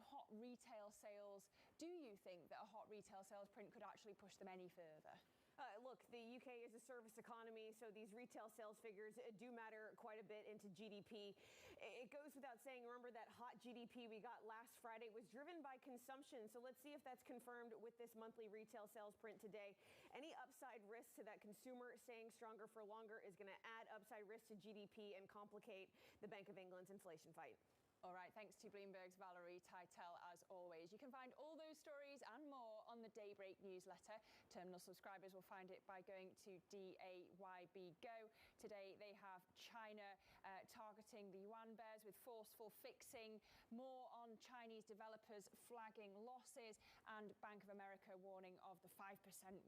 hot retail sales. Do you think that a hot retail sales print could actually push them any further? Look, the UK is a service economy, so these retail sales figures do matter quite a bit into GDP. It goes without saying, remember that hot GDP we got last Friday was driven by consumption. So let's see if that's confirmed with this monthly retail sales print today. Any upside risk to that consumer staying stronger for longer is going to add upside risk to GDP and complicate the Bank of England's inflation fight. All right, thanks to Bloomberg's Valerie Teitel, as always. You can find all those stories and more on the Daybreak newsletter. Terminal subscribers will find it by going to DAYB Go. Today, they have China targeting the yuan bears with forceful fixing, more on Chinese developers flagging losses, and Bank of America warning of the 5%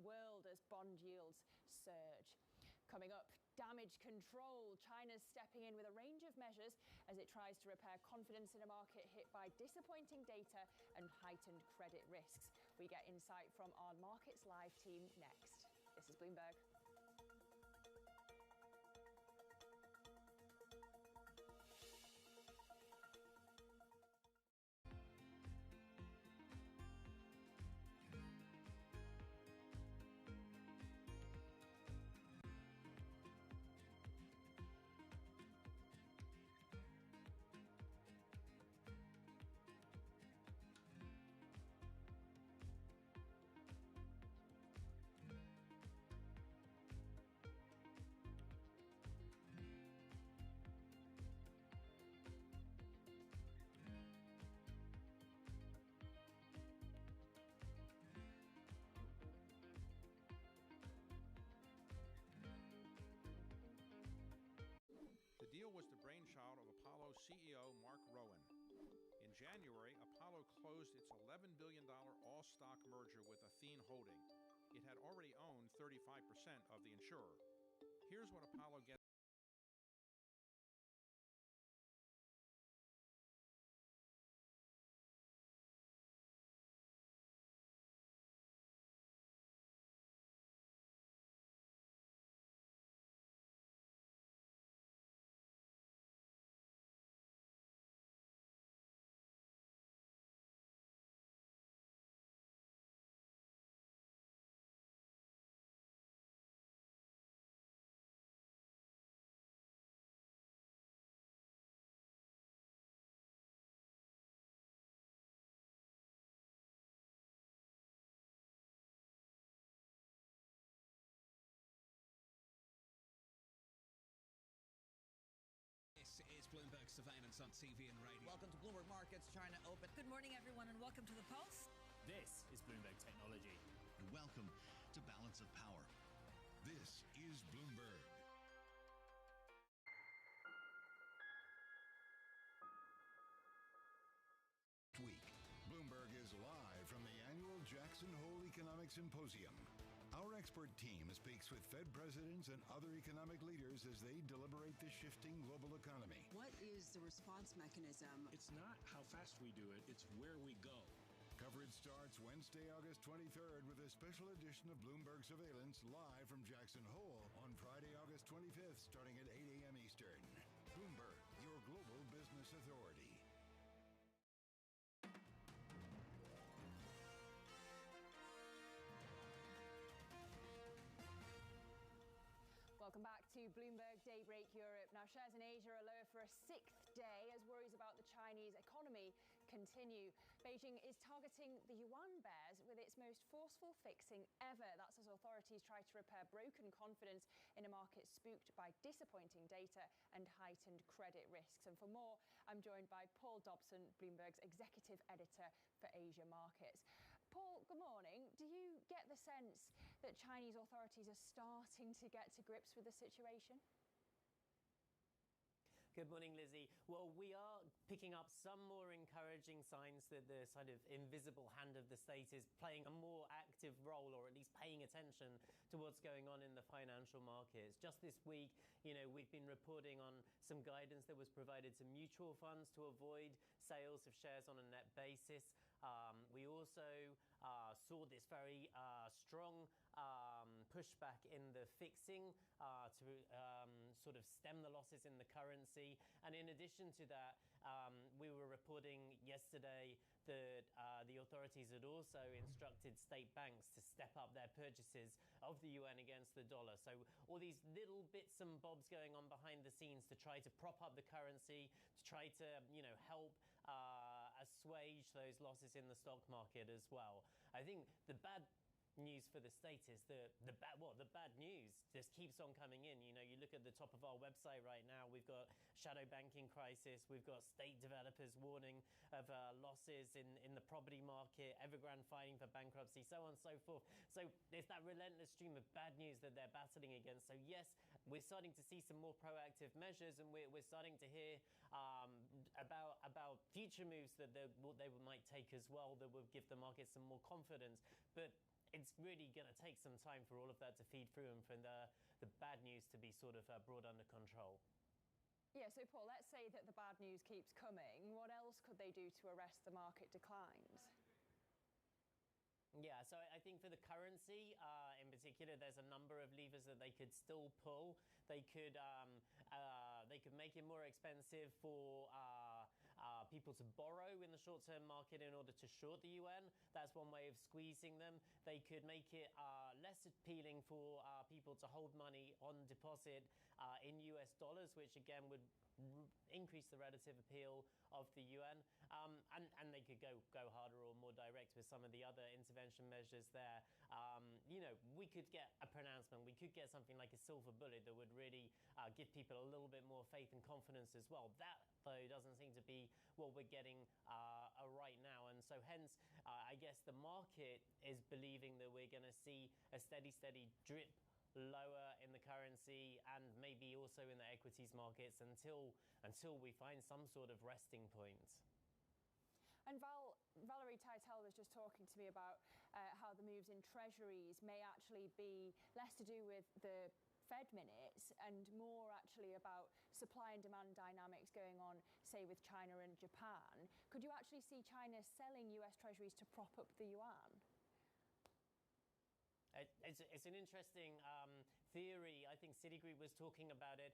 world as bond yields surge. Coming up, damage control. China's stepping in with a range of measures as it tries to repair confidence in a market hit by disappointing data and heightened credit risks. We get insight from our Markets Live team next. This is Bloomberg. The deal was the brainchild of Apollo CEO Mark Rowan. In January, Apollo closed its $11 billion all-stock merger with Athene Holding. It had already owned 35% of the insurer. Here's what Apollo gets. This is Bloomberg Surveillance on TV and radio. Welcome to Bloomberg Markets, China Open. Good morning, everyone, and welcome to The Pulse. This is Bloomberg Technology. And welcome to Balance of Power. This is Bloomberg. Week, Bloomberg is live from the annual Jackson Hole Economic Symposium. Our expert team speaks with Fed presidents and other economic leaders as they deliberate the shifting global economy. What is the response mechanism? It's not how fast we do it, it's where we go. Coverage starts Wednesday, August 23rd with a special edition of Bloomberg Surveillance live from Jackson Hole on Friday, August 25th, starting at 8 a.m. Eastern. Bloomberg, your global business authority. Welcome back to Bloomberg Daybreak Europe. Now, shares in Asia are lower for a sixth day as worries about the Chinese economy continue. Beijing is targeting the yuan bears with its most forceful fixing ever. That's as authorities try to repair broken confidence in a market spooked by disappointing data and heightened credit risks. And for more, I'm joined by Paul Dobson, Bloomberg's executive editor for Asia markets. Paul, good morning. Do you get the sense that Chinese authorities are starting to get to grips with the situation? Good morning, Lizzie. Well, we are picking up some more encouraging signs that the sort of invisible hand of the state is playing a more active role, or at least paying attention to what's going on in the financial markets. Just this week, we've been reporting on some guidance that was provided to mutual funds to avoid sales of shares on a net basis. We also saw this very strong pushback in the fixing to sort of stem the losses in the currency. And in addition to that, we were reporting yesterday that the authorities had also instructed state banks to step up their purchases of the yuan against the dollar. So all these little bits and bobs going on behind the scenes to try to prop up the currency, to try to, help assuage those losses in the stock market as well. I think the bad news for the state is the bad news just keeps on coming in. You look at the top of our website right now, we've got shadow banking crisis, we've got state developers warning of losses in the property market, Evergrande filing for bankruptcy, so on and so forth. So there's that relentless stream of bad news that they're battling against. So yes, we're starting to see some more proactive measures, and we're starting to hear about future moves that they might take as well that will give the market some more confidence. But it's really going to take some time for all of that to feed through and for the bad news to be sort of brought under control. Yeah, so Paul, let's say that the bad news keeps coming. What else could they do to arrest the market declines? Yeah, so I think for the currency in particular, there's a number of levers that they could still pull. They could make it more expensive for people to borrow in the short-term market in order to short the yuan. That's one way of squeezing them. They could make it less appealing for people to hold money on deposit in US dollars, which again would increase the relative appeal of the yuan, and they could go harder or more direct with some of the other intervention measures there. We could get a pronouncement. We could get something like a silver bullet that would really give people a little bit more faith and confidence as well. That, though, doesn't seem to be what we're getting right now, and so hence, I guess the market is believing that we're going to see a steady drip lower in the currency and maybe also in the equities markets until we find some sort of resting point. And Valerie Teitel was just talking to me about how the moves in treasuries may actually be less to do with the Fed minutes and more actually about supply and demand dynamics going on, say, with China and Japan. Could you actually see China selling US treasuries to prop up the yuan? It's an interesting theory. I think Citigroup was talking about it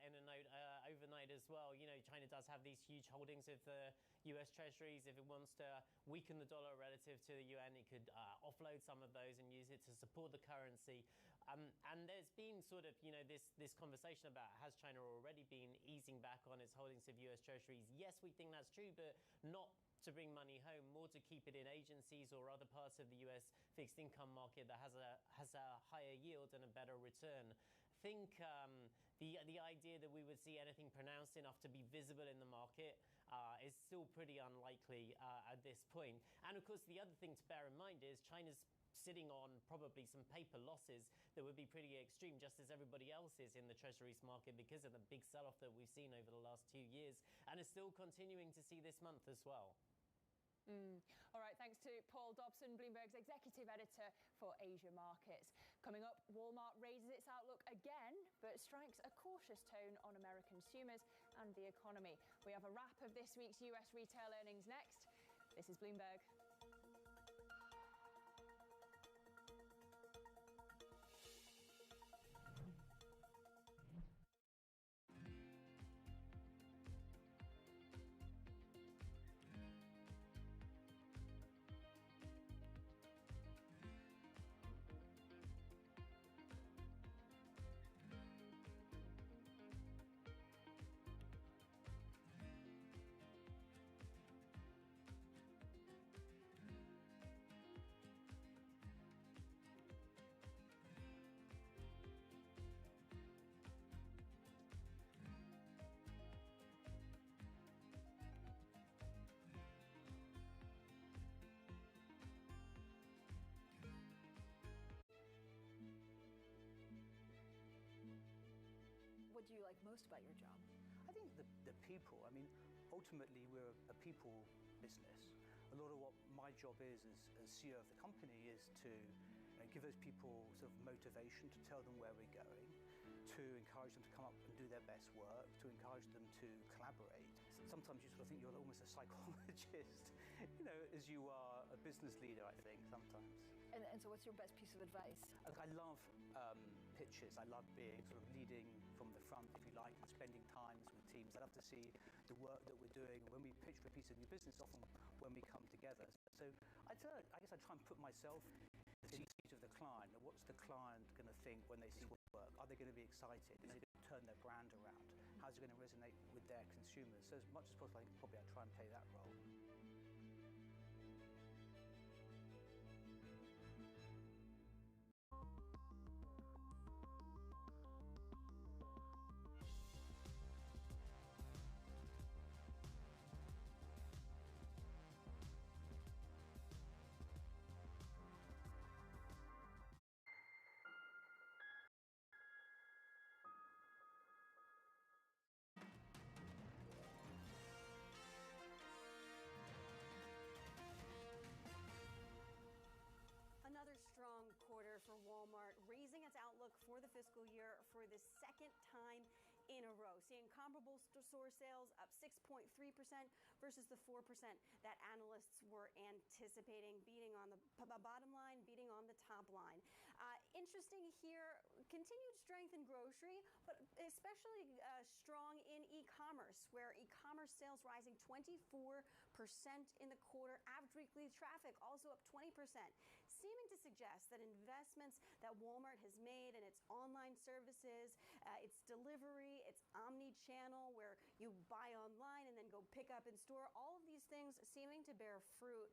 in a note overnight as well. China does have these huge holdings of the US treasuries. If it wants to weaken the dollar relative to the yuan, it could offload some of those and use it to support the currency. And there's been sort of, this conversation about, has China already been easing back on its holdings of US treasuries? Yes, we think that's true, but not to bring money home, more to keep it in agencies or other parts of the US fixed income market that has a higher yield and a better return. I think the idea that we would see anything pronounced enough to be visible in the market is still pretty unlikely at this point. And of course, the other thing to bear in mind is China's sitting on probably some paper losses that would be pretty extreme, just as everybody else is in the treasuries market because of the big sell-off that we've seen over the last 2 years and is still continuing to see this month as well. All right, thanks to Paul Dobson, Bloomberg's executive editor for Asia markets. Coming up, Walmart raises its outlook again, but strikes a cautious tone on American consumers and the economy. We have a wrap of this week's US retail earnings next. This is Bloomberg. What do you like most about your job? I think the people. I mean, ultimately, we're a people business. A lot of what my job is as CEO of the company is to give those people sort of motivation, to tell them where we're going, to encourage them to come up and do their best work, to encourage them to collaborate. Sometimes you sort of think you're almost a psychologist, as you are a business leader, I think, sometimes. And so what's your best piece of advice? Look, I love pitches. I love being sort of leading from the front, if you like, and spending times with teams. I love to see the work that we're doing. When we pitch for a piece of new business, often when we come together. So I guess I try and put myself in the seat of the client. What's the client going to think when they see work? Are they going to be excited? Is it going to turn their brand around? How's it going to resonate with their consumers? So as much as possible, I think probably I try and play that role. Another strong quarter for Walmart, raising its outlook for the fiscal year for the second time in a row, seeing comparable store sales up 6.3% versus the 4% that analysts were anticipating, beating on the bottom line, beating on the top line. Interesting here, continued strength in grocery, but especially strong in e-commerce, where e-commerce sales rising 24% in the quarter. Average weekly traffic also up 20%, seeming to suggest that investments that Walmart has made in its online services, its delivery, its omni-channel, where you buy online and then go pick up in store, all of these things seeming to bear fruit.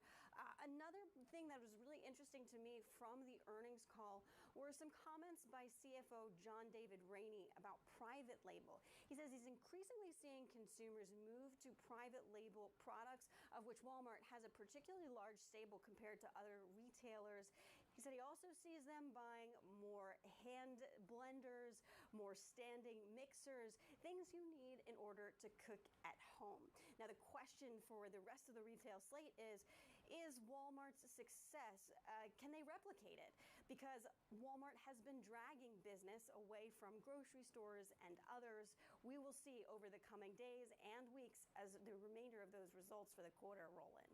Another thing that was really interesting to me from the earnings call were some comments by CFO John David Rainey about private label. He says he's increasingly seeing consumers move to private label products, of which Walmart has a particularly large stable compared to other retailers. He said he also sees them buying more hand blenders, more standing mixers, things you need in order to cook at home. Now, the question for the rest of the retail slate is Walmart's success, can they replicate it? Because Walmart has been dragging business away from grocery stores and others. We will see over the coming days and weeks as the remainder of those results for the quarter roll in.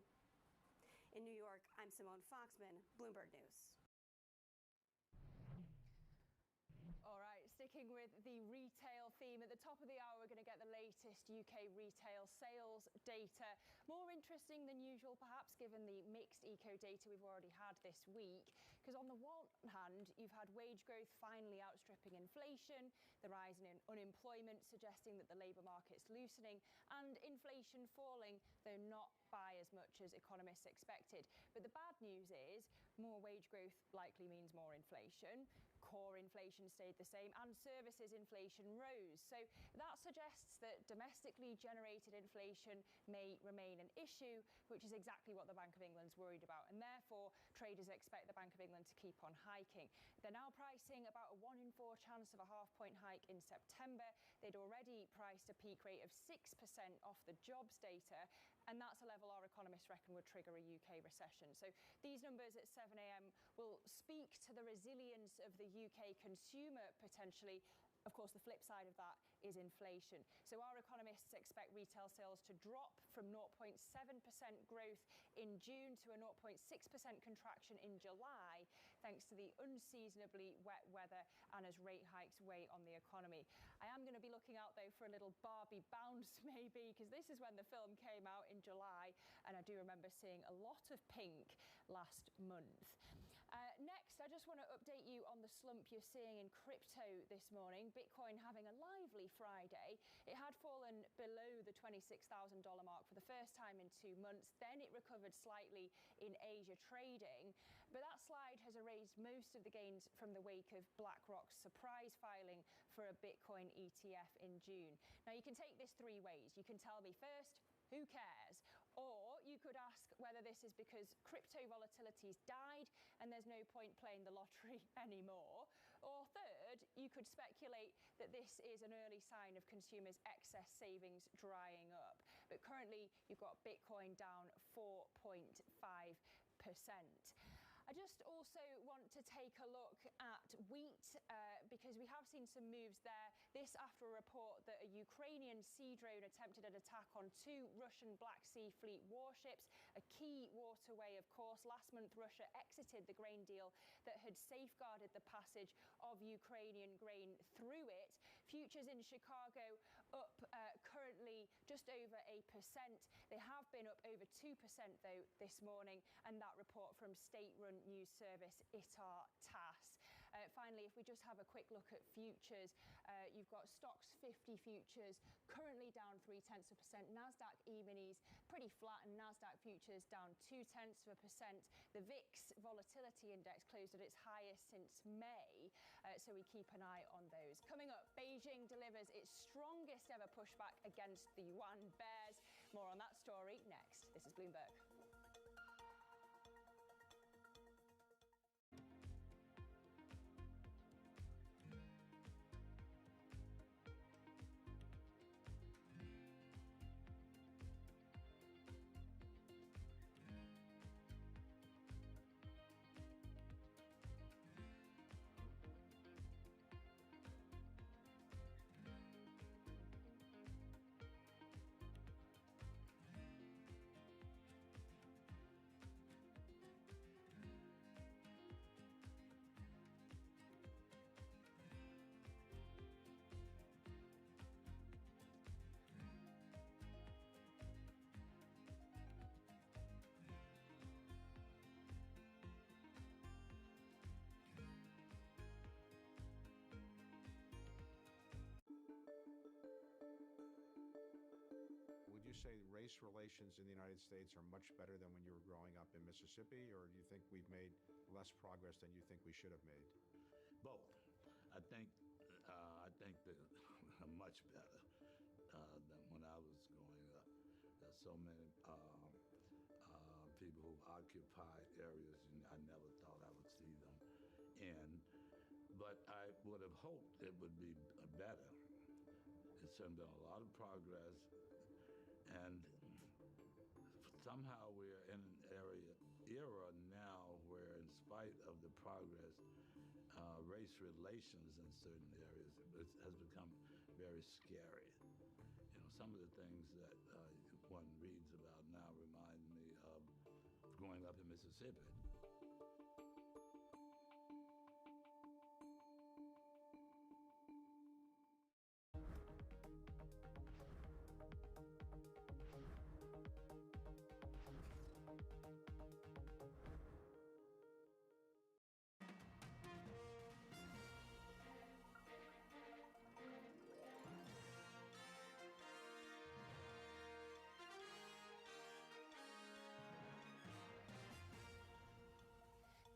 In New York, I'm Simone Foxman, Bloomberg News. All right, sticking with the retail theme, at the top of the hour, we're going to get the latest UK retail sales data. More interesting than usual, perhaps, given the mixed eco data we've already had this week. Because on the one hand, you've had wage growth finally outstripping inflation, the rise in unemployment suggesting that the labour market's loosening, and inflation falling, though not by as much as economists expected. But the bad news is more wage growth likely means more inflation. Core inflation stayed the same and services inflation rose. So that suggests that domestically generated inflation may remain an issue, which is exactly what the Bank of England's worried about. And therefore, traders expect the Bank of England to keep on hiking. They're now pricing about a 1 in 4 chance of a half-point hike in September. They'd already priced a peak rate of 6% off the jobs data, and that's a level our economists reckon would trigger a UK recession. So these numbers at 7 a.m. will speak to the resilience of the UK consumer potentially. Of course, the flip side of that is inflation. So our economists expect retail sales to drop from 0.7% growth in June to a 0.6% contraction in July, thanks to the unseasonably wet weather and as rate hikes weigh on the economy. I am going to be looking out, though, for a little Barbie bounce, maybe, because this is when the film came out in July, and I do remember seeing a lot of pink last month. Next, I just want to update you on the slump you're seeing in crypto this morning. Bitcoin having a lively Friday. It had fallen below the $26,000 mark for the first time in 2 months. Then it recovered slightly in Asia trading. But that slide has erased most of the gains from the wake of BlackRock's surprise filing for a Bitcoin ETF in June. Now, you can take this 3 ways. You can tell me first, who cares? Or you could ask whether this is because crypto volatility's died and there's no point playing the lottery anymore. Or third, you could speculate that this is an early sign of consumers' excess savings drying up. But currently, you've got Bitcoin down 4.5%. I just just also want to take a look at wheat because we have seen some moves there. This after a report that a Ukrainian sea drone attempted an attack on 2 Russian Black Sea Fleet warships, a key waterway, of course. Last month, Russia exited the grain deal that had safeguarded the passage of Ukrainian grain through it. Futures in Chicago up currently just over 1%. They have been up over 2% though this morning, and that report from state-run news service ITAR TASS. Finally, if we just have a quick look at futures, you've got Stocks 50 futures currently down 0.3%. NASDAQ E-minis pretty flat, and NASDAQ futures down 0.2%. The VIX volatility index closed at its highest since May, so we keep an eye on those. Coming up, Beijing delivers its strongest ever pushback against the yuan bears. More on that story next. This is Bloomberg. Would you say race relations in the United States are much better than when you were growing up in Mississippi, or do you think we've made less progress than you think we should have made? Both. I think that much better than when I was growing up. There's so many people who occupy areas and I never thought I would see them in. But I would have hoped it would be better. It's been a lot of progress, and somehow we're in an era now where, in spite of the progress, race relations in certain areas has become very scary. You know, some of the things that one reads about now remind me of growing up in Mississippi.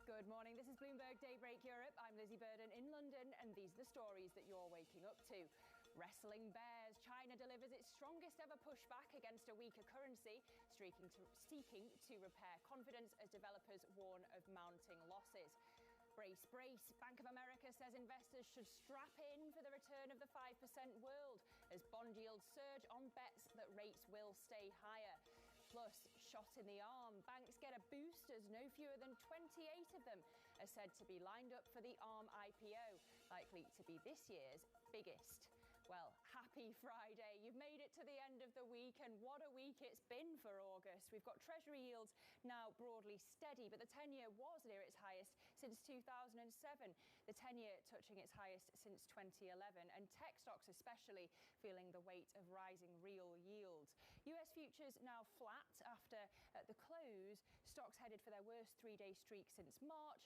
Good morning. This is Bloomberg Daybreak Europe. I'm Lizzie Burden in London, and these are the stories that you're waking up to. Wrestling bears. China delivers its strongest ever pushback against a weaker currency, seeking to repair confidence as developers warn of mounting losses. Brace, brace. Bank of America says investors should strap in for the return of the 5% world as bond yields surge on bets that rates will stay higher. Plus, shot in the arm. Banks get a boost as no fewer than 28 of them are said to be lined up for the ARM IPO, likely to be this year's biggest. Well, happy Friday. You've made it to the end of the week, and what a week it's been for August. We've got Treasury yields now broadly steady, but the 10-year was near its highest since 2007. The 10-year touching its highest since 2011, and tech stocks especially feeling the weight of rising real yields. US futures now flat after at the close. Stocks headed for their worst 3-day streak since March,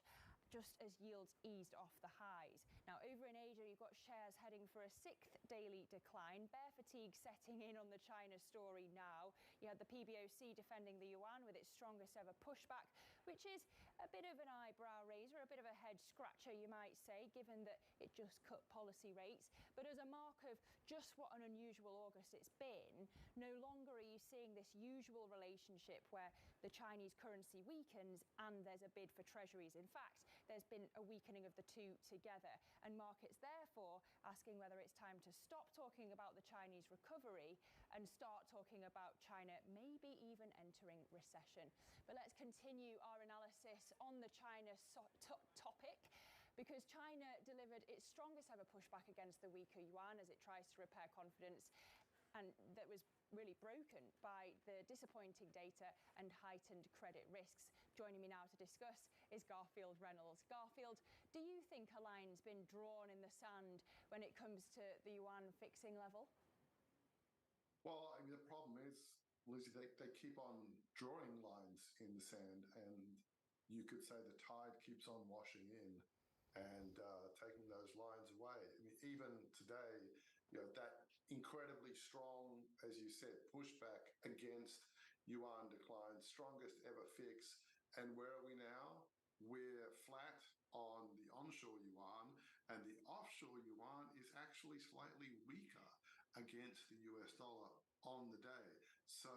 just as yields eased off the highs. Now, over in Asia, you've got shares heading for a 6th daily decline. Bear fatigue setting in on the China story now. You had the PBOC defending the yuan with its strongest ever pushback, which is a bit of an eyebrow raiser, a bit bit of a head scratcher, you might say, given that it just cut policy rates. But as a mark of just what an unusual August it's been, no longer are you seeing this usual relationship where the Chinese currency weakens and there's a bid for treasuries. In fact, there's been a weakening of the two together, and markets therefore asking whether it's time to stop talking about the Chinese recovery and start talking about China maybe even entering recession. But let's continue our analysis on the China topic, because China delivered its strongest ever pushback against the weaker yuan as it tries to repair confidence, and that was really broken by the disappointing data and heightened credit risks. Joining me now to discuss is Garfield Reynolds. Garfield, do you think a line's been drawn in the sand when it comes to the yuan fixing level? Well, I mean, the problem is, Lizzie, they keep on drawing lines in the sand, and you could say the tide keeps on washing in and taking those lines away. I mean, even today, that incredibly strong, as you said, pushback against yuan decline, strongest ever fix. And where are we now? We're flat on the onshore yuan, and the offshore yuan is actually slightly weaker against the US dollar on the day. So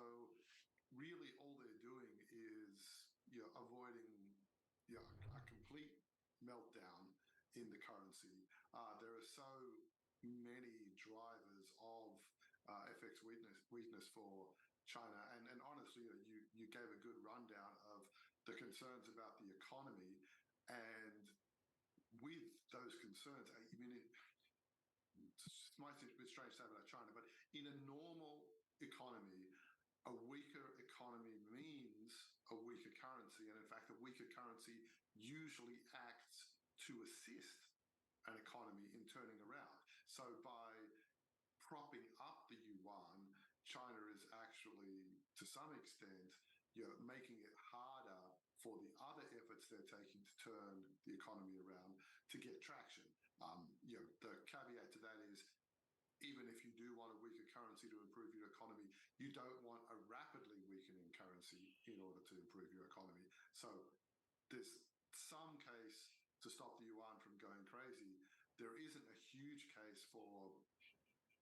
really all they're doing is avoiding a complete meltdown in the currency. There are so many drivers of FX weakness for China, and honestly, you gave a good rundown of the concerns about the economy, and with those concerns, I mean, it might seem a bit strange to say about China, but in a normal economy, a weaker economy means a weaker currency, and in fact, a weaker currency usually acts to assist an economy in turning around. So by propping up the yuan, China is actually, to some extent, making it harder for the other efforts they're taking to turn the economy around to get traction. The caveat to that is, even if you do want a weaker currency to improve your economy, you don't want a rapidly weakening currency in order to improve your economy. So there's some case to stop the yuan from going crazy. There isn't a huge case for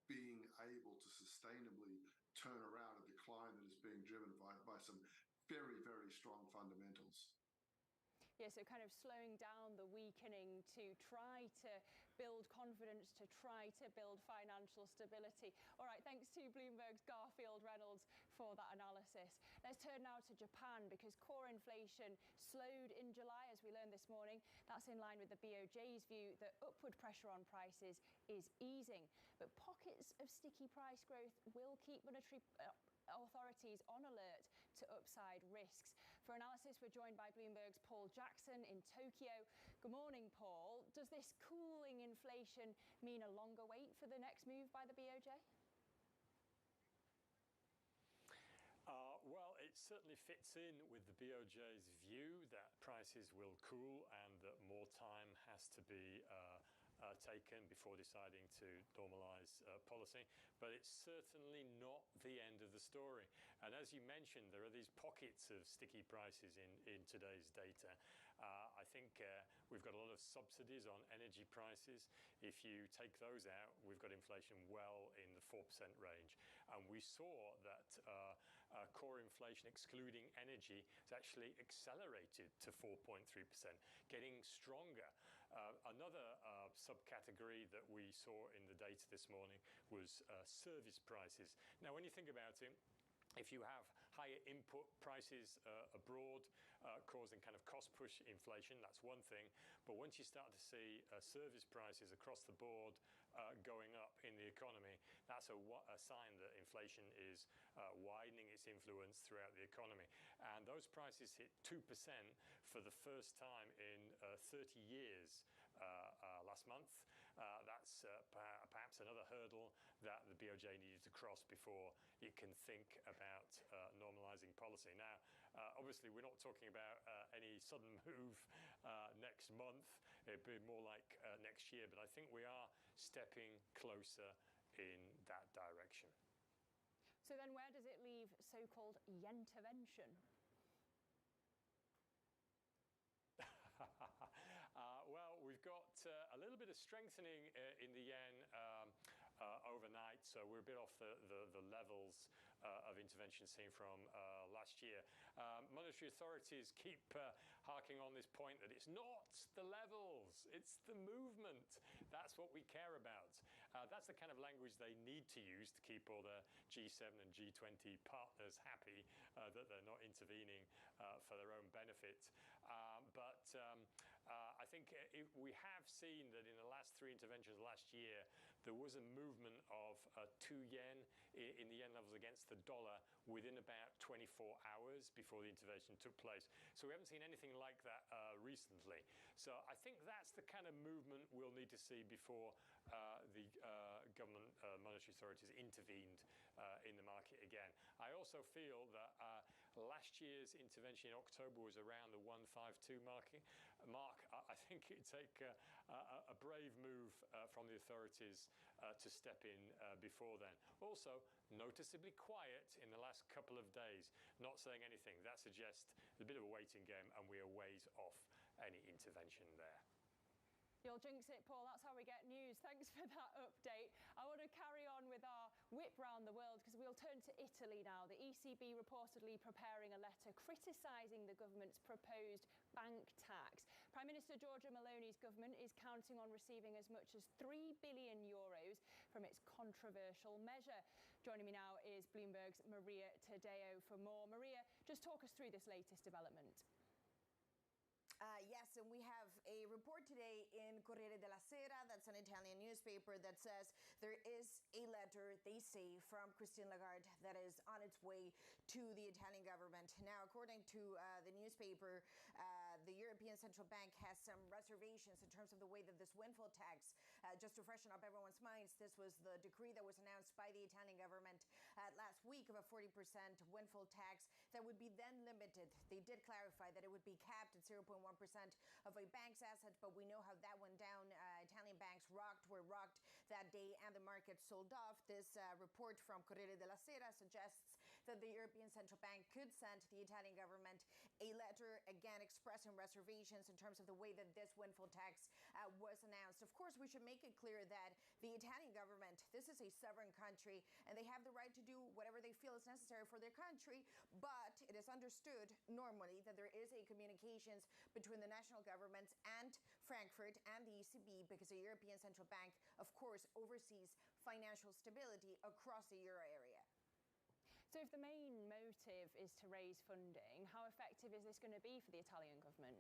being able to sustainably turn around a decline that is being driven by some very, very strong fundamentals. Yeah, so kind of slowing down the weakening to try to build confidence, to try to build financial stability. All right, thanks to Bloomberg's Garfield Reynolds for that analysis. Let's turn now to Japan, because core inflation slowed in July, as we learned this morning. That's in line with the BOJ's view that upward pressure on prices is easing. But pockets of sticky price growth will keep monetary authorities on alert to upside risks. For analysis, we're joined by Bloomberg's Paul Jackson in Tokyo. Good morning, Paul. Does this cooling inflation mean a longer wait for the next move by the BOJ? Well, it certainly fits in with the BOJ's view that prices will cool and that more time has to be taken before deciding to normalise policy, but it's certainly not the end of the story. And as you mentioned, there are these pockets of sticky prices in today's data. I think we've got a lot of subsidies on energy prices. If you take those out, we've got inflation well in the 4% range. And we saw that core inflation, excluding energy, has actually accelerated to 4.3%, getting stronger. Another subcategory that we saw in the data this morning was service prices. Now, when you think about it, if you have higher input prices abroad causing kind of cost push inflation, that's one thing. But once you start to see service prices across the board going up in the economy, that's a sign that inflation is widening its influence throughout the economy. And those prices hit 2% for the first time in 30 years last month. That's perhaps another hurdle that the BOJ needed to cross before it can think about normalising policy. Now, obviously, we're not talking about any sudden move next month. It'd be more like next year, but I think we are stepping closer in that direction. So then where does it leave so-called yen-tervention? a little bit of strengthening in the yen overnight, so we're a bit off the levels of intervention seen from last year. Monetary authorities keep harking on this point that it's not the levels, it's the movement. That's what we care about. That's the kind of language they need to use to keep all the G7 and G20 partners happy that they're not intervening for their own benefit. But I think we have seen that in the last 3 interventions last year, there was a movement of 2 yen in the yen levels against the dollar within about 24 hours before the intervention took place. So we haven't seen anything like that recently. So I think that's the kind of movement we'll need to see before the government monetary authorities intervened in the market again. I also feel that last year's intervention in October was around the 152 mark. I think it'd take a brave move from the authorities to step in before then. Also, noticeably quiet in the last couple of days, not saying anything. That suggests a bit of a waiting game and we are ways off any intervention there. You'll jinx it, Paul. That's how we get news. Thanks for that update. I want to carry on with our whip round the world because we'll turn to Italy now. The ECB reportedly preparing a letter criticising the government's proposed bank tax. Prime Minister Giorgia Meloni's government is counting on receiving as much as €3 billion from its controversial measure. Joining me now is Bloomberg's Maria Tadeo for more. Maria, just talk us through this latest development. Yes, and we have a report today in Corriere della Sera, that's an Italian newspaper, that says there is a letter, they say, from Christine Lagarde that is on its way to the Italian government. Now, according to the newspaper, the European Central Bank has some reservations in terms of the way that this windfall tax, just to freshen up everyone's minds, this was the decree that was announced by the Italian government last week of a 40% windfall tax that would be then limited. They did clarify that it would be capped at 0.1% of a bank's assets, but we know how that went down. Italian banks were rocked that day and the market sold off. This report from Corriere della Sera suggests that the European Central Bank could send the Italian government a letter, again expressing reservations in terms of the way that this windfall tax was announced. Of course, we should make it clear that the Italian government, this is a sovereign country, and they have the right to do whatever they feel is necessary for their country, but it is understood normally that there is a communications between the national governments and Frankfurt and the ECB, because the European Central Bank, of course, oversees financial stability across the euro area. So if the main motive is to raise funding, how effective is this going to be for the Italian government?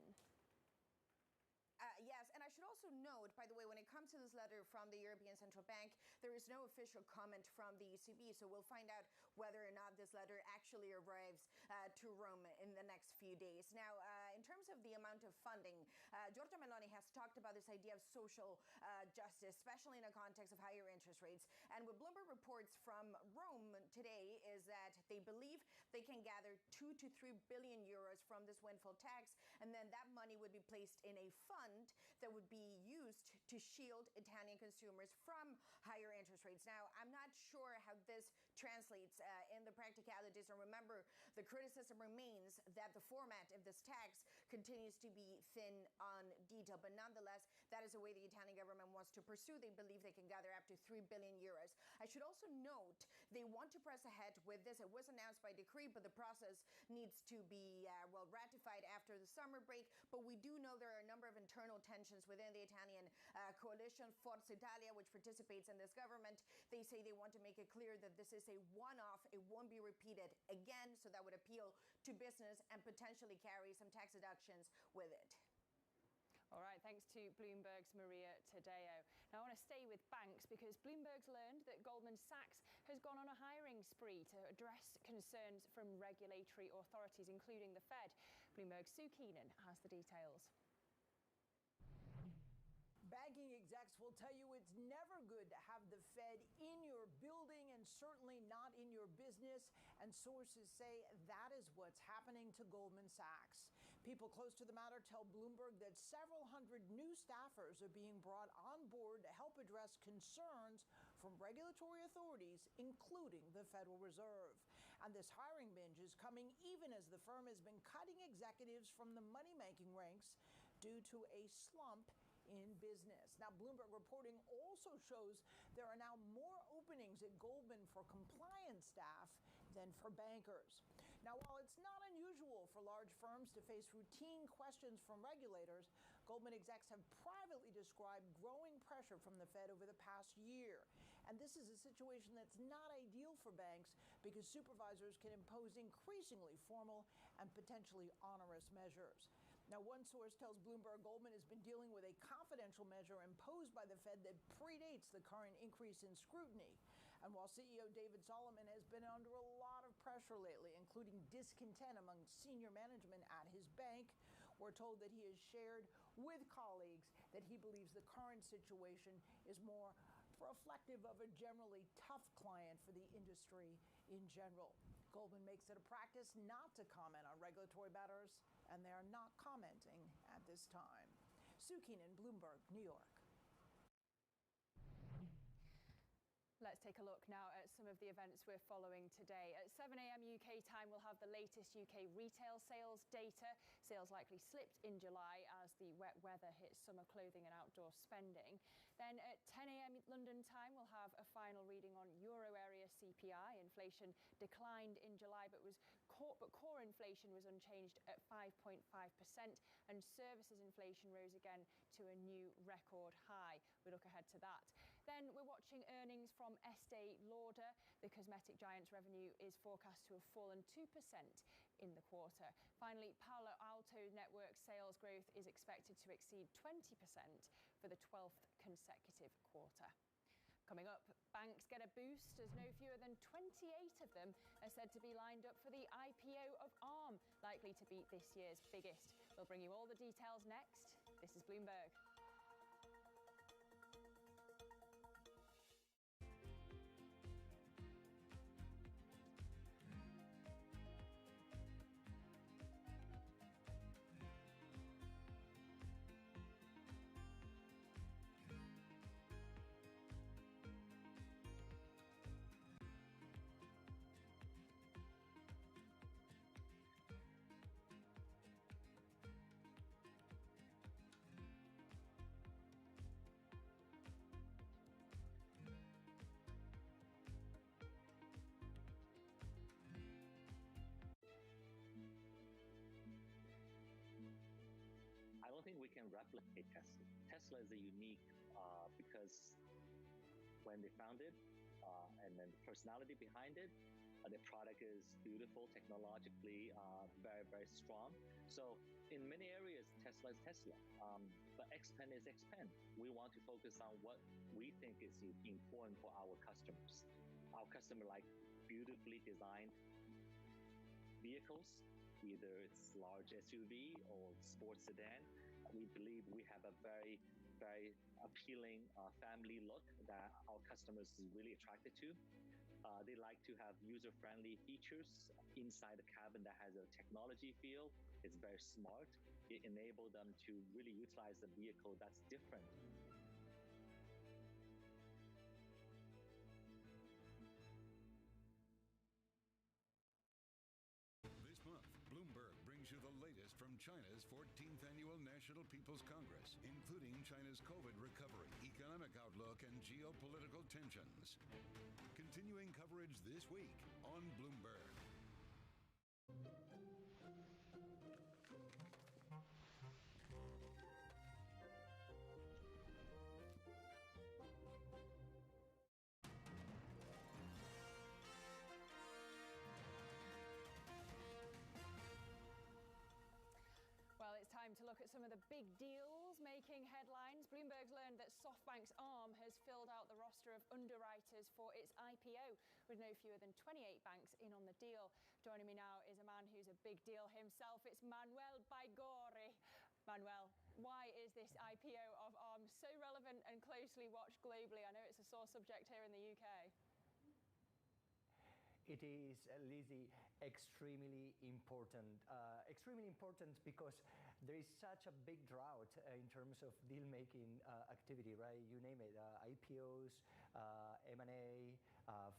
Yes, and I should also note, by the way, when it comes to this letter from the European Central Bank, there is no official comment from the ECB, so we'll find out whether or not this letter actually arrives to Rome in the next few days. Now, in terms of the amount of funding, Giorgia Meloni has talked about this idea of social justice, especially in the context of higher interest rates. And what Bloomberg reports from Rome today is that they believe they can gather 2 to 3 billion euros from this windfall tax, and then that money would be placed in a fund that would be used to shield Italian consumers from higher interest rates. Now, I'm not sure how this translates in the practicalities, and remember, the criticism remains that the format of this tax continues to be thin on detail, but nonetheless, that is the way the Italian government wants to pursue. They believe they can gather up to 3 billion euros. I should also note they want to press ahead with this. It was announced by decree, but the process needs to be ratified after the summer break. But we do know there are a number of internal tensions within the Italian coalition, Forza Italia, which participates in this government. They say they want to make it clear that this is a one-off. It won't be repeated again, so that would appeal to business and potentially carry some tax deductions with it. All right, thanks to Bloomberg's Maria Tadeo. Now, I want to stay with banks because Bloomberg's learned that Goldman Sachs has gone on a hiring spree to address concerns from regulatory authorities, including the Fed. Bloomberg's Sue Keenan has the details. Banking execs will tell you it's never good to have the Fed in your building and certainly not in your business. And sources say that is what's happening to Goldman Sachs. People close to the matter tell Bloomberg that several hundred new staffers are being brought on board to help address concerns from regulatory authorities, including the Federal Reserve. And this hiring binge is coming even as the firm has been cutting executives from the money-making ranks due to a slump in business. Now, Bloomberg reporting also shows there are now more openings at Goldman for compliance staff than for bankers. Now, while it's not unusual for large firms to face routine questions from regulators, Goldman execs have privately described growing pressure from the Fed over the past year. And this is a situation that's not ideal for banks because supervisors can impose increasingly formal and potentially onerous measures. Now, one source tells Bloomberg Goldman has been dealing with a confidential measure imposed by the Fed that predates the current increase in scrutiny. And while CEO David Solomon has been under a lot of pressure lately, including discontent among senior management at his bank, we're told that he has shared with colleagues that he believes the current situation is more reflective of a generally tough client for the industry in general. Goldman makes it a practice not to comment on regulatory matters, and they are not commenting at this time. Sue Keenan, Bloomberg, New York. Let's take a look now at some of the events we're following today. At 7 a.m. UK time, we'll have the latest UK retail sales data. Sales likely slipped in July as the wet weather hit summer clothing and outdoor spending. Then at 10 a.m. London time, we'll have a final reading on Euro area CPI. Inflation declined in July, but core inflation was unchanged at 5.5%, and services inflation rose again to a new record high. We look ahead to that. Then we're watching earnings from Estee Lauder. The cosmetic giant's revenue is forecast to have fallen 2% in the quarter. Finally, Palo Alto Networks sales growth is expected to exceed 20% for the 12th consecutive quarter. Coming up, banks get a boost as no fewer than 28 of them are said to be lined up for the IPO of Arm, likely to beat this year's biggest. We'll bring you all the details next. This is Bloomberg. I don't think we can replicate Tesla. Tesla is a unique because when they found it, and then the personality behind it, the product is beautiful, technologically very, very strong. So in many areas, Tesla is Tesla, but Xpeng is Xpeng. We want to focus on what we think is important for our customers. Our customer like beautifully designed vehicles, either it's large SUV or sports sedan. We believe we have a very, very appealing family look that our customers is really attracted to. They like to have user-friendly features inside the cabin that has a technology feel. It's very smart. It enables them to really utilize the vehicle that's different. This month, Bloomberg brings you the latest from China's 14th Annual National People's Congress, including China's COVID recovery, economic outlook, and geopolitical tensions. Continuing coverage this week on Bloomberg. Well, it's time to look at some of the big deals making headlines. Bloomberg's learned that SoftBank's Arm has filled out the roster of underwriters for its IPO, with no fewer than 28 banks in on the deal. Joining me now is a man who's a big deal himself. It's Manuel Baigorri. Manuel, why is this IPO of Arm so relevant and closely watched globally? I know it's a sore subject here in the UK. It is, Lizzie, extremely important. Extremely important because there is such a big drought in terms of deal-making activity, right? You name it, IPOs, M&A,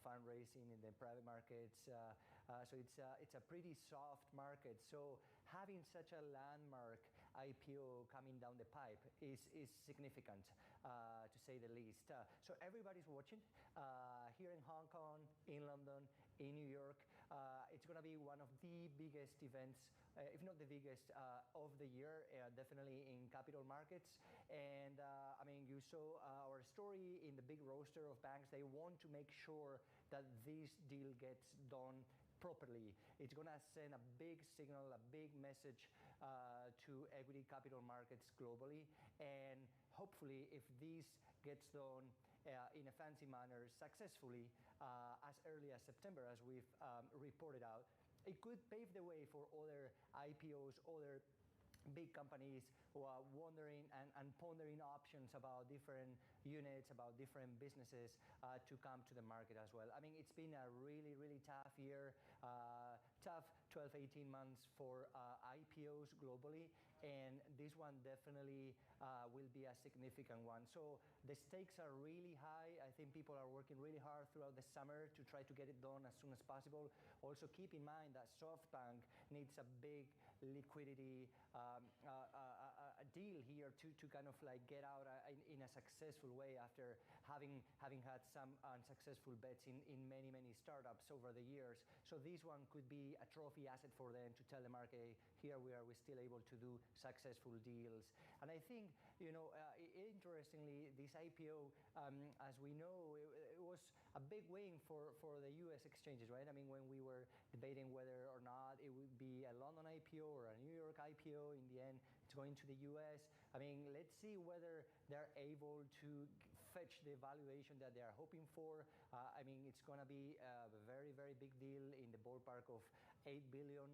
fundraising in the private markets. So it's a pretty soft market. So having such a landmark IPO coming down the pipe is significant, to say the least. So everybody's watching here in Hong Kong, in London, in New York. It's going to be one of the biggest events, if not the biggest, of the year, definitely in capital markets. And I mean, you saw our story in the big roster of banks. They want to make sure that this deal gets done properly. It's going to send a big signal, a big message to equity capital markets globally. And hopefully, if this gets done in a fancy manner successfully as early as September, as we've reported out, it could pave the way for other IPOs, other big companies who are wondering and pondering options about different units, about different businesses to come to the market as well. I mean, it's been a really, really tough year, tough 12, 18 months for IPOs globally, and this one definitely will be a significant one. So the stakes are really high. I think people are working really hard throughout the summer to try to get it done as soon as possible. Also keep in mind that SoftBank needs a big liquidity a deal here to kind of like get out in a successful way after having had some unsuccessful bets in many startups over the years. So this one could be a trophy asset for them to tell the market, hey, here we are, we're still able to do successful deals. And I think, interestingly, this IPO, as we know, it was a big win for the US exchanges, right? I mean, when we were debating whether or not it would be a London IPO or a New York IPO, in the end, it's going to the US. I mean, let's see whether they're able to fetch the valuation that they are hoping for. I mean, it's going to be a very, very big deal in the ballpark of 8 billion,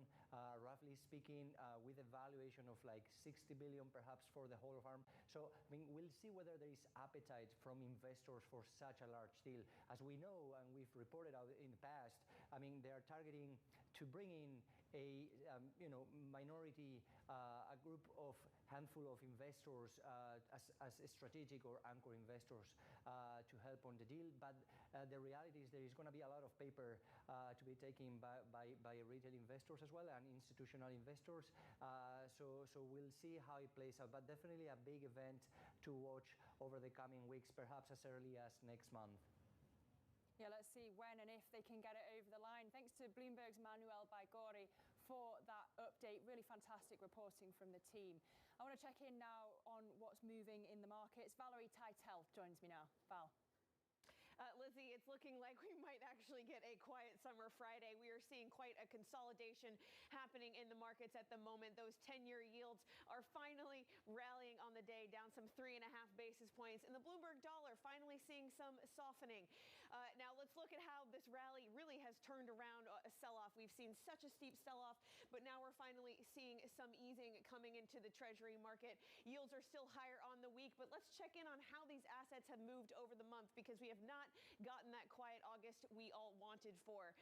roughly speaking, with a valuation of like 60 billion perhaps for the whole farm. So, I mean, we'll see whether there is appetite from investors for such a large deal. As we know, and we've reported out in the past, I mean, they are targeting to bring in a minority, a group of handful of investors as strategic or anchor investors to help on the deal. But the reality is there is going to be a lot of paper to be taken by retail investors as well and institutional investors. So we'll see how it plays out. But definitely a big event to watch over the coming weeks, perhaps as early as next month. Yeah, let's see when and if they can get it over the line. Thanks to Bloomberg's Manuel Baigorri for that update. Really fantastic reporting from the team. I want to check in now on what's moving in the markets. Valerie Teitel joins me now. Val. Lizzie, it's looking like we might actually get a quiet summer Friday. We are seeing quite a consolidation happening in the markets at the moment. Those 10-year yields are finally rallying on the day, down some 3.5 basis points. And the Bloomberg dollar finally seeing some softening. Now let's look at how this rally really has turned around a sell-off. We've seen such a steep sell-off, but now we're finally seeing some easing coming into the Treasury market. Yields are still higher on the week, but let's check in on how these assets have moved over the month, because we have not gotten that quiet August we all wanted for.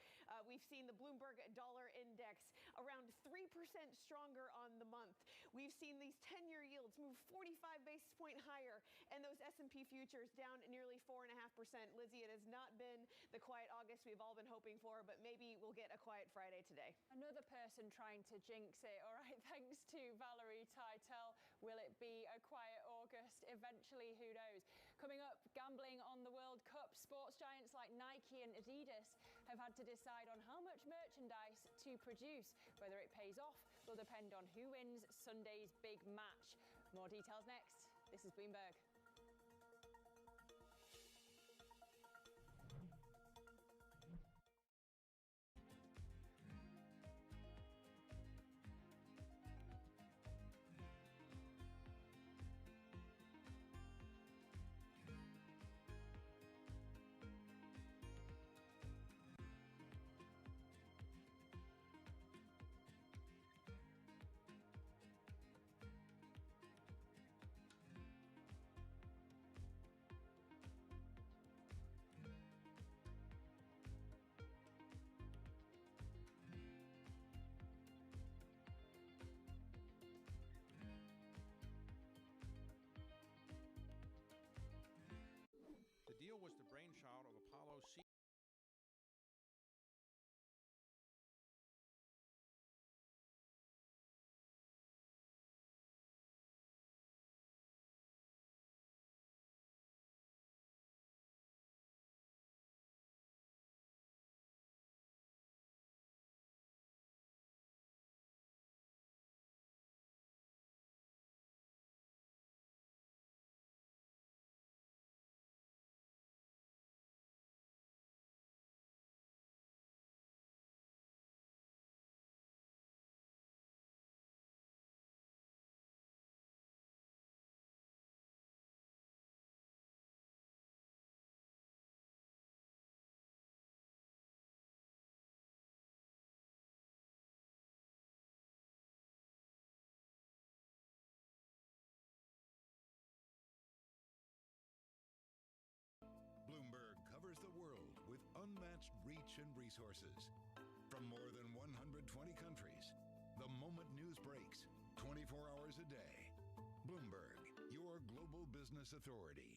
We've seen the Bloomberg dollar index around 3% stronger on the month. We've seen these 10-year yields move 45 basis point higher, and those S&P futures down nearly 4.5%. Lizzie, it has not been the quiet August we've all been hoping for, but maybe we'll get a quiet Friday today. Another person trying to jinx it. All right, thanks to Valerie Teitel. Will it be a quiet August? Eventually, who knows? Coming up, gambling on the World Cup. Sports giants like Nike and Adidas have had to decide on how much merchandise to produce. Whether it pays off will depend on who wins Sunday's big match. More details next. This is Bloomberg. unmatched reach and resources. From more than 120 countries, the moment news breaks, 24 hours a day. Bloomberg, your global business authority.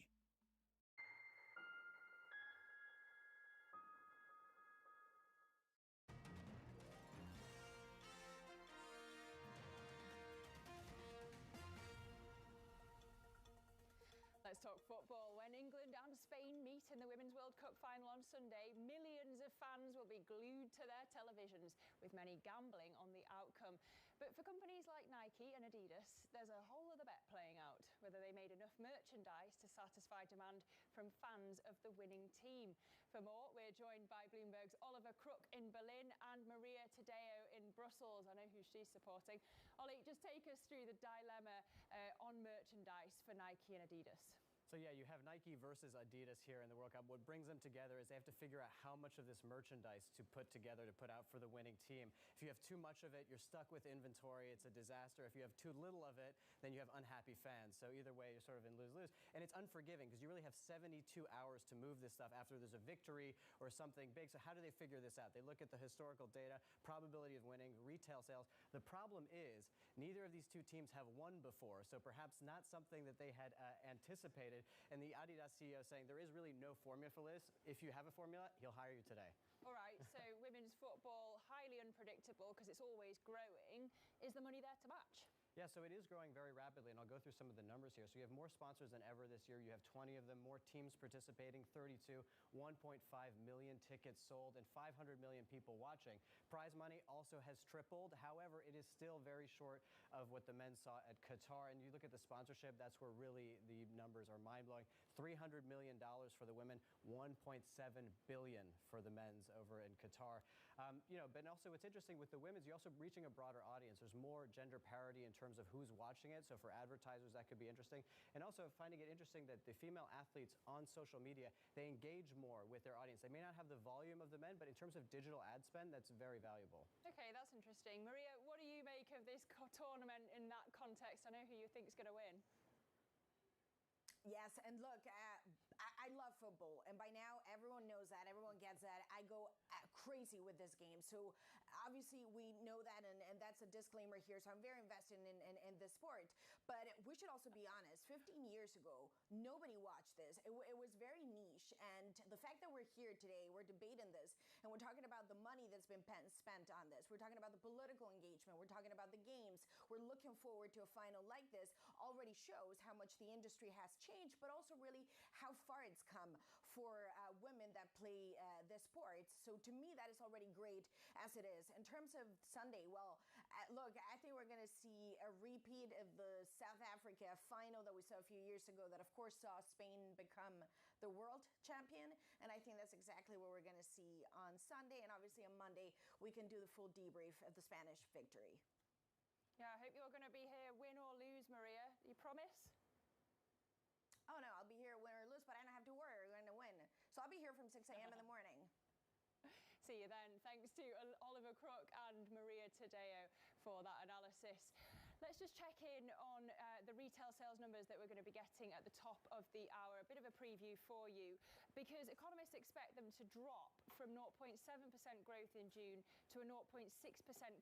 Let's talk football. When England and Spain meet in the Women's World Cup final on Sunday, millions of fans will be glued to their televisions, with many gambling on the outcome. But for companies like Nike and Adidas, there's a whole other bet playing out, whether they made enough merchandise to satisfy demand from fans of the winning team. For more, we're joined by Bloomberg's Oliver Crook in Berlin and Maria Tadeo in Brussels. I know who she's supporting. Ollie, just take us through the dilemma on merchandise for Nike and Adidas. So yeah, you have Nike versus Adidas here in the World Cup. What brings them together is they have to figure out how much of this merchandise to put together to put out for the winning team. If you have too much of it, you're stuck with inventory. It's a disaster. If you have too little of it, then you have unhappy fans. So either way, you're sort of in lose-lose. And it's unforgiving because you really have 72 hours to move this stuff after there's a victory or something big. So how do they figure this out? They look at the historical data, probability of winning, retail sales. The problem is neither of these two teams have won before, so perhaps not something that they had anticipated. And the Adidas CEO saying there is really no formula for this. If you have a formula, he'll hire you today. All right, so women's football, highly unpredictable because it's always growing. Is the money there to match? Yeah, so it is growing very rapidly, and I'll go through some of the numbers here. So you have more sponsors than ever this year. You have 20 of them, more teams participating, 32, 1.5 million tickets sold, and 500 million people watching. Prize money also has tripled. However, it is still very short of what the men saw at Qatar. And you look at the sponsorship, that's where really the numbers are mind-blowing. $300 million for the women, $1.7 billion for the men's over in Qatar. But also what's interesting with the women's, you're also reaching a broader audience. There's more gender parity in terms of who's watching it. So for advertisers, that could be interesting. And also finding it interesting that the female athletes on social media, they engage more with their audience. They may not have the volume of the men, but in terms of digital ad spend, that's very valuable. Okay, that's interesting. Maria, what do you make of this tournament in that context? I know who you think is going to win. Yes, and look, I love football, and by now everyone knows that, everyone gets that. I go crazy with this game, so obviously we know that, and that's a disclaimer here, so I'm very invested in the sport. But we should also be honest, 15 years ago, nobody watched this. It was very niche, and the fact that we're here today, we're debating this, and we're talking about the money that's been spent on this, we're talking about the political engagement, we're talking about the games, we're looking forward to a final like this, already shows how much the industry has changed, but also really how far it's come for women that play this sport. So to me, that is already great as it is. In terms of Sunday, well, look, I think we're going to see a repeat of the South Africa final that we saw a few years ago that, of course, saw Spain become the world champion. And I think that's exactly what we're going to see on Sunday. And obviously on Monday, we can do the full debrief of the Spanish victory. Yeah, I hope you're going to be here, win or lose, Maria. You promise? Oh, no, I'll be here win or lose, but I don't have to worry. We're going to win. So I'll be here from 6 a.m. in the morning. See you then. Thanks to Oliver Crook and Maria Tadeo for that analysis. Let's just check in on the retail sales numbers that we're going to be getting at the top of the hour. A bit of a preview for you, because economists expect them to drop from 0.7% growth in June to a 0.6%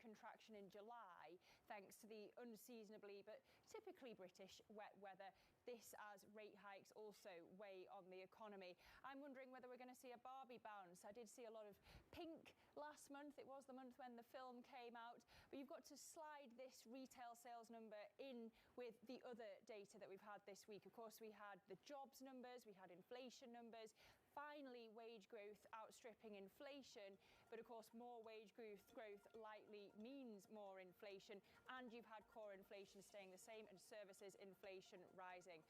contraction in July, thanks to the unseasonably but typically British wet weather. This as rate hikes also weigh on the economy. I'm wondering whether we're going to see a Barbie bounce. I did see a lot of pink last month. It was the month when the film came out. But you've got to slide this retail sales number in with the other data that we've had this week. Of course, we had the jobs numbers, we had inflation numbers, finally wage growth outstripping inflation. But of course, more wage growth likely means more inflation. And you've had core inflation staying the same and services inflation rising.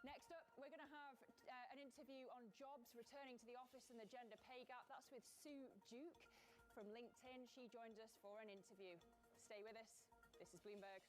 Next up, we're going to have an interview on jobs returning to the office and the gender pay gap. That's with Sue Duke from LinkedIn. She joins us for an interview. Stay with us. This is Bloomberg.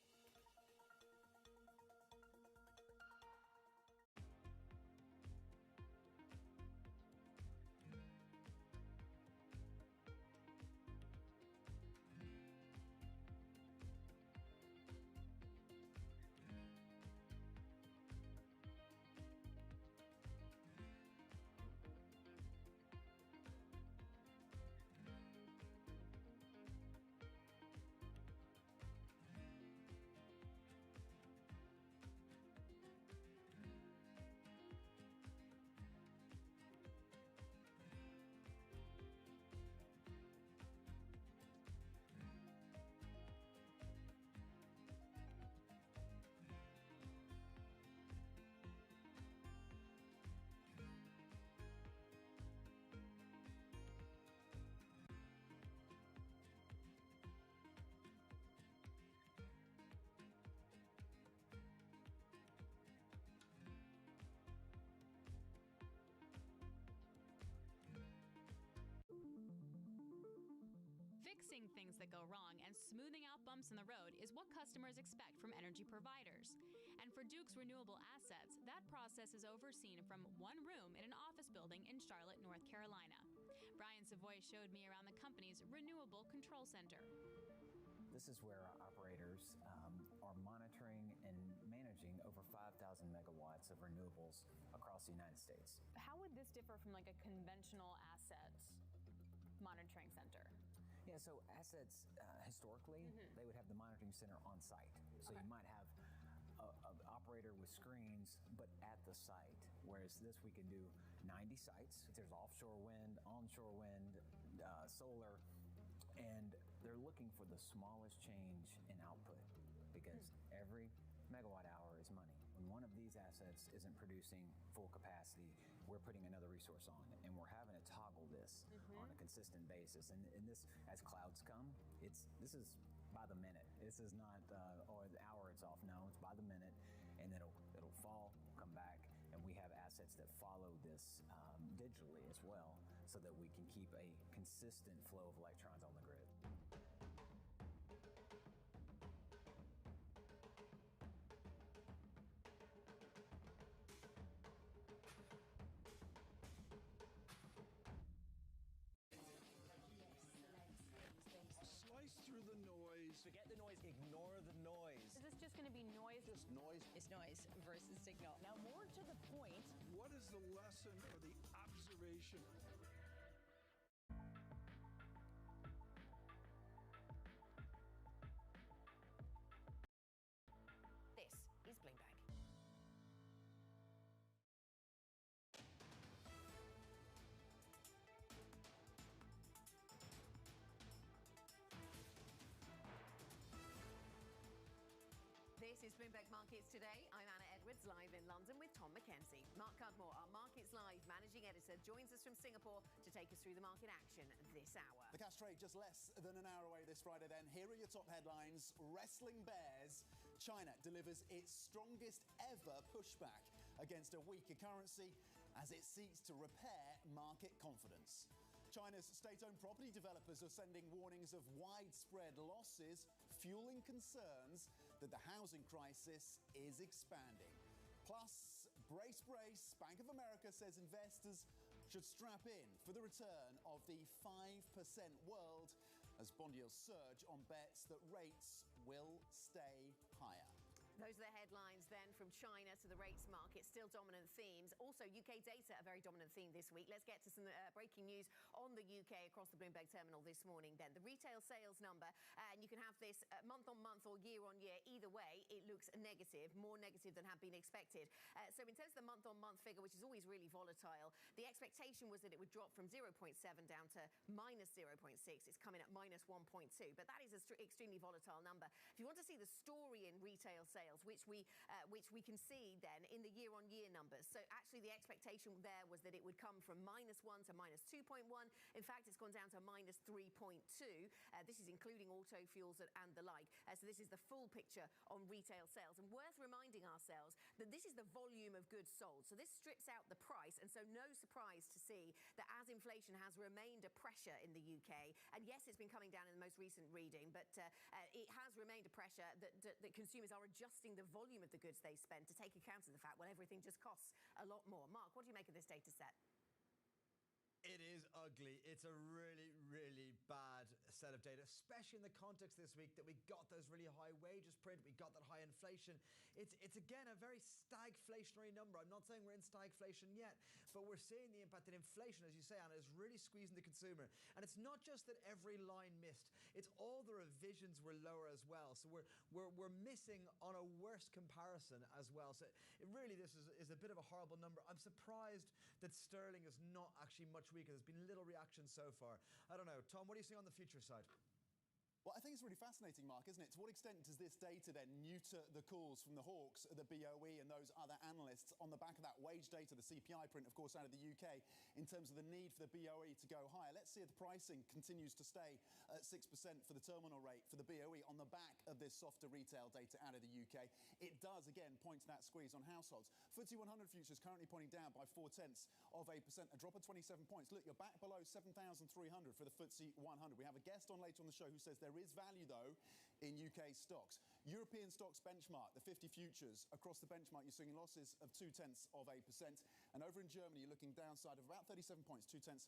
things that go wrong, and smoothing out bumps in the road is what customers expect from energy providers. And for Duke's renewable assets, that process is overseen from one room in an office building in Charlotte, North Carolina. Brian Savoy showed me around the company's Renewable Control Center. This is where our operators are monitoring and managing over 5,000 megawatts of renewables across the United States. How would this differ from like a conventional asset monitoring center? Yeah, so assets, historically, they would have the monitoring center on site. So you might have an operator with screens, but at the site. Whereas this, we can do 90 sites. There's offshore wind, onshore wind, solar, and they're looking for the smallest change in output because every megawatt hour is money. When one of these assets isn't producing full capacity, we're putting another resource on, and we're having to toggle this on a consistent basis. And this, as clouds come, this is by the minute. This is not, or the hour it's off. No, it's by the minute, and it'll fall, come back, and we have assets that follow this digitally as well, so that we can keep a consistent flow of electrons on the grid. Slice through the noise. Forget the noise, ignore the noise. Is this just going to be noise? Just noise. It's noise versus signal. Now, more to the point. What is the lesson or the observation? This is Bloomberg. This is Bloomberg Markets Today. I'm Anna Edwards, live in London with Tom Mackenzie. Mark Cudmore, our Markets Live managing editor, joins us from Singapore to take us through the market action this hour. The cash trade just less than an hour away this Friday then. Here are your top headlines. Wrestling bears. China delivers its strongest ever pushback against a weaker currency as it seeks to repair market confidence. China's state-owned property developers are sending warnings of widespread losses, fueling concerns that the housing crisis is expanding. Plus, brace, Bank of America says investors should strap in for the return of the 5% world as bond yields surge on bets that rates will stay higher. Those are the headlines then from China to the rates market, still dominant themes. Also, UK data, a very dominant theme this week. Let's get to some breaking news on the UK across the Bloomberg terminal this morning then. The retail sales number, and you can have this month on month or year on year. Either way, it looks negative, more negative than had been expected. So in terms of the month on month figure, which is always really volatile, the expectation was that it would drop from 0.7 down to minus 0.6. It's coming at minus 1.2, but that is an extremely volatile number. If you want to see the story in retail sales, which we can see then in the year-on-year numbers. So actually the expectation there was that it would come from minus 1 to minus 2.1. In fact, it's gone down to minus 3.2. This is including auto fuels and the like. So this is the full picture on retail sales. And worth reminding ourselves that this is the volume of goods sold. So this strips out the price. And so no surprise to see that as inflation has remained a pressure in the UK, and yes, it's been coming down in the most recent reading, but it has remained a pressure that consumers are adjusting the volume of the goods they spend to take account of the fact, well, everything just costs a lot more. Mark, what do you make of this data set? It is ugly. It's a really, really bad set of data, especially in the context this week that we got those really high wages print, we got that high inflation. It's again a very stagflationary number. I'm not saying we're in stagflation yet, but we're seeing the impact that inflation, as you say, Anna, is really squeezing the consumer. And it's not just that every line missed; it's all the revisions were lower as well. So we're missing on a worse comparison as well. So this is a bit of a horrible number. I'm surprised that sterling is not actually much weaker. There's been little reaction so far. I don't know. Tom, what do you see on the future side? Well, I think it's really fascinating, Mark, isn't it? To what extent does this data then neuter the calls from the hawks, the BOE and those other analysts on the back of that wage data, the CPI print, of course, out of the UK, in terms of the need for the BOE to go higher? Let's see if the pricing continues to stay at 6% for the terminal rate for the BOE on the back of this softer retail data out of the UK. It does, again, point to that squeeze on households. FTSE 100 futures currently pointing down by 0.4%, a drop of 27 points. Look, you're back below 7,300 for the FTSE 100. We have a guest on later on the show who says there is value, though, in UK stocks. European stocks benchmark, the 50 futures, across the benchmark, you're seeing losses of 0.2%. And over in Germany, you're looking downside of about 37 points, 0.2%.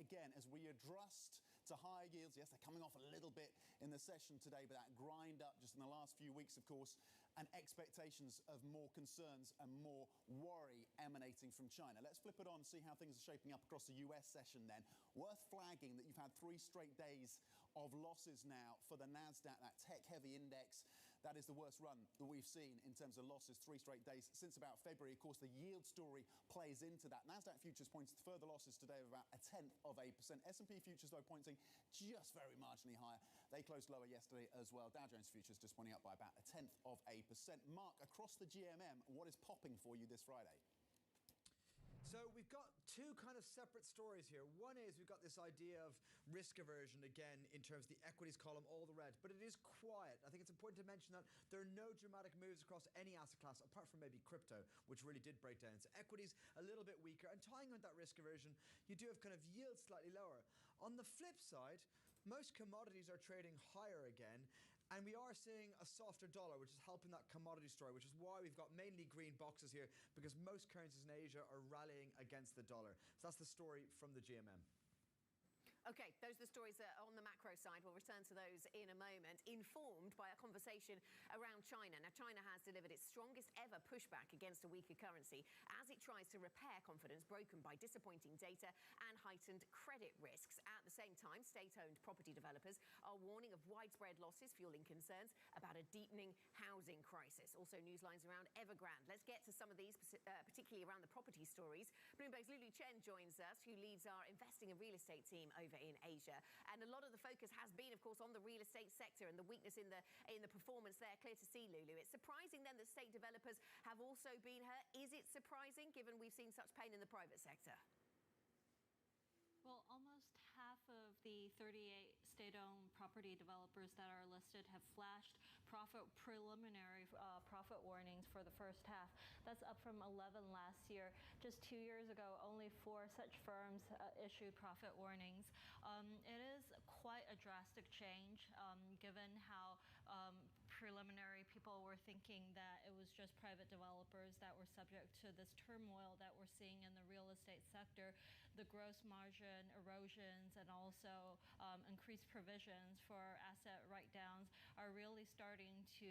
Again, as we adjust to higher yields, yes, they're coming off a little bit in the session today, but that grind up just in the last few weeks, of course, and expectations of more concerns and more worry emanating from China. Let's flip it on and see how things are shaping up across the US session then. Worth flagging that you've had 3 straight days of losses now for the NASDAQ, that tech-heavy index. That is the worst run that we've seen in terms of losses, 3 straight days since about February. Of course, the yield story plays into that. NASDAQ futures points to further losses today of about 0.1%. S&P futures, though, pointing just very marginally higher. They closed lower yesterday as well. Dow Jones futures just pointing up by about 0.1%. Mark, across the GMM, what is popping for you this Friday? So we've got 2 kind of separate stories here. One is we've got this idea of risk aversion again in terms of the equities column, all the red, but it is quiet. I think it's important to mention that there are no dramatic moves across any asset class apart from maybe crypto, which really did break down. So equities a little bit weaker, and tying on that risk aversion, you do have kind of yields slightly lower. On the flip side, most commodities are trading higher again. And we are seeing a softer dollar, which is helping that commodity story, which is why we've got mainly green boxes here, because most currencies in Asia are rallying against the dollar. So that's the story from the GMM. Okay, those are the stories on the macro side. We'll return to those in a moment, informed by a conversation around China. Now, China has delivered its strongest ever pushback against a weaker currency as it tries to repair confidence broken by disappointing data and heightened credit risks. At the same time, state-owned property developers are warning of widespread losses, fueling concerns about a deepening housing crisis. Also, news lines around Evergrande. Let's get to some of these, particularly around the property stories. Bloomberg's Lulu Chen joins us, who leads our investing and real estate team over in Asia. And a lot of the focus has been, of course, on the real estate sector and the weakness in the performance there. Clear to see, Lulu. It's surprising then that state developers have also been hurt. Is it surprising, given we've seen such pain in the private sector? Well, almost half of the 38 state-owned property developers that are listed have flashed preliminary profit warnings for the first half. That's up from 11 last year. Just 2 years ago, only 4 such firms issued profit warnings. It is quite a drastic change, given how preliminary people were thinking that it was just private developers that were subject to this turmoil that we're seeing in the real estate sector. The gross margin erosions and also increased provisions for asset write-downs are really starting to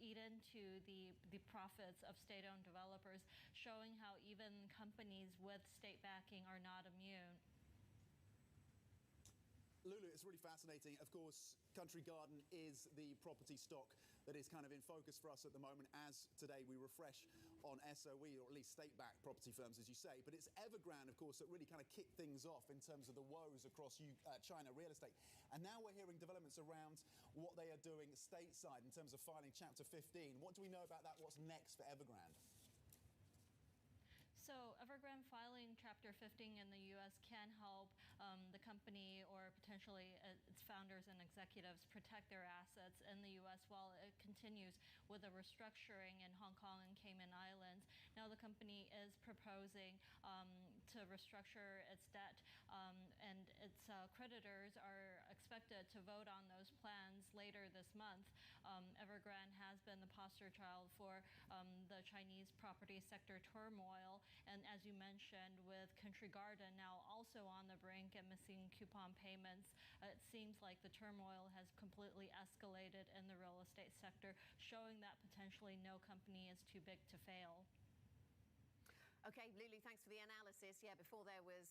eat into the profits of state-owned developers, showing how even companies with state backing are not immune. Lulu, it's really fascinating. Of course, Country Garden is the property stock that is kind of in focus for us at the moment, as today we refresh on SOE, or at least state-backed property firms, as you say. But it's Evergrande, of course, that really kind of kicked things off in terms of the woes across China real estate. And now we're hearing developments around what they are doing stateside in terms of filing Chapter 15. What do we know about that? What's next for Evergrande? So Evergrande filing Chapter 15 in the U.S. can help the company or potentially its founders and executives protect their assets in the U.S. while it continues with a restructuring in Hong Kong and Cayman Islands. Now the company is proposing to restructure its debt, and its creditors are expected to vote on those plans later this month. Evergrande has been the poster child for the Chinese property sector turmoil. And as you mentioned, with Country Garden now also on the brink and missing coupon payments, it seems like the turmoil has completely escalated in the real estate sector, showing that potentially no company is too big to fail. Okay, Lulu, thanks for the analysis. Yeah, before there was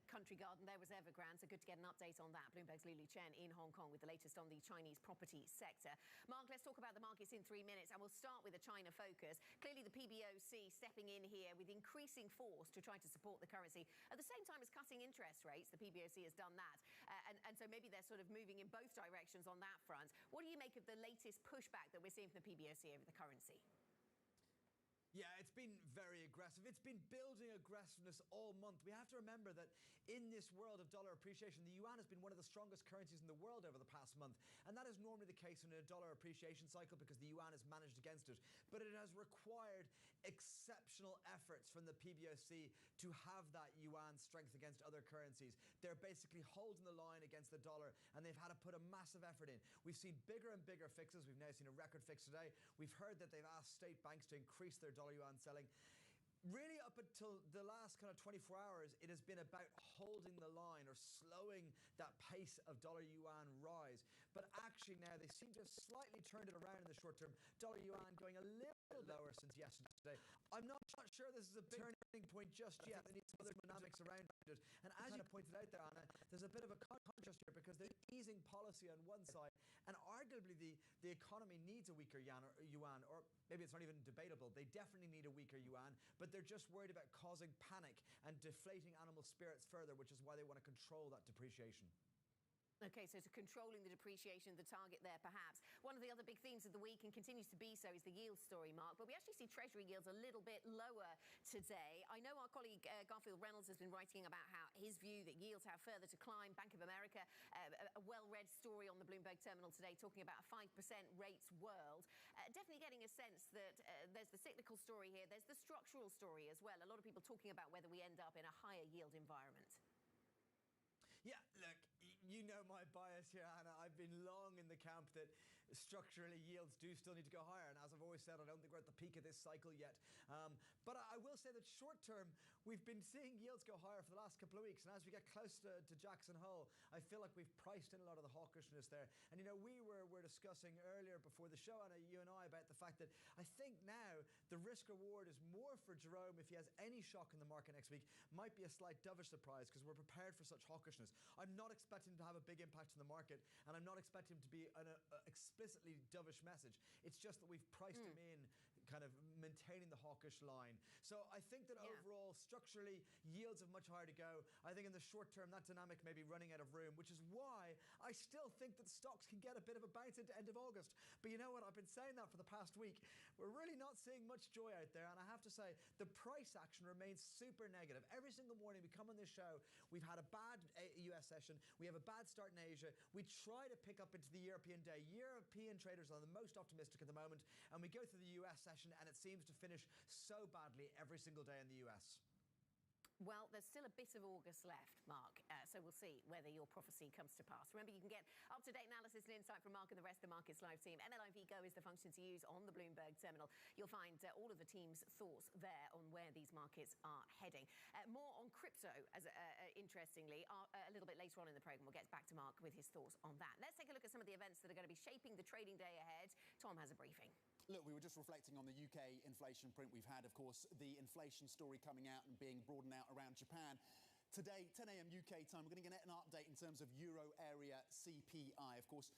Country Garden, there was Evergrande. So good to get an update on that. Bloomberg's Lulu Chen in Hong Kong with the latest on the Chinese property sector. Mark, let's talk about the markets in 3 minutes, and we'll start with a China focus. Clearly, the PBOC stepping in here with increasing force to try to support the currency at the same time as cutting interest rates. The PBOC has done that. And so maybe they're sort of moving in both directions on that front. What do you make of the latest pushback that we're seeing from the PBOC over the currency? Yeah, it's been very aggressive. It's been building aggressiveness all month. We have to remember that in this world of dollar appreciation, the yuan has been one of the strongest currencies in the world over the past month. And that is normally the case in a dollar appreciation cycle because the yuan has managed against it. But it has required exceptional efforts from the PBOC to have that yuan strength against other currencies. They're basically holding the line against the dollar, and they've had to put a massive effort in. We've seen bigger and bigger fixes. We've now seen a record fix today. We've heard that they've asked state banks to increase their dollar yuan selling. Really, up until the last kind of 24 hours, it has been about holding the line or slowing that pace of dollar yuan rise. But actually now they seem to have slightly turned it around in the short term. Dollar yuan going a little lower since yesterday. I'm not sure this is a big turning point just yet. There needs some other dynamics around it. And as you pointed out there, Anna, there's a bit of a contrast here because they're easing policy on one side, and arguably the economy needs a weaker yuan, or maybe it's not even debatable. They definitely need a weaker yuan, but they're just worried about causing panic and deflating animal spirits further, which is why they want to control that depreciation. Okay, so to controlling the depreciation, the target there perhaps. One of the other big themes of the week, and continues to be so, is the yield story, Mark. But we actually see Treasury yields a little bit lower today. I know our colleague Garfield Reynolds has been writing about how his view that yields have further to climb. Bank of America, a well-read story on the Bloomberg terminal today talking about a 5% rates world. Definitely getting a sense that there's the cyclical story here. There's the structural story as well. A lot of people talking about whether we end up in a higher yield environment. Yeah, look, you know my bias here, Anna. I've been long in the camp that structurally yields do still need to go higher. And as I've always said, I don't think we're at the peak of this cycle yet. But I will say that short term, we've been seeing yields go higher for the last couple of weeks. And as we get close to Jackson Hole, I feel like we've priced in a lot of the hawkishness there. And, you know, we were discussing earlier before the show, Anna, you and I, about the fact that I think now the risk reward is more for Jerome if he has any shock in the market next week. Might be a slight dovish surprise because we're prepared for such hawkishness. I'm not expecting him to have a big impact on the market, and I'm not expecting him to be an explicitly dovish message. It's just that we've priced him in, kind of maintaining the hawkish line. So I think that overall, structurally, yields have much higher to go. I think in the short term, that dynamic may be running out of room, which is why I still think that stocks can get a bit of a bounce into end of August. But you know what? I've been saying that for the past week. We're really not seeing much joy out there, and I have to say, the price action remains super negative. Every single morning we come on this show, we've had a bad US session, we have a bad start in Asia, we try to pick up into the European day. European traders are the most optimistic at the moment, and we go through the US session and it seems to finish so badly every single day in the US. Well, there's still a bit of August left, Mark, so we'll see whether your prophecy comes to pass. Remember, you can get up-to-date analysis and insight from Mark and the rest of the Markets Live team. NLIV Go is the function to use on the Bloomberg terminal. You'll find all of the team's thoughts there on where these markets are heading. More on crypto, interestingly, a little bit later on in the programme. We'll get back to Mark with his thoughts on that. Let's take a look at some of the events that are going to be shaping the trading day ahead. Tom has a briefing. Look, we were just reflecting on the UK inflation print. We've had, of course, the inflation story coming out and being broadened out around Japan. Today, 10 a.m. UK time, we're going to get an update in terms of Euro area CPI. Of course,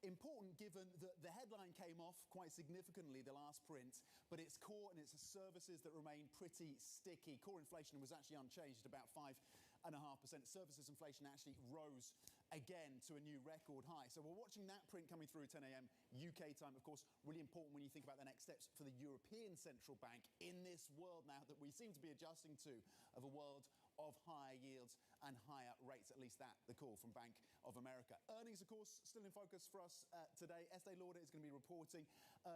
important given that the headline came off quite significantly, the last print, but it's core and it's services that remain pretty sticky. Core inflation was actually unchanged at about 5.5%. Services inflation actually rose again to a new record high. So we're watching that print coming through 10 a.m. UK time. Of course, really important when you think about the next steps for the European Central Bank in this world now that we seem to be adjusting to, of a world of higher yields and higher rates, at least that the call from Bank of America. Earnings, of course, still in focus for us today. Estee Lauder is going to be reporting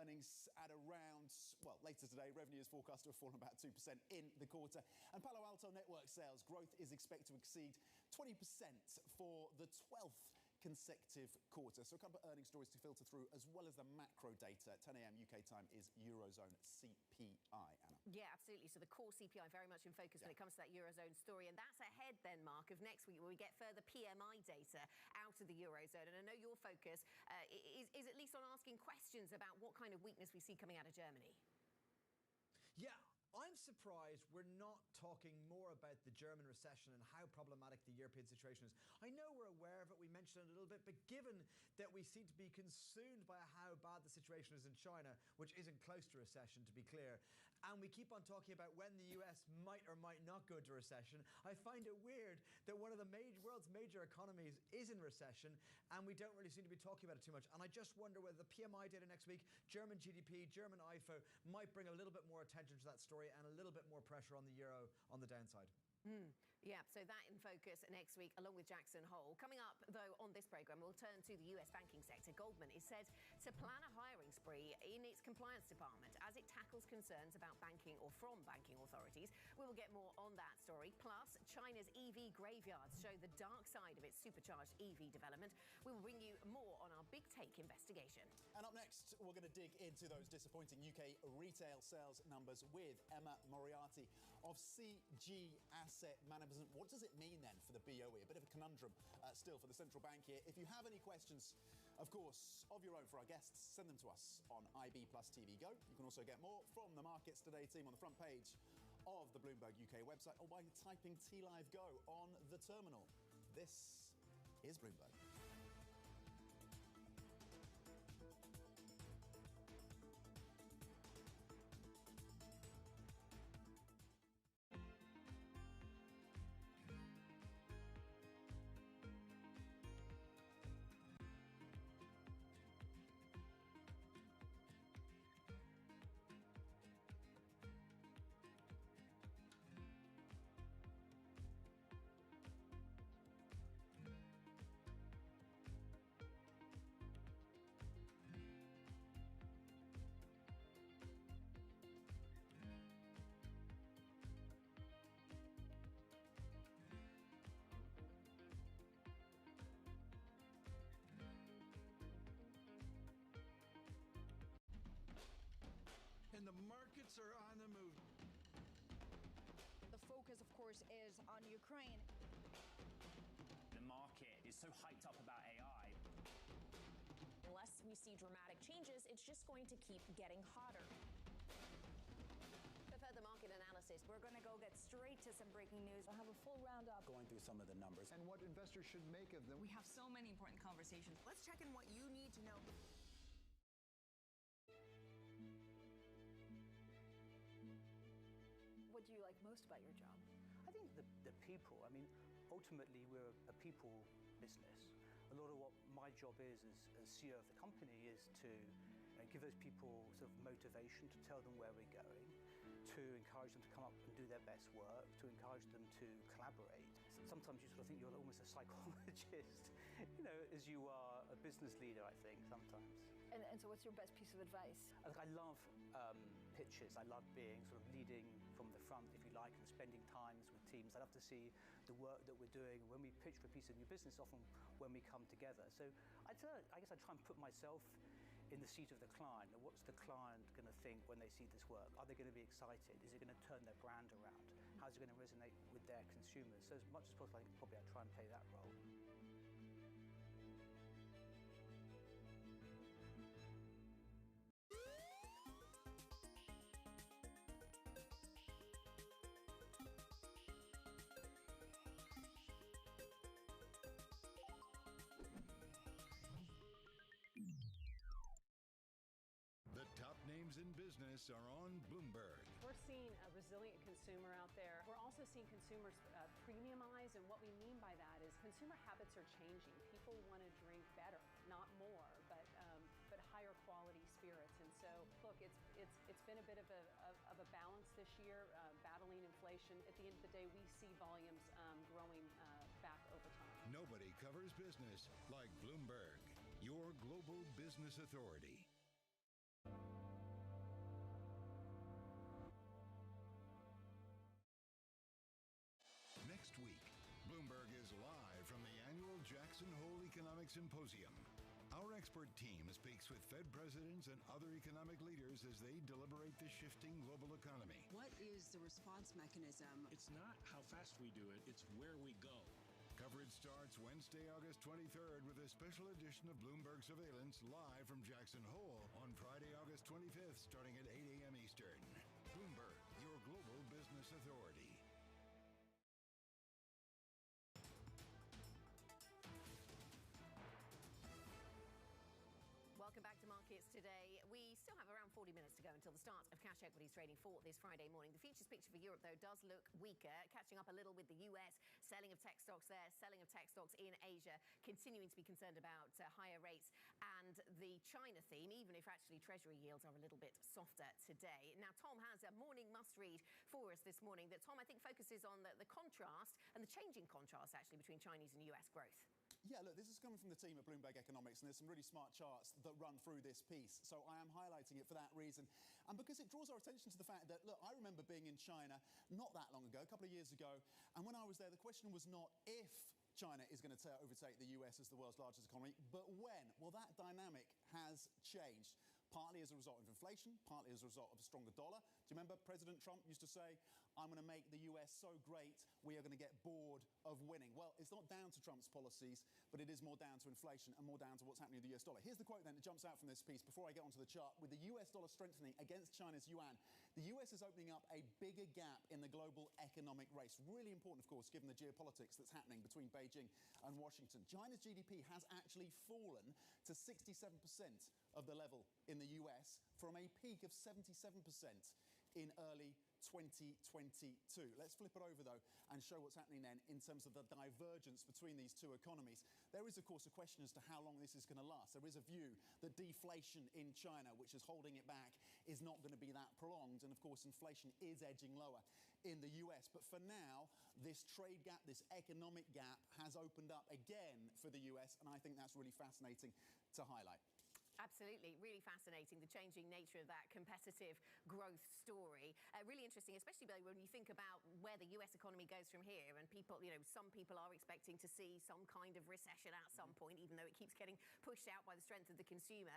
earnings at around, well, later today. Revenue is forecast to have fallen about 2% in the quarter. And Palo Alto Network sales growth is expected to exceed 20% for the 12th consecutive quarter. So a couple of earnings stories to filter through, as well as the macro data. 10 a.m. UK time is Eurozone CPI, Anna. Yeah, absolutely. So the core CPI very much in focus when it comes to that Eurozone story. And that's ahead then, Mark, of next week, where we get further PMI data out of the Eurozone. And I know your focus is at least on asking questions about what kind of weakness we see coming out of Germany. Yeah, I'm surprised we're not talking more about the German recession and how problematic the European situation is. I know we're aware of it, we mentioned it a little bit, but given that we seem to be consumed by how bad the situation is in China, which isn't close to recession, to be clear, and we keep on talking about when the US might or might not go into recession, I find it weird that one of the world's major economies is in recession, and we don't really seem to be talking about it too much. And I just wonder whether the PMI data next week, German GDP, German IFO, might bring a little bit more attention to that story and a little bit more pressure on the euro on the downside. Yeah, so that in focus next week, along with Jackson Hole. Coming up, though, on this programme, we'll turn to the US banking sector. Goldman is said to plan a hiring spree in its compliance department as it tackles concerns about banking or from banking authorities. We will get more on that story. Plus, China's EV graveyards show the dark side of its supercharged EV development. We will bring you more on our Big Take investigation. And up next, we're going to dig into those disappointing UK retail sales numbers with Emma Moriarty of CG Asset Management. What does it mean then for the BOE? A bit of a conundrum still for the central bank here. If you have any questions, of course, of your own for our guests, send them to us on IB Plus TV Go. You can also get more from the Markets Today team on the front page of the Bloomberg UK website or by typing TLive Go on the terminal. This is Bloomberg. And the markets are on the move. The focus, of course, is on Ukraine. The market is so hyped up about AI. Unless we see dramatic changes, it's just going to keep getting hotter. For further market analysis, we're going to go get straight to some breaking news. We'll have a full roundup. Going through some of the numbers and what investors should make of them. We have so many important conversations. Let's check in what you need to know. What do you like most about your job? I think the people. I mean, ultimately, we're a people business. A lot of what my job is as CEO of the company is to give those people sort of motivation, to tell them where we're going, to encourage them to come up and do their best work, to encourage them to collaborate. Sometimes you sort of think you're almost a psychologist, as you are a business leader, I think, sometimes. And so what's your best piece of advice? I love pitches. I love being sort of leading from the front, if you like, and spending times with teams. I love to see the work that we're doing. When we pitch for a piece of new business, often when we come together. So I guess I try and put myself in the seat of the client. What's the client going to think when they see this work? Are they going to be excited? Is it going to turn their brand around? How's it going to resonate with their consumers? So as much as possible, I think probably I try and play that role. Names in business are on Bloomberg. We're seeing a resilient consumer out there. We're also seeing consumers premiumize, and what we mean by that is consumer habits are changing. People want to drink better, not more, but higher quality spirits. And so, look, it's been a bit of a balance this year, battling inflation. At the end of the day, we see volumes growing back over time. Nobody covers business like Bloomberg, your global business authority. Next week, Bloomberg is live from the annual Jackson Hole Economic Symposium. Our expert team speaks with Fed presidents and other economic leaders as they deliberate the shifting global economy. What is the response mechanism? It's not how fast we do it, it's where we go. Coverage starts Wednesday, August 23rd with a special edition of Bloomberg Surveillance live from Jackson Hole on Friday, August 25th, starting at 8 a.m. Eastern. Bloomberg, your global Business Authority. Welcome back to Markets Today. We still have around 40 minutes to go until the start of cash equities trading for this Friday morning. The futures picture for Europe, though, does look weaker, catching up a little with the US. Selling of tech stocks there, selling of tech stocks in Asia, continuing to be concerned about higher rates and the China theme, even if actually Treasury yields are a little bit softer today. Now, Tom has a morning must-read for us this morning that, Tom, I think focuses on the contrast and the changing contrast, actually, between Chinese and US growth. Yeah, look, this is coming from the team at Bloomberg Economics, and there's some really smart charts that run through this piece. So I am highlighting it for that reason. And because it draws our attention to the fact that, look, I remember being in China not that long ago, a couple of years ago, and when I was there, the question was not if China is going to overtake the US as the world's largest economy, but when. Well, that dynamic has changed. Partly as a result of inflation, partly as a result of a stronger dollar. Do you remember President Trump used to say, I'm going to make the US so great, we are going to get bored of winning. Well, it's not down to Trump's policies, but it is more down to inflation and more down to what's happening with the US dollar. Here's the quote then that jumps out from this piece before I get onto the chart. With the US dollar strengthening against China's yuan, the US is opening up a bigger gap in the global economic race. Really important, of course, given the geopolitics that's happening between Beijing and Washington. China's GDP has actually fallen to 67% of the level in the US from a peak of 77% in early 2022. Let's flip it over, though, and show what's happening then in terms of the divergence between these two economies. There is, of course, a question as to how long this is going to last. There is a view that deflation in China, which is holding it back, is not going to be that prolonged. And, of course, inflation is edging lower in the US. But for now, this trade gap, this economic gap, has opened up again for the US. And I think that's really fascinating to highlight. Absolutely. Really fascinating, the changing nature of that competitive growth story. Really interesting, especially when you think about where the US economy goes from here. And people, some people are expecting to see some kind of recession at some point, even though it keeps getting pushed out by the strength of the consumer.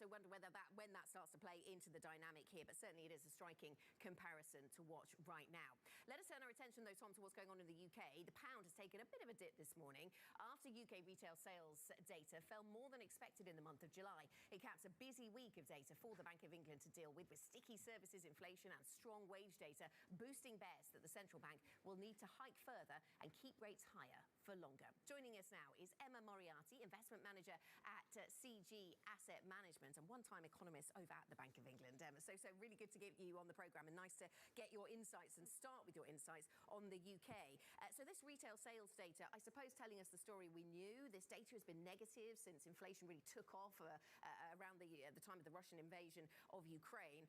So wonder when that starts to play into the dynamic here. But certainly it is a striking comparison to watch right now. Let us turn our attention, though, Tom, to what's going on in the UK. The pound has taken a bit of a dip this morning after UK retail sales data fell more than expected in the month of July. It caps a busy week of data for the Bank of England to deal with sticky services, inflation and strong wage data, boosting bears that the central bank will need to hike further and keep rates higher for longer. Joining us now is Emma Moriarty, investment manager at CG Asset Management and one-time economist over at the Bank of England. Emma, so really good to get you on the programme and nice to get your insights and start with your insights on the UK. So this retail sales data, I suppose, telling us the story we knew. This data has been negative since inflation really took off around the time of the Russian invasion of Ukraine.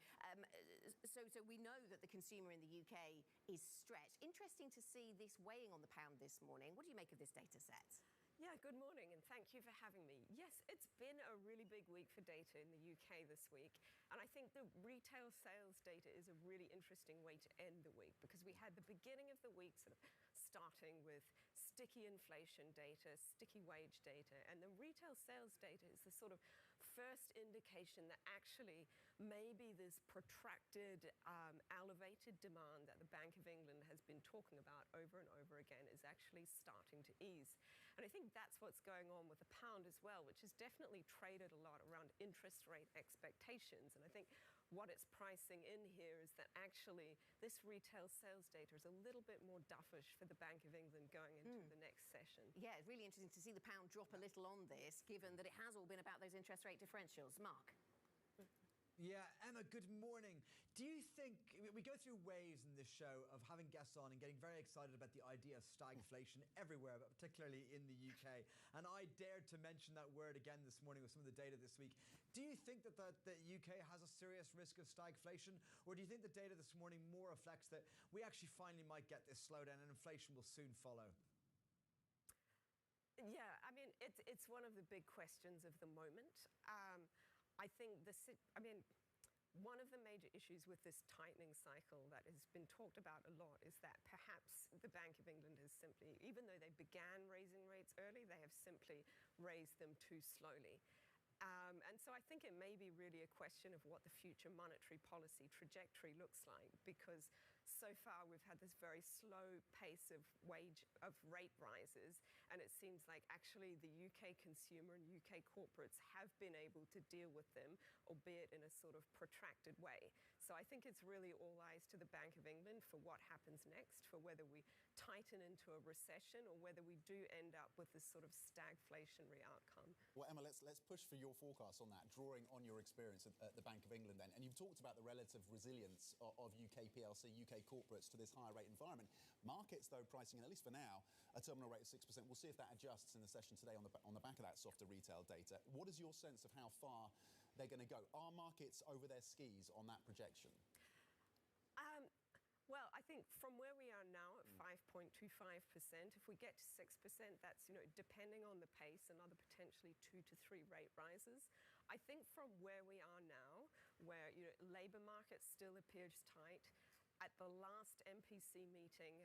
So we know that the consumer in the UK is stretched. Interesting to see this weighing on the pound this morning. What do you make of this data set? Yeah, good morning and thank you for having me. Yes, it's been a really big week for data in the UK this week. And I think the retail sales data is a really interesting way to end the week because we had the beginning of the week sort of starting with sticky inflation data, sticky wage data, and the retail sales data is the sort of first indication that actually maybe this protracted, elevated demand that the Bank of England has been talking about over and over again is actually starting to ease. And I think that's what's going on with the pound as well, which has definitely traded a lot around interest rate expectations. And I think what it's pricing in here is that actually this retail sales data is a little bit more dovish for the Bank of England going into the next session. Yeah, it's really interesting to see the pound drop a little on this, given that it has all been about those interest rate differentials. Mark? Yeah, Emma, good morning. Do you think, we go through waves in this show of having guests on and getting very excited about the idea of stagflation everywhere, but particularly in the UK. And I dared to mention that word again this morning with some of the data this week. Do you think that the UK has a serious risk of stagflation? Or do you think the data this morning more reflects that we actually finally might get this slowdown and inflation will soon follow? Yeah, I mean, it's one of the big questions of the moment. I think one of the major issues with this tightening cycle that has been talked about a lot is that perhaps the Bank of England has simply, even though they began raising rates early, they have simply raised them too slowly. And so I think it may be really a question of what the future monetary policy trajectory looks like, because so far we've had this very slow pace of rate rises, and it seems like actually the UK consumer and UK corporates have been able to deal with them, albeit in a sort of protracted way. So I think it's really all eyes to the Bank of England for what happens next, for whether we tighten into a recession or whether we do end up with this sort of stagflationary outcome. Well, Emma, let's push for your forecast on that, drawing on your experience at the Bank of England then. And you've talked about the relative resilience of UK PLC, UK corporates to this higher rate environment. Markets, though, pricing in, at least for now, a terminal rate of 6%. We'll see if that adjusts in the session today on the back of that softer retail data. What is your sense of how far they're going to go? Are markets over their skis on that projection? Well, I think from where we are now at 5.25%, if we get to 6%, that's, depending on the pace, another potentially 2 to 3 rate rises. I think from where we are now, where, labour market still appears tight, at the last MPC meeting,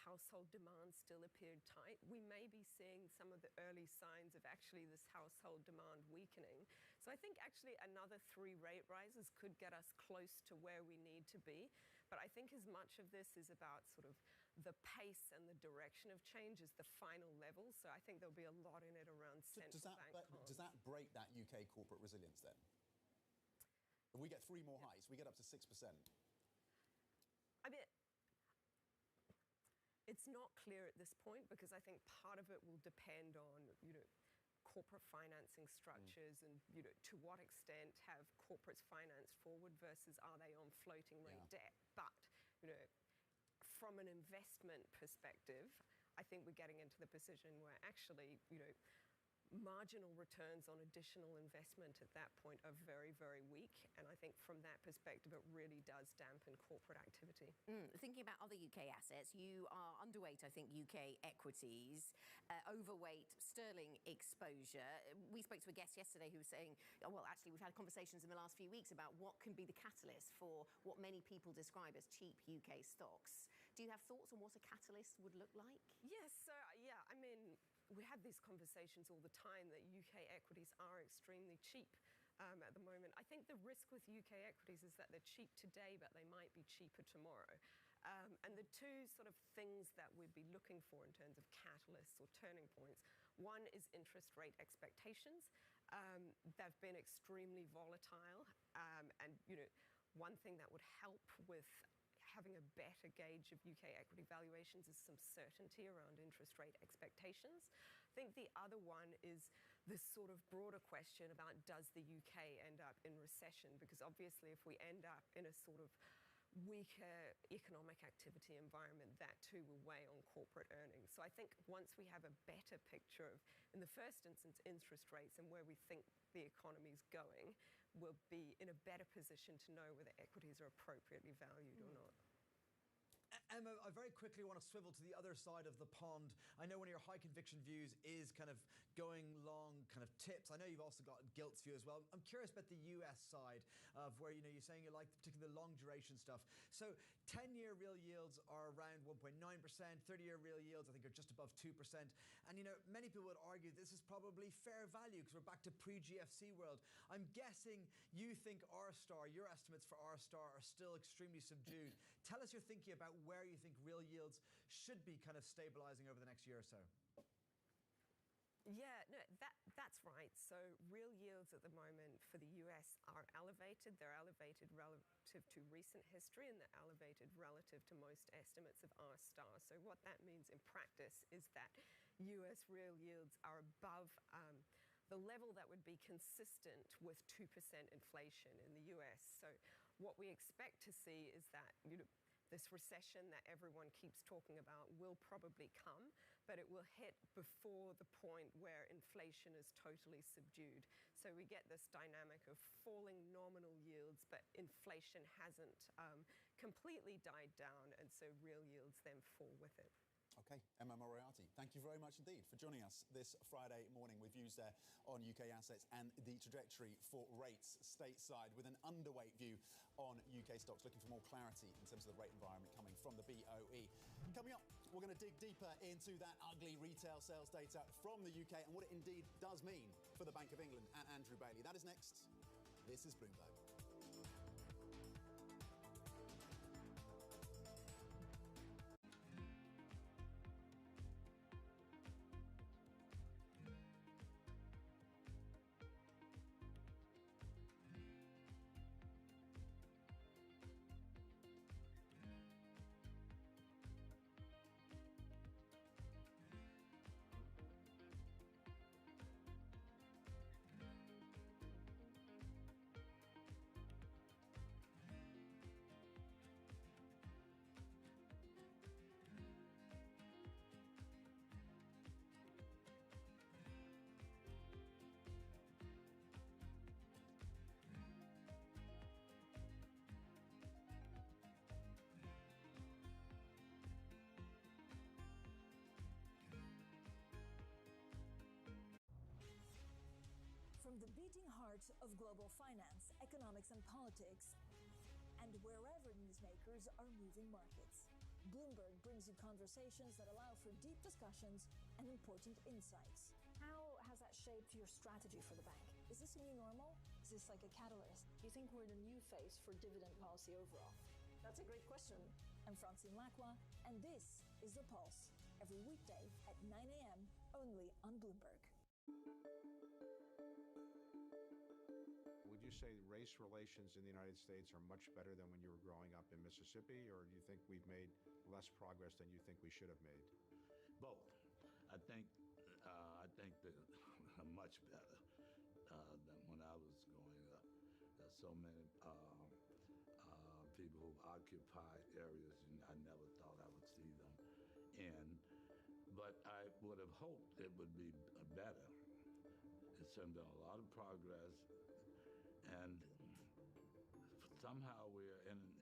household demand still appeared tight. We may be seeing some of the early signs of actually this household demand weakening. So I think actually another 3 rate rises could get us close to where we need to be. But I think as much of this is about sort of the pace and the direction of change as the final level. So I think there'll be a lot in it around central bank bonds. Does that break that UK corporate resilience then? If we get 3 more hikes, we get up to 6%. I mean, it's not clear at this point because I think part of it will depend on, corporate financing structures and, to what extent have corporates financed forward versus are they on floating rate debt. But, from an investment perspective, I think we're getting into the position where actually, marginal returns on additional investment at that point are very, very weak. And I think from that perspective, it really does dampen corporate activity. Thinking about other UK assets, you are underweight, I think, UK equities, overweight sterling exposure. We spoke to a guest yesterday who was saying, well, actually, we've had conversations in the last few weeks about what can be the catalyst for what many people describe as cheap UK stocks. Do you have thoughts on what a catalyst would look like? Yes, so yeah, I mean, we have these conversations all the time that UK equities are extremely cheap at the moment. I think the risk with UK equities is that they're cheap today, but they might be cheaper tomorrow. And the two sort of things that we'd be looking for in terms of catalysts or turning points, one is interest rate expectations. They've been extremely volatile. And, one thing that would help with having a better gauge of UK equity valuations is some certainty around interest rate expectations. I think the other one is this sort of broader question about does the UK end up in recession? Because obviously if we end up in a sort of weaker economic activity environment, that too will weigh on corporate earnings. So I think once we have a better picture of, in the first instance, interest rates and where we think the economy is going, we'll be in a better position to know whether equities are appropriately valued or not. Emma, I very quickly want to swivel to the other side of the pond. I know one of your high conviction views is kind of going long kind of tips. I know you've also got gilts view as well. I'm curious about the US side of where, you're saying you like particularly the long duration stuff. So 10-year real yields are around 1.9%. 30-year real yields, I think, are just above 2%. And, many people would argue this is probably fair value because we're back to pre-GFC world. I'm guessing you think R-star, your estimates for R-star are still extremely subdued. Tell us your thinking about where you think real yields should be kind of stabilizing over the next year or so. Yeah, no, that's right. So real yields at the moment for the US are elevated. They're elevated relative to recent history and they're elevated relative to most estimates of R-star. So what that means in practice is that US real yields are above the level that would be consistent with 2% inflation in the US. So what we expect to see is that, this recession that everyone keeps talking about will probably come, but it will hit before the point where inflation is totally subdued. So we get this dynamic of falling nominal yields, but inflation hasn't completely died down, and so real yields then fall with it. Okay, Emma Moriarty, thank you very much indeed for joining us this Friday morning with views there on UK assets and the trajectory for rates stateside with an underweight view on UK stocks, looking for more clarity in terms of the rate environment coming from the BOE. Coming up, we're going to dig deeper into that ugly retail sales data from the UK and what it indeed does mean for the Bank of England and Andrew Bailey. That is next. This is Bloomberg. From the beating heart of global finance, economics, and politics, and wherever newsmakers are moving markets, Bloomberg brings you conversations that allow for deep discussions and important insights. How has that shaped your strategy for the bank? Is this a new normal? Is this like a catalyst? Do you think we're in a new phase for dividend policy overall? That's a great question. I'm Francine Lacqua, and this is The Pulse, every weekday at 9 a.m. only on Bloomberg. Would you say race relations in the United States are much better than when you were growing up in Mississippi, or do you think we've made less progress than you think we should have made? Both. I think that much better than when I was growing up. There's so many people who occupy areas I never thought I would see them in. But I would have hoped it would be better. It's been a lot of progress, and somehow we're in an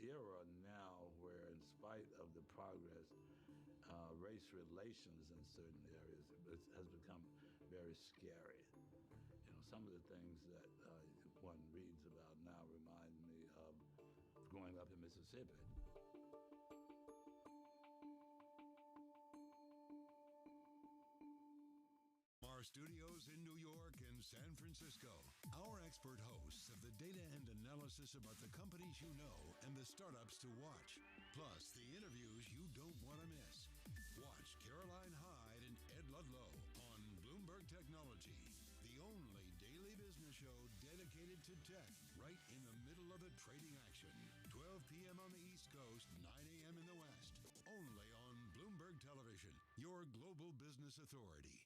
era now where, in spite of the progress, race relations in certain areas has become very scary. Some of the things that one reads about now remind me of growing up in Mississippi. Our studios in New York and San Francisco, our expert hosts of the data and analysis about the companies you know and the startups to watch, plus the interviews you don't want to miss. Watch Caroline Hyde and Ed Ludlow on Bloomberg Technology, the only daily business show dedicated to tech, right in the middle of the trading action. 12 p.m. on the East Coast, 9 a.m. in the West. Only on Bloomberg Television, your global business authority.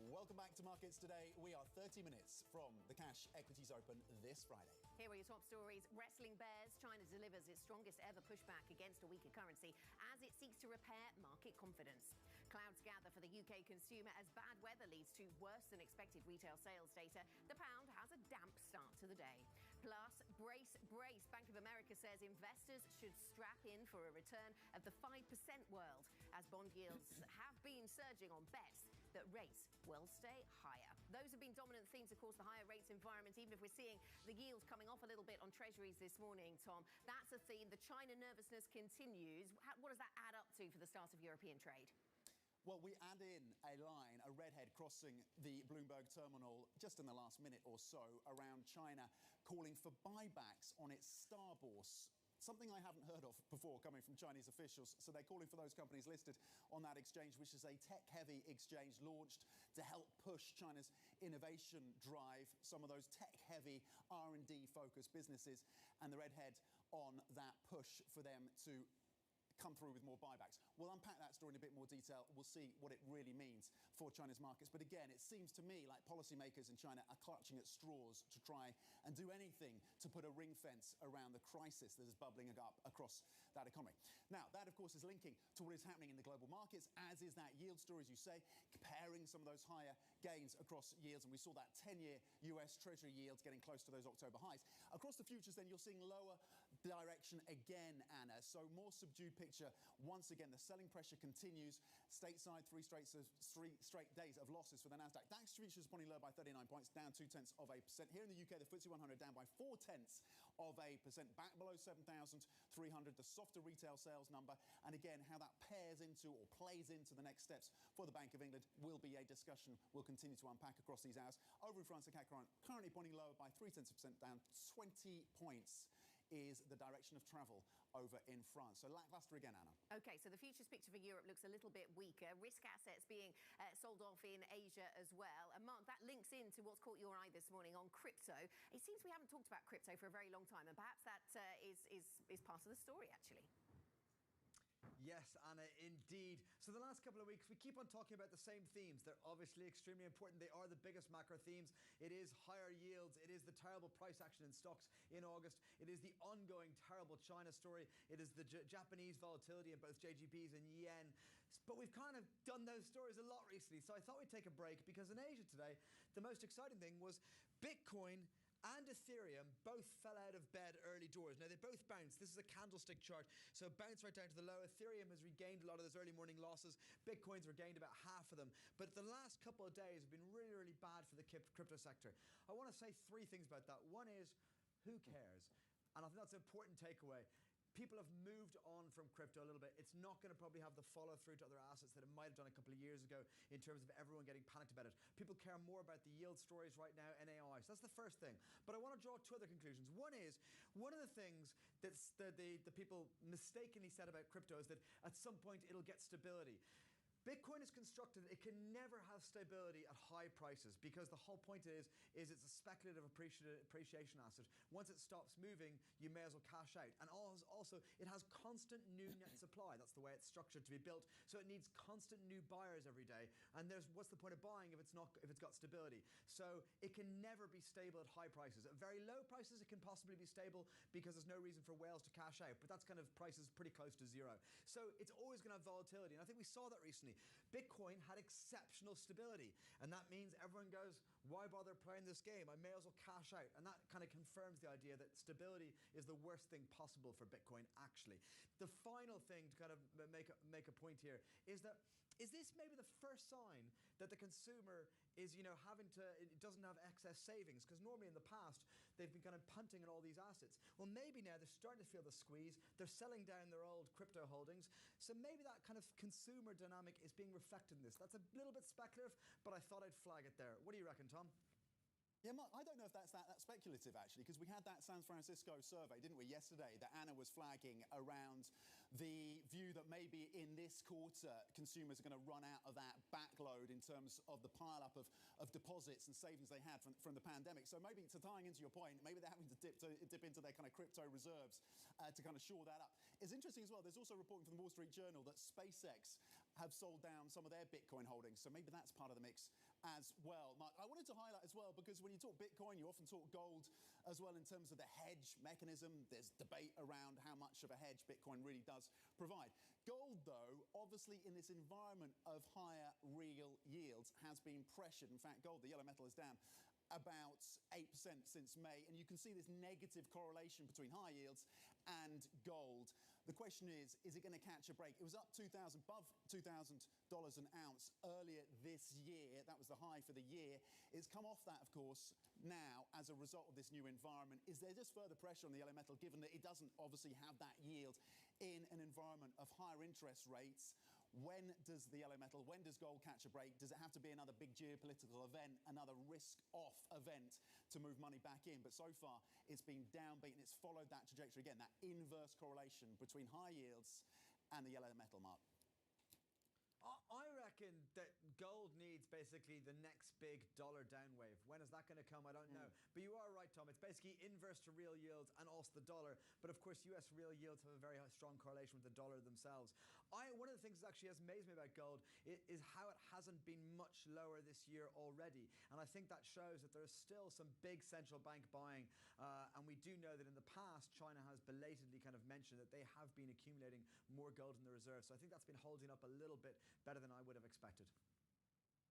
Welcome back to Markets Today. We are 30 minutes from the cash equities open this Friday. Here are your top stories. Wrestling bears. China delivers its strongest ever pushback against a weaker currency as it seeks to repair market confidence. Clouds gather for the UK consumer as bad weather leads to worse than expected retail sales data. The pound has a damp start to the day. Plus, brace. Bank of America says investors should strap in for a return of the 5% world as bond yields have been surging on bets that rates will stay higher. Those have been dominant themes, of course, the higher rates environment, even if we're seeing the yields coming off a little bit on treasuries this morning, Tom. That's a theme. The China nervousness continues. What does that add up to for the start of European trade? Well, we add in a line, a redhead crossing the Bloomberg terminal just in the last minute or so around China calling for buybacks on its star bourse. Something I haven't heard of before coming from Chinese officials. So they're calling for those companies listed on that exchange, which is a tech-heavy exchange launched to help push China's innovation drive, some of those tech-heavy R&D focused businesses, and the redhead on that push for them to come through with more buybacks. We'll unpack that story in a bit more detail. We'll see what it really means for China's markets. But again, it seems to me like policymakers in China are clutching at straws to try and do anything to put a ring fence around the crisis that is bubbling up across that economy. Now, that, of course, is linking to what is happening in the global markets, as is that yield story, as you say, comparing some of those higher gains across yields. And we saw that 10-year US Treasury yields getting close to those October highs. Across the futures, then, you're seeing lower direction again, Anna. So more subdued picture once again. The selling pressure continues. Stateside, three straight days of losses for the NASDAQ. DAX futures pointing lower by 39 points, down 0.2%. Here in the UK, the FTSE 100 down by 0.4%. Back below 7,300. The softer retail sales number. And again, how that pairs into or plays into the next steps for the Bank of England will be a discussion we'll continue to unpack across these hours. Over in France, the CAC currently pointing lower by 0.3%, down 20 points is the direction of travel over in France. So lackluster again, Anna. OK, so the futures picture for Europe looks a little bit weaker. Risk assets being sold off in Asia as well. And Mark, that links into what's caught your eye this morning on crypto. It seems we haven't talked about crypto for a very long time, and perhaps that is part of the story, actually. Yes, Anna, indeed. So the last couple of weeks, we keep on talking about the same themes. They're obviously extremely important. They are the biggest macro themes. It is higher yields. It is the terrible price action in stocks in August. It is the ongoing terrible China story. It is the Japanese volatility in both JGBs and yen. But we've kind of done those stories a lot recently, so I thought we'd take a break because in Asia today, the most exciting thing was Bitcoin and Ethereum both fell out of bed early doors. Now, they both bounced. This is a candlestick chart, so bounce right down to the low. Ethereum has regained a lot of those early morning losses. Bitcoin's regained about half of them. But the last couple of days have been really, really bad for the crypto sector. I want to say three things about that. One is, who cares? And I think that's an important takeaway. People have moved on from crypto a little bit. It's not going to probably have the follow through to other assets that it might have done a couple of years ago in terms of everyone getting panicked about it. People care more about the yield stories right now and AI. So that's the first thing. But I want to draw two other conclusions. One is, one of the things that the people mistakenly said about crypto is that at some point it'll get stability. Bitcoin is constructed, it can never have stability at high prices because the whole point is it's a speculative appreciation asset. Once it stops moving, you may as well cash out. And also, it has constant new net supply. That's the way it's structured to be built. So it needs constant new buyers every day. And what's the point of buying if it's got stability? So it can never be stable at high prices. At very low prices, it can possibly be stable because there's no reason for whales to cash out. But that's kind of prices pretty close to zero. So it's always going to have volatility. And I think we saw that recently. Bitcoin had exceptional stability, and that means everyone goes, why bother playing this game? I may as well cash out. And that kind of confirms the idea that stability is the worst thing possible for Bitcoin, actually. The final thing to kind of make a point here is this maybe the first sign that the consumer is, it doesn't have excess savings? Because normally in the past, they've been kind of punting at all these assets. Well, maybe now they're starting to feel the squeeze. They're selling down their old crypto holdings. So maybe that kind of consumer dynamic is being reflected in this. That's a little bit speculative, but I thought I'd flag it there. What do you reckon, Tom? Yeah, Mark, I don't know if that's that speculative, actually, because we had that San Francisco survey, didn't we, yesterday, that Anna was flagging around the view that maybe in this quarter, consumers are going to run out of that backload in terms of the pile-up of deposits and savings they had from the pandemic. So maybe, to tying into your point, maybe they're having to dip into their kind of crypto reserves to kind of shore that up. It's interesting as well, there's also reporting from the Wall Street Journal that SpaceX have sold down some of their Bitcoin holdings, so maybe that's part of the mix as well. Mark, I wanted to highlight as well, because when you talk Bitcoin, you often talk gold as well in terms of the hedge mechanism. There's debate around how much of a hedge Bitcoin really does provide. Gold, though, obviously in this environment of higher real yields, has been pressured. In fact, gold, the yellow metal, is down about 8% since May, and you can see this negative correlation between high yields and gold. The question is it going to catch a break? It was up above $2,000 an ounce earlier this year. That was the high for the year. It's come off that, of course, now as a result of this new environment. Is there just further pressure on the yellow metal, given that it doesn't obviously have that yield in an environment of higher interest rates? When does the yellow metal, when does gold catch a break? Does it have to be another big geopolitical event, another risk-off event to move money back in? But so far, it's been downbeat, and it's followed that trajectory again, that inverse correlation between high yields and the yellow metal, Mark. I reckon that gold needs basically the next big dollar down wave. When is that going to come? I don't know. But you are right, Tom. It's basically inverse to real yields and also the dollar. But of course, US real yields have a very strong correlation with the dollar themselves. One of the things that actually has amazed me about gold is how it hasn't been much lower this year already. And I think that shows that there's still some big central bank buying. And we do know that in the past, China has belatedly kind of mentioned that they have been accumulating more gold in the reserves. So I think that's been holding up a little bit better than I would have expected.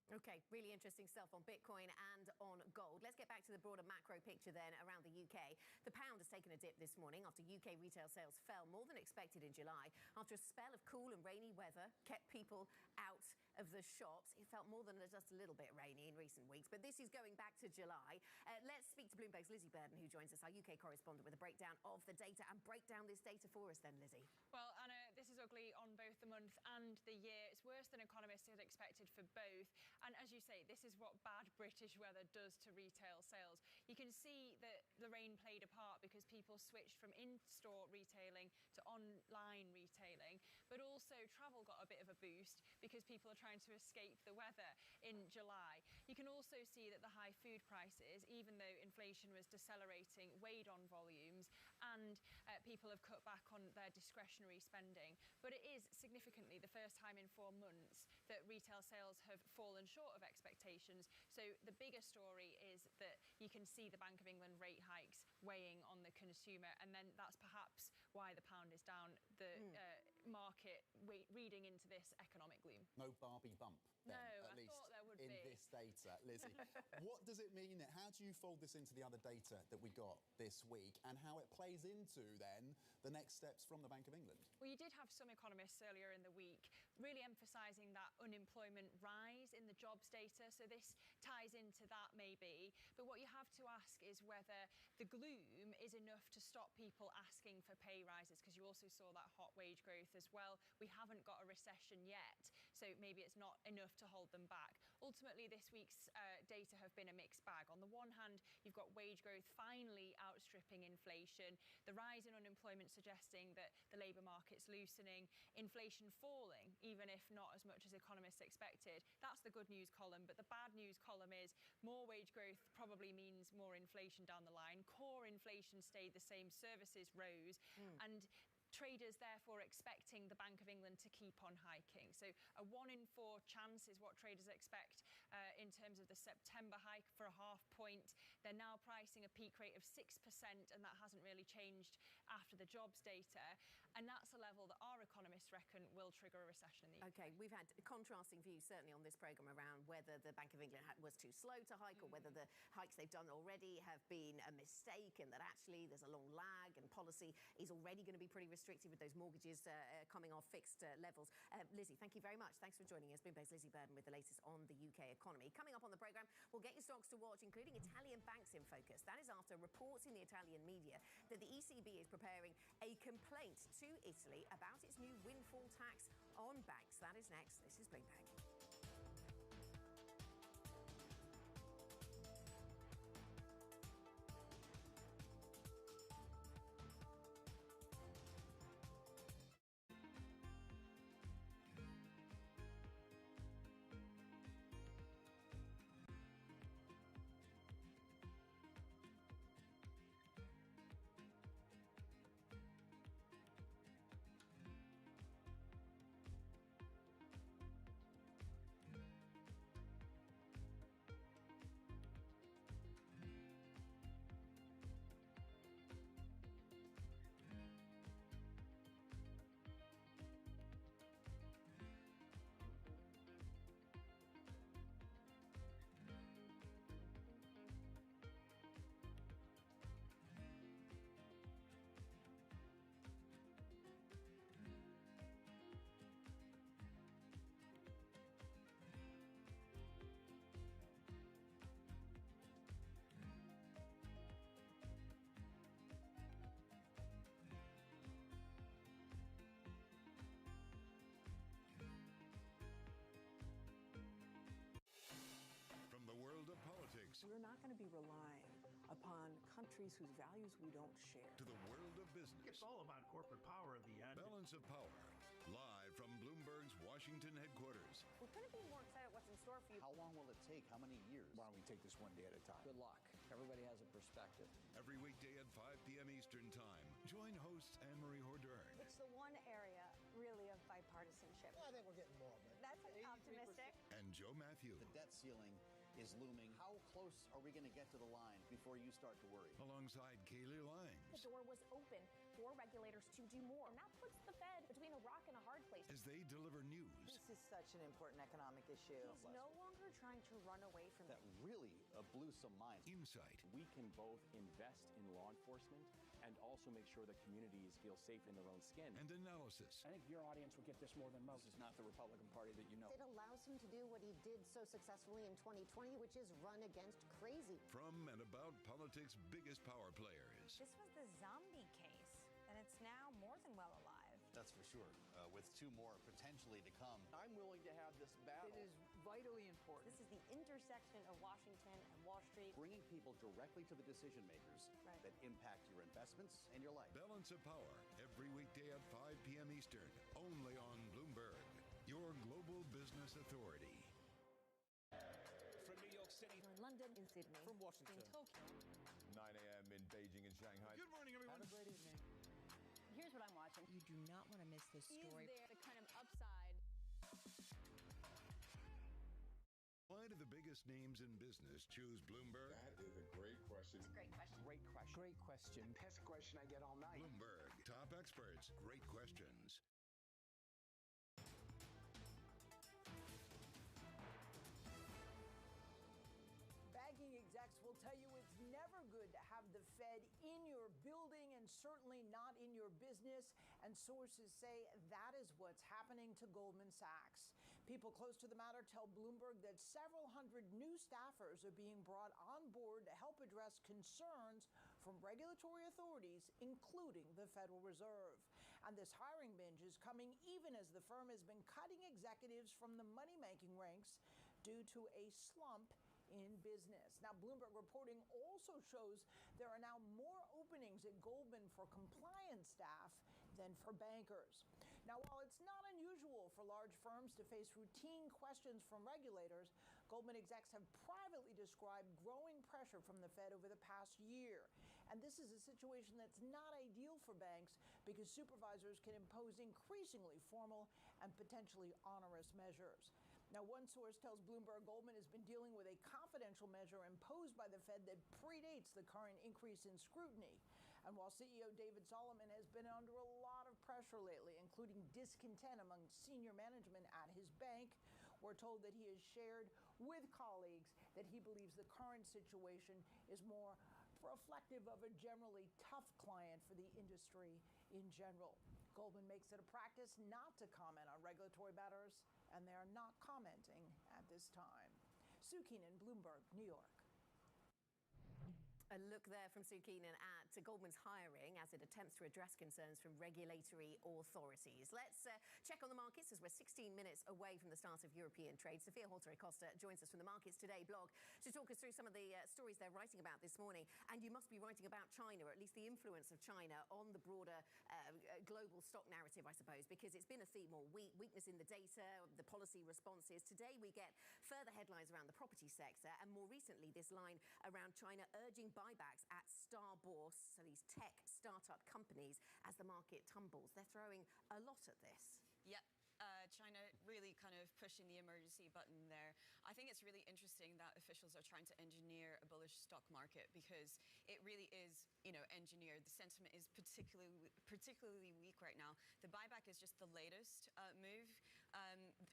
Okay, really interesting stuff on Bitcoin and on gold. Let's get back to the broader macro picture then around the UK. The pound has taken a dip this morning after UK retail sales fell more than expected in July. After a spell of cool and rainy weather kept people out of the shops. It felt more than just a little bit rainy in recent weeks, but this is going back to July. Let's speak to Bloomberg's Lizzie Burden, who joins us, our UK correspondent, with a breakdown of the data. And break down this data for us then, Lizzie. Well, Anna, this is ugly on both the month and the year. It's worse than economists had expected for both. And as you say, this is what bad British weather does to retail sales. You can see that the rain played a part because people switched from in-store retailing to online retailing, but also travel got a bit of a boost because people are trying to escape the weather in July. You can also see that the high food prices, even though inflation was decelerating, weighed on volumes, and people have cut back on their discretionary spending. But it is significantly the first time in 4 months that retail sales have fallen short of expectations. So the bigger story is that you can see the Bank of England rate hikes weighing on the consumer, and then that's perhaps why the pound is down. The market reading into this economic gloom. No Barbie bump, then, no, at least thought there would in be. this data. Lizzie, what does it mean? How do you fold this into the other data that we got this week, and how it plays into, then, the next steps from the Bank of England? Well, you did have some economists earlier in the week really emphasising that unemployment rise in the jobs data, so this ties into that maybe. But what you have to ask is whether the gloom is enough to stop people asking for pay rises, because you also saw that hot wage growth as well. We haven't got a recession yet, so maybe it's not enough to hold them back. Ultimately, this week's data have been a mixed bag. On the one hand, you've got wage growth finally outstripping inflation, the rise in unemployment suggesting that the labour market's loosening, inflation falling, even if not as much as economists expected. That's the good news column, but the bad news column is more wage growth probably means more inflation down the line. Core inflation stayed the same, services rose, and traders therefore expecting the Bank of England to keep on hiking. So a 1 in 4 chance is what traders expect in terms of the September hike for a half point. They're now pricing a peak rate of 6%, and that hasn't really changed after the jobs data. And that's a level that our economists reckon will trigger a recession in the UK. OK, we've had contrasting views certainly on this programme around whether the Bank of England was too slow to hike or whether the hikes they've done already have been a mistake, and that actually there's a long lag and policy is already going to be pretty restrictive with those mortgages coming off fixed levels. Lizzie, thank you very much. Thanks for joining us. Bloomberg's Lizzie Burden with the latest on the UK economy. Coming up on the programme, we'll get your stocks to watch, including Italian banks in focus. That is after reports in the Italian media that the ECB is preparing a complaint to Italy about its new windfall tax on banks. That is next. This is Bloomberg. From the world of politics We're not going to be relying upon countries whose values we don't share. to the world of business. It's all about corporate power at the end. Balance of Power, live from Bloomberg's Washington headquarters. We couldn't be more excited what's in store for you. How long will it take? How many years? Why don't we take this one day at a time? Good luck. Everybody has a perspective. Every weekday at 5 p.m. Eastern Time. Join host Anne-Marie Hordern It's the one area, really, of bipartisanship. Well, I think we're getting more of it. That's optimistic. and Joe Matthew. The debt ceiling is looming. How close are we going to get to the line before you start to worry? Alongside Kaylee Langs. The door was open for regulators to do more, and that puts the Fed between a rock and a hard place. As they deliver news. This is such an important economic issue. He's no longer trying to run away from That really blew some minds. Insight. We can both invest in law enforcement and also make sure that communities feel safe in their own skin. And analysis. I think your audience will get this more than most. This is not the Republican Party that you know. It allows him to do what he did so successfully in 2020, which is run against crazy. From and about politics' biggest power players. This was the zombie case, and it's now more than well alive. That's for sure. With 2 more potentially to come. I'm willing to have this battle. It is vitally important. This is the intersection of Washington and Wall Street. Bringing people directly to the decision makers that impact your investments and your life. Balance of Power, every weekday at 5 p.m. Eastern, only on Bloomberg, your global business authority. From New York City. In London, in Sydney. From Washington. In Tokyo. 9 a.m. in Beijing and Shanghai. Good morning, everyone. Have a great evening. Here's what I'm watching. You do not want to miss this story. Is there the kind of upside? Why do the biggest names in business choose Bloomberg? That is a great question. It's a great question. Great question. Great question. That's a question I get all night. Bloomberg. Top experts. Great questions. Banking execs will tell you it's never good to have the Fed in your building and certainly not in your business. And sources say that is what's happening to Goldman Sachs. People close to the matter tell Bloomberg that several hundred new staffers are being brought on board to help address concerns from regulatory authorities, including the Federal Reserve. And this hiring binge is coming even as the firm has been cutting executives from the money-making ranks due to a slump in business. Now, Bloomberg reporting also shows there are now more openings at Goldman for compliance staff than for bankers. Now, while it's not unusual for large firms to face routine questions from regulators, Goldman execs have privately described growing pressure from the Fed over the past year. And this is a situation that's not ideal for banks because supervisors can impose increasingly formal and potentially onerous measures. Now, one source tells Bloomberg Goldman has been dealing with a confidential measure imposed by the Fed that predates the current increase in scrutiny. And while CEO David Solomon has been under a lot of pressure lately, including discontent among senior management at his bank, we're told that he has shared with colleagues that he believes the current situation is more reflective of a generally tough client for the industry in general. Goldman makes it a practice not to comment on regulatory matters, and they are not commenting at this time. Sue Keenan, Bloomberg, New York. A look there from Sue Keenan at Goldman's hiring as it attempts to address concerns from regulatory authorities. Let's check on the markets as we're 16 minutes away from the start of European trade. Sophia Halter-Acosta joins us from the Markets Today blog to talk us through some of the stories they're writing about this morning. And you must be writing about China, or at least the influence of China on the broader global stock narrative, I suppose, because it's been a theme all week. Weakness in the data, the policy responses. Today we get further headlines around the property sector, and more recently this line around China urging buybacks at Star Bourse, so these tech startup companies, as the market tumbles. They're throwing a lot at this. Yep. China really kind of pushing the emergency button there. I think it's really interesting that officials are trying to engineer a bullish stock market because it really is, engineered. The sentiment is particularly weak right now. The buyback is just the latest move.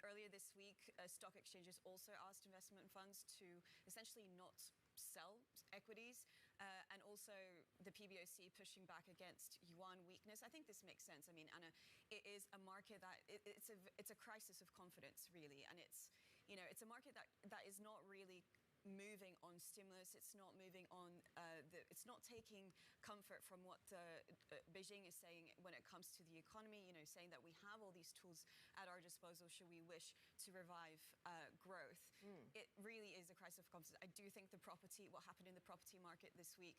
Earlier this week, stock exchanges also asked investment funds to essentially not sell equities, and also the PBOC pushing back against yuan weakness. I think this makes sense. I mean, Anna, it is a market that it's a crisis of confidence, really, and it's a market that is not really moving on stimulus. It's not moving on it's not taking comfort from what Beijing is saying when it comes to the economy, saying that we have all these tools at our disposal should we wish to revive growth. It really is a crisis of confidence. I do think what happened in the property market this week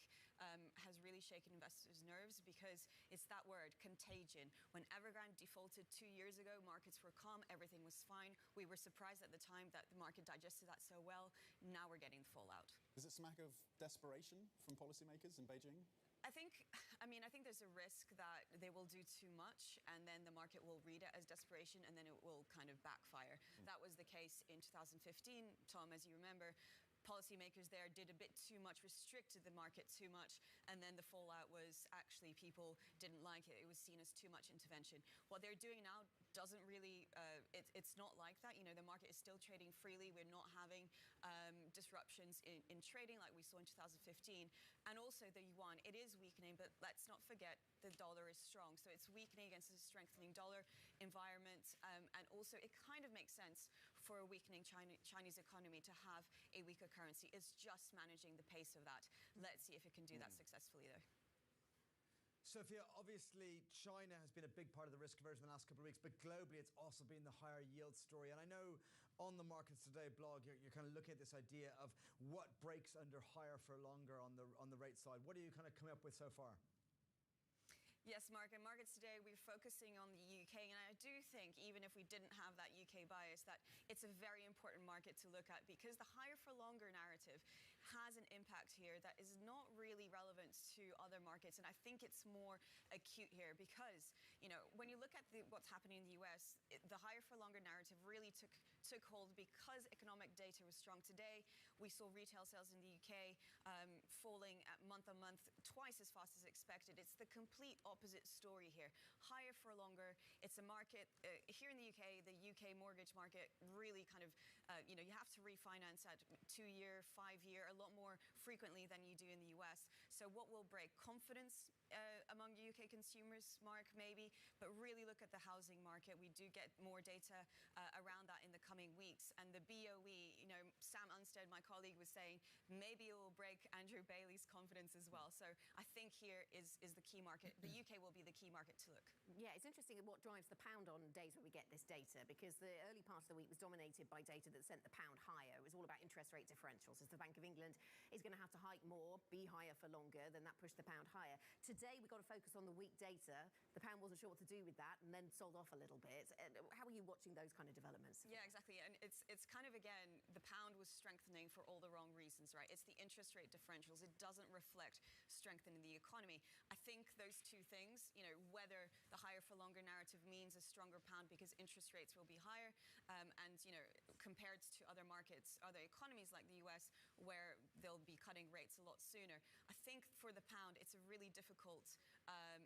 has really shaken investors' nerves because it's that word, contagion. When Evergrande defaulted 2 years ago, markets were calm, everything was fine. We were surprised at the time that the market digested that so well. Now we're getting the fallout. Does it smack of desperation from policymakers in Beijing? I think there's a risk that they will do too much and then the market will read it as desperation and then it will kind of backfire. That was the case in 2015. Tom, as you remember, policymakers there did a bit too much, restricted the market too much, and then the fallout was actually people didn't like it. It was seen as too much intervention. What they're doing now doesn't really, it's not like that. The market is still trading freely. We're not having disruptions in trading like we saw in 2015. And also the yuan, it is weakening, but let's not forget the dollar is strong. So it's weakening against a strengthening dollar environment. And also it kind of makes sense for a weakening Chinese economy to have a weaker currency. It's just managing the pace of that. Let's see if it can do that successfully, though. Sophia, obviously China has been a big part of the risk aversion in the last couple of weeks, but globally it's also been the higher yield story. And I know on the Markets Today blog, you're kind of looking at this idea of what breaks under higher for longer on the rate side. What are you kind of coming up with so far? Yes, Mark, and Markets Today, we're focusing on the UK, and I do think, even if we didn't have that UK bias, that it's a very important market to look at because the higher for longer narrative has an impact here that is not really relevant to other markets. And I think it's more acute here because, when you look at what's happening in the US, the higher for longer narrative really took hold because economic data was strong. Today, we saw retail sales in the UK falling at month on month twice as fast as expected. It's the complete opposite story here. Higher for longer. It's a market here in the UK mortgage market really kind of, you have to refinance at 2-year, 5-year, a lot more frequently than you do in the US. So what will break confidence among UK consumers, Mark, maybe, but really look at the housing market. We do get more data around that in the coming weeks. And the BOE, Sam Unstead, my colleague, was saying maybe it will break Andrew Bailey's confidence as well. So I think here is the key market. The UK will be the key market to look. Yeah, it's interesting what drives the pound on days where we get this data, because the early part of the week was dominated by data that sent the pound higher. It was all about interest rate differentials. As the Bank of England is going to have to hike more, be higher for longer, then that pushed the pound higher. Today, we've got to focus on the weak data. The pound wasn't sure what to do with that and then sold off a little bit. How are you watching those kind of developments? Yeah, exactly. And it's kind of, again, the pound was strengthening for all the wrong reasons, right? It's the interest rate differentials. It doesn't reflect strengthening the economy. I think those two things, whether the higher for longer narrative means a stronger pound because interest rates will be higher, and, compared to other markets, other economies like the US, where they'll be cutting rates a lot sooner. I think for the pound, it's a really difficult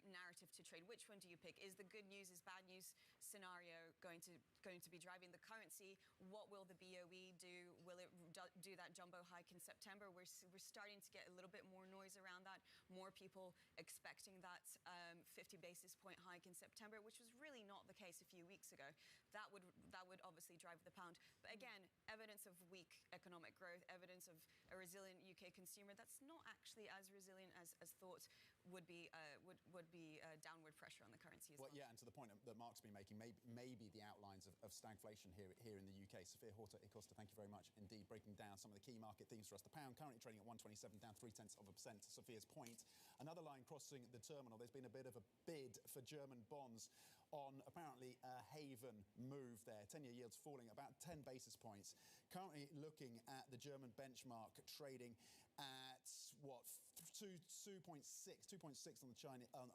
narrative to trade. Which one do you pick? Is the good news, is bad news scenario going to be driving the currency? What will the BOE do? Will it do that jumbo hike in September? We're starting to get a little bit more noise around that. More people expecting that 50 basis point hike in September, which was really not the case a few weeks ago. That would obviously drive the pound. But again, evidence of weak economic growth, evidence of a resilient UK consumer that's not actually as resilient as thought would be downward pressure on the currency as well. Yeah, and to the point that Mark's been making, maybe the outlines of stagflation here in the UK. Sophia Horta-Acosta, thank you very much indeed, breaking down some of the key market themes for us. The pound currently trading at 127, down 0.3%. To Sophia's point, another line crossing the terminal. There's been a bit of a bid for German bonds on apparently a haven move there. 10-year yields falling about 10 basis points. Currently looking at the German benchmark trading at 2.6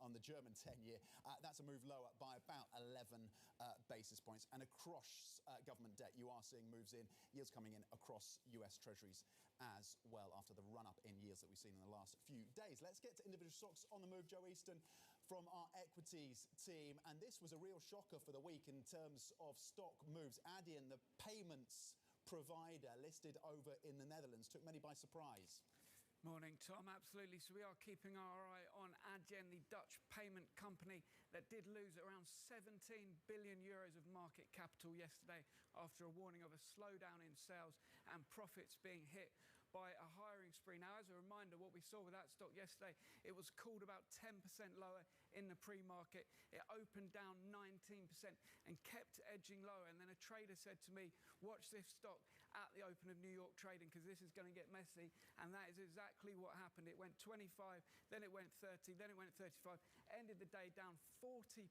on the German 10-year. That's a move lower by about 11 basis points. And across government debt, you are seeing moves in, yields coming in across US Treasuries as well after the run-up in yields that we've seen in the last few days. Let's get to individual stocks on the move. Joe Easton from our equities team. And this was a real shocker for the week in terms of stock moves. Adyen, the payments provider listed over in the Netherlands, took many by surprise. Morning, Tom. Absolutely. So we are keeping our eye on Adyen, the Dutch payment company that did lose around 17 billion euros of market capital yesterday after a warning of a slowdown in sales and profits being hit by a hiring spree. Now, as a reminder, what we saw with that stock yesterday, it was called about 10% lower in the pre-market. It opened down 19% and kept edging lower. And then a trader said to me, watch this stock at the open of New York trading because this is going to get messy. And that is exactly what happened. It went 25, then it went 30, then it went 35, ended the day down 40%.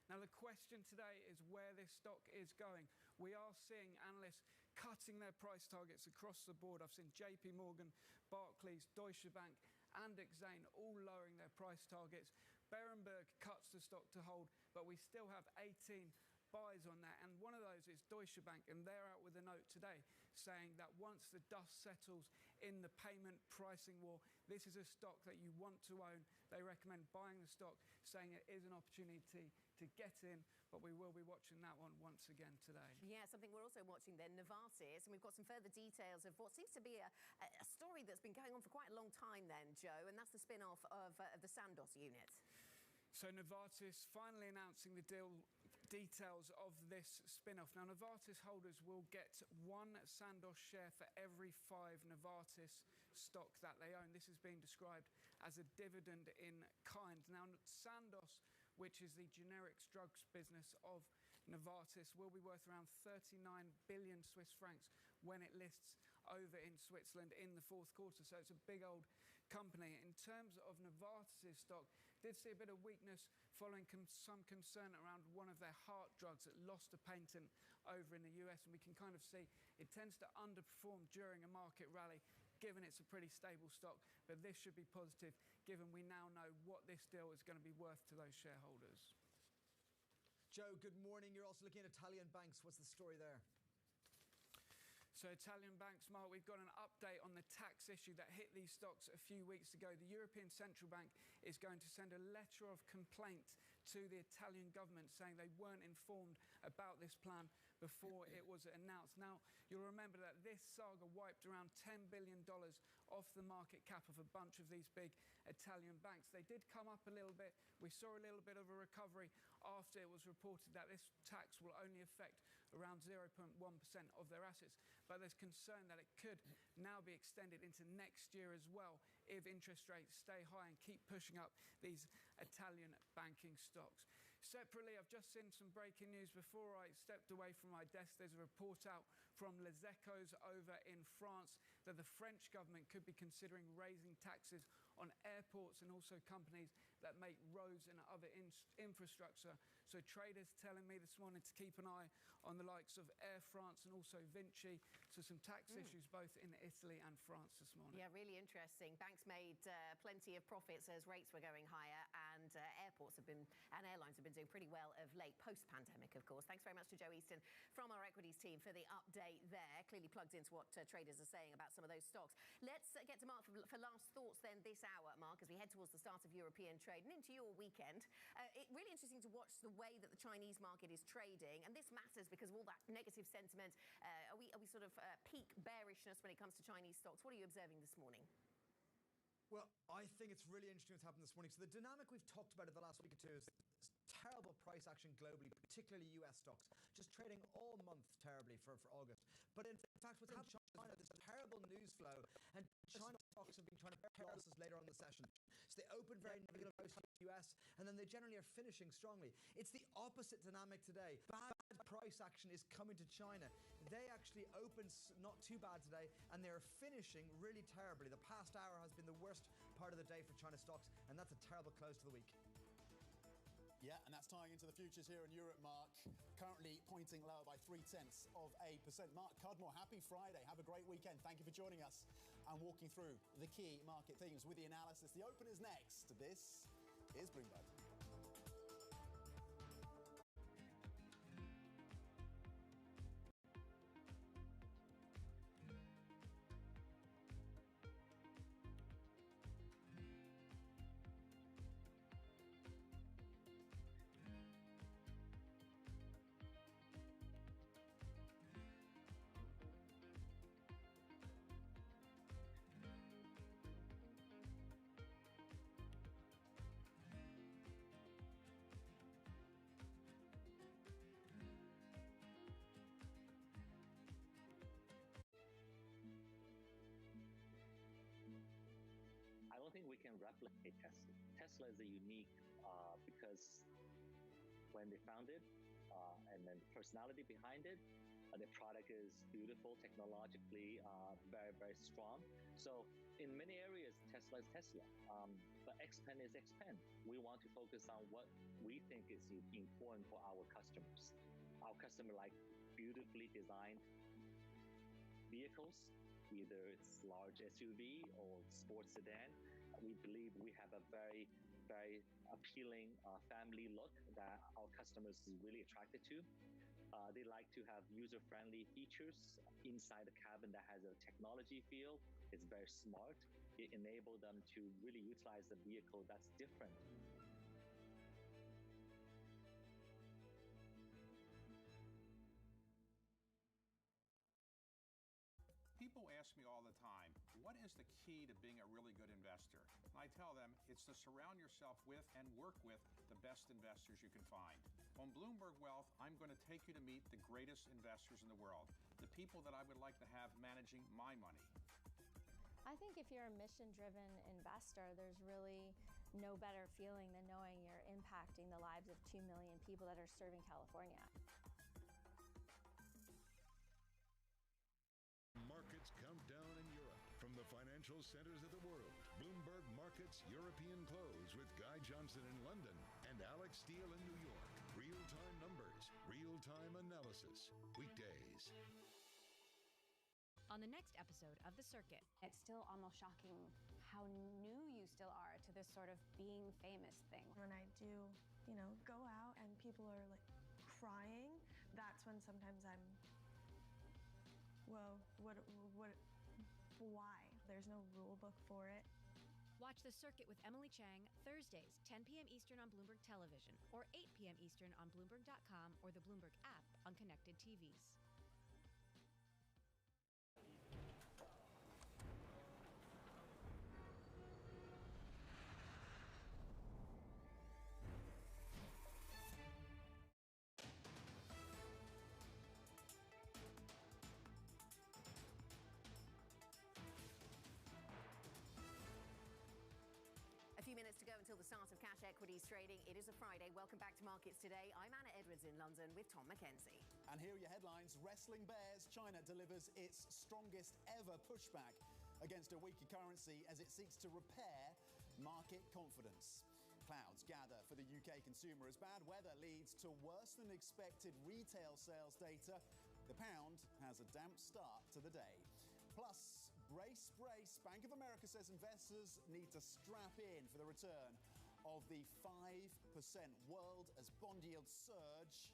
Now, the question today is where this stock is going. We are seeing analysts cutting their price targets across the board. I've seen JP Morgan, Barclays, Deutsche Bank and Exane all lowering their price targets. Berenberg cuts the stock to hold, but we still have 18 buys on that. And one of those is Deutsche Bank, and they're out with a note today saying that once the dust settles in the payment pricing war, this is a stock that you want to own. They recommend buying the stock, saying it is an opportunity to get in, but we will be watching that one once again today. Yeah, something we're also watching then, Novartis, and we've got some further details of what seems to be a story that's been going on for quite a long time then, Joe, and that's the spin-off of the Sandoz unit. So Novartis finally announcing the details of this spin-off. Now, Novartis holders will get one Sandoz share for every 5 Novartis stock that they own. This is being described as a dividend in kind. Now, Sandoz, which is the generics drugs business of Novartis, will be worth around 39 billion Swiss francs when it lists over in Switzerland in the fourth quarter. So it's a big old company. In terms of Novartis' stock, did see a bit of weakness following some concern around one of their heart drugs that lost a patent over in the US. And we can kind of see it tends to underperform during a market rally, given it's a pretty stable stock. But this should be positive, given we now know what this deal is going to be worth to those shareholders. Joe, good morning. You're also looking at Italian banks. What's the story there? So Italian banks, Mark, we've got an update on the tax issue that hit these stocks a few weeks ago. The European Central Bank is going to send a letter of complaint to the Italian government saying they weren't informed about this plan before it was announced. Now, you'll remember that this saga wiped around $10 billion off the market cap of a bunch of these big Italian banks. They did come up a little bit. We saw a little bit of a recovery after it was reported that this tax will only affect around 0.1% of their assets. But there's concern that it could now be extended into next year as well if interest rates stay high and keep pushing up these Italian banking stocks. Separately, I've just seen some breaking news before I stepped away from my desk. There's a report out from Les Echos over in France that the French government could be considering raising taxes on airports and also companies that make roads and other infrastructure. So traders telling me this morning to keep an eye on the likes of Air France and also Vinci. So some tax issues both in Italy and France this morning. Yeah, really interesting. Banks made plenty of profits as rates were going higher, and airports have been and airlines have been doing pretty well of late, post-pandemic, of course. Thanks very much to Joe Easton from our equities team for the update there. Clearly plugged into what traders are saying about some of those stocks. Let's get to Mark for last thoughts then this hour, Mark, as we head towards the start of European trade and into your weekend. It's really interesting to watch the way that the Chinese market is trading, and this matters because of all that negative sentiment. Are we sort of peak bearishness when it comes to Chinese stocks? What are you observing this morning? Well, I think it's really interesting what's happened this morning. So the dynamic we've talked about in the last week or two is terrible price action globally, particularly US stocks, just trading all month terribly for August. But in fact, what's happened in China, there's terrible news flow, and China stocks have been trying to pair losses later on in the session. So they open very negative post US, and then they generally are finishing strongly. It's the opposite dynamic today. Bad price action is coming to China. They actually opened not too bad today, and they're finishing really terribly. The past hour has been the worst part of the day for China stocks, and that's a terrible close to the week. Yeah, and that's tying into the futures here in Europe, Mark. Currently pointing lower by 0.3%. Mark Cudmore, happy Friday. Have a great weekend. Thank you for joining us and walking through the key market themes with the analysis. The open is next. This is Bloomberg. I don't think we can replicate Tesla. Tesla is a unique because when they found it, and then the personality behind it, the product is beautiful, technologically very, very strong. So in many areas, Tesla is Tesla, but Xpeng is Xpeng. We want to focus on what we think is important for our customers. Our customer like beautifully designed vehicles, either it's large SUV or sports sedan. We believe we have a very, very appealing family look that our customers is really attracted to. They like to have user-friendly features inside the cabin that has a technology feel. It's very smart. It enables them to really utilize the vehicle that's different. People ask me all the time, what is the key to being a really good investor? And I tell them it's to surround yourself with and work with the best investors you can find. On Bloomberg Wealth, I'm going to take you to meet the greatest investors in the world, the people that I would like to have managing my money. I think if you're a mission-driven investor, there's really no better feeling than knowing you're impacting the lives of 2 million people that are serving California. Markets count down in Europe from the financial centers of the world. Bloomberg Markets European Close with Guy Johnson in London and Alex Steele in New York. Real-time numbers, real-time analysis. Weekdays. on the next episode of The Circuit. It's still almost shocking how new you still are to this sort of being famous thing. When I do, go out and people are like crying, that's when sometimes I'm, whoa, why? There's no rule book for it. Watch The Circuit with Emily Chang Thursdays, 10 p.m. Eastern on Bloomberg Television, or 8 p.m. Eastern on Bloomberg.com or the Bloomberg app on connected TVs. A few minutes to go until the start of cash equities trading. It is a Friday. Welcome back to Markets Today. I'm Anna Edwards in London with Tom McKenzie. And here are your headlines. Wrestling bears. China delivers its strongest ever pushback against a weaker currency as it seeks to repair market confidence. Clouds gather for the UK consumer as bad weather leads to worse than expected retail sales data. The pound has a damp start to the day. Plus, brace, brace. Bank of America says investors need to strap in for the return of the 5% world as bond yields surge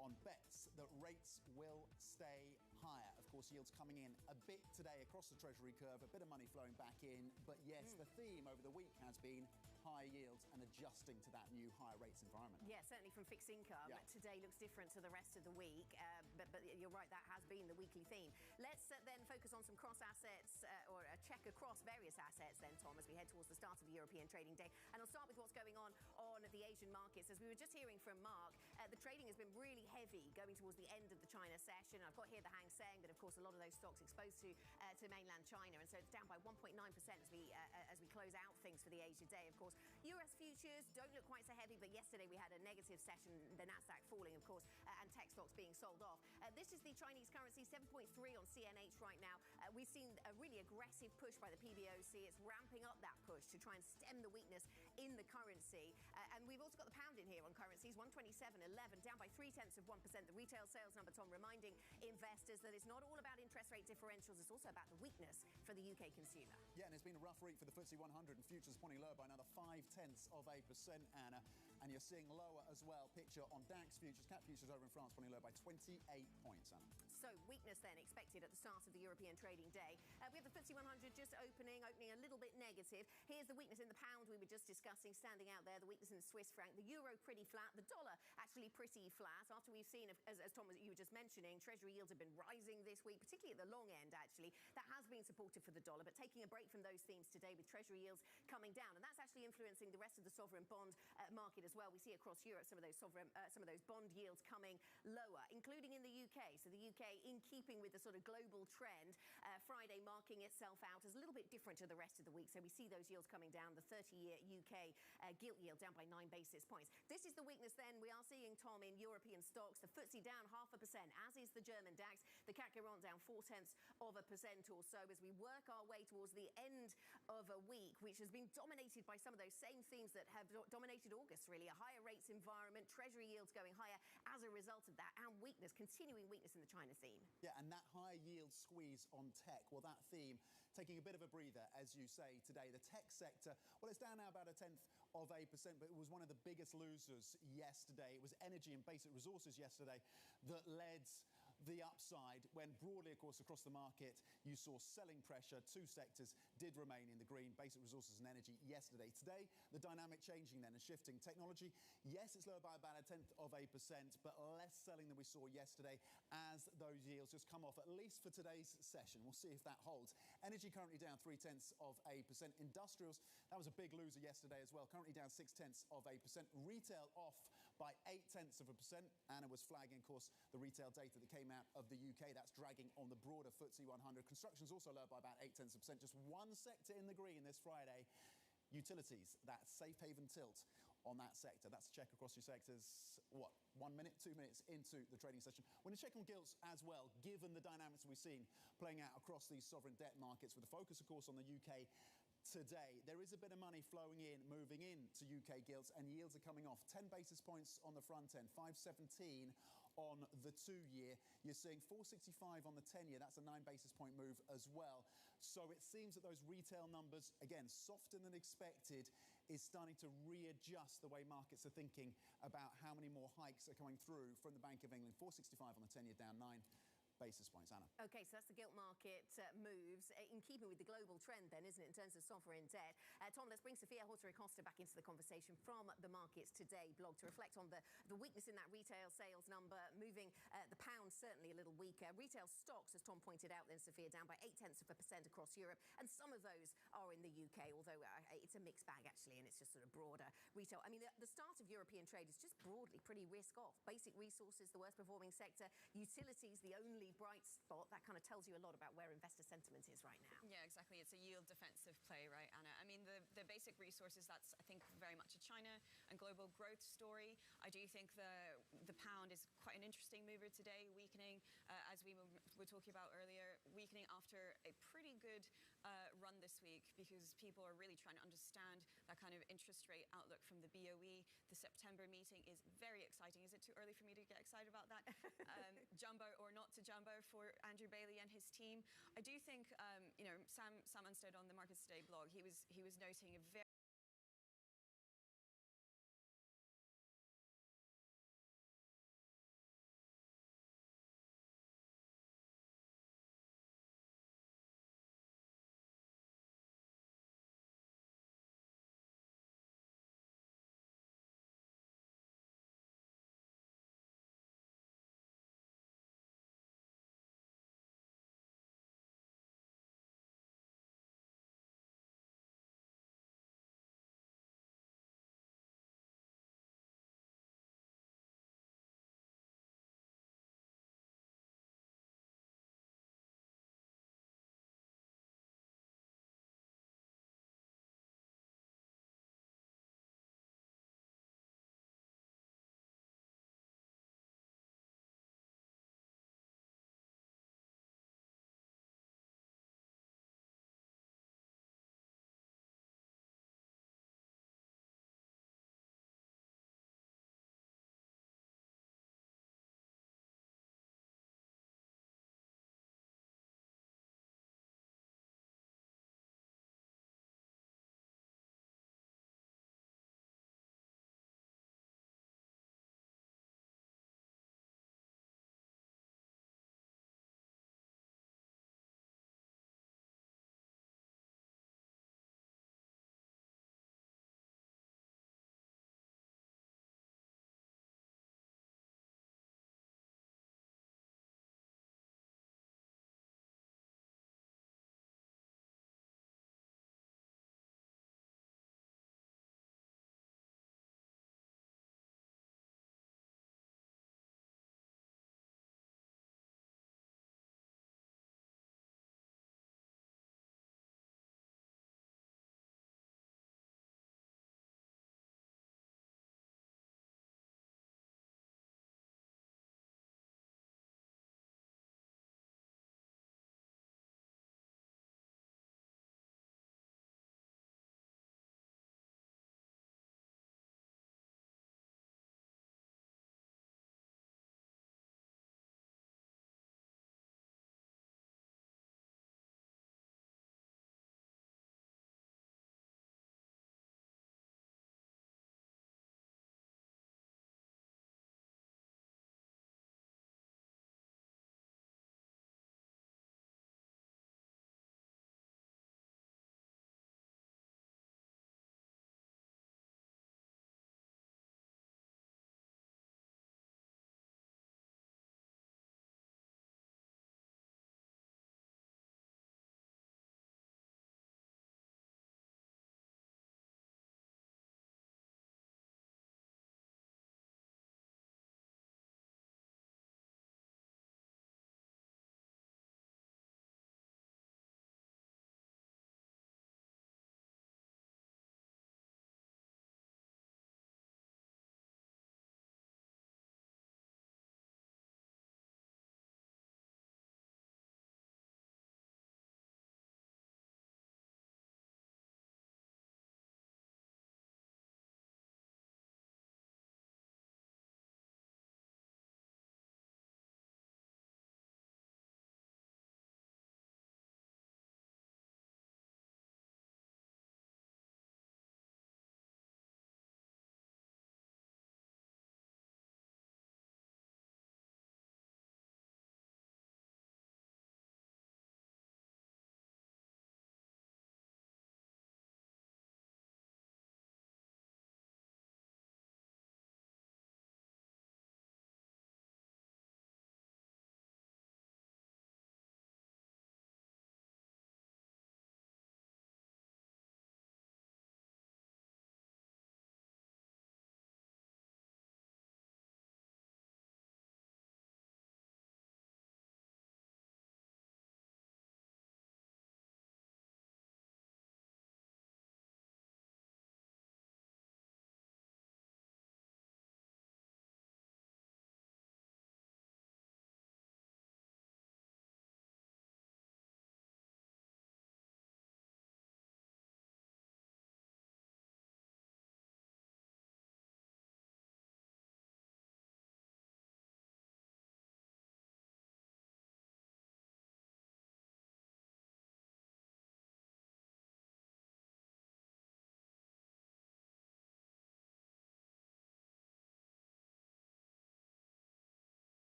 on bets that rates will stay higher. Of course, yields coming in a bit today across the Treasury curve, a bit of money flowing back in. But yes, the theme over the week has been higher yields and adjusting to that new higher rates environment. Yeah, certainly from fixed income. Yeah. Today looks different to the rest of the week, but you're right, that has been the weekly theme. Let's then focus on some cross assets or a check across various assets then, Tom, as we head towards the start of the European trading day. And I'll start with what's going on the Asian markets. As we were just hearing from Mark, the trading has been really heavy going towards the end of the China session. I've got here the Hang Seng, but of course a lot of those stocks exposed to mainland China, and so it's down by 1.9% as we close out things for the Asia day. Of course, US futures don't look quite so heavy, but yesterday we had a negative session, the NASDAQ falling, of course, and tech stocks being sold off. This is the Chinese currency, 7.3 on CNH right now. We've seen a really aggressive push by the PBOC. It's ramping up that push to try and stem the weakness in the currency. And we've also got the pound in here on currencies, 127.11, down by 0.3%. The retail sales number, Tom, reminding investors that it's not all about interest rate differentials, it's also about the weakness for the UK consumer. Yeah, and it's been a rough week for the FTSE 100 and futures pointing lower by another 0.5%, Anna. And you're seeing lower as well. Picture on DAX futures, CAC futures over in France pointing lower by 28 points, Anna. So weakness then expected at the start of the European trading day. We have the FTSE 100 just opening a little bit negative. Here's the weakness in the pound we were just discussing, standing out there. The weakness in the Swiss franc. The euro pretty flat. The dollar actually pretty flat. After we've seen, as Tom, you were just mentioning, Treasury yields have been rising this week, particularly at the long end, actually. That has been supportive for the dollar, but taking a break from those themes today with Treasury yields coming down. And that's actually influencing the rest of the sovereign bond market as well. We see across Europe some of those bond yields coming lower, including in the UK. So the UK, in keeping with the sort of global trend, Friday marking itself out as a little bit different to the rest of the week. So we see those yields coming down. The 30-year UK gilt yield down by 9 basis points. This is the weakness then we are seeing, Tom, in European stocks. The FTSE down 0.5%, as is the German DAX. The CAC 40 down 0.4% or so as we work our way towards the end of a week, which has been dominated by some of those same themes that have dominated August, really. A higher rates environment, Treasury yields going higher as a result of that, and weakness, continuing weakness in the China theme. Yeah, and that high yield squeeze on tech, well, that theme taking a bit of a breather, as you say, today. The tech sector, well, it's down now about 0.1%, but it was one of the biggest losers yesterday. It was energy and basic resources yesterday that led the upside, when broadly, of course, across the market, you saw selling pressure. Two sectors did remain in the green, basic resources and energy yesterday. Today, the dynamic changing then and shifting. Technology, yes, it's lower by about 0.1%, but less selling than we saw yesterday as those yields just come off, at least for today's session. We'll see if that holds. Energy currently down 0.3%. Industrials, that was a big loser yesterday as well, currently down 0.6%. Retail off by 0.8%. Anna was flagging, of course, the retail data that came out of the UK. That's dragging on the broader FTSE 100. Construction's also lower by about 0.8%. Just one sector in the green this Friday. Utilities, that safe haven tilt on that sector. That's a check across your sectors. What, 1 minute, 2 minutes into the trading session. We're going to check on gilts as well, given the dynamics we've seen playing out across these sovereign debt markets, with a focus, of course, on the UK today. There is a bit of money flowing in, moving in to UK gilts, and yields are coming off 10 basis points on the front end, 517 on the 2-year. You're seeing 465 on the 10-year. That's a 9 basis point move as well. So it seems that those retail numbers, again, softer than expected, is starting to readjust the way markets are thinking about how many more hikes are coming through from the Bank of England. 465 on the 10-year, down 9 basis points. Anna. Okay, so that's the gilt market moves in keeping with the global trend then, isn't it, in terms of sovereign debt. Tom, let's bring Sophia Horta-Acosta back into the conversation from the Markets Today blog to reflect on the weakness in that retail sales number, moving the pound certainly a little weaker. Retail stocks, as Tom pointed out then, Sophia, down by 0.8% across Europe, and some of those are in the UK, although it's a mixed bag actually, and it's just sort of broader retail. I mean, the start of European trade is just broadly pretty risk-off. Basic resources, the worst performing sector. Utilities, the only bright spot. That kind of tells you a lot about where investor sentiment is right now. Yeah, exactly. It's a yield defensive play, right, Anna? I mean, the basic resources, that's, I think, very much a China and global growth story. I do think the pound is quite an interesting mover today, weakening, as we were talking about earlier, weakening after a pretty good run this week, because people are really trying to understand that kind of interest rate outlook from the BOE. The September meeting is very exciting. Is it too early for me to get excited about that? Jumbo or not to jumbo for Andrew Bailey and his team. I do think, Sam Unstead on the Markets Today blog, he was noting a very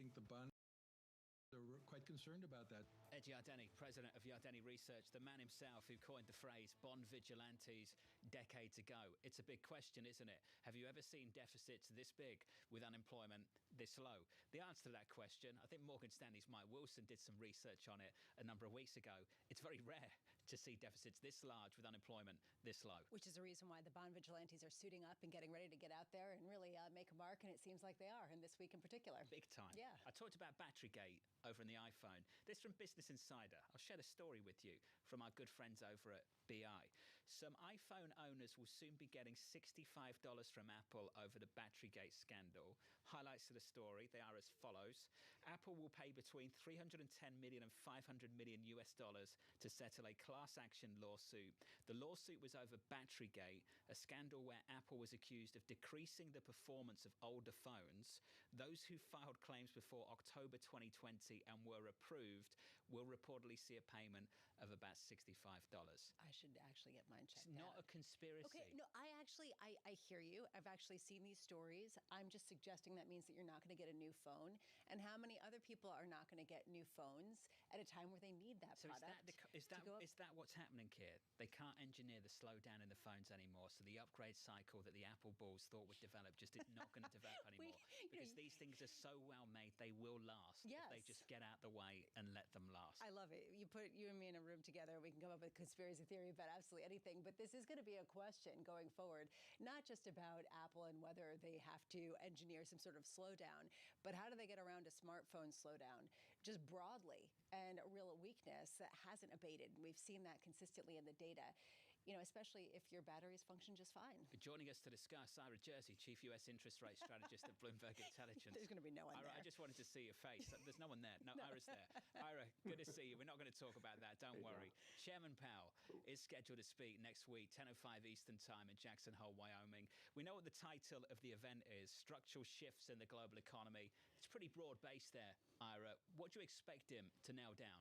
think the bond are quite concerned about that. Ed Yardeni, president of Yardeni Research, the man himself who coined the phrase bond vigilantes decades ago. It's a big question, isn't it? Have you ever seen deficits this big with unemployment this low? The answer to that question, I think Morgan Stanley's Mike Wilson did some research on it a number of weeks ago. It's very rare to see deficits this large with unemployment this low. Which is the reason why the bond vigilantes are suiting up and getting ready to get out there and really make a mark, and it seems like they are, and this week in particular. Big time. Yeah. I talked about Batterygate over on the iPhone. This from Business Insider. I'll share the story with you from our good friends over at BI. Some iPhone owners will soon be getting $65 from Apple over the Batterygate scandal. Highlights of the story, they are as follows. Apple will pay between 310 million and 500 million US dollars to settle a class action lawsuit. The lawsuit was over Batterygate, a scandal where Apple was accused of decreasing the performance of older phones. Those who filed claims before October 2020 and were approved will reportedly see a payment of about $65. I should actually get mine checked It's not out. a conspiracy. Okay, no, I hear you. I've actually seen these stories. I'm just suggesting that means that you're not going to get a new phone. And how many other people are not going to get new phones at a time where they need that So product? is that what's happening here? They can't engineer the slowdown in the phones anymore, so the upgrade cycle that the Apple bulls thought would develop just is not going to develop anymore. Because these things are so well made, they will last. Yes. If they just get out the way and let them last. I love it. You put you and me in a room together, we can come up with a conspiracy theory about absolutely anything. But this is going to be a question going forward, not just about Apple and whether they have to engineer some sort of slowdown, but how do they get around a smartphone slowdown just broadly, and a real weakness that hasn't abated. We've seen that consistently in the data. You know, especially if your batteries function just fine. Joining us to discuss, Ira Jersey, Chief US Interest Rate Strategist at Bloomberg Intelligence. There's going to be no one Ira, there. I just wanted to see your face. There's no one there. No, Ira's there. Ira, good to see you. We're not going to talk about that. Don't worry. Chairman Powell is scheduled to speak next week, 10:05 Eastern Time in Jackson Hole, Wyoming. We know what the title of the event is, Structural Shifts in the Global Economy. It's pretty broad-based there, Ira. What do you expect him to nail down?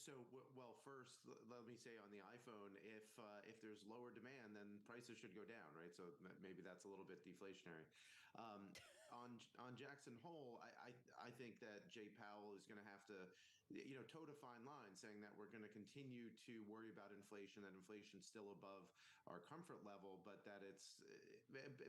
So, well, first, let me say on the iPhone, if there's lower demand, then prices should go down, right? So maybe that's a little bit deflationary. On Jackson Hole, I think that Jay Powell is going to have to, toe a fine line, saying that we're going to continue to worry about inflation, that inflation's still above our comfort level, but that it's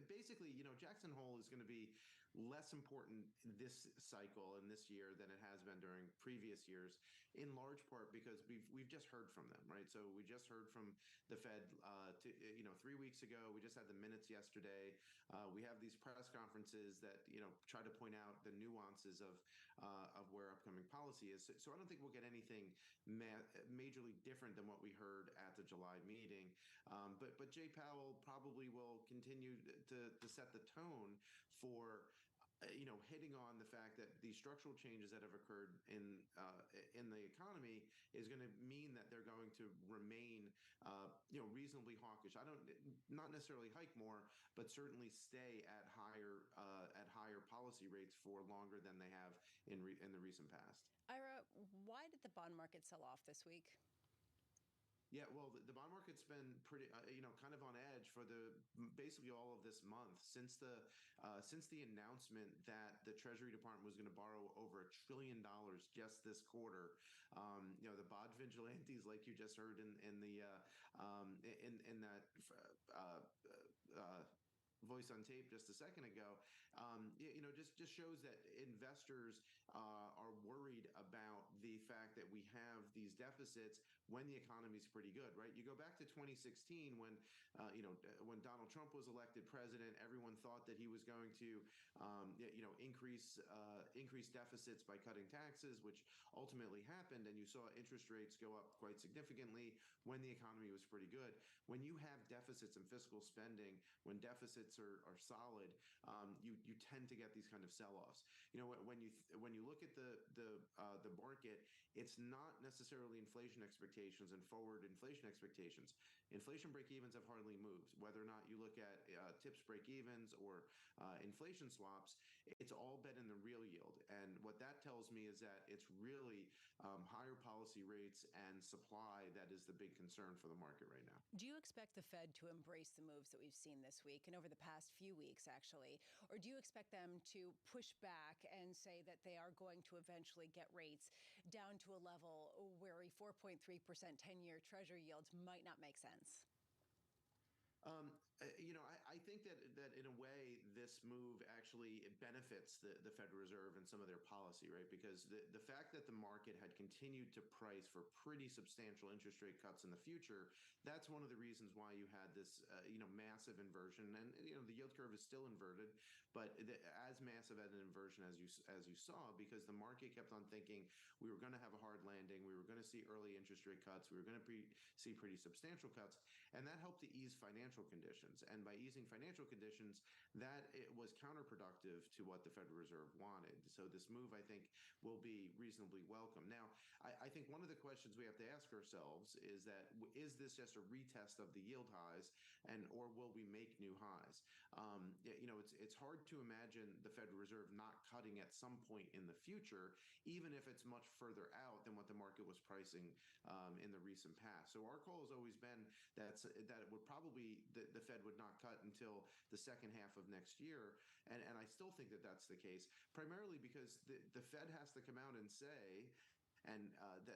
basically, Jackson Hole is going to be less important this cycle and this year than it has been during previous years, in large part because we've just heard from them, right? So we just heard from the Fed 3 weeks ago. We just had the minutes yesterday. We have these press conferences that try to point out the nuances of where upcoming policy is. So I don't think we'll get anything majorly different than what we heard at the July meeting. But Jay Powell probably will continue to set the tone for hitting on the fact that the structural changes that have occurred in the economy is going to mean that they're going to remain reasonably hawkish. Not necessarily hike more, but certainly stay at higher policy rates for longer than they have in the recent past. Ira, why did the bond market sell off this week? Yeah, well, the bond market's been pretty, kind of on edge for basically all of this month since the announcement that the Treasury Department was going to borrow over $1 trillion just this quarter. The bond vigilantes, like you just heard in that voice on tape just a second ago, just shows that investors are worried about the fact that we have these deficits when the economy is pretty good, right? You go back to 2016 when Donald Trump was elected president, everyone thought that he was going to increase deficits by cutting taxes, which ultimately happened, and you saw interest rates go up quite significantly when the economy was pretty good. When you have deficits in fiscal spending, when deficits are solid, you tend to get these kind of sell-offs. When you look at the market, it's not necessarily inflation expectations and forward inflation expectations. Inflation break-evens have hardly moved. Whether or not you look at TIPS break-evens or inflation swaps, it's all been in the real yield. And what that tells me is that it's really higher policy rates and supply that is the big concern for the market right now. Do you expect the Fed to embrace the moves that we've seen this week and over the past few weeks, actually? Or do you expect them to push back and say that they are going to eventually get rates down to a level where a 4.3% 10-year Treasury yield might not make sense? I think that in a way, this move actually benefits the Federal Reserve and some of their policy, right? Because the fact that the market had continued to price for pretty substantial interest rate cuts in the future, that's one of the reasons why you had this, massive inversion. And, the yield curve is still inverted, but as massive an inversion as you saw, because the market kept on thinking we were going to have a hard landing, we were going to see early interest rate cuts, we were going to see pretty substantial cuts, and that helped to ease financial conditions. And by easing financial conditions, that it was counterproductive to what the Federal Reserve wanted. So this move, I think, will be reasonably welcome. Now, I think one of the questions we have to ask ourselves is that, is this just a retest of the yield highs, or will we make new highs? It's hard to imagine the Federal Reserve not cutting at some point in the future, even if it's much further out than what the market was pricing in the recent past. So our call has always been that it would probably, the Fed would not cut until the second half of next year. And I still think that that's the case, primarily because the Fed has to come out and say,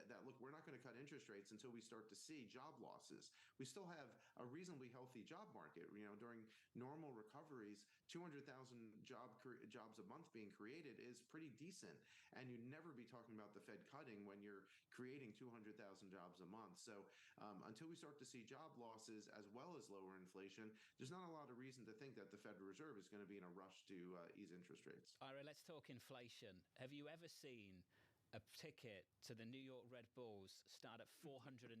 that look, we're not going to cut interest rates until we start to see job losses. We still have a reasonably healthy job market. During normal recoveries, 200,000 jobs a month being created is pretty decent. And you'd never be talking about the Fed cutting when you're creating 200,000 jobs a month. So until we start to see job losses as well as lower inflation, there's not a lot of reason to think that the Federal Reserve is going to be in a rush to ease interest rates. Ira, let's talk inflation. Have you ever seen a ticket to the New York Red Bulls start at $496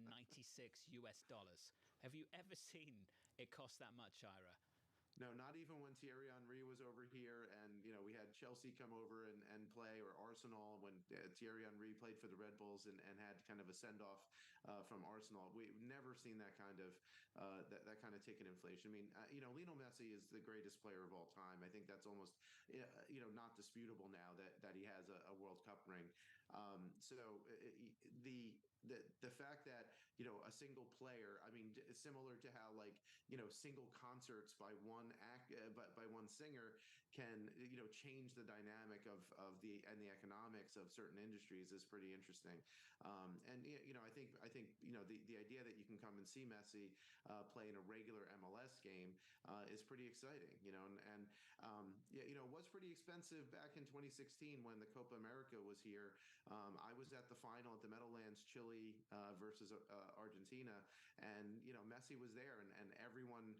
US? Have you ever seen it cost that much, Ira? No, not even when Thierry Henry was over here, and we had Chelsea come over and play, or Arsenal when Thierry Henry played for the Red Bulls and had kind of a send off from Arsenal. We've never seen that kind of that kind of ticket inflation. I mean, Lionel Messi is the greatest player of all time. I think that's almost not disputable now that he has a World Cup ring. So the fact that a single player, I mean, similar to how single concerts by one singer can change the dynamic of the economics of certain industries is pretty interesting. I think the idea that you can come and see Messi play in a regular MLS game is pretty exciting. It was pretty expensive back in 2016 when the Copa America was here. I was at the final at the Meadowlands, Chile versus Argentina, and Messi was there, and everyone,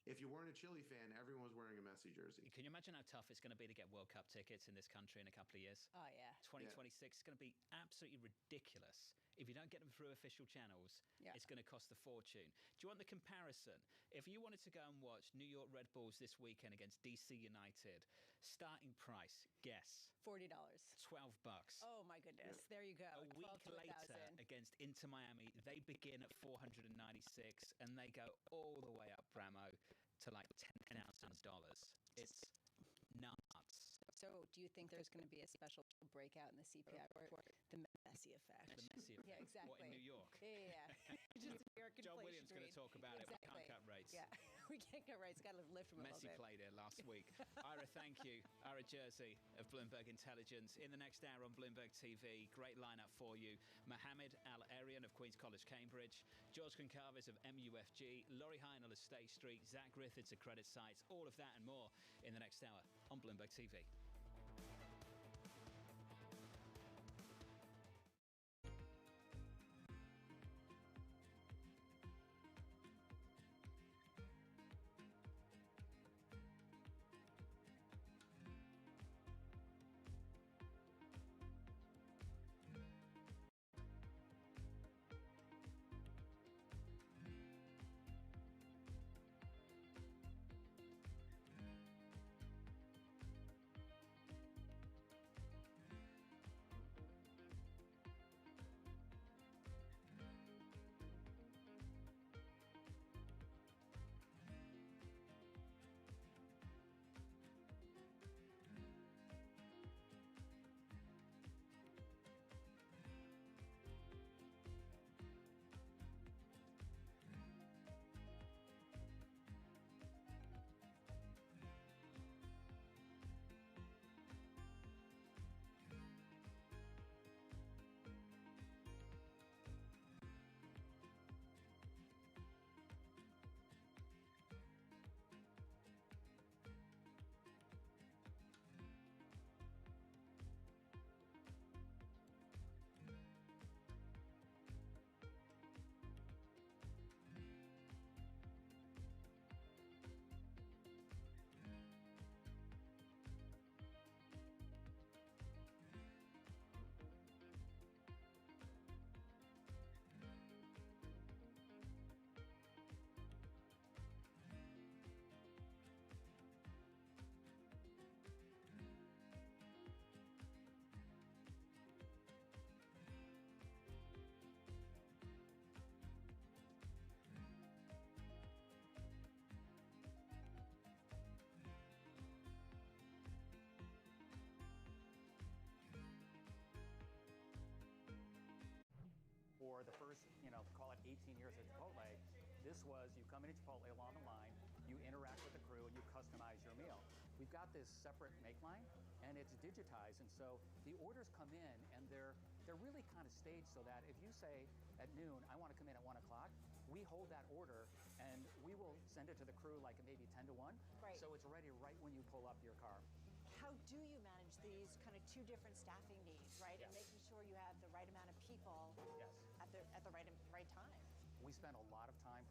if you weren't a Chile fan, everyone was wearing a Messi jersey. Can you imagine how tough it's going to be to get World Cup tickets in this country in a couple of years? Oh yeah, 2026 is going to be absolutely ridiculous. If you don't get them through official channels, it's going to cost a fortune. Do you want the comparison? If you wanted to go and watch New York Red Bulls this weekend against DC United, starting price, guess. $40. $12. Oh my goodness. There you go. A week later against Inter Miami, they begin at $496 and they go all the way up, Bramo, to like $10,000. It's nuts. So do you think there's going to be a special breakout in the CPI report? The Messi effect. The Messi effect. Yeah, exactly. What, in New York? Yeah. Just American John inflation Williams going to talk about it. We can't cut rates. Yeah, we can't cut rates. Got to lift them a little Messi bit. played it last week. Ira, thank you. Ira Jersey of Bloomberg Intelligence. In the next hour on Bloomberg TV, great lineup for you. Mohammed Al-Arian of Queen's College, Cambridge. George Goncalves of MUFG. Laurie Heinel of State Street. Zach Griffiths of Credit Sites. All of that and more in the next hour on Bloomberg TV. first, call it 18 years at Chipotle, this was you come into Chipotle along the line, you interact with the crew, and you customize your meal. We've got this separate make line, and it's digitized, and so the orders come in, and they're really kind of staged so that if you say at noon, I want to come in at 1 o'clock, we hold that order, and we will send it to the crew like maybe 10 to 1, so it's ready right when you pull up your car. How do you manage these kind of two different staffing needs, right? Yes. And making sure you have the right amount of people at the right time. We spend a lot of time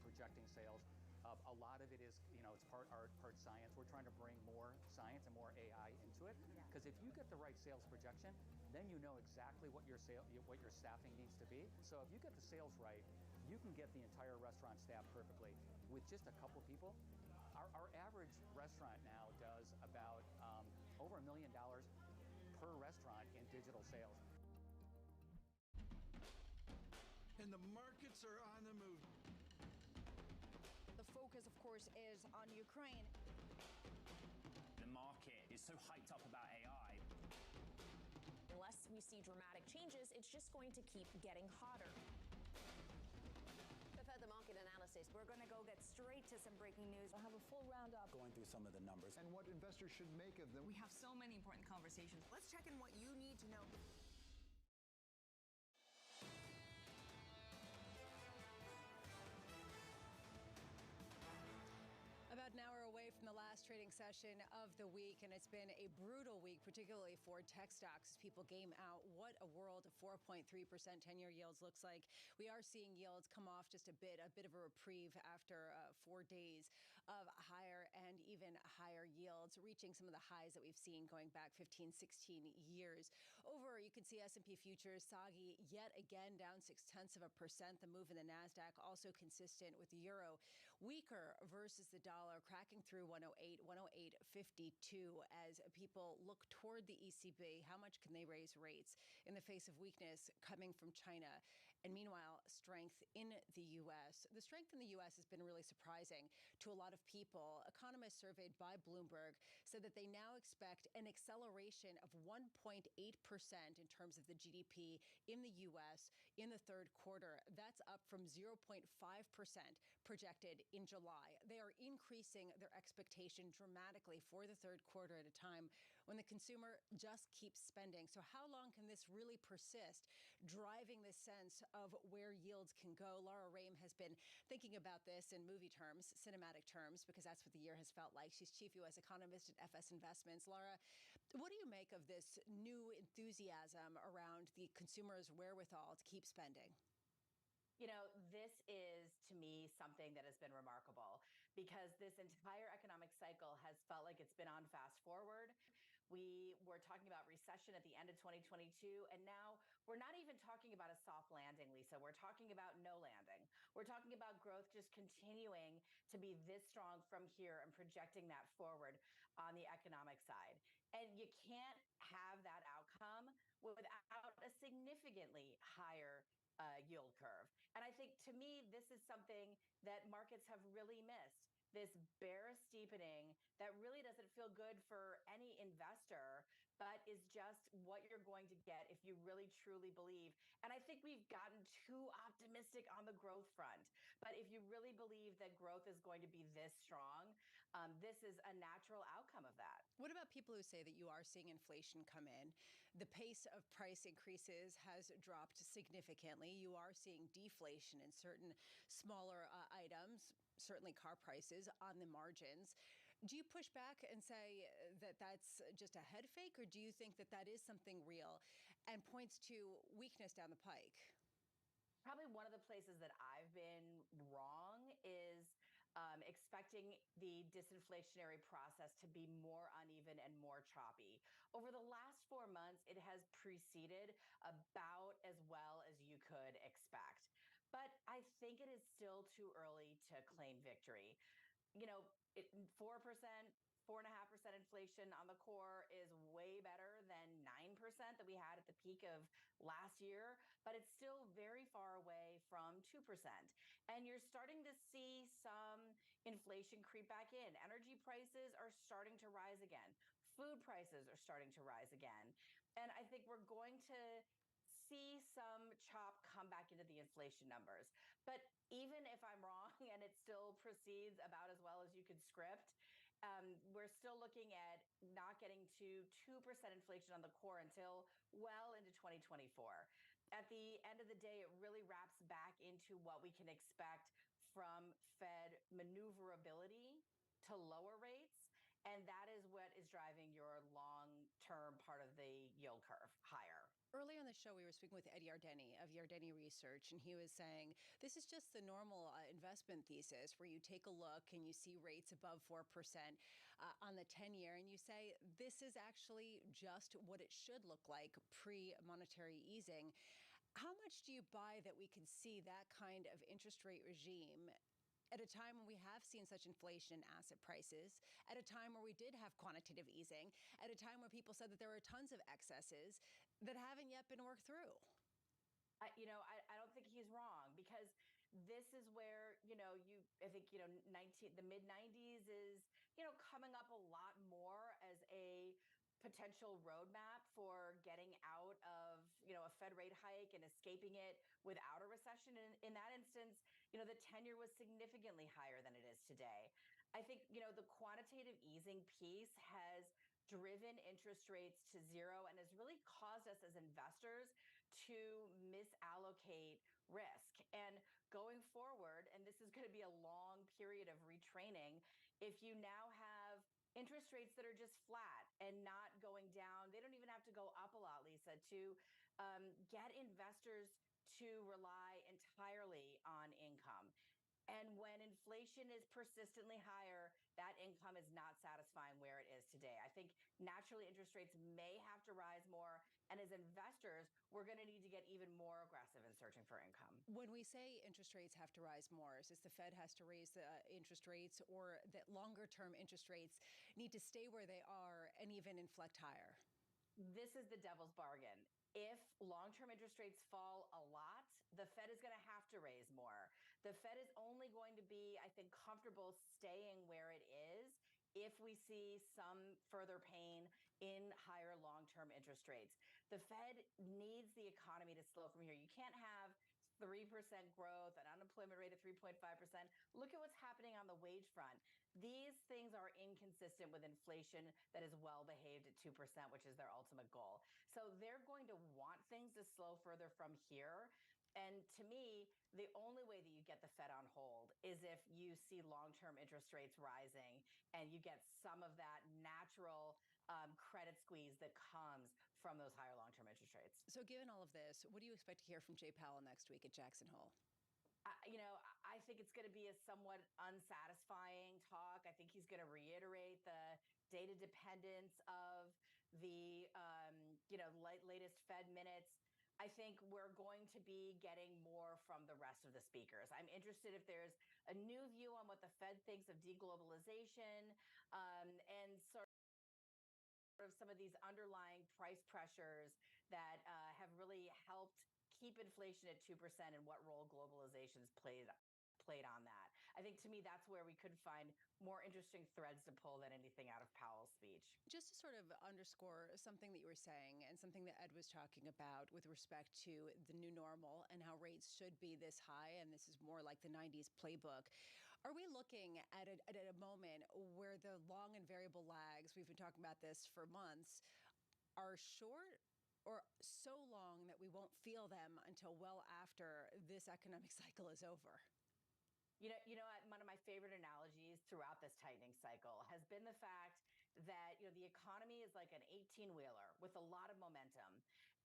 projecting sales. A lot of it is, it's part art, part science. We're trying to bring more science and more AI into it. Because if you get the right sales projection, then you know exactly what your staffing needs to be. So if you get the sales right, you can get the entire restaurant staffed perfectly with just a couple people. Our average restaurant now does about over $1 million per restaurant in digital sales. And the markets are on the move. The focus, of course, is on Ukraine. The market is so hyped up about AI. Unless we see dramatic changes, it's just going to keep getting hotter. For further market analysis, we're going to go get straight to some breaking news. We'll have a full roundup. Going through some of the numbers. And what investors should make of them. We have so many important conversations. Let's check in what you need to know. About an hour away from the last trading session of the week, and it's been a brutal week, particularly for tech stocks as people game out what a world of 4.3% 10-year yields looks like. We are seeing yields come off just a bit of a reprieve after 4 days of higher and even higher yields, reaching some of the highs that we've seen going back 15, 16 years. Over, you can see S&P futures soggy yet again, down 0.6%. The move in the NASDAQ also consistent with the euro. Weaker versus the dollar, cracking through 108, 108.52 as people look toward the ECB. How much can they raise rates in the face of weakness coming from China? And meanwhile, strength in the U.S. The strength in the U.S. has been really surprising to a lot of people. Economists surveyed by Bloomberg said that they now expect an acceleration of 1.8% in terms of the GDP in the U.S. in the third quarter. That's up from 0.5% projected in July. They are increasing their expectation dramatically for the third quarter at a time when the consumer just keeps spending. So how long can this really persist, driving this sense of where yields can go? Laura Rame has been thinking about this in movie terms, cinematic terms, because that's what the year has felt like. She's chief U.S. economist at FS Investments. Laura, what do you make of this new enthusiasm around the consumer's wherewithal to keep spending? You know, this is, to me, something that has been remarkable because this entire economic cycle has felt like it's been on fast forward. We were talking about recession at the end of 2022, and now we're not even talking about a soft landing, Lisa. We're talking about no landing. We're talking about growth just continuing to be this strong from here and projecting that forward on the economic side. And you can't have that outcome without a significantly higher yield curve. And I think, to me, this is something that markets have really missed. This bear steepening that really doesn't feel good for any investor, but is just what you're going to get if you really truly believe. And I think we've gotten too optimistic on the growth front. But if you really believe that growth is going to be this strong, this is a natural outcome of that. What about people who say that you are seeing inflation come in? The pace of price increases has dropped significantly. You are seeing deflation in certain smaller items, certainly car prices on the margins. Do you push back and say that that's just a head fake, or do you think that that is something real and points to weakness down the pike? Probably one of the places that I've been wrong is expecting the disinflationary process to be more uneven and more choppy. Over the last 4 months, it has proceeded about as well as you could expect. But I think it is still too early to claim victory. You know, 4%, 4.5% inflation on the core is way better than 9% that we had at the peak of last year, but it's still very far away from 2%. And you're starting to see some inflation creep back in. Energy prices are starting to rise again. Food prices are starting to rise again. And I think we're going to see some chop come back into the inflation numbers. But even if I'm wrong and it still proceeds about as well as you could script, we're still looking at not getting to 2% inflation on the core until well into 2024. At the end of the day, it really wraps back into what we can expect from Fed maneuverability to lower rates. And that is what is driving your long-term part of the yield curve higher. Earlier in the show, we were speaking with Ed Yardeni of Yardeni Research, and he was saying this is just the normal investment thesis where you take a look and you see rates above 4% on the 10-year, and you say this is actually just what it should look like pre-monetary easing. How much do you buy that we can see that kind of interest rate regime at a time when we have seen such inflation in asset prices, at a time where we did have quantitative easing, at a time where people said that there were tons of excesses that haven't yet been worked through? I don't think he's wrong, because this is where, I think, the mid 90s is, coming up a lot more as a potential roadmap for getting out of, a Fed rate hike and escaping it without a recession. And in that instance, the 10-year was significantly higher than it is today. I think, the quantitative easing piece has driven interest rates to zero and has really caused us as investors to misallocate risk. And going forward, and this is going to be a long period of retraining, if you now have interest rates that are just flat and not going down, they don't even have to go up a lot, Lisa, to get investors to rely entirely on income. And when inflation is persistently higher, that income is not satisfying where it is today. I think naturally interest rates may have to rise more. And as investors, we're going to need to get even more aggressive in searching for income. When we say interest rates have to rise more, is this the Fed has to raise the interest rates, or that longer term interest rates need to stay where they are and even inflect higher? This is the devil's bargain. If long-term interest rates fall a lot, the Fed is going to have to raise more. The Fed is only going to be, I think, comfortable staying where it is if we see some further pain in higher long-term interest rates. The Fed needs the economy to slow from here. You can't have 3% growth, an unemployment rate of 3.5%. Look at what's happening on the wage front. These things are inconsistent with inflation that is well behaved at 2%, which is their ultimate goal. So they're going to want things to slow further from here. And to me, the only way that you get the Fed on hold is if you see long-term interest rates rising and you get some of that natural credit squeeze that comes from those higher long-term interest rates. So given all of this, what do you expect to hear from Jay Powell next week at Jackson Hole? I think it's going to be a somewhat unsatisfying talk. I think he's going to reiterate the data dependence of the, latest Fed minutes. I think we're going to be getting more from the rest of the speakers. I'm interested if there's a new view on what the Fed thinks of deglobalization, and sort of some of these underlying price pressures that have really helped keep inflation at 2% and what role globalization's played on that. I think, to me, that's where we could find more interesting threads to pull than anything out of Powell's speech. Just to sort of underscore something that you were saying and something that Ed was talking about with respect to the new normal and how rates should be this high, and this is more like the 90s playbook. Are we looking at a moment where the long and variable lags, we've been talking about this for months, are short or so long that we won't feel them until well after this economic cycle is over? One of my favorite analogies throughout this tightening cycle has been the fact that, the economy is like an 18-wheeler with a lot of momentum.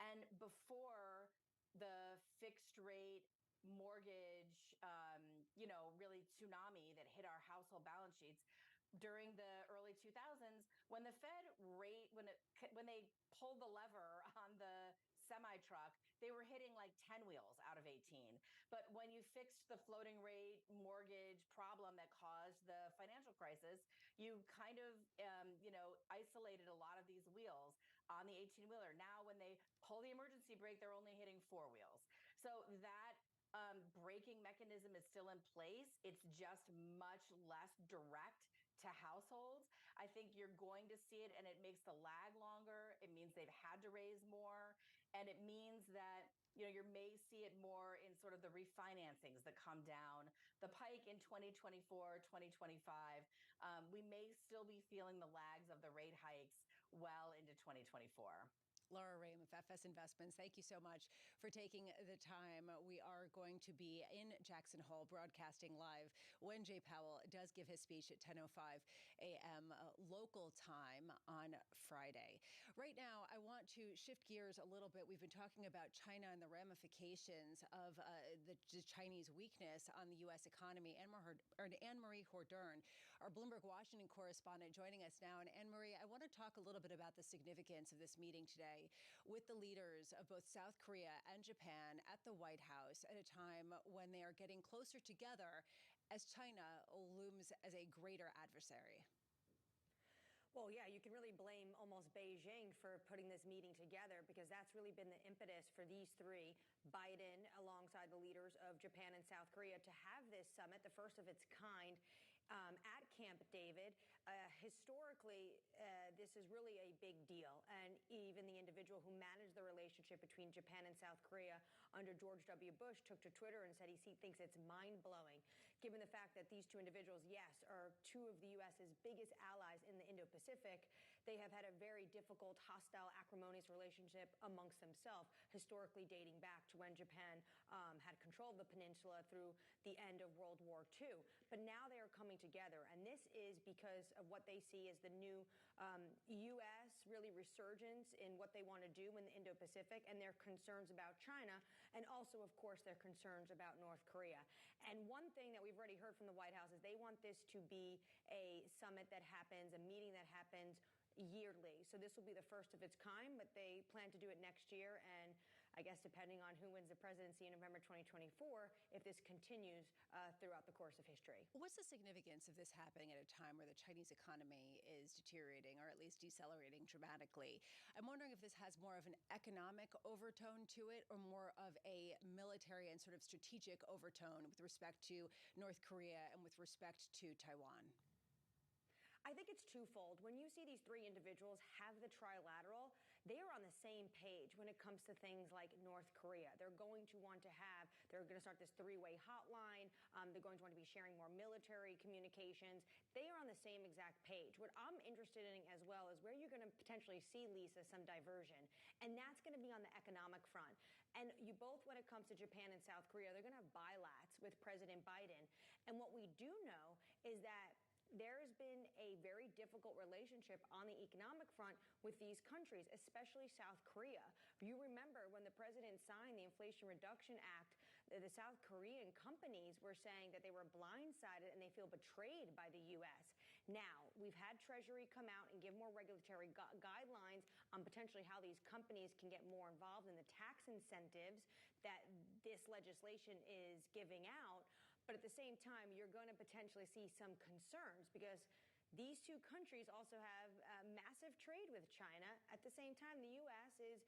And before the fixed rate mortgage, really tsunami that hit our household balance sheets during the early 2000s, when the Fed when they pulled the lever on the semi-truck, they were hitting like 10 wheels out of 18. But when you fixed the floating rate mortgage problem that caused the financial crisis, you kind of, isolated a lot of these wheels on the 18-wheeler. Now, when they pull the emergency brake, they're only hitting 4 wheels. So that braking mechanism is still in place. It's just much less direct to households. I think you're going to see it, and it makes the lag longer. It means they've had to raise more, and it means that You may see it more in sort of the refinancings that come down the pike in 2024, 2025. We may still be feeling the lags of the rate hikes well into 2024. Laura Rame of FS Investments, thank you so much for taking the time. We are going to be in Jackson Hole broadcasting live when Jay Powell does give his speech at 10:05 a.m. Local time on Friday. Right now, I want to shift gears a little bit. We've been talking about China and the ramifications of the Chinese weakness on the U.S. economy. Anne-Marie Hordern, our Bloomberg Washington correspondent, joining us now. And Anne-Marie, I want to talk a little bit about the significance of this meeting today with the leaders of both South Korea and Japan at the White House at a time when they are getting closer together as China looms as a greater adversary. Well, yeah, you can really blame almost Beijing for putting this meeting together, because that's really been the impetus for these three, Biden alongside the leaders of Japan and South Korea, to have this summit, the first of its kind, at Camp David. Historically, this is really a big deal. And even the individual who managed the relationship between Japan and South Korea under George W. Bush took to Twitter and said he thinks it's mind-blowing, given the fact that these two individuals, yes, are two of the U.S.'s biggest allies in the Indo-Pacific. They have had a very difficult, hostile, acrimonious relationship amongst themselves, historically dating back to when Japan had control of the peninsula through the end of World War II. But now they are coming together, and this is because of what they see as the new U.S. really resurgence in what they want to do in the Indo-Pacific, and their concerns about China, and also, of course, their concerns about North Korea. And one thing that we've already heard from the White House is they want this to be a summit that happens, a meeting that happens yearly. So this will be the first of its kind, but they plan to do it next year. And I guess depending on who wins the presidency in November 2024, if this continues throughout the course of history. What's the significance of this happening at a time where the Chinese economy is deteriorating, or at least decelerating dramatically? I'm wondering if this has more of an economic overtone to it, or more of a military and sort of strategic overtone with respect to North Korea and with respect to Taiwan. I think it's twofold. When you see these three individuals have the trilateral, they are on the same page when it comes to things like North Korea. They're going to start this three-way hotline. They're going to want to be sharing more military communications. They are on the same exact page. What I'm interested in as well is where you're going to potentially see, Lisa, some diversion. And that's going to be on the economic front. And you both, when it comes to Japan and South Korea, they're going to have bilats with President Biden. And what we do know is that there has been a very difficult relationship on the economic front with these countries, especially South Korea. You remember when the president signed the Inflation Reduction Act, the South Korean companies were saying that they were blindsided and they feel betrayed by the U.S. Now, we've had Treasury come out and give more regulatory guidelines on potentially how these companies can get more involved in the tax incentives that this legislation is giving out. But at the same time, you're going to potentially see some concerns, because these two countries also have massive trade with China. At the same time, the U.S. is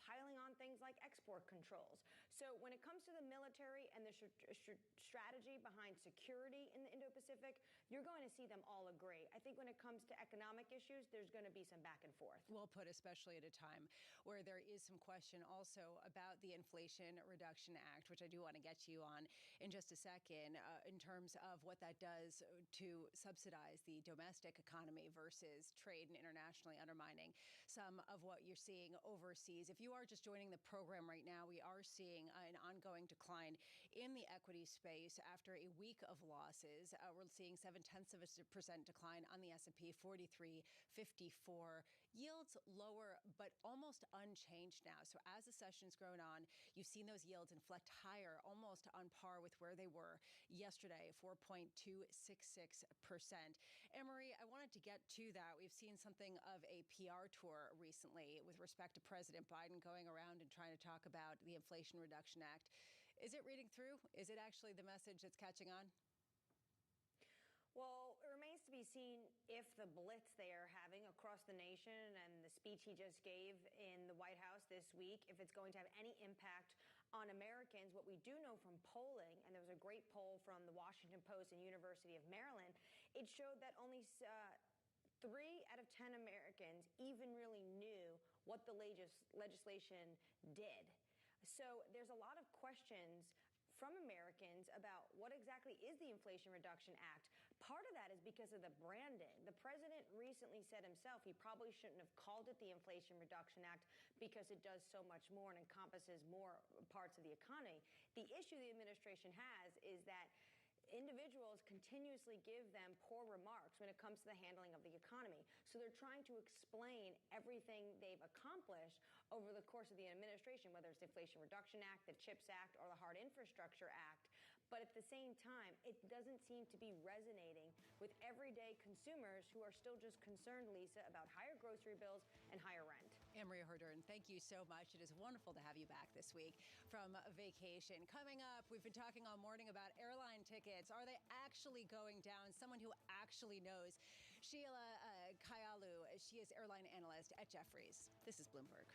piling on things like export controls. So when it comes to the military and the strategy behind security in the Indo-Pacific, you're going to see them all agree. I think when it comes to economic issues, there's going to be some back and forth. Well put, especially at a time where there is some question also about the Inflation Reduction Act, which I do want to get to you on in just a second, in terms of what that does to subsidize the domestic economy versus trade, and internationally undermining some of what you're seeing overseas. If you are just joining the program right now, we are seeing an ongoing decline in the equity space after a week of losses. We're seeing 0.7% decline on the S&P, 43.54. Yields lower, but almost unchanged now. So as the session's grown on, you've seen those yields inflect higher, almost on par with where they were yesterday, 4.266%. Anne-Marie, I wanted to get to that. We've seen something of a PR tour recently with respect to President Biden going around and trying to talk about the Inflation Reduction Act. Is it reading through? Is it actually the message that's catching on? Well, it remains to be seen if the blitz they are having across the nation and the speech he just gave in the White House this week, if it's going to have any impact on Americans. What we do know from polling, and there was a great poll from the Washington Post and University of Maryland, it showed that only 3 out of 10 Americans even really knew what the legislation did. So there's a lot of questions from Americans about what exactly is the Inflation Reduction Act. Part of that is because of the branding. The president recently said himself he probably shouldn't have called it the Inflation Reduction Act because it does so much more and encompasses more parts of the economy. The issue the administration has is that individuals continuously give them poor remarks when it comes to the handling of the economy. So they're trying to explain everything they've accomplished over the course of the administration, whether it's the Inflation Reduction Act, the CHIPS Act, or the Hard Infrastructure Act. But at the same time, it doesn't seem to be resonating with everyday consumers who are still just concerned, Lisa, about higher grocery bills and higher rent. Anne-Marie Hordern, thank you so much. It is wonderful to have you back this week from vacation. Coming up, we've been talking all morning about airline tickets. Are they actually going down? Someone who actually knows. Sheila Kayalu, she is airline analyst at Jefferies. This is Bloomberg.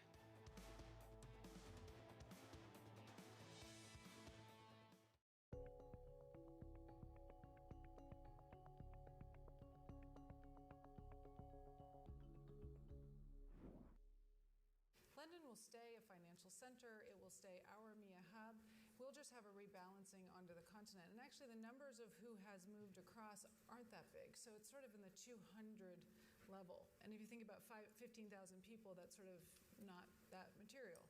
London will stay a financial center. It will stay our EMEA hub. We'll just have a rebalancing onto the continent. And actually, the numbers of who has moved across aren't that big. So it's sort of in the 200 level. And if you think about 15,000 people, that's sort of not that material.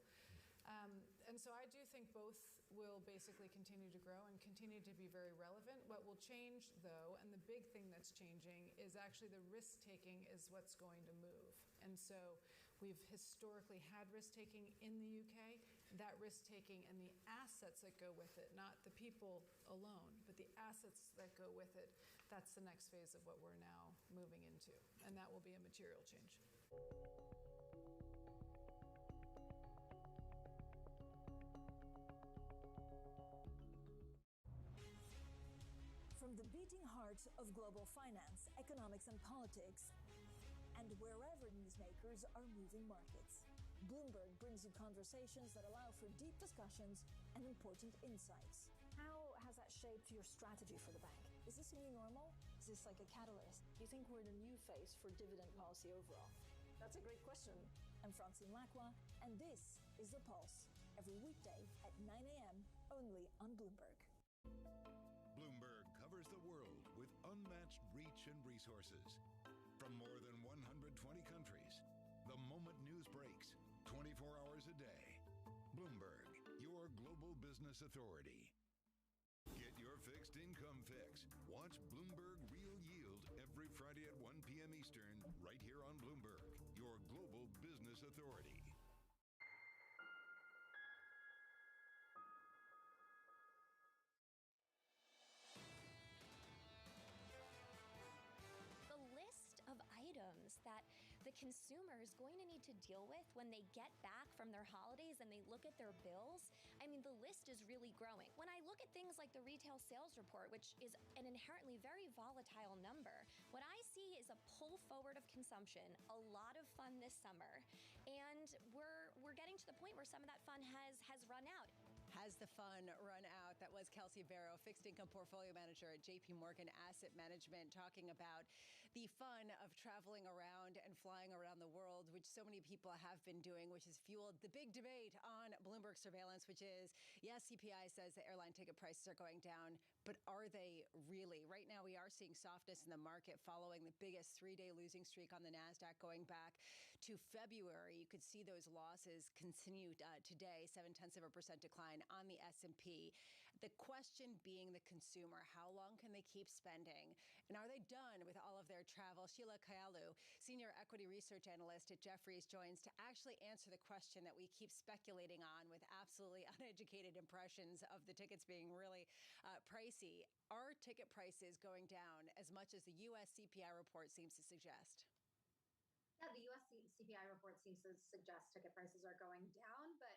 And so I do think both will basically continue to grow and continue to be very relevant. What will change, though, and the big thing that's changing, is actually the risk-taking is what's going to move. And so we've historically had risk-taking in the UK. That risk-taking and the assets that go with it, not the people alone, but the assets that go with it, that's the next phase of what we're now moving into. And that will be a material change. From the beating heart of global finance, economics, and politics, and wherever newsmakers are moving markets, Bloomberg brings you conversations that allow for deep discussions and important insights. How has that shaped your strategy for the bank? Is this a new normal? Is this like a catalyst? Do you think we're in a new phase for dividend policy overall? That's a great question. I'm Francine Lacqua, and this is The Pulse, every weekday at 9 a.m. only on Bloomberg. Bloomberg covers the world with unmatched reach and resources. From more than 120 countries, the moment news breaks, 24 hours a day. Bloomberg, your global business authority. Get your fixed income fix. Watch Bloomberg Real Yield every Friday at 1 p.m. Eastern, right here on Bloomberg, your global business authority. That the consumer is going to need to deal with when they get back from their holidays and they look at their bills. I mean, the list is really growing. When I look at things like the retail sales report, which is an inherently very volatile number, what I see is a pull forward of consumption, a lot of fun this summer, and we're getting to the point where some of that fun has run out. Has the fun run out? That was Kelsey Barrow, fixed income portfolio manager at JP Morgan Asset Management, talking about the fun of traveling around and flying around the world, which so many people have been doing, which has fueled the big debate on Bloomberg surveillance, which is, yes, CPI says that airline ticket prices are going down, but are they really? Right now, we are seeing softness in the market following the biggest three-day losing streak on the NASDAQ going back to February. You could see those losses continue today, 0.7% decline on the S&P. The question being the consumer, how long can they keep spending? And are they done with all of their travel? Sheila Kayalu, senior equity research analyst at Jefferies, joins to actually answer the question that we keep speculating on with absolutely uneducated impressions of the tickets being really pricey. Are ticket prices going down as much as the U.S. CPI report seems to suggest? Yeah, the U.S. CPI report seems to suggest ticket prices are going down, but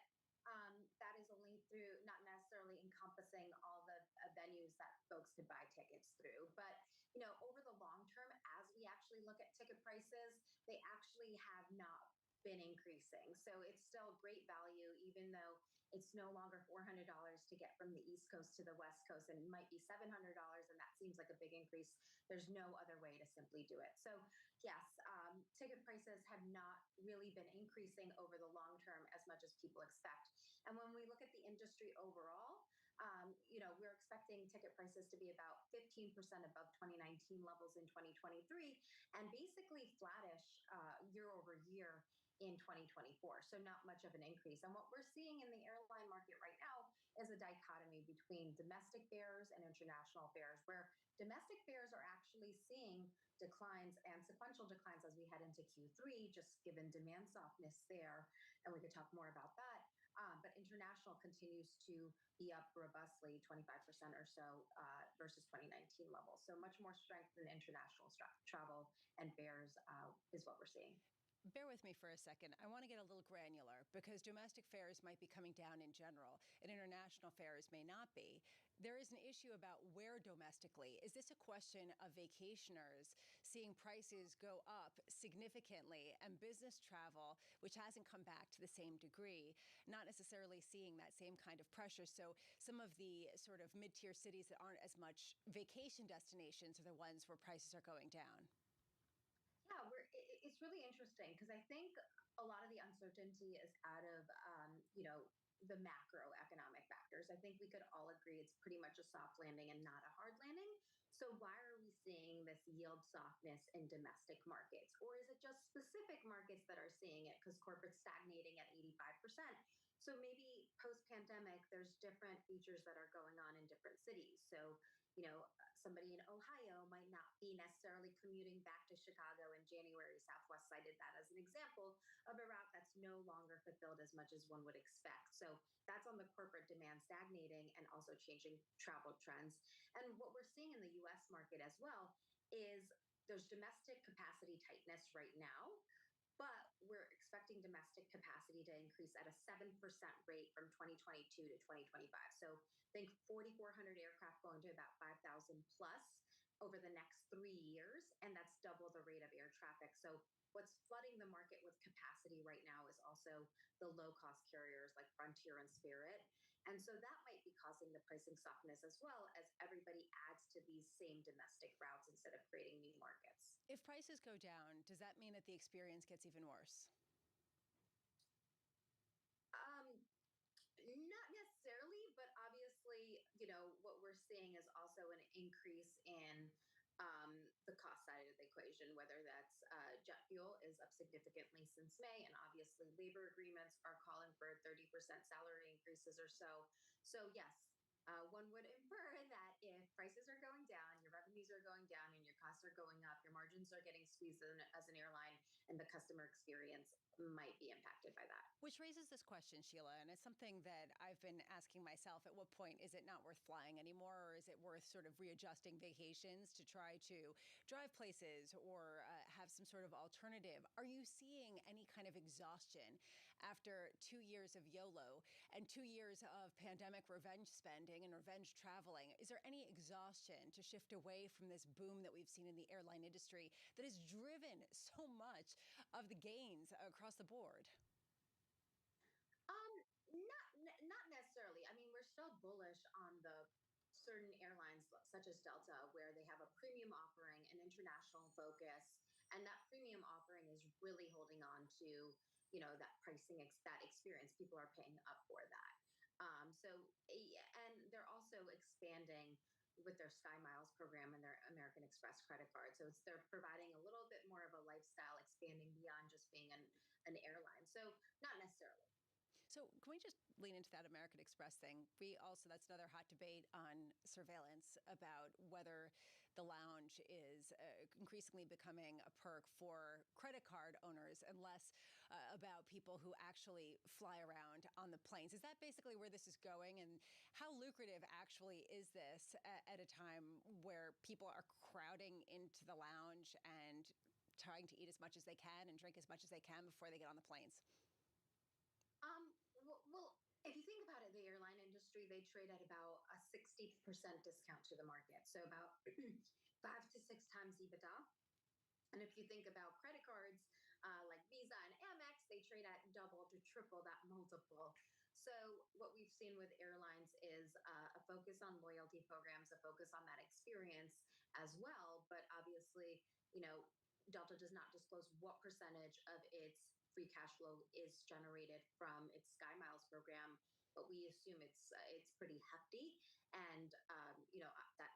that is only through, not necessarily encompassing all the venues that folks could buy tickets through. But, over the long term, as we actually look at ticket prices, they actually have not been increasing. So it's still great value, even though it's no longer $400 to get from the East Coast to the West Coast, and it might be $700, and that seems like a big increase. There's no other way to simply do it. So yes, ticket prices have not really been increasing over the long term as much as people expect. And when we look at industry overall, we're expecting ticket prices to be about 15% above 2019 levels in 2023 and basically flattish year over year in 2024. So not much of an increase. And what we're seeing in the airline market right now is a dichotomy between domestic fares and international fares, where domestic fares are actually seeing declines and sequential declines as we head into Q3, just given demand softness there. And we could talk more about that. But international continues to be up robustly, 25% or so versus 2019 levels. So much more strength in international travel and fares is what we're seeing. Bear with me for a second. I want to get a little granular because domestic fares might be coming down in general and international fares may not be. There is an issue about where domestically. Is this a question of vacationers seeing prices go up significantly and business travel, which hasn't come back to the same degree, not necessarily seeing that same kind of pressure? So some of the sort of mid-tier cities that aren't as much vacation destinations are the ones where prices are going down. Yeah, it's really interesting because I think a lot of the uncertainty is out of, the macroeconomic factors. I think we could all agree it's pretty much a soft landing and not a hard landing. So why are we seeing this yield softness in domestic markets? Or is it just specific markets that are seeing it because corporate's stagnating at 85%? So maybe post-pandemic, there's different features that are going on in different cities. So, somebody in Ohio might not be necessarily commuting back to Chicago in January. Southwest cited that as an example of a route that's no longer fulfilled as much as one would expect. So that's on the corporate demand stagnating and also changing travel trends. And what we're seeing in the US market as well is there's domestic capacity tightness right now, but we're expecting domestic capacity to increase at a 7% rate from 2022 to 2025. So think 4,400 aircraft going to about 5,000 plus over the next 3 years, and that's double the rate of air traffic. So what's flooding the market with capacity right now is also the low-cost carriers like Frontier and Spirit. And so that might be causing the pricing softness as well as everybody adds to these same domestic routes instead of creating new markets. If prices go down, does that mean that the experience gets even worse? Not necessarily, but obviously, what we're seeing is also an increase in the cost side of the equation, whether that's jet fuel is up significantly since May, and obviously labor agreements are calling for 30% salary increases or so. So yes, one would infer that if prices are going down, your revenues are going down, and your costs are going up, your margins are getting squeezed as an airline, and the customer experience might be impacted by that. Which raises this question, Sheila, and it's something that I've been asking myself. At what point is it not worth flying anymore, or is it worth sort of readjusting vacations to try to drive places or have some sort of alternative? Are you seeing any kind of exhaustion after 2 years of YOLO and 2 years of pandemic revenge spending and revenge traveling? Is there any exhaustion to shift away from this boom that we've seen in the airline industry that has driven so much of the gains across the board? Not necessarily. I mean, we're still bullish on the certain airlines such as Delta, where they have a premium offering, an international focus, and that premium offering is really holding on to, that pricing, that experience. People are paying up for that. And they're also expanding with their Sky Miles program and their American Express credit card. So they're providing a little bit more of a lifestyle, expanding beyond just being an airline. So not necessarily. So can we just lean into that American Express thing? That's another hot debate on surveillance about whether the lounge is increasingly becoming a perk for credit card owners and less about people who actually fly around on the planes. Is that basically where this is going? And how lucrative actually is this at a time where people are crowding into the lounge and trying to eat as much as they can and drink as much as they can before they get on the planes? Well, if you think about it, the airline industry, they trade at about a 60% discount to the market. So about 5 to 6 times EBITDA. And if you think about credit cards like Visa and Amex, they trade at double to triple that multiple. So what we've seen with airlines is a focus on loyalty programs, a focus on that experience as well. But obviously, Delta does not disclose what percentage of its free cash flow is generated from its Sky Miles program. but we assume it's pretty hefty, and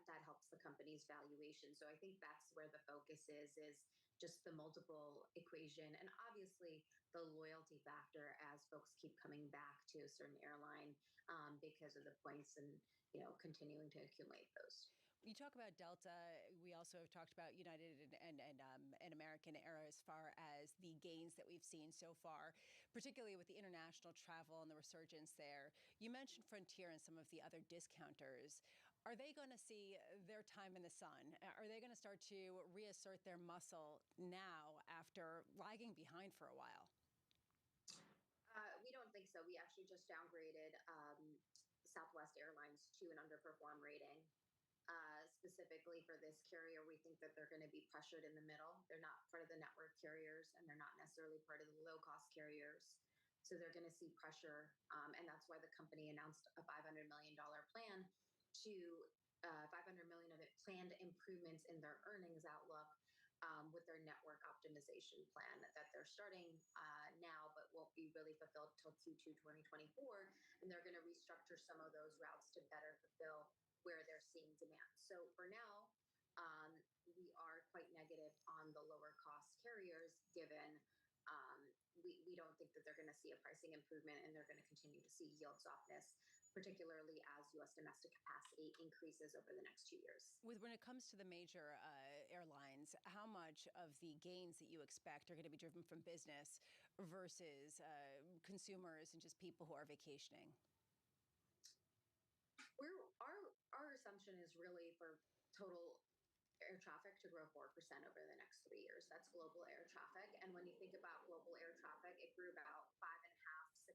that helps the company's valuation. So I think that's where the focus is just the multiple equation, and obviously the loyalty factor as folks keep coming back to a certain airline because of the points and continuing to accumulate those. You talk about Delta. We also have talked about United and American Air as far as the gains that we've seen so far, particularly with the international travel and the resurgence there. You mentioned Frontier and some of the other discounters. Are they going to see their time in the sun? Are they going to start to reassert their muscle now after lagging behind for a while? We don't think so. We actually just downgraded Southwest Airlines to an underperform rating. Specifically for this carrier, we think that they're going to be pressured in the middle. They're not part of the network carriers, and they're not necessarily part of the low-cost carriers. So they're going to see pressure, and that's why the company announced a $500 million plan to $500 million of it planned improvements in their earnings outlook with their network optimization plan that they're starting now, but won't be really fulfilled till Q2 2024. And they're going to restructure some of those routes to better fulfill where they're seeing demand. So for now, we are quite negative on the lower cost carriers, given we don't think that they're going to see a pricing improvement, and they're going to continue to see yield softness, particularly as U.S. domestic capacity increases over the next 2 years. When it comes to the major airlines, how much of the gains that you expect are going to be driven from business versus consumers and just people who are vacationing? Our assumption is really for total air traffic to grow 4% over the next 3 years. That's global air traffic. And when you think about global air traffic, it grew about 5.5–6%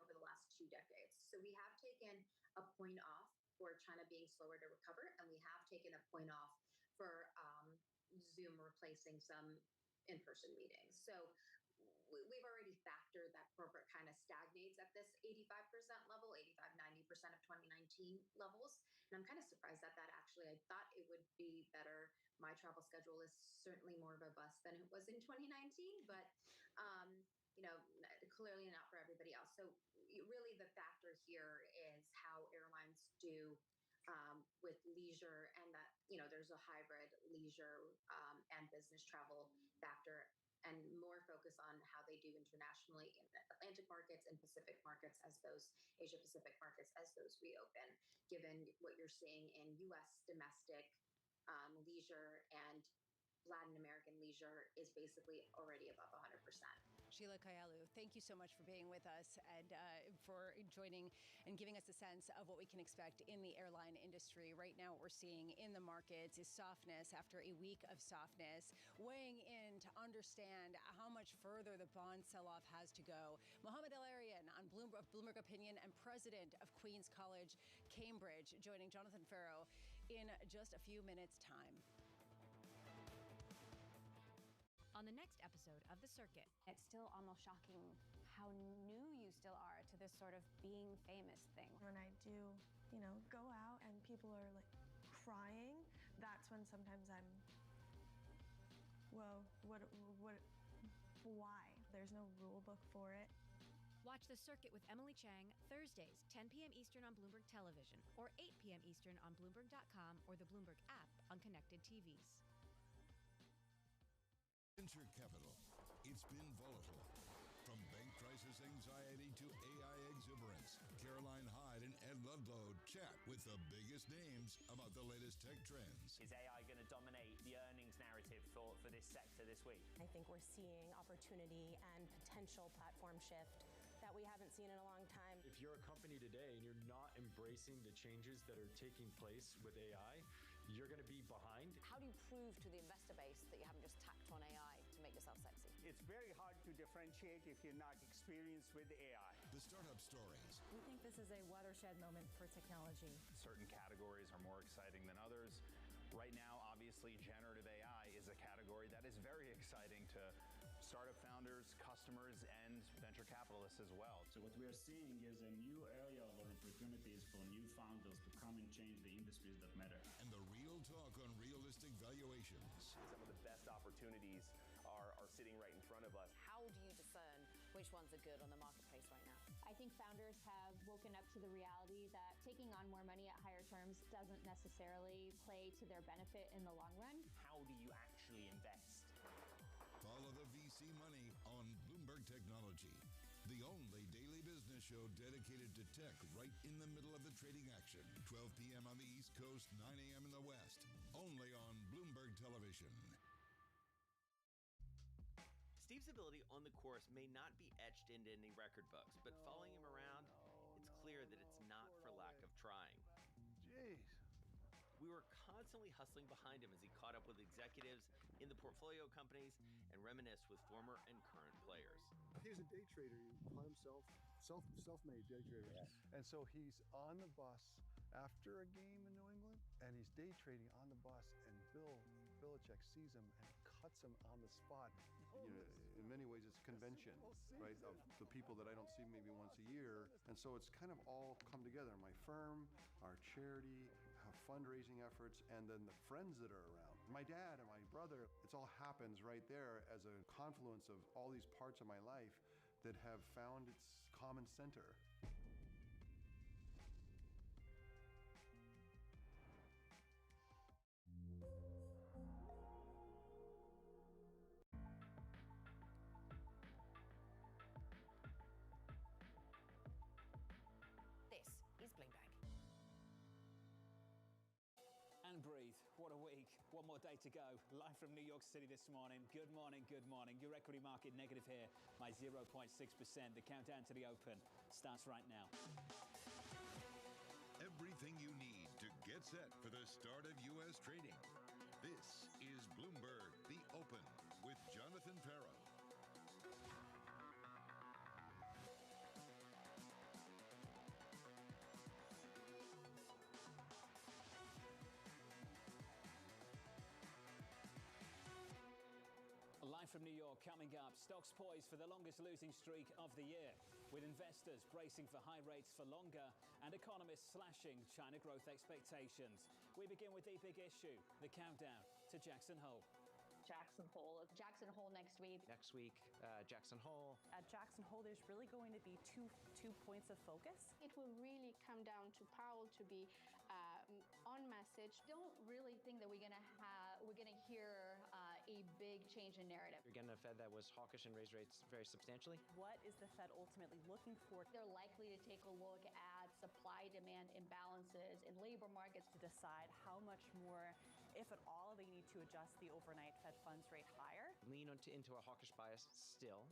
over the last 2 decades. So we have taken a point off for China being slower to recover, and we have taken a point off for Zoom replacing some in-person meetings. So we've already factored that corporate kind of stagnates at this 85% level, 85–90% of 2019 levels. And I'm kind of surprised at that, actually. I thought it would be better. My travel schedule is certainly more robust than it was in 2019, but clearly not for everybody else. So really the factor here is how airlines do with leisure, and that there's a hybrid leisure and business travel factor, and more focus on how they do internationally in the Atlantic markets and Pacific markets Asia Pacific markets as those reopen, given what you're seeing in U.S. domestic leisure, and Latin American leisure is basically already above 100%. Sheila Kahyaoglu, thank you so much for being with us and for joining and giving us a sense of what we can expect in the airline industry. Right now, what we're seeing in the markets is softness after a week of softness. Weighing in to understand how much further the bond sell-off has to go, Mohamed El-Erian on Bloomberg Opinion and president of Queen's College, Cambridge, joining Jonathan Farrow in just a few minutes' time. On the next episode of The Circuit. It's still almost shocking how new you still are to this sort of being famous thing. When I do, go out and people are like crying, that's when sometimes I'm, whoa, why? There's no rule book for it. Watch The Circuit with Emily Chang Thursdays, 10 p.m. Eastern on Bloomberg Television, or 8 p.m. Eastern on Bloomberg.com or the Bloomberg app on connected TVs. Venture capital. It's been volatile. From bank crisis anxiety to AI exuberance, Caroline Hyde and Ed Ludlow chat with the biggest names about the latest tech trends. Is AI going to dominate the earnings narrative for this sector this week? I think we're seeing opportunity and potential platform shift that we haven't seen in a long time. If you're a company today and you're not embracing the changes that are taking place with AI, you're going to be behind. How do you prove to the investor base that you haven't just tacked on AI to make yourself sexy? It's very hard to differentiate if you're not experienced with AI. The startup stories. We think this is a watershed moment for technology. Certain categories are more exciting than others. Right now, obviously, generative AI is a category that is very exciting to startup founders, customers, and venture capitalists as well. So what we are seeing is a new area of opportunities for new founders to come and change the industries that matter. And the real talk on realistic valuations. Some of the best opportunities are sitting right in front of us. How do you discern which ones are good on the marketplace right now? I think founders have woken up to the reality that taking on more money at higher terms doesn't necessarily play to their benefit in the long run. How do you actually invest? Follow the VC money on Bloomberg Technology, the only daily business show dedicated to tech right in the middle of the trading action. 12 p.m. on the East Coast, 9 a.m. in the West, only on Bloomberg Television. Steve's ability on the course may not be etched into any record books, but following him around, it's clear that it's not for lack of trying. Jeez. We were constantly hustling behind him as he caught up with executives in the portfolio companies and reminisced with former and current players. He's a day trader. He taught himself, self-made day trader. Yes. And so he's on the bus after a game in New England, and he's day trading on the bus, and Bill Belichick sees him and cuts him on the spot. You know, in many ways, it's convention, right, of the people that I don't see maybe once a year. And so it's kind of all come together. My firm, our charity, our fundraising efforts, and then the friends that are around. My dad and my brother, it all happens right there as a confluence of all these parts of my life that have found its common center. This is Bloomberg. And breathe. What a week. One more day to go. Live from New York City this morning. Good morning, good morning. Your equity market negative here by 0.6%. The countdown to the open starts right now. Everything you need to get set for the start of U.S. trading. This is Bloomberg, the Open, with Jonathan Ferro. Live from New York, coming up, stocks poised for the longest losing streak of the year, with investors bracing for high rates for longer and economists slashing China growth expectations. We begin with the big issue, the countdown to Jackson Hole. Jackson Hole next week. Next week, Jackson Hole. At Jackson Hole, there's really going to be two points of focus. It will really come down to Powell to be on message. Don't really think that we're gonna hear a big change in narrative. You're getting a Fed that was hawkish and raised rates very substantially. What is the Fed ultimately looking for? They're likely to take a look at supply-demand imbalances in labor markets to decide how much more, if at all, they need to adjust the overnight Fed funds rate higher. Lean into a hawkish bias still.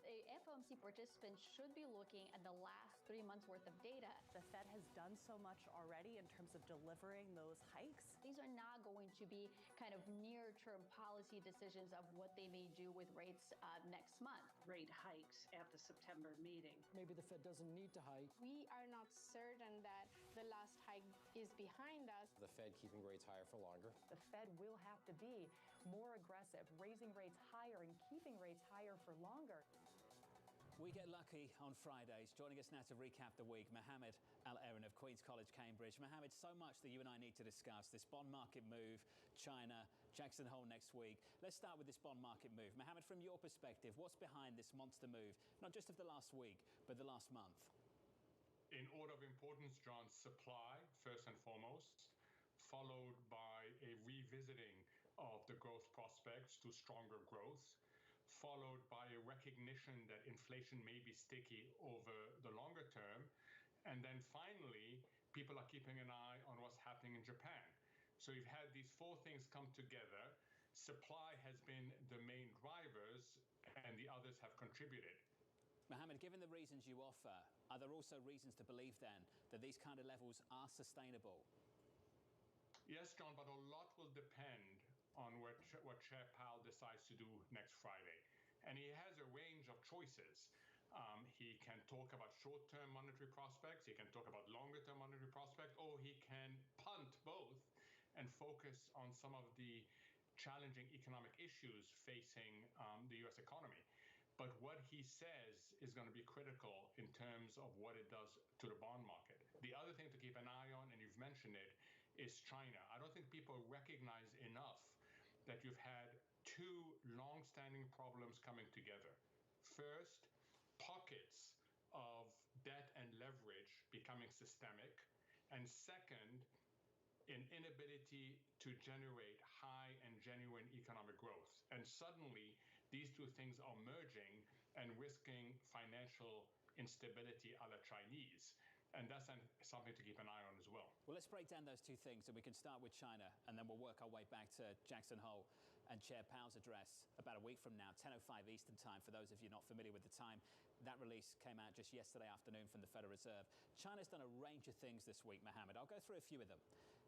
FOMC participants should be looking at the last 3 months worth of data. The Fed has done so much already in terms of delivering those hikes. These are not going to be kind of near-term policy decisions of what they may do with rates next month. Rate hikes at the September meeting. Maybe the Fed doesn't need to hike. We are not certain that the last hike is behind us. The Fed keeping rates higher for longer. The Fed will have to be more aggressive, raising rates higher and keeping rates higher for longer. We get lucky on Fridays. Joining us now to recap the week, Mohammed Al-Erin of Queen's College, Cambridge. Mohammed, so much that you and I need to discuss. This bond market move, China, Jackson Hole next week. Let's start with this bond market move. Mohammed, from your perspective, what's behind this monster move, not just of the last week, but the last month? In order of importance, John, supply, first and foremost, followed by a revisiting of the growth prospects to stronger growth, followed by a recognition that inflation may be sticky over the longer term. And then finally, people are keeping an eye on what's happening in Japan. So you've had these four things come together. Supply has been the main drivers, and the others have contributed. Mohammed, given the reasons you offer, are there also reasons to believe then that these kind of levels are sustainable? Yes, John, but a lot will depend on what Chair Powell decides to do next Friday. And he has a range of choices. He can talk about short-term monetary prospects, he can talk about longer-term monetary prospects, or he can punt both and focus on some of the challenging economic issues facing the U.S. economy. But what he says is going to be critical in terms of what it does to the bond market. The other thing to keep an eye on, and you've mentioned it, is China. I don't think people recognize enough that you've had two long-standing problems coming together. First, pockets of debt and leverage becoming systemic, and second, an inability to generate high and genuine economic growth. And suddenly, these two things are merging and risking financial instability a la Chinese. And that's something to keep an eye on as well. Well, let's break down those two things, and we can start with China, and then we'll work our way back to Jackson Hole and Chair Powell's address about a week from now, 10:05 Eastern Time, for those of you not familiar with the time. That release came out just yesterday afternoon from the Federal Reserve. China's done a range of things this week, Mohammed. I'll go through a few of them.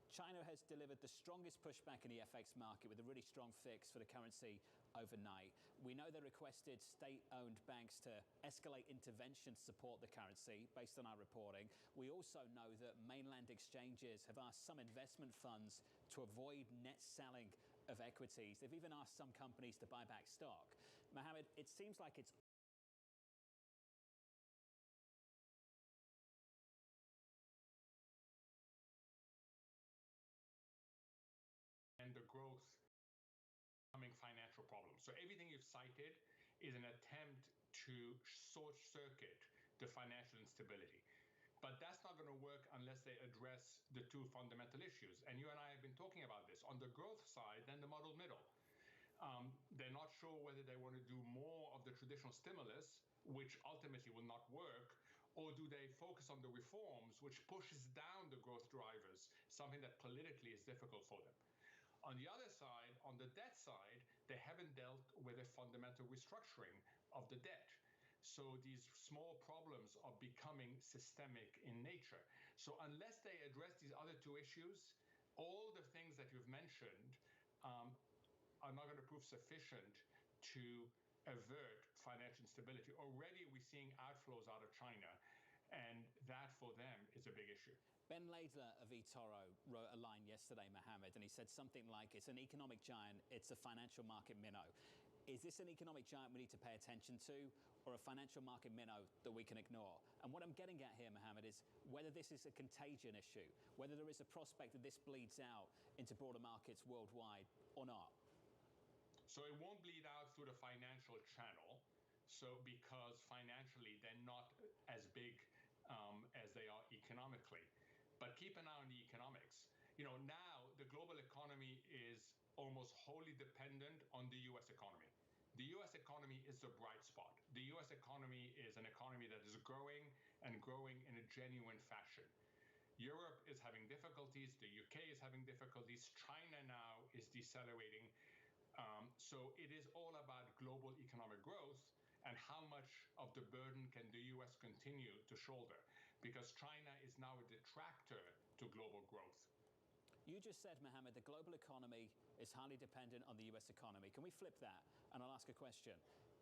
China has delivered the strongest pushback in the FX market with a really strong fix for the currency overnight. We know they requested state-owned banks to escalate intervention to support the currency based on our reporting. We also know that mainland exchanges have asked some investment funds to avoid net selling of equities. They've even asked some companies to buy back stock. Mohammed, it seems like it's and the growth coming financial problems. So everything you've cited is an attempt to short circuit the financial instability. But that's not going to work unless they address the two fundamental issues. And you and I have been talking about this. On the growth side, then the muddled middle. They're not sure whether they want to do more of the traditional stimulus, which ultimately will not work, or do they focus on the reforms, which pushes down the growth drivers, something that politically is difficult for them. On the other side, on the debt side, they haven't dealt with a fundamental restructuring of the debt. So these small problems are becoming systemic in nature. So unless they address these other two issues, all the things that you've mentioned are not going to prove sufficient to avert financial instability. Already we're seeing outflows out of China, and that for them is a big issue. Ben Laidler of eToro wrote a line yesterday, Mohammed, and he said something like, it's an economic giant, it's a financial market minnow. Is this an economic giant we need to pay attention to, or a financial market minnow that we can ignore? And what I'm getting at here, Mohammed, is whether this is a contagion issue, whether there is a prospect that this bleeds out into broader markets worldwide or not. So it won't bleed out through the financial channel, so because financially they're not as big as they are economically. But keep an eye on the economics. You know, now the global economy is almost wholly dependent on the US economy. The US economy is the bright spot. The US economy is an economy that is growing and growing in a genuine fashion. Europe is having difficulties. The UK is having difficulties. China now is decelerating. So it is all about global economic growth and how much of the burden can the US continue to shoulder, because China is now a detractor to global growth. You just said, Mohammed, the global economy is highly dependent on the US economy. Can we flip that? And I'll ask a question.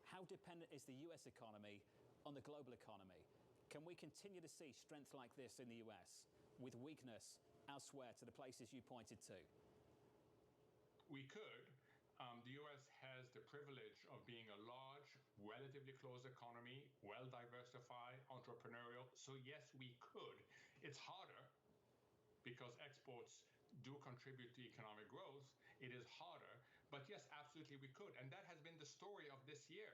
How dependent is the US economy on the global economy? Can we continue to see strength like this in the US with weakness elsewhere to the places you pointed to? We could. The US has the privilege of being a large, relatively closed economy, well-diversified, entrepreneurial. So yes, we could. It's harder because exports do contribute to economic growth. It is harder, but yes, absolutely we could. And that has been the story of this year,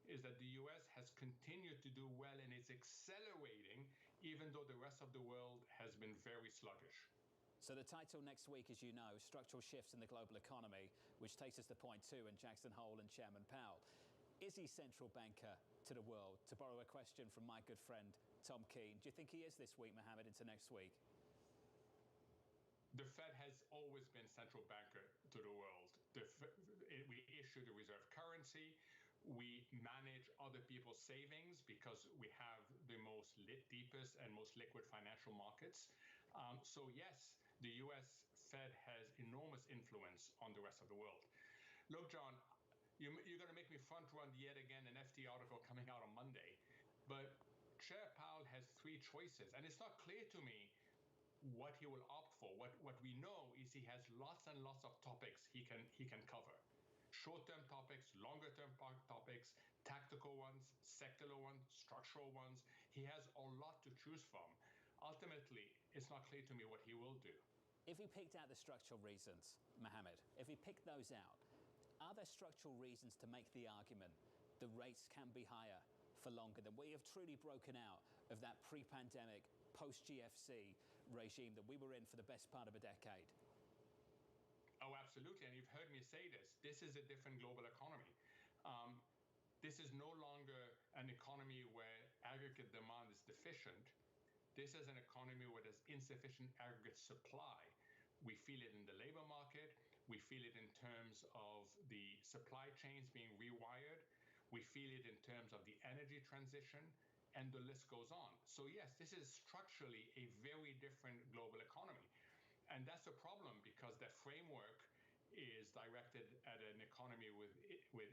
is that the US has continued to do well and is accelerating, even though the rest of the world has been very sluggish. So the title next week, as you know, Structural Shifts in the Global Economy, which takes us to point two, and Jackson Hole and Chairman Powell. Is he central banker to the world? To borrow a question from my good friend, Tom Keene. Do you think he is this week, Mohammed, into next week? The Fed has always been central banker to the world. We issue the reserve currency. We manage other people's savings because we have the most deepest and most liquid financial markets. So yes, the US Fed has enormous influence on the rest of the world. Look, John, you're going to make me front run yet again an FT article coming out on Monday, but Chair Powell has three choices, and it's not clear to me what he will opt for. What we know is he has lots and lots of topics he can cover. Short-term topics, longer-term topics, tactical ones, secular ones, structural ones. He has a lot to choose from. Ultimately, it's not clear to me what he will do. If he picked out the structural reasons, Mohammed, if he picked those out, are there structural reasons to make the argument the rates can be higher for longer, than we have truly broken out of that pre-pandemic, post-GFC regime that we were in for the best part of a decade? Oh, absolutely. And you've heard me say this. This is a different global economy. This is no longer an economy where aggregate demand is deficient. This is an economy where there's insufficient aggregate supply. We feel it in the labor market. We feel it in terms of the supply chains being rewired. We feel it in terms of the energy transition, and the list goes on. So yes, this is structurally a very different global economy. And that's a problem because that framework is directed at an economy with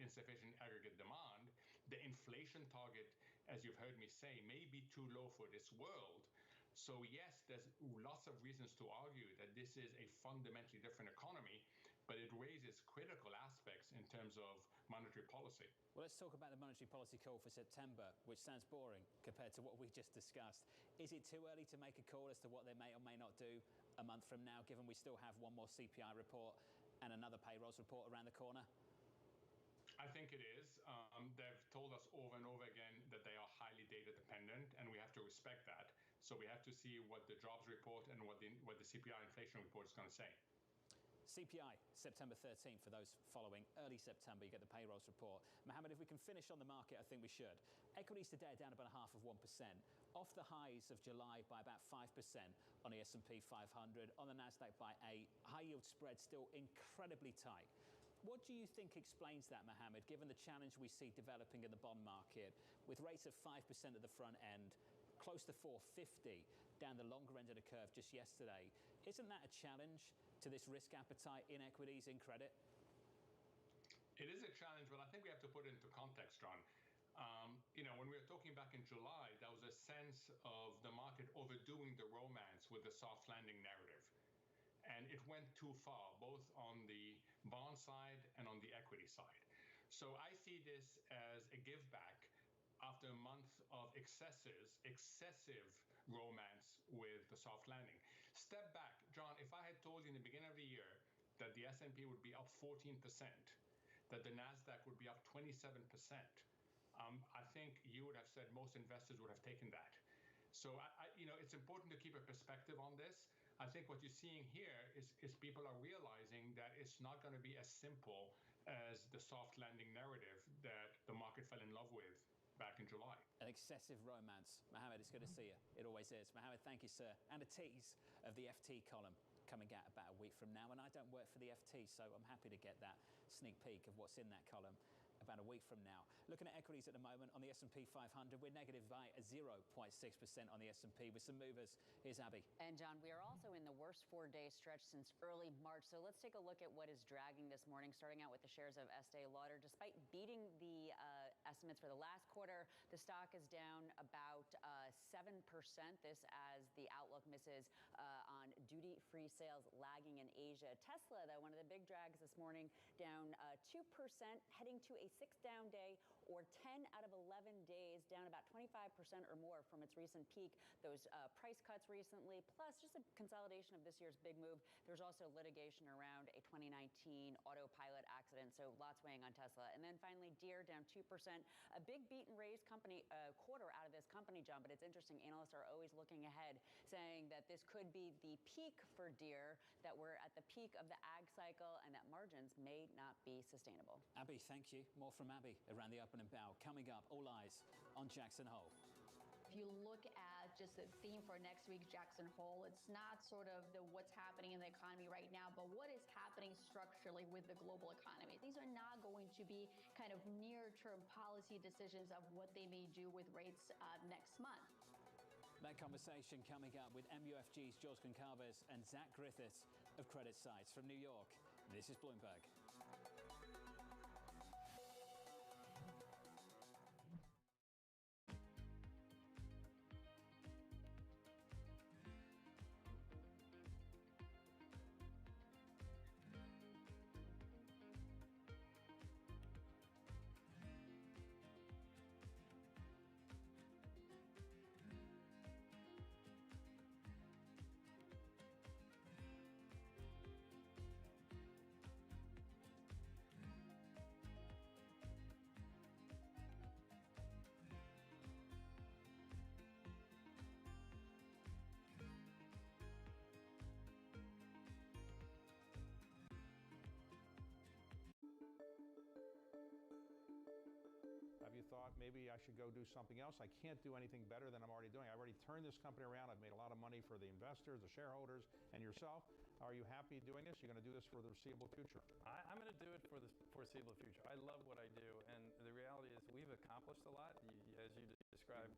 insufficient aggregate demand. The inflation target, as you've heard me say, may be too low for this world. So yes, there's lots of reasons to argue that this is a fundamentally different economy, but it raises critical aspects in terms of monetary policy. Well, let's talk about the monetary policy call for September, which sounds boring compared to what we just discussed. Is it too early to make a call as to what they may or may not do a month from now, given we still have one more CPI report and another payrolls report around the corner? I think it is. They've told us over and over again that they are highly data dependent, and we have to respect that. So we have to see what the jobs report and what the CPI inflation report is going to say. CPI, September 13th, for those following. Early September, you get the payrolls report. Mohammed, if we can finish on the market, I think we should. Equities today are down about 0.5%, off the highs of July by about 5% on the S&P 500, on the NASDAQ by 8%. High yield spread still incredibly tight. What do you think explains that, Mohammed, given the challenge we see developing in the bond market, with rates of 5% at the front end, close to 450 down the longer end of the curve just yesterday? Isn't that a challenge to this risk appetite in equities, in credit? It is a challenge, but I think we have to put it into context, John. When we were talking back in July, there was a sense of the market overdoing the romance with the soft landing narrative. And it went too far, both on the bond side and on the equity side. So I see this as a give back after a month of excessive romance with the soft landing. Step back, John, if I had told you in the beginning of the year that the S&P would be up 14%, that the NASDAQ would be up 27%, I think you would have said most investors would have taken that. So it's important to keep a perspective on this. I think what you're seeing here is people are realizing that it's not going to be as simple as the soft landing narrative that the market fell in love with back in July. An excessive romance. Mohammed, it's good to see you. It always is. Mohammed, thank you, sir. And a tease of the FT column coming out about a week from now. And I don't work for the FT, so I'm happy to get that sneak peek of what's in that column about a week from now. Looking at equities at the moment on the S&P 500, we're negative by 0.6% on the S&P with some movers. Here's Abby. And John, we are also in the worst 4-day stretch since early March. So let's take a look at what is dragging this morning, starting out with the shares of Estee Lauder. Despite beating the estimates for the last quarter, the stock is down about 7%. This as the outlook misses on duty-free sales lagging in Asia. Tesla, though, one of the big drags this morning, down 2%, heading to a 6-down day, or 10 out of 11 days, down about 25% or more from its recent peak. Those price cuts recently, plus just a consolidation of this year's big move. There's also litigation around a 2019 autopilot accident, so lots weighing on Tesla. And then finally, Deere down 2%. A big beat and raise company quarter out of this company, John, but it's interesting. Analysts are always looking ahead, saying that this could be the peak for Deere, that we're at the peak of the ag cycle, and that margins may not be sustainable. Abby, thank you. More from Abby around the opening bell. Coming up, all eyes on Jackson Hole. If you look at just the theme for next week's Jackson Hole, it's not sort of the what's happening in the economy right now, but what is happening structurally with the global economy. These are not going to be kind of near-term policy decisions of what they may do with rates next month. That conversation coming up with MUFG's George Goncalves and Zach Griffiths of Credit Sites from New York. This is Bloomberg. thought maybe I should go do something else. I can't do anything better than I'm already doing. I've already turned this company around. I've made a lot of money for the investors, the shareholders, and yourself. Are you happy doing this? You're going to do this for the foreseeable future? I'm going to do it for the foreseeable future. I love what I do, and the reality is we've accomplished a lot. As you described,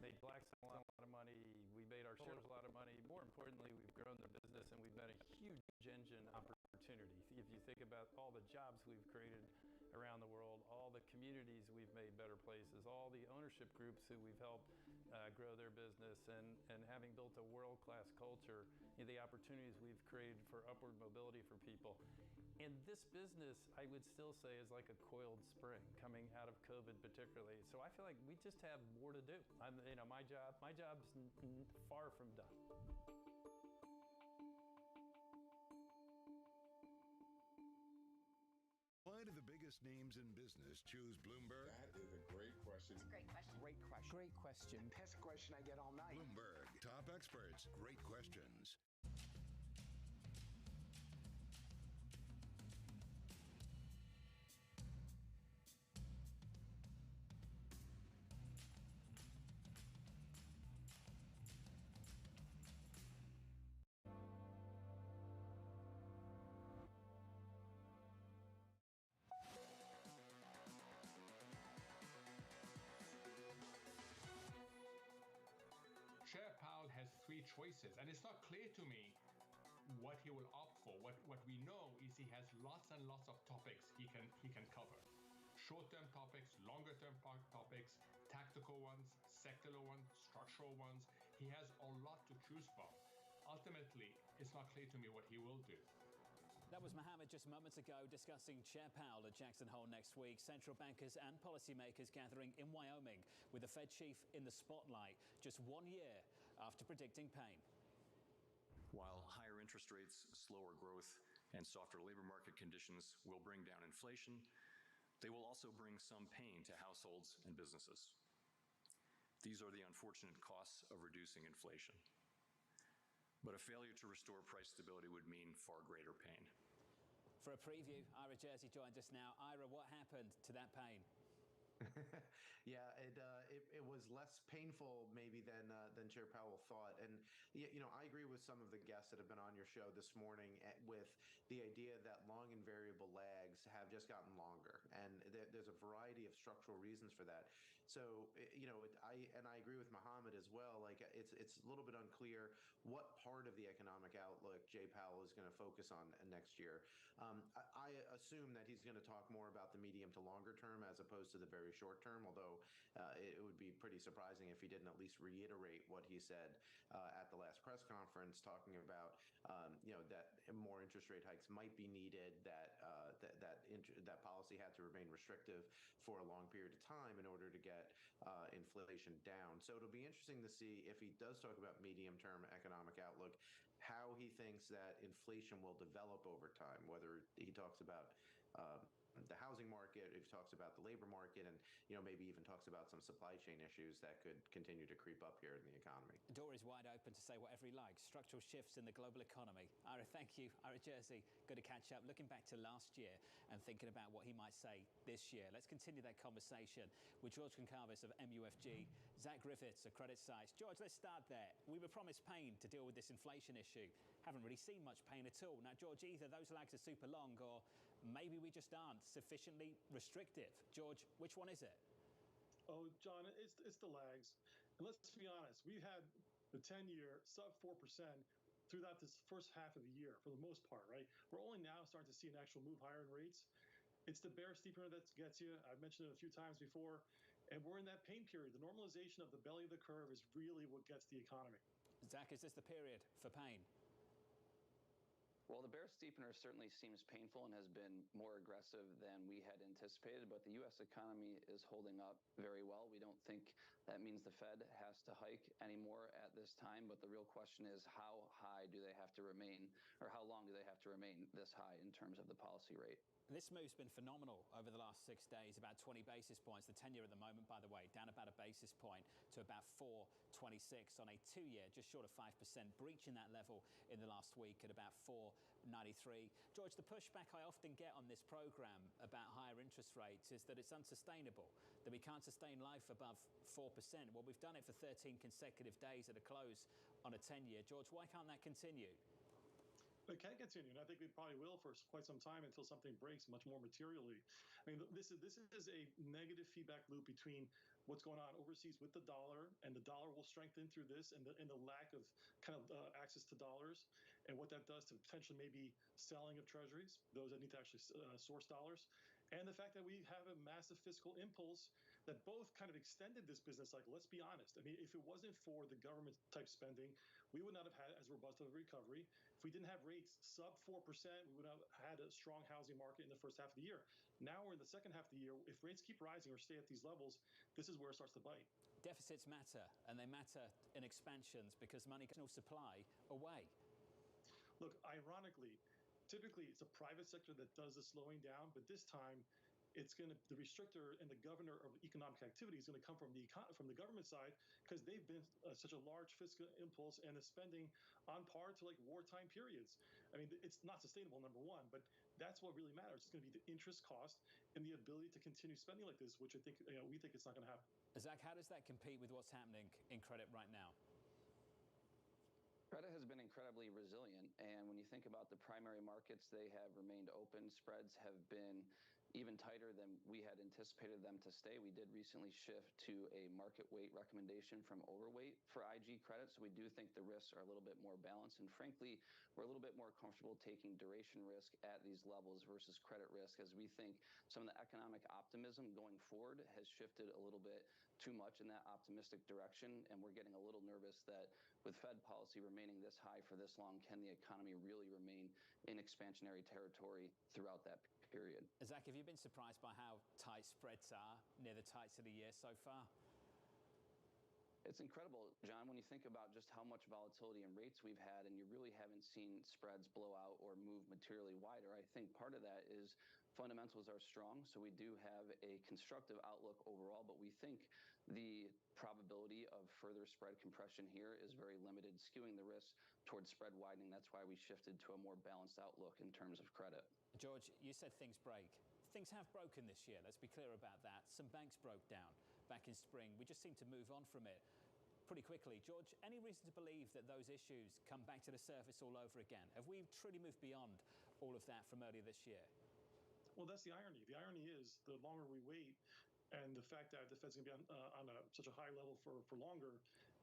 made Blackstone a lot of money. We made our shareholders a lot of money. More importantly, we've grown the business, and we've been a huge engine opportunity. If you think about all the jobs we've created around the world, all the communities we've made better places, all the ownership groups who we've helped grow their business, and having built a world-class culture, the opportunities we've created for upward mobility for people. And this business, I would still say, is like a coiled spring coming out of COVID particularly. So I feel like we just have more to do. My job's far from done. Why do the biggest names in business choose Bloomberg? That is a great question. It's a great question. Great question. Great question. That's a question I get all night. Bloomberg, top experts, great questions. Chair Powell has three choices, and it's not clear to me what he will opt for. What we know is he has lots and lots of topics he can cover. Short-term topics, longer-term topics, tactical ones, secular ones, structural ones. He has a lot to choose from. Ultimately, it's not clear to me what he will do. That was Mohammed just moments ago discussing Chair Powell at Jackson Hole next week. Central bankers and policymakers gathering in Wyoming with the Fed chief in the spotlight just 1 year after predicting pain. While higher interest rates, slower growth, and softer labor market conditions will bring down inflation, they will also bring some pain to households and businesses. These are the unfortunate costs of reducing inflation. But a failure to restore price stability would mean far greater pain. For a preview, Ira Jersey joins us now. Ira, what happened to that pain? Yeah, it was less painful maybe than Chair Powell thought. And, I agree with some of the guests that have been on your show this morning with the idea that long and variable lags have just gotten longer. And there's a variety of structural reasons for that. So, I agree with Mohammed as well. Like, it's a little bit unclear what part of the economic outlook Jay Powell is going to focus on next year. I assume that he's going to talk more about the medium to longer term as opposed to the very short term, although it would be pretty surprising if he didn't at least reiterate what he said at the last press conference, talking about that more interest rate hikes might be needed, that policy had to remain restrictive for a long period of time in order to get inflation down. So it'll be interesting to see if he does talk about medium-term economic outlook, how he thinks that inflation will develop over time, whether he talks about the housing market, if he talks about the labor market, and maybe even talks about some supply chain issues that could continue to creep up here in the economy. The door is wide open to say whatever he likes. Structural shifts in the global economy. Ira, thank you. Ira Jersey, good to catch up. Looking back to last year and thinking about what he might say this year. Let's continue that conversation with George Concarvis of MUFG, Zach Griffiths of Credit Size. George, let's start there. We were promised pain to deal with this inflation issue. Haven't really seen much pain at all. Now, George, either those lags are super long or maybe we just aren't sufficiently restrictive. George, which one is it? Oh, John, it's the lags. And let's be honest, we've had the 10-year sub 4% throughout this first half of the year for the most part, right? We're only now starting to see an actual move higher in rates. It's the bear steepener that gets you. I've mentioned it a few times before. And we're in that pain period. The normalization of the belly of the curve is really what gets the economy. Zach, is this the period for pain? Well, the bear steepener certainly seems painful and has been more aggressive than we had anticipated, but the U.S. economy is holding up very well. We don't think that means the Fed has to hike anymore at this time, but the real question is how high do they have to remain, or how long do they have to remain this high in terms of the policy rate? This move's been phenomenal over the last 6 days, about 20 basis points. The 10-year at the moment, by the way, down about a basis point to about 4.26 on a 2-year, just short of 5%, breaching that level in the last week at about 4.27. 93. George, the pushback I often get on this program about higher interest rates is that it's unsustainable, that we can't sustain life above 4%. Well, we've done it for 13 consecutive days at a close on a 10-year. George, why can't that continue? It can continue, and I think we probably will for quite some time until something breaks much more materially. I mean, this is a negative feedback loop between what's going on overseas with the dollar, and the dollar will strengthen through this, and the lack of kind of access to dollars, and what that does to potentially maybe selling of treasuries, those that need to actually source dollars, and the fact that we have a massive fiscal impulse that both kind of extended this business cycle. Let's be honest. I mean, if it wasn't for the government type spending, we would not have had as robust of a recovery. If we didn't have rates sub 4%, we would have had a strong housing market in the first half of the year. Now we're in the second half of the year. If rates keep rising or stay at these levels, this is where it starts to bite. Deficits matter, and they matter in expansions because money can supply away. Look, ironically, typically it's a private sector that does the slowing down, but this time the restrictor and the governor of economic activity is going to come from the government side, because they've been such a large fiscal impulse and the spending on par to like wartime periods. I mean, it's not sustainable, number one, but that's what really matters. It's going to be the interest cost and the ability to continue spending like this, which I think we think it's not going to happen. Zach, how does that compete with what's happening in credit right now? Credit has been incredibly resilient, and when you think about the primary markets, they have remained open. Spreads have been even tighter than we had anticipated them to stay. We did recently shift to a market weight recommendation from overweight for IG credit, so we do think the risks are a little bit more balanced, and frankly, we're a little bit more comfortable taking duration risk at these levels versus credit risk, as we think some of the economic optimism going forward has shifted a little bit too much in that optimistic direction, and we're getting a little nervous that with Fed policy remaining this high for this long, can the economy really remain in expansionary territory throughout that period? Zach, have you been surprised by how tight spreads are near the tights of the year so far? It's incredible, John, when you think about just how much volatility and rates we've had, and you really haven't seen spreads blow out or move materially wider. I think part of that is fundamentals are strong, so we do have a constructive outlook overall, but we think the probability of further spread compression here is very limited, skewing the risk towards spread widening. That's why we shifted to a more balanced outlook in terms of credit. George, you said things break. Things have broken this year, let's be clear about that. Some banks broke down back in spring. We just seem to move on from it pretty quickly. George, any reason to believe that those issues come back to the surface all over again? Have we truly moved beyond all of that from earlier this year? Well, that's the irony. The irony is the longer we wait, and the fact that the Fed's going to be on such a high level for longer,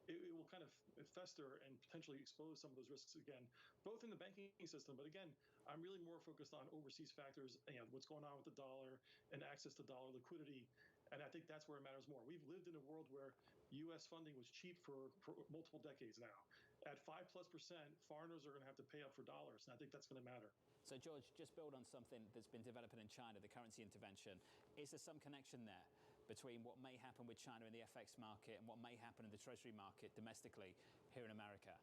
it will kind of fester and potentially expose some of those risks again, both in the banking system. But again, I'm really more focused on overseas factors and what's going on with the dollar and access to dollar liquidity. And I think that's where it matters more. We've lived in a world where U.S. funding was cheap for multiple decades now. At 5+%, foreigners are going to have to pay up for dollars, and I think that's going to matter. So, George, just build on something that's been developing in China, the currency intervention. Is there some connection there between what may happen with China in the FX market and what may happen in the Treasury market domestically here in America?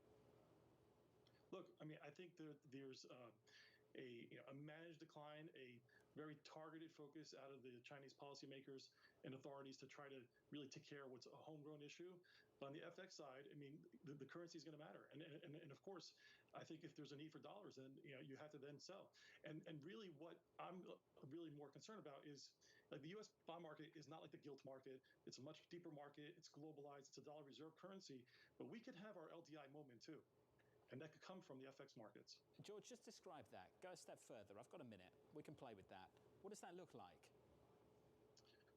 Look, I mean, I think there's a managed decline, a very targeted focus out of the Chinese policymakers and authorities to try to really take care of what's a homegrown issue. But on the FX side, I mean, the currency is going to matter. And of course, I think if there's a need for dollars, then you have to then sell. And really what I'm really more concerned about is like the U.S. bond market is not like the gilt market. It's a much deeper market. It's globalized. It's a dollar reserve currency. But we could have our LDI moment too. And that could come from the FX markets. George, just describe that. Go a step further. I've got a minute. We can play with that. What does that look like?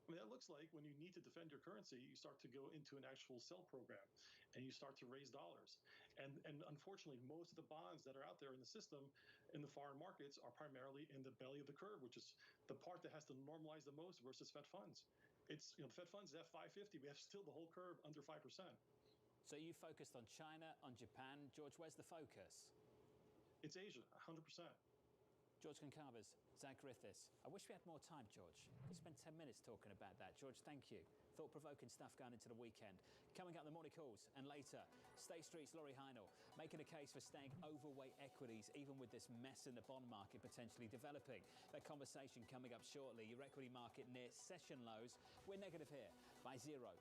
I mean, that looks like when you need to defend your currency, you start to go into an actual sell program and you start to raise dollars. And unfortunately, most of the bonds that are out there in the system in the foreign markets are primarily in the belly of the curve, which is the part that has to normalize the most versus Fed funds. It's, the Fed funds is at 550. We have still the whole curve under 5%. So you focused on China, on Japan. George, where's the focus? It's Asia, 100%. George Goncalves, Zach Griffiths. I wish we had more time, George. We spent 10 minutes talking about that. George, thank you. Thought-provoking stuff going into the weekend. Coming up, the morning calls, and later, State Street's Laurie Heinel making a case for staying overweight equities, even with this mess in the bond market potentially developing. That conversation coming up shortly. Your equity market near session lows. We're negative here by 0.6%.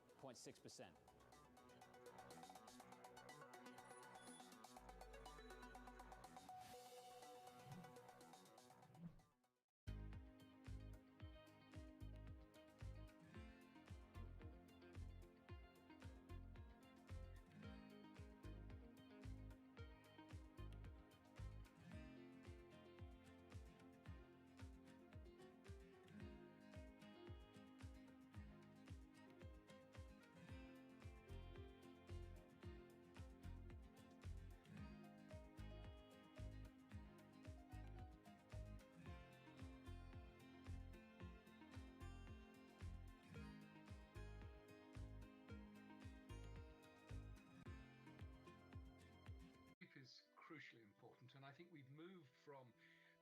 crucially important. And I think we've moved from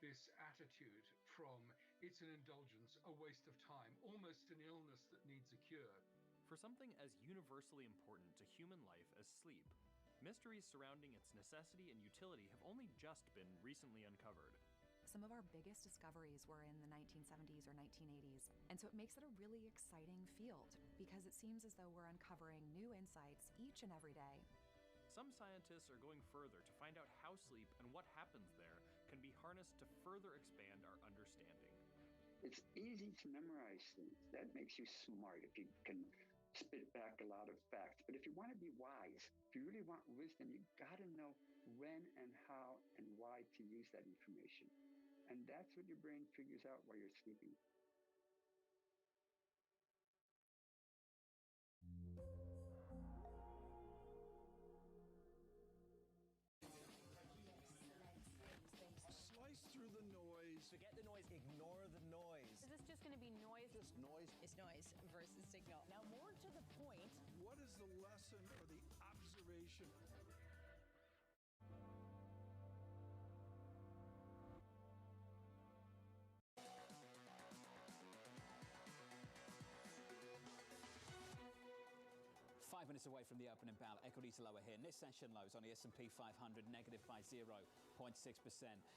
this attitude from it's an indulgence, a waste of time, almost an illness that needs a cure. For something as universally important to human life as sleep, mysteries surrounding its necessity and utility have only just been recently uncovered. Some of our biggest discoveries were in the 1970s or 1980s, and so it makes it a really exciting field because it seems as though we're uncovering new insights each and every day. Some scientists are going further to find out how sleep and what happens there can be harnessed to further expand our understanding. It's easy to memorize things. That makes you smart if you can spit back a lot of facts. But if you want to be wise, if you really want wisdom, you got to know when and how and why to use that information. And that's what your brain figures out while you're sleeping. Slice through the noise. Forget the noise, ignore the noise. Is this just going to be noise? Just noise. It's noise versus signal. Now, more to the point. What is the lesson or the observation? 5 minutes away from the opening bell, equities lower here. This session lows on the S&P 500, negative by 0.6%.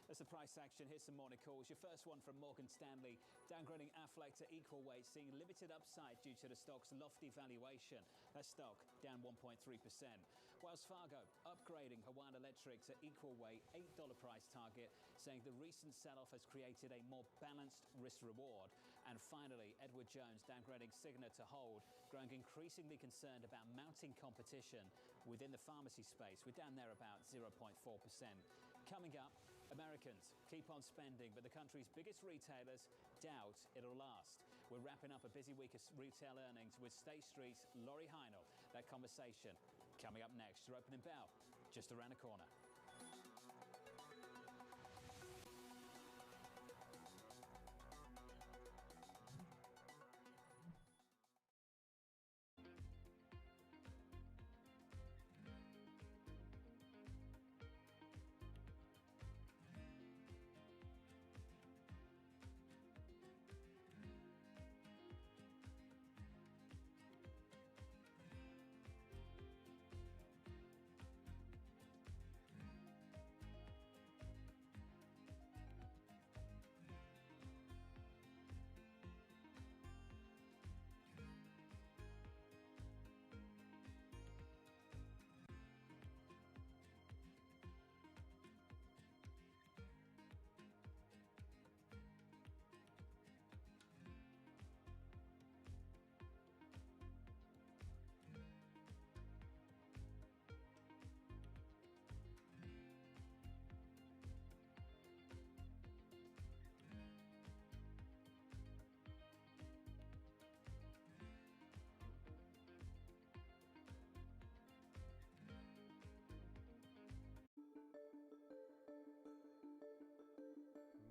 As the price action hits some morning calls, your first one from Morgan Stanley, downgrading Aflac to equal weight, seeing limited upside due to the stock's lofty valuation. That stock down 1.3%. Wells Fargo upgrading Hawaiian Electric to equal weight, $8 price target, saying the recent sell-off has created a more balanced risk-reward. And finally, Edward Jones downgrading Cigna to hold, growing increasingly concerned about mounting competition within the pharmacy space. We're down there about 0.4%. Coming up, Americans keep on spending, but the country's biggest retailers doubt it'll last. We're wrapping up a busy week of retail earnings with State Street's Laurie Heinel. That conversation coming up next. Your opening bell just around the corner.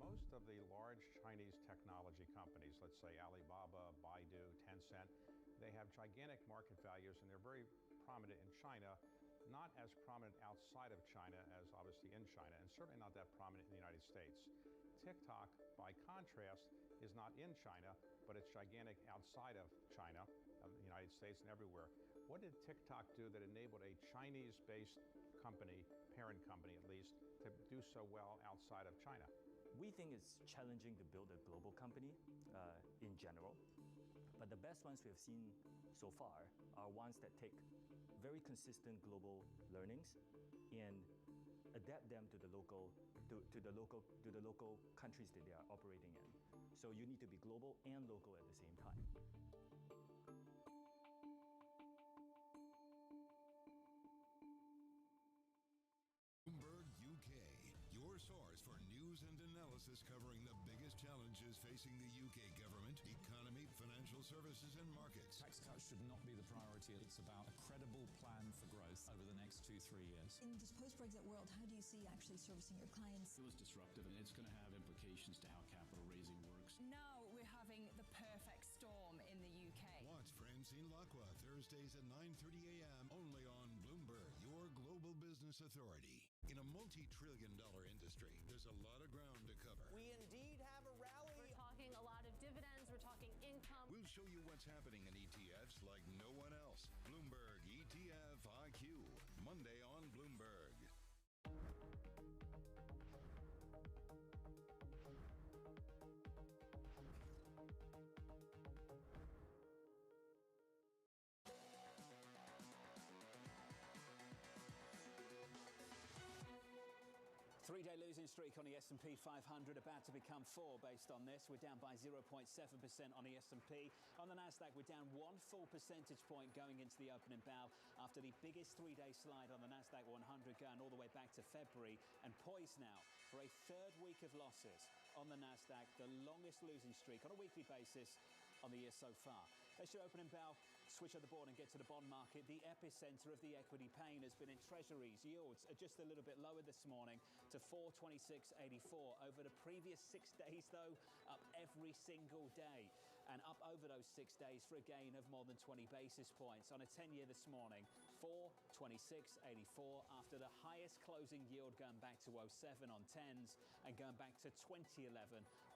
Most of the large Chinese technology companies, let's say Alibaba, Baidu, Tencent, they have gigantic market values and they're very prominent in China, not as prominent outside of China as obviously in China, and certainly not that prominent in the United States. TikTok, by contrast, is not in China, but it's gigantic outside of China, of the United States and everywhere. What did TikTok do that enabled a Chinese-based company, parent company at least, to do so well outside of China? We think it's challenging to build a global company in general, but the best ones we have seen so far are ones that take very consistent global learnings and adapt them to the local countries that they are operating in. So you need to be global and local at the same time. Bloomberg UK, your source for news and analysis covering the biggest challenges facing the UK government, economy, financial services and markets. Tax cuts should not be the priority. It's about a credible plan for growth over the next 2-3 years. In this post-Brexit world, how do you see actually servicing your clients? It was disruptive and it's going to have implications to how capital raising works. Now we're having the perfect storm in the UK. Watch Francine Lacqua Thursdays at 9:30 a.m. only on Bloomberg, your global business authority. In a multi-trillion-dollar industry, there's a lot of ground to cover. We indeed have a rally. We're talking a lot of dividends. We're talking income. We'll show you what's happening in ETFs like no one else. Bloomberg ETF IQ, Monday on Bloomberg. Three-day losing streak on the S&P 500 about to become 4 based on this. We're down by 0.7% on the S&P. On the NASDAQ, we're down 1 full percentage point going into the opening bell after the biggest three-day slide on the NASDAQ 100 going all the way back to February, and poised now for a third week of losses on the NASDAQ, the longest losing streak on a weekly basis on the year so far. Let's your opening bell, switch on the board and get to the bond market. The epicenter of the equity pain has been in treasuries. Yields are just a little bit lower this morning to 426.84. Over the previous 6 days, though, up every single day. And up over those 6 days for a gain of more than 20 basis points. On a 10-year this morning, 426.84 after the highest closing yield going back to 07 on 10s and going back to 2011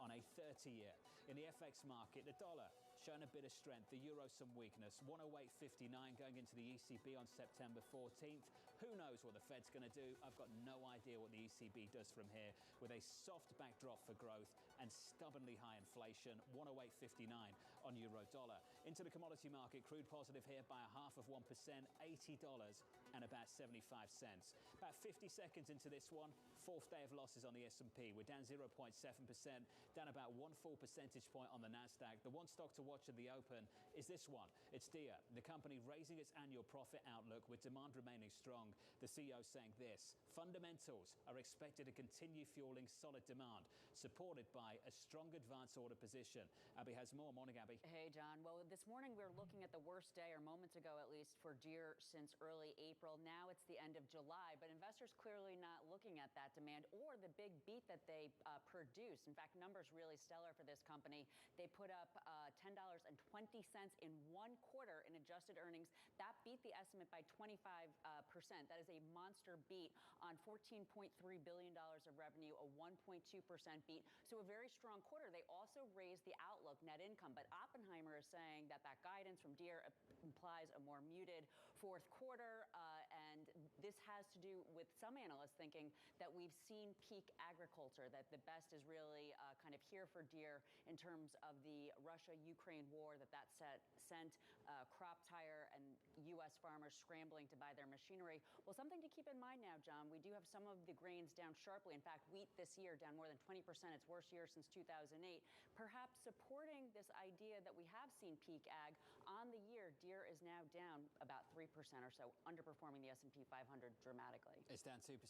on a 30-year. In the FX market, the dollar showing a bit of strength, the euro some weakness, 108.59 going into the ECB on September 14th. Who knows what the Fed's going to do? I've got no idea what the ECB does from here, with a soft backdrop for growth and stubbornly high inflation, 108.59 on euro dollar. Into the commodity market, crude positive here by 0.5%, $80 and about 75 cents. About 50 seconds into this one, fourth day of losses on the S&P. We're down 0.7%, down about 1 full percentage point on the NASDAQ. The one stock to watch at the open is this one. It's Deere, the company raising its annual profit outlook with demand remaining strong. The CEO saying this: fundamentals are expected to continue fueling solid demand, supported by a strong advance order position. Abby has more. Morning, Abby. Hey, John. Well, this morning we were looking at the worst day, or moments ago at least, for Deere since early April. Now it's the end of July, but investors clearly not looking at that demand or the big beat that they produced. In fact, numbers really stellar for this company. They put up $10.20 in 1 quarter in adjusted earnings. That beat the estimate by 25%. That is a monster beat on $14.3 billion of revenue, a 1.2% beat. So a very strong quarter. They also raised the outlook net income, but Oppenheimer is saying that guidance from Deere implies a more muted fourth quarter, and this has to do with some analysts thinking that we've seen peak agriculture, that the best is really kind of here for Deere in terms of the Russia-Ukraine war, that sent crop tire and U.S. farmers scrambling to buy their machinery. Well, something to keep in mind now, John, we do have some of the grains down sharply. In fact, wheat this year down more than 20%, its worst year since 2008. Perhaps supporting this idea that we have seen peak ag on the year, Deere is now down about 3% or so, underperforming the S&P 500 dramatically. It's down 2%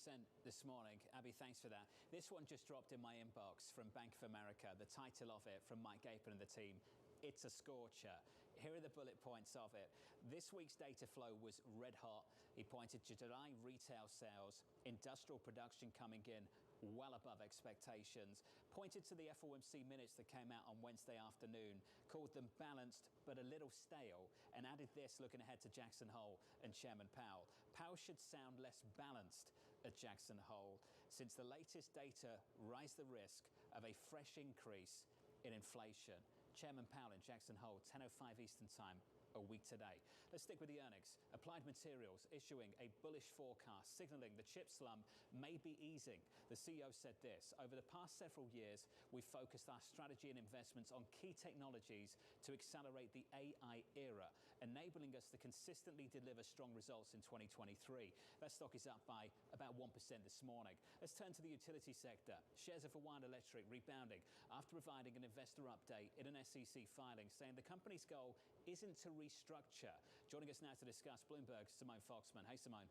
this morning. Abby, thanks for that. This one just dropped in my inbox from Bank of America. The title of it from Mike Gapen and the team: it's a scorcher. Here are the bullet points of it. This week's data flow was red hot. He pointed to July retail sales, industrial production coming in well above expectations, pointed to the FOMC minutes that came out on Wednesday afternoon, called them balanced but a little stale, and added this looking ahead to Jackson Hole and Chairman Powell. Powell should sound less balanced at Jackson Hole, since the latest data rise the risk of a fresh increase in inflation. Chairman Powell in Jackson Hole, 10:05 Eastern Time, a week today. Let's stick with the earnings. Applied Materials issuing a bullish forecast, signaling the chip slump may be easing. The CEO said this: over the past several years, we've focused our strategy and investments on key technologies to accelerate the AI era, enabling us to consistently deliver strong results in 2023. That stock is up by about 1% this morning. Let's turn to the utility sector. Shares of Hawaiian Electric rebounding after providing an investor update in an SEC filing, saying the company's goal isn't to restructure. Joining us now to discuss, Bloomberg's Simone Foxman. Hey, Simone.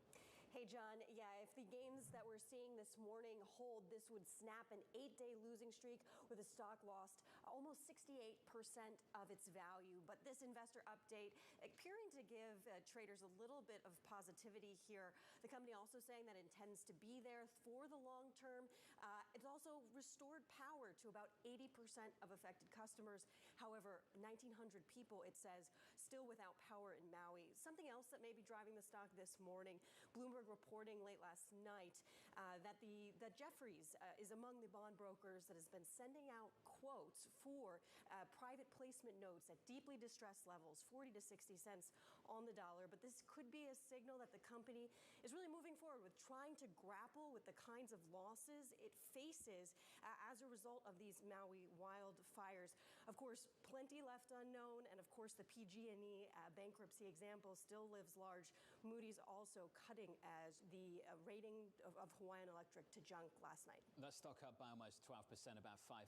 Hey, John. Yeah, if the gains that we're seeing this morning hold, this would snap an 8-day losing streak where the stock lost almost 68% of its value. But this investor update appearing to give traders a little bit of positivity here. The company also saying that it intends to be there for the long term. It's also restored power to about 80% of affected customers. However, 1,900 people, it says, still without power in Maui. Something else that may be driving the stock this morning, Bloomberg reporting late last night that Jefferies is among the bond brokers that has been sending out quotes for private placement notes at deeply distressed levels, 40 to 60 cents on the dollar. But this could be a signal that the company is really moving forward with trying to grapple with the kinds of losses it faces as a result of these Maui wildfires. Of course, plenty left unknown, and of course, the PG&E bankruptcy example still lives large. Moody's also cutting as the rating of Hawaiian Electric to junk last night. That stock up by almost 12%, about five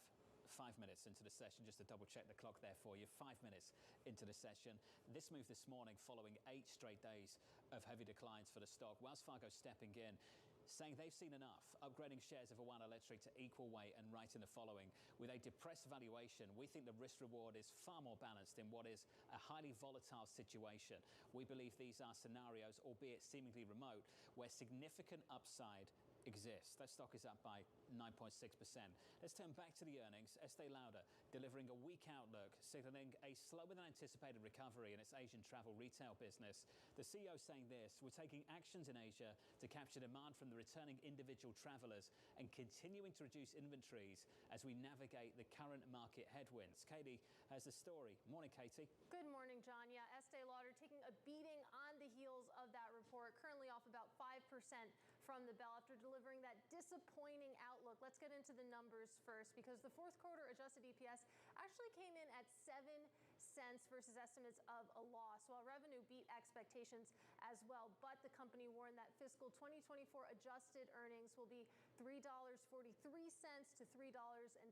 minutes into the session, just to double check the clock there for you. 5 minutes into the session. This move this morning following 8 straight days of heavy declines for the stock. Wells Fargo stepping in, saying they've seen enough, upgrading shares of Hawaiian Electric to equal weight and writing the following: with a depressed valuation, we think the risk reward is far more balanced in what is a highly volatile situation. We believe these are scenarios, albeit seemingly remote, where significant upside exists. That stock is up by 9.6%. Let's turn back to the earnings. Estee Lauder delivering a weak outlook, signaling a slower than anticipated recovery in its Asian travel retail business. The CEO saying this: we're taking actions in Asia to capture demand from the returning individual travelers and continuing to reduce inventories as we navigate the current market headwinds. Katie has the story. Morning, Katie. Good morning, John. Yeah, Estee Lauder taking a beating on the heels of that report, currently off about 5% from the bell after delivering that disappointing outlook. Let's get into the numbers first, because the fourth quarter adjusted EPS actually came in at 7 cents versus estimates of a loss, while revenue beat expectations as well. But the company warned that fiscal 2024 adjusted earnings will be $3.43 to $3.70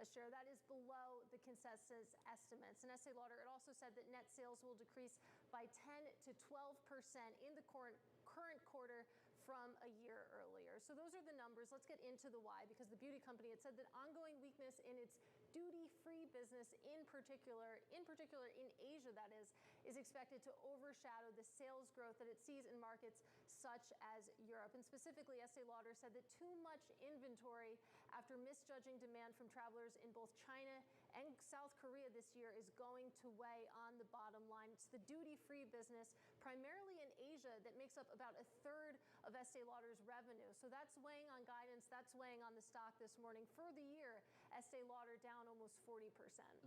a share. That is below the consensus estimates. And Estee Lauder, it also said that net sales will decrease by 10 to 12% in the current quarter from a year earlier. So those are the numbers. Let's get into the why, because the beauty company had said that ongoing weakness in its duty-free business, in particular in Asia, that is expected to overshadow the sales growth that it sees in markets such as Europe. And specifically, Estee Lauder said that too much inventory after misjudging demand from travelers in both China and South Korea this year is going to weigh on the bottom line. It's the duty-free business, primarily in Asia, that makes up about a third of Estee Lauder's revenue. So that's weighing on guidance, that's weighing on the stock this morning. For the year, Estee Lauder down almost 40%.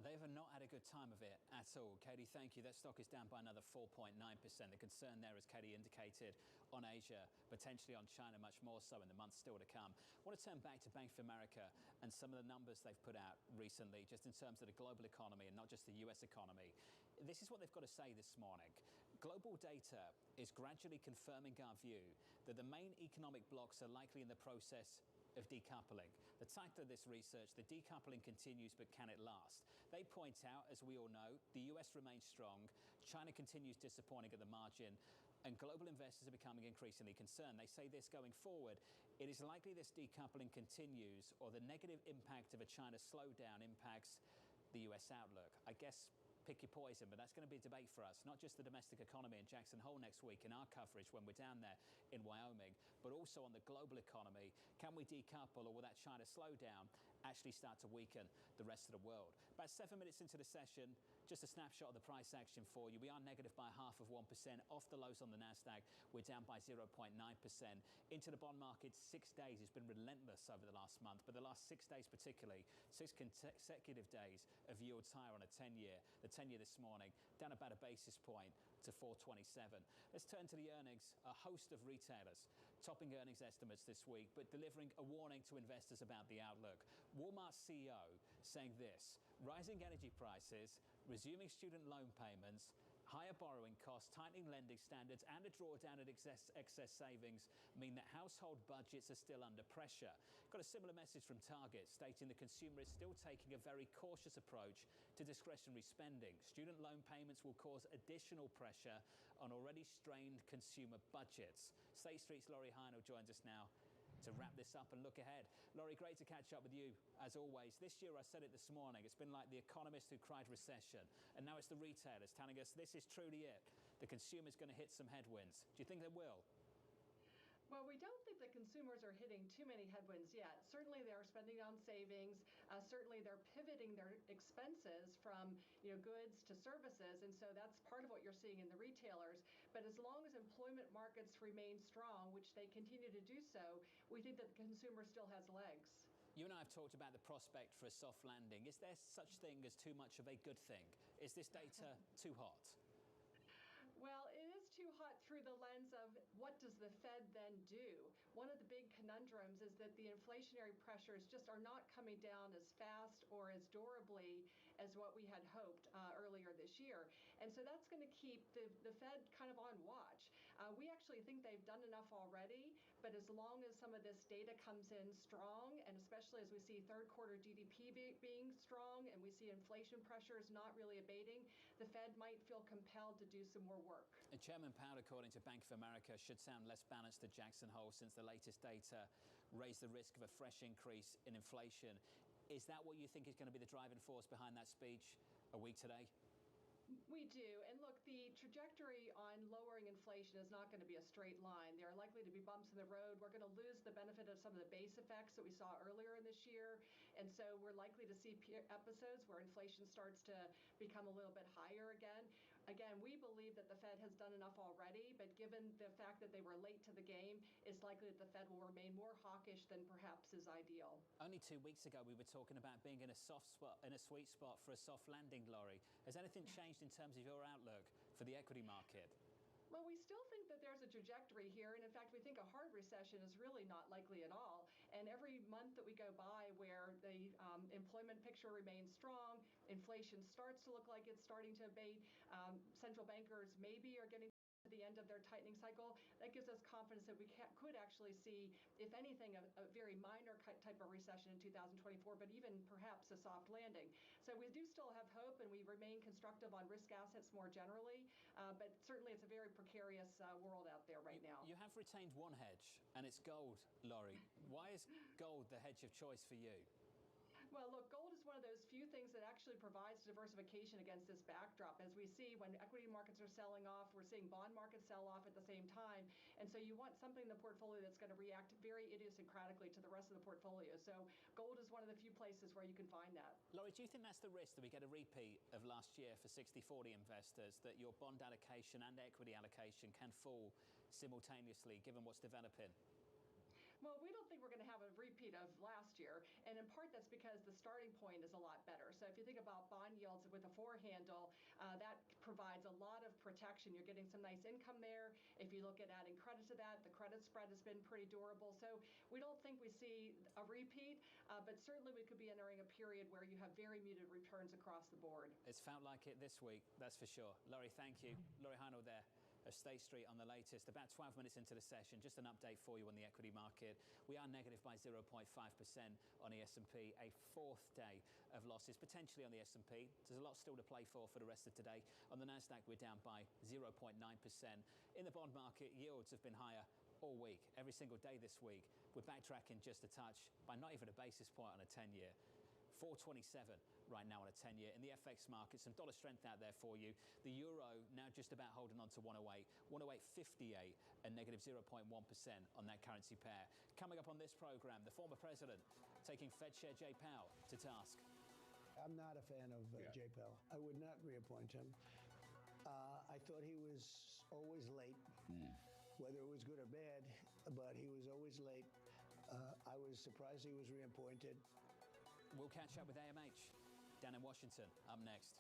They've not had a good time of it at all. Katie, thank you. That stock is down by another 4.9%. The concern there, as Katie indicated, on Asia, potentially on China, much more so in the months still to come. I want to turn back to Bank of America and some of the numbers they've put out recently, just in terms of the global economy and not just the US economy. This is what they've got to say this morning. Global data is gradually confirming our view that the main economic blocks are likely in the process of decoupling. The title of this research, the decoupling continues, but can it last? They point out, as we all know, the US remains strong, China continues disappointing at the margin, and global investors are becoming increasingly concerned. They say this going forward: it is likely this decoupling continues, or the negative impact of a China slowdown impacts the US outlook. I guess pick your poison, but that's going to be a debate for us, not just the domestic economy in Jackson Hole next week in our coverage when we're down there in Wyoming, but also on the global economy. Can we decouple, or will that China slowdown actually start to weaken the rest of the world? About 7 minutes into the session, just a snapshot of the price action for you. We are negative by 0.5%, off the lows on the NASDAQ. We're down by 0.9%. Into the bond market, 6 days. It's been relentless over the last month, but the last 6 days particularly, 6 consecutive days of yields higher on a 10-year. The 10-year this morning down about a basis point to 427. Let's turn to the earnings. A host of retailers topping earnings estimates this week, but delivering a warning to investors about the outlook. Walmart's CEO saying this: rising energy prices, resuming student loan payments, higher borrowing costs, tightening lending standards, and a drawdown at excess savings mean that household budgets are still under pressure. Got a similar message from Target, stating the consumer is still taking a very cautious approach to discretionary spending. Student loan payments will cause additional pressure on already strained consumer budgets. State Street's Laurie Heinel joins us now to wrap this up and look ahead. Laurie, great to catch up with you, as always. This year, I said it this morning, it's been like the economist who cried recession, and now it's the retailers telling us this is truly it. The consumer's going to hit some headwinds. Do you think they will? Well, we don't think the consumers are hitting too many headwinds yet. Certainly, they're spending on savings. Certainly, they're pivoting their expenses from goods to services, and so that's part of what you're seeing in the retailers. But as long as employment markets remain strong, which they continue to do so, we think that the consumer still has legs. You and I have talked about the prospect for a soft landing. Is there such thing as too much of a good thing? Is this data too hot? Well, it is too hot through the lens of what does the Fed then do? One of the big conundrums is that the inflationary pressures just are not coming down as fast or as durably as what we had hoped earlier this year. And so that's going to keep the Fed kind of on watch. We actually think they've done enough already, but as long as some of this data comes in strong, and especially as we see third quarter GDP being strong and we see inflation pressures not really abating, the Fed might feel compelled to do some more work. Chairman Powell, according to Bank of America, should sound less balanced to Jackson Hole since the latest data raised the risk of a fresh increase in inflation. Is that what you think is going to be the driving force behind that speech a week today? We do. And look, the trajectory on lowering inflation is not going to be a straight line. There are likely to be bumps in the road. We're going to lose the benefit of some of the base effects that we saw earlier in this year. And so we're likely to see episodes where inflation starts to become a little bit higher again. Again, we believe that the Fed has done enough already, but given the fact that they were late to the game, it's likely that the Fed will remain more hawkish than perhaps is ideal. Only 2 weeks ago, we were talking about being in a soft spot, in a sweet spot for a soft landing, Laurie. Has anything changed in terms of your outlook for the equity market? Well, we still think that there's a trajectory here. And in fact, we think a hard recession is really not likely at all. And every month that we go by where the employment picture remains strong, inflation starts to look like it's starting to abate, central bankers maybe are getting to the end of their tightening cycle, that gives us confidence that we could actually see, if anything, a very minor type of recession in 2024, but even perhaps a soft landing. So we do still have hope, and we remain constructive on risk assets more generally, but certainly it's a very precarious world out there right now. You have retained one hedge, and it's gold, Laurie. Why is gold the hedge of choice for you? Well, look, gold is one of those few things that actually provides diversification against this backdrop. As we see, when equity markets are selling off, we're seeing bond markets sell off at the same time. And so you want something in the portfolio that's going to react very idiosyncratically to the rest of the portfolio. So gold is one of the few places where you can find that. Laurie, do you think that's the risk, that we get a repeat of last year for 60-40 investors, that your bond allocation and equity allocation can fall simultaneously, given what's developing? Well, we don't think we're going to have a repeat of last year, and in part that's because the starting point is a lot better. So if you think about bond yields with a 4 handle, that provides a lot of protection. You're getting some nice income there. If you look at adding credit to that, the credit spread has been pretty durable. So we don't think we see a repeat, but certainly we could be entering a period where you have very muted returns across the board. It's felt like it this week, that's for sure. Laurie, thank you. Laurie Heinel there of State Street on the latest. About 12 minutes into the session, just an update for you on the equity market. We are negative by 0.5% on the S&P, a fourth day of losses, potentially on the S&P. There's a lot still to play for the rest of today. On the NASDAQ, we're down by 0.9%. In the bond market, yields have been higher all week, every single day this week. We're backtracking just a touch by not even a basis point on a 10-year. 427 right now on a 10-year. In the FX market, some dollar strength out there for you. The euro now just about holding on to 108, 108.58, and negative 0.1% on that currency pair. Coming up on this program, the former president taking Fed Chair Jay Powell to task. I'm not a fan of Jay Powell. I would not reappoint him. I thought he was always late, whether it was good or bad, but he was always late. I was surprised he was reappointed. We'll catch up with AMH down in Washington up next.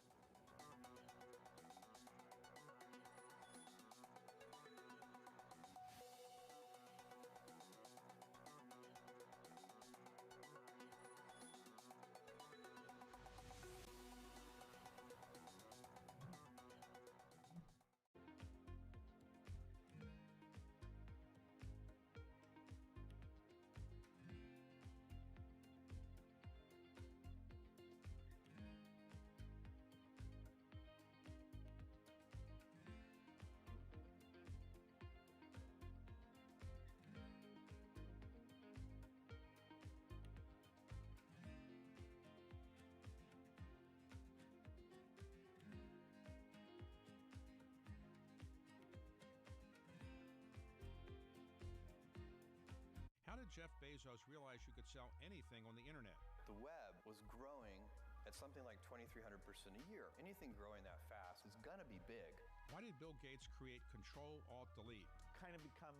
How did Jeff Bezos realize you could sell anything on the internet? The web was growing at something like 2,300% a year. Anything growing that fast is going to be big. Why did Bill Gates create Control, Alt, Delete? Kind of become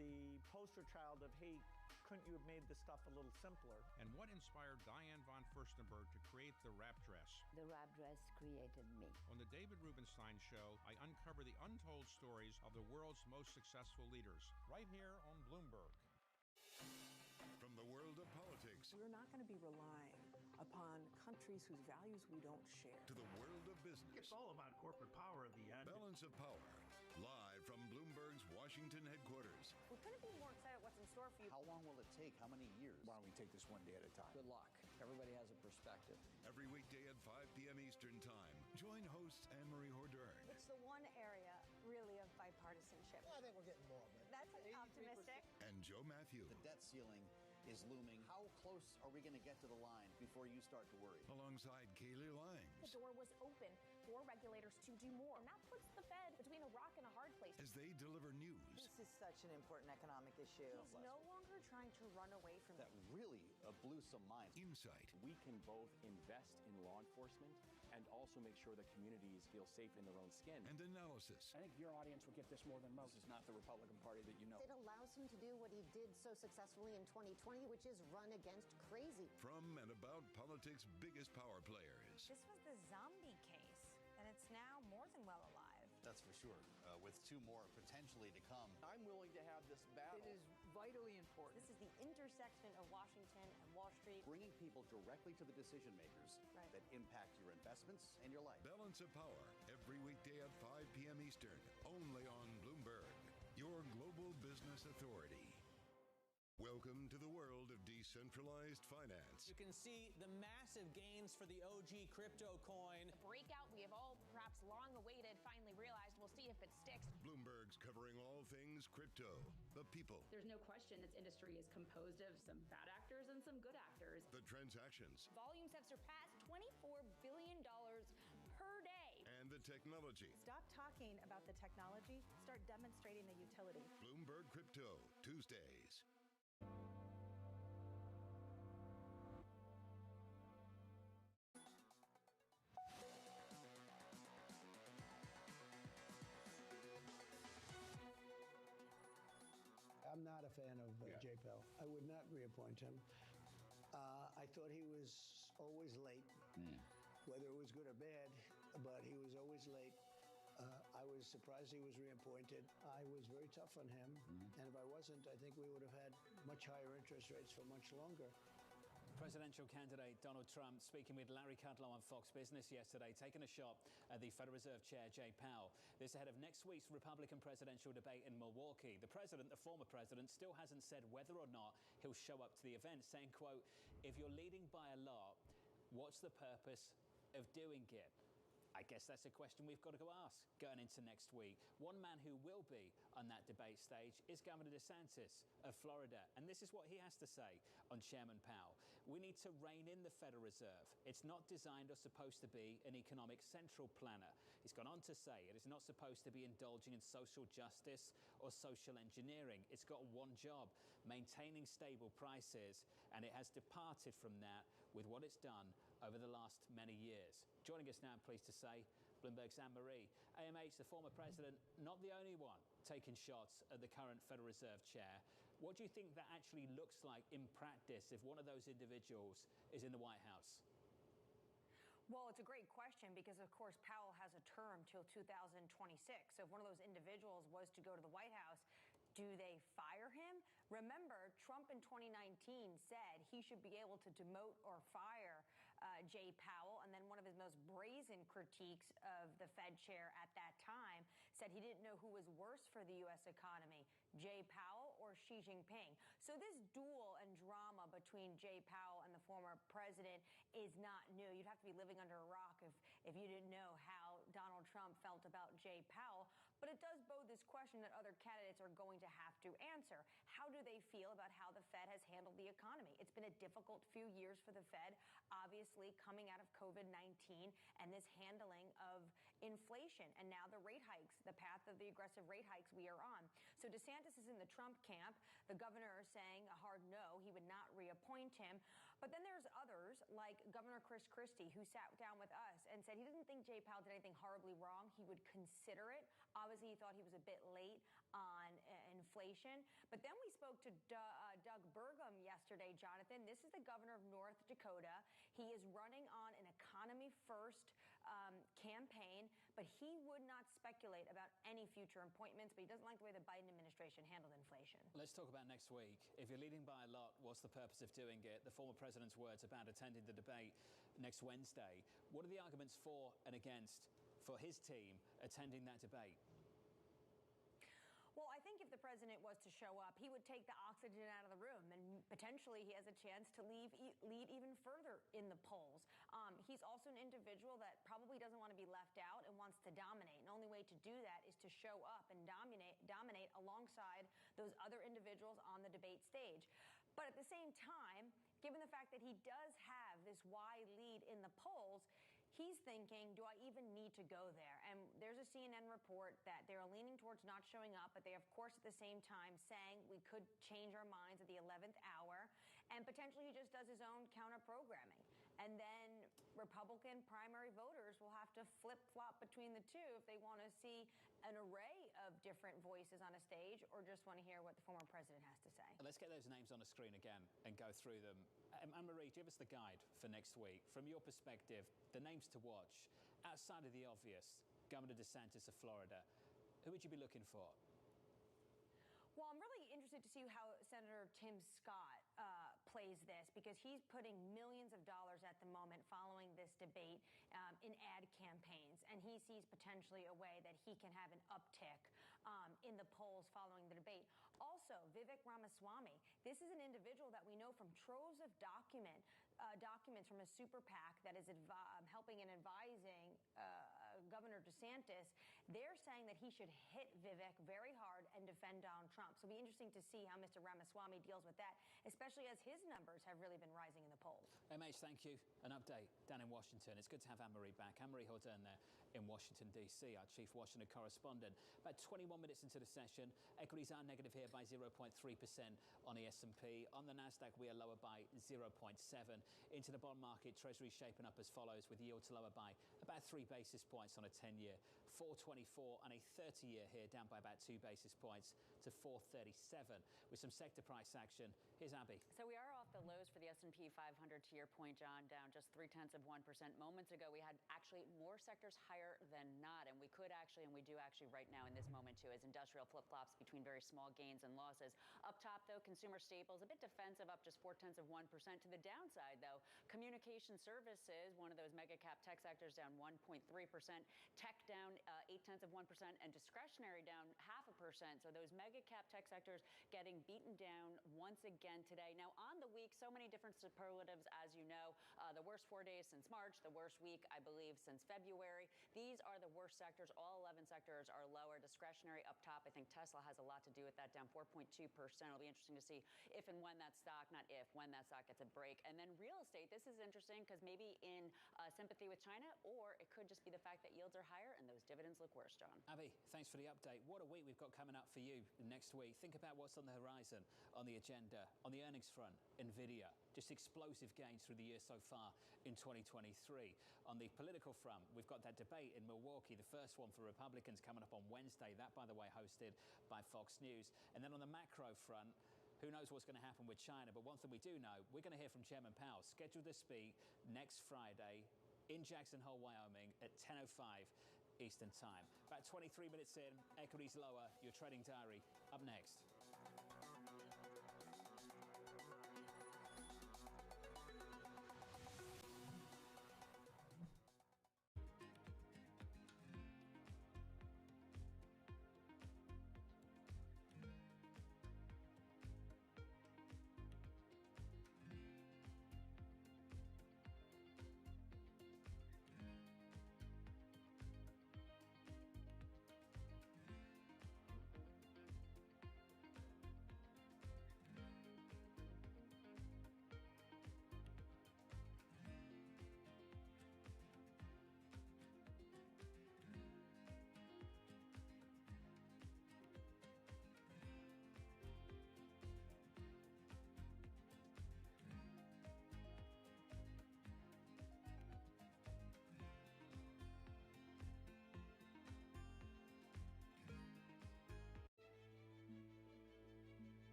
the poster child of, hey, couldn't you have made this stuff a little simpler? And what inspired Diane von Furstenberg to create the wrap dress? The wrap dress created me. On the David Rubenstein Show, I uncover the untold stories of the world's most successful leaders, right here on Bloomberg. From the world of politics We're not going to be relying upon countries whose values we don't share. to the world of business. It's all about corporate power at the end. Balance of Power, live from Bloomberg's Washington headquarters. We couldn't be more excited what's in store for you. How long will it take? How many years? Why don't we take this one day at a time? Good luck. Everybody has a perspective. Every weekday at 5 p.m. Eastern Time. Join host Anne-Marie Hordern It's the one area, really, of bipartisanship. I think we're getting more of it. That's optimistic. and Joe Matthew. The debt ceiling is looming. How close are we going to get to the line before you start to worry? Alongside Kaylee Langs. The door was open for regulators to do more, and that puts the Fed between a rock and a hard place. As they deliver news This is such an important economic issue. He's no longer trying to run away from That really blew some minds. Insight. We can both invest in law enforcement and also make sure that communities feel safe in their own skin. And analysis. I think your audience will get this more than most. This is not the Republican Party that you know. It allows him to do what he did so successfully in 2020, which is run against crazy. From and about politics' biggest power players. This was the zombie case, and it's now more than well alive. That's for sure. With two more potentially to come. I'm willing to have this battle. It is vitally important. This is the intersection of Washington and Wall Street. Bringing people directly to the decision makers that impact your investments and your life. Balance of Power, every weekday at 5 p.m. Eastern, only on Bloomberg, your global business authority. Welcome to the world of decentralized finance. You can see the massive gains for the OG crypto coin. The breakout we have all perhaps long awaited finally realized. We'll see if it sticks. Bloomberg's covering all things crypto, the people, There's no question this industry is composed of some bad actors and some good actors. the transactions, Volumes have surpassed $24 billion per day. and the technology. Stop talking about the technology, start demonstrating the utility. Bloomberg Crypto, Tuesdays. I'm not a fan of Jay Pell. I would not reappoint him. I thought he was always late, whether it was good or bad, but he was always late. I was surprised he was reappointed. I was very tough on him, and if I wasn't, I think we would have had much higher interest rates for much longer. Presidential candidate Donald Trump speaking with Larry Kudlow on Fox Business yesterday, taking a shot at the Federal Reserve Chair, Jay Powell. This ahead of next week's Republican presidential debate in Milwaukee. The president, the former president, still hasn't said whether or not he'll show up to the event, saying, quote, "If you're leading by a lot, what's the purpose of doing it?" I guess that's a question we've got to go ask going into next week. One man who will be on that debate stage is Governor DeSantis of Florida. And this is what he has to say on Chairman Powell. "We need to rein in the Federal Reserve. It's not designed or supposed to be an economic central planner." He's gone on to say it is not supposed to be indulging in social justice or social engineering. It's got one job, maintaining stable prices, and it has departed from that with what it's done over the last many years. Joining us now, I'm pleased to say, Bloomberg's Anne-Marie. AMH, the former president, not the only one taking shots at the current Federal Reserve Chair. What do you think that actually looks like in practice if one of those individuals is in the White House? Well, it's a great question because, of course, Powell has a term till 2026. So if one of those individuals was to go to the White House, do they fire him? Remember, Trump in 2019 said he should be able to demote or fire Jay Powell. And then one of his most brazen critiques of the Fed chair at that time said he didn't know who was worse for the U.S. economy, Jay Powell or Xi Jinping. So this duel and drama between Jay Powell and the former president is not new. You'd have to be living under a rock if you didn't know how Donald Trump felt about Jay Powell. But it does bode this question that other candidates are going to have to answer. How do they feel about how the Fed has handled the economy? It's been a difficult few years for the Fed, obviously coming out of COVID-19 and this handling of inflation and now the rate hikes, the path of the aggressive rate hikes we are on. So DeSantis is in the Trump camp. The governor is saying a hard no. He would not reappoint him. But then there's others, like Governor Chris Christie, who sat down with us and said he didn't think Jay Powell did anything horribly wrong. He would consider it. Obviously, he thought he was a bit late on inflation. But then we spoke to Doug Burgum yesterday, Jonathan. This is the governor of North Dakota. He is running on an economy-first campaign, but he would not speculate about any future appointments, but he doesn't like the way the Biden administration handled inflation. Let's talk about next week. If you're leading by a lot, what's the purpose of doing it? The former president's words about attending the debate next Wednesday. What are the arguments for and against for his team attending that debate? Well, I think if the president was to show up, he would take the oxygen out of the room, and potentially he has a chance to lead even further in the polls. He's also an individual that probably doesn't want to be left out and wants to dominate. And the only way to do that is to show up and dominate alongside those other individuals on the debate stage. But at the same time, given the fact that he does have this wide lead in the polls, he's thinking, do I even need to go there? And there's a CNN report that they're leaning towards not showing up, but they, of course, at the same time saying we could change our minds at the 11th hour. And potentially he just does his own counter-programming. And then Republican primary voters will have to flip-flop between the two if they want to see an array of different voices on a stage or just want to hear what the former president has to say. Let's get those names on the screen again and go through them. Anne-Marie, give us the guide for next week. From your perspective, the names to watch, outside of the obvious, Governor DeSantis of Florida, who would you be looking for? Well, I'm really interested to see how Senator Tim Scott plays this, because he's putting millions of dollars at the moment following this debate in ad campaigns, and he sees potentially a way that he can have an uptick in the polls following the debate. Also, Vivek Ramaswamy, this is an individual that we know from troves of documents from a super PAC that is helping and advising Governor DeSantis. They're saying that he should hit Vivek very hard and defend Donald Trump. So it'll be interesting to see how Mr. Ramaswamy deals with that, especially as his numbers have really been rising in the polls. MH, thank you. An update down in Washington. It's good to have Anne-Marie back. Anne-Marie Hordern there in Washington, D.C., our chief Washington correspondent. About 21 minutes into the session, equities are negative here by 0.3% on the S&P. On the NASDAQ, we are lower by 0.7. Into the bond market, Treasury shaping up as follows, with yields lower by about 3 basis points on a 10-year, 4.24, and a 30-year here down by about 2 basis points to 4.37. With some sector price action, here's Abby. So we are off the lows for the S&P 500, to your point, John, down just 0.3%. Moments ago, we had actually more sectors higher than not, and we could actually, and we do actually right now in this moment too, as industrial flip-flops between very small gains and losses. Up top, though, consumer staples, a bit defensive, up just 0.4%. To the downside, though, communication services, one of those mega cap tech sectors, down 1.3%. Tech down 0.8%, and discretionary down 0.5%. So those mega cap tech sectors getting beaten down once again today. Now, on the week, so many different superlatives, as you know. The worst 4 days since March, the worst week, I believe, since February. These are the worst sectors. All 11 sectors are lower. Discretionary up top. I think Tesla has a lot to do with that, down 4.2%. It'll be interesting to see if and when that stock, not if, when that stock gets a break. And then real estate, this is interesting because maybe in sympathy with China, or it could just be the fact that yields are higher and those dividends look worse, John. Abby, thanks for the update. What a week we've got coming up for you next week. Think about what's on the horizon, on the agenda, on the earnings front. NVIDIA, just explosive gains through the year so far in 2023. On the political front, we've got that debate in Milwaukee, the first one for Republicans coming up on Wednesday. That, by the way, hosted by Fox News. And then on the macro front, who knows what's going to happen with China? But one thing we do know, we're going to hear from Chairman Powell, scheduled to speak next Friday in Jackson Hole, Wyoming at 10:05 Eastern Time. About 23 minutes in, equities lower. Your trading diary up next.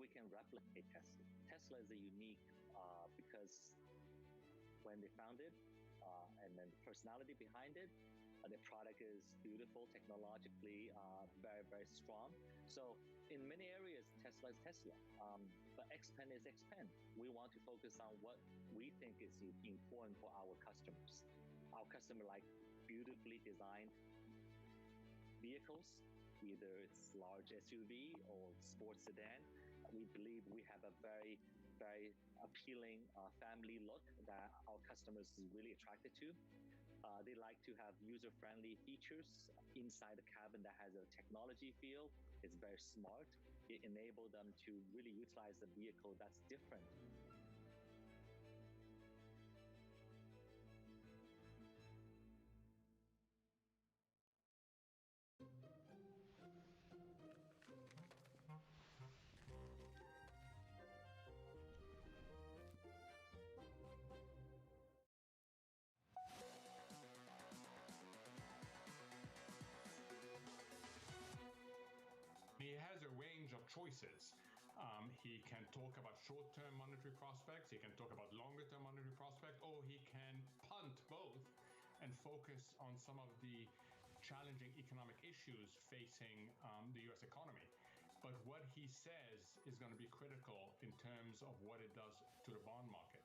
we can replicate Tesla. Tesla is a unique because when they founded, and then the personality behind it, the product is beautiful, technologically very, very strong. So in many areas, Tesla is Tesla, but Xpeng is Xpeng. We want to focus on what we think is important for our customers. Our customer like beautifully designed vehicles, either it's large SUV or sports sedan. We believe we have a very, very appealing family look that our customers is really attracted to. They like to have user-friendly features inside the cabin that has a technology feel. It's very smart. It enables them to really utilize the vehicle that's different. He has a range of choices. He can talk about short-term monetary prospects, he can talk about longer-term monetary prospects, or he can punt both and focus on some of the challenging economic issues facing the U.S. economy. But what he says is going to be critical in terms of what it does to the bond market.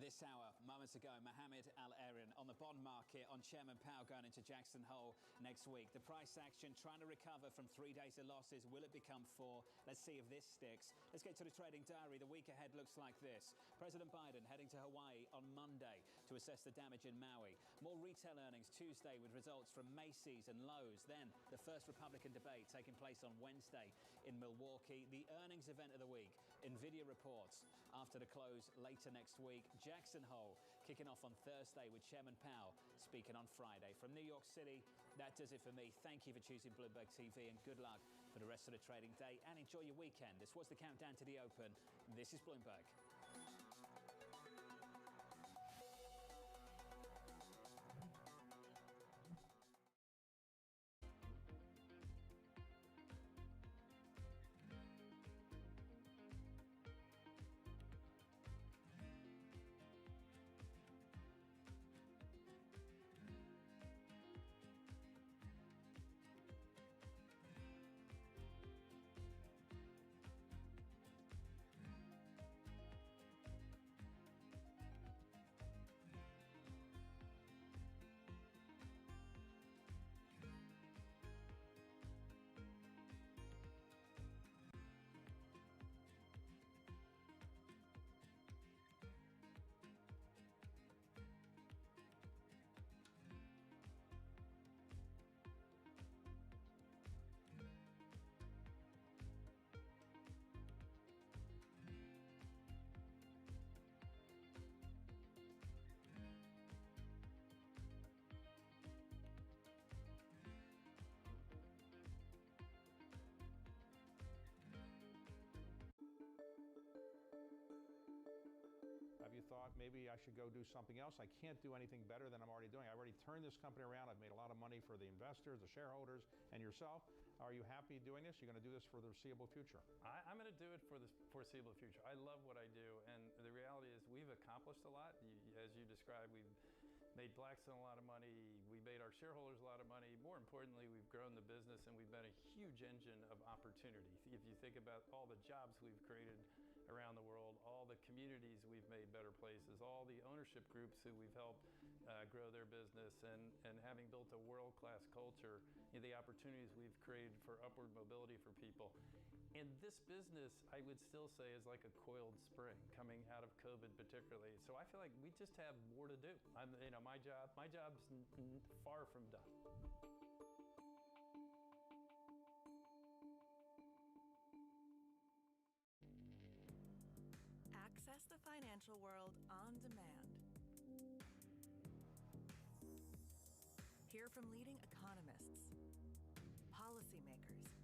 This hour, moments ago, Mohammed Al-Erian on the bond market, on Chairman Powell going into Jackson Hole next week. The price action trying to recover from 3 days of losses. Will it become 4? Let's see if this sticks. Let's get to the trading diary. The week ahead looks like this. President Biden heading to Hawaii on Monday to assess the damage in Maui. More retail earnings Tuesday with results from Macy's and Lowe's. Then the first Republican debate taking place on Wednesday in Milwaukee. The earnings event of the week. NVIDIA reports after the close later next week. Jackson Hole kicking off on Thursday with Chairman Powell speaking on Friday. From New York City, that does it for me. Thank you for choosing Bloomberg TV and good luck for the rest of the trading day and enjoy your weekend. This was the countdown to the open. This is Bloomberg. Thought maybe I should go do something else. I can't do anything better than I'm already doing. I already turned this company around. I've made a lot of money for the investors, the shareholders, and yourself. Are you happy doing this? You're going to do this for the foreseeable future? I'm going to do it for the foreseeable future. I love what I do, and the reality is we've accomplished a lot. As you described, we've made Blackstone a lot of money. We made our shareholders a lot of money. More importantly, we've grown the business, and we've been a huge engine of opportunity. If you think about all the jobs we've created around the world, all the communities we've made better places, all the ownership groups who we've helped grow their business, and having built a world-class culture, the opportunities we've created for upward mobility for people. And this business, I would still say, is like a coiled spring coming out of COVID particularly. So I feel like we just have more to do. My job's far from done. Access the financial world on demand. Hear from leading economists, policymakers,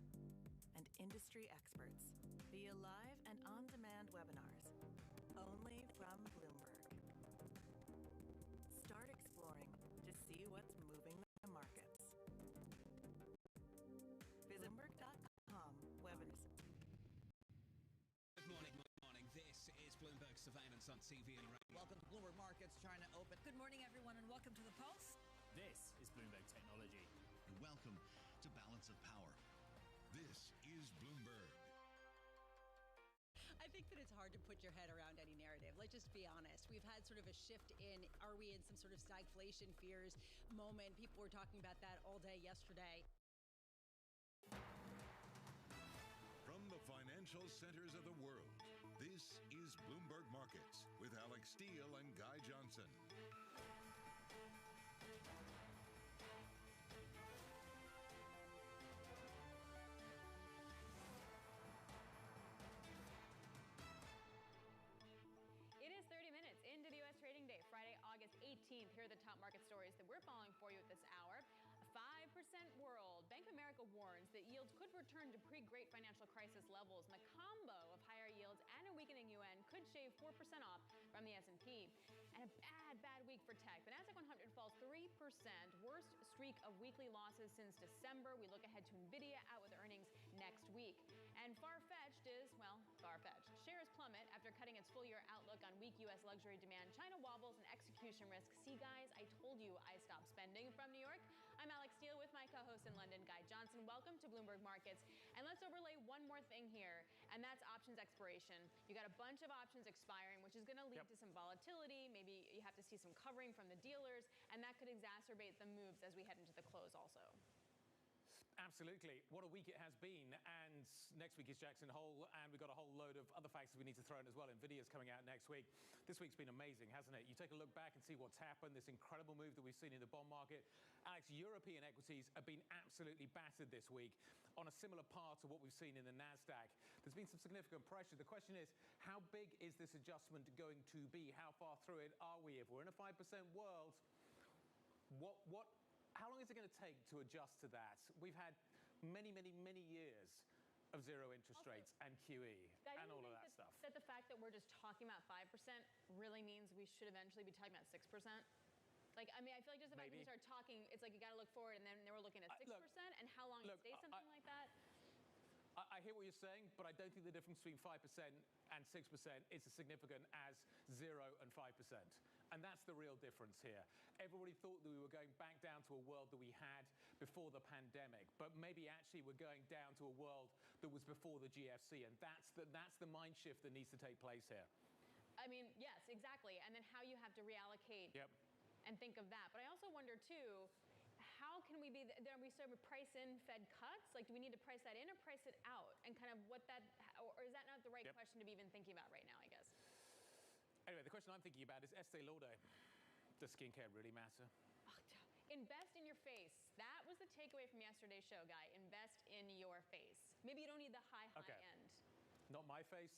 and industry experts via live and on-demand webinars, only from Bloomberg. Start exploring to see what's moving the markets. Visit Bloomberg.com webinars. surveillance on TV and radio. Welcome to Bloomberg Markets, China Open. Good morning, everyone, and welcome to the Pulse. This is Bloomberg Technology. And welcome to Balance of Power. This is Bloomberg. I think that it's hard to put your head around any narrative. Let's just be honest. We've had sort of a shift in, are we in some sort of stagflation fears moment? People were talking about that all day yesterday. From the financial centers of the world, this is Bloomberg Markets with Alex Steele and Guy Johnson. It is 30 minutes into the U.S. trading day, Friday, August 18th. Here are the top market stories that we're following for you at this hour. A 5% world. Bank of America warns that yields could return to pre-great financial crisis levels, and the combo of higher yields and a weakening yuan could shave 4% off from the S&P. And a bad week for tech. The NASDAQ 100 falls 3%, worst streak of weekly losses since December. We look ahead to NVIDIA out with earnings next week. And far-fetched is, well, far-fetched. Shares plummet after cutting its full-year outlook on weak U.S. luxury demand. China wobbles and execution risk. See, guys, I told you I stopped spending. From New York, I'm Alex Steele with my co-host in London, Guy Johnson. Welcome to Bloomberg Markets. And let's overlay one more thing here, and that's options expiration. You got a bunch of options expiring, which is going to lead to some volatility. Maybe you have to see some covering from the dealers, and that could exacerbate the moves as we head into the close also. Absolutely. What a week it has been. And next week is Jackson Hole, and we've got a whole load of other factors we need to throw in as well. NVIDIA's coming out next week. This week's been amazing, hasn't it? You take a look back and see what's happened, this incredible move that we've seen in the bond market. Alex, European equities have been absolutely battered this week on a similar path to what we've seen in the NASDAQ. There's been some significant pressure. The question is, how big is this adjustment going to be? How far through it are we? If we're in a 5% world, how long is it going to take to adjust to that? We've had many years of zero interest rates and QE and all of that stuff. That the fact that we're just talking about 5% really means we should eventually be talking about 6%? Like, I mean, I feel like just the fact that we start talking, it's like you got to look forward, and then we're looking at 6%, and how long it stays something like that? I hear what you're saying, but I don't think the difference between 5% and 6% is as significant as 0 and 5%. And that's the real difference here. Everybody thought that we were going back down to a world that we had before the pandemic, but maybe actually we're going down to a world that was before the GFC, and that's the mind shift that needs to take place here. I mean, yes, exactly. And then how you have to reallocate and think of that. But I also wonder, too, how can we be there? We sort of price in Fed cuts? Like, do we need to price that in or price it out? And kind of what that, or is that not the right question to be even thinking about right now, I guess? Anyway, the question I'm thinking about is Estee Lauder. Does skincare really matter? Invest in your face. That was the takeaway from yesterday's show, Guy. Invest in your face. Maybe you don't need the high end. Not my face,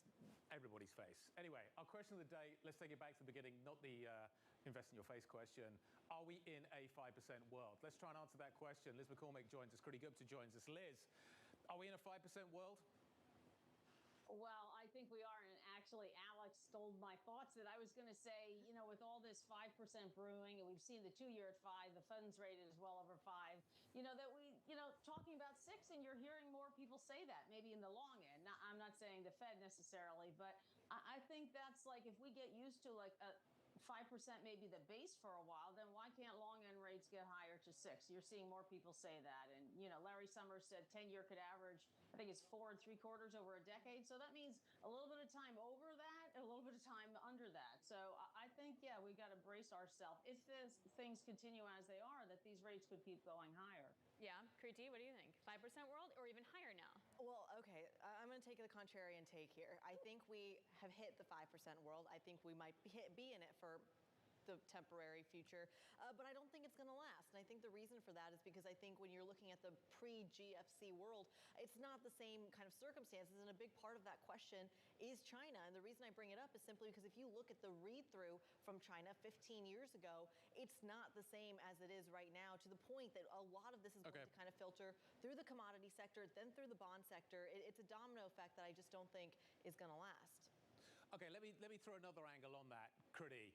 everybody's face. Anyway, our question of the day, let's take it back to the beginning, not the invest in your face question. Are we in a 5% world? Let's try and answer that question. Liz McCormick joins us. Critty Gupta joins us. Liz, are we in a 5% world? Well, I think we are, and actually Alex stole my thoughts that I was going to say, you know, with all this 5% brewing, and we've seen the 2-year at 5, the funds rated is well over 5, you know, that we, you know, talking about 6, and you're hearing more people say that, maybe in the long end. Now, I'm not saying the Fed necessarily, but I think that's like, if we get used to like a 5% maybe the base for a while, then why can't long end rates get higher to 6? You're seeing more people say that. And, you know, Larry Summers said 10-year could average, I think it's 4 3/4 over a decade. So that means a little bit of time over that, and a little bit of time under that. So I think, yeah, we got to brace ourselves. If things continue as they are, that these rates could keep going higher. Yeah, Kruti, what do you think? 5% world or even higher now? Well, okay, I'm going to take the contrarian take here. I think we have hit the 5% world. I think we might be in it for the temporary future, but I don't think it's going to last. And I think the reason for that is because I think when you're looking at the pre-GFC world, it's not the same kind of circumstances, and a big part of that question is China. And the reason I bring it up is simply because if you look at the read-through from China 15 years ago, it's not the same as it is right now, to the point that a lot of this is going to kind of filter through the commodity sector, then through the bond sector. It's a domino effect that I just don't think is going to last. Okay, let me throw another angle on that, Kruti.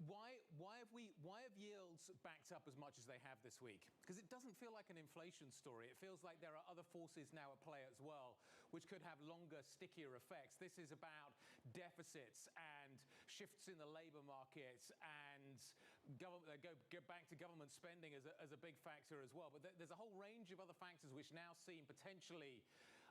Why have yields backed up as much as they have this week? Because it doesn't feel like an inflation story. It feels like there are other forces now at play as well, which could have longer, stickier effects. This is about deficits and shifts in the labor markets, and go back to government spending as a big factor as well. But there's a whole range of other factors which now seem potentially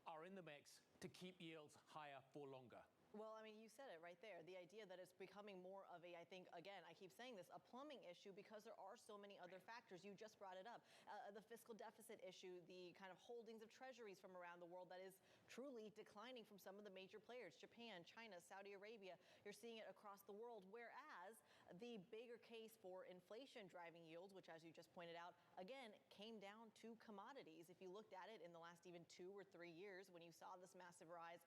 are in the mix to keep yields higher for longer. Well, I mean, you said it right there. The idea that it's becoming more of a, I think, again, I keep saying this, a plumbing issue because there are so many other factors. You just brought it up. The fiscal deficit issue, the kind of holdings of treasuries from around the world that is truly declining from some of the major players, Japan, China, Saudi Arabia. You're seeing it across the world, whereas the bigger case for inflation driving yields, which, as you just pointed out, again, came down to commodities. If you looked at it in the last even 2 or 3 years, when you saw this massive rise,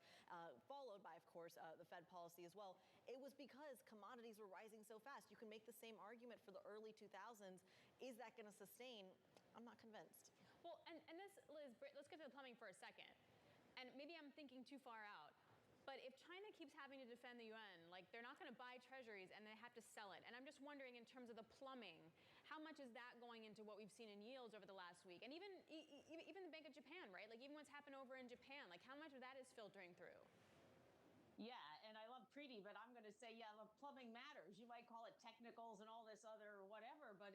followed by, of course, the Fed policy as well, it was because commodities were rising so fast. You can make the same argument for the early 2000s. Is that going to sustain? I'm not convinced. Well, and this, Liz, let's get to the plumbing for a second. And maybe I'm thinking too far out. But if China keeps having to defend the yuan, like they're not going to buy treasuries and they have to sell it. And I'm just wondering, in terms of the plumbing, how much is that going into what we've seen in yields over the last week? And even the Bank of Japan, right? Like even what's happened over in Japan, like how much of that is filtering through? Yeah, and I love Preeti, but I'm going to say, yeah, the plumbing matters. You might call it technicals and all this other whatever, but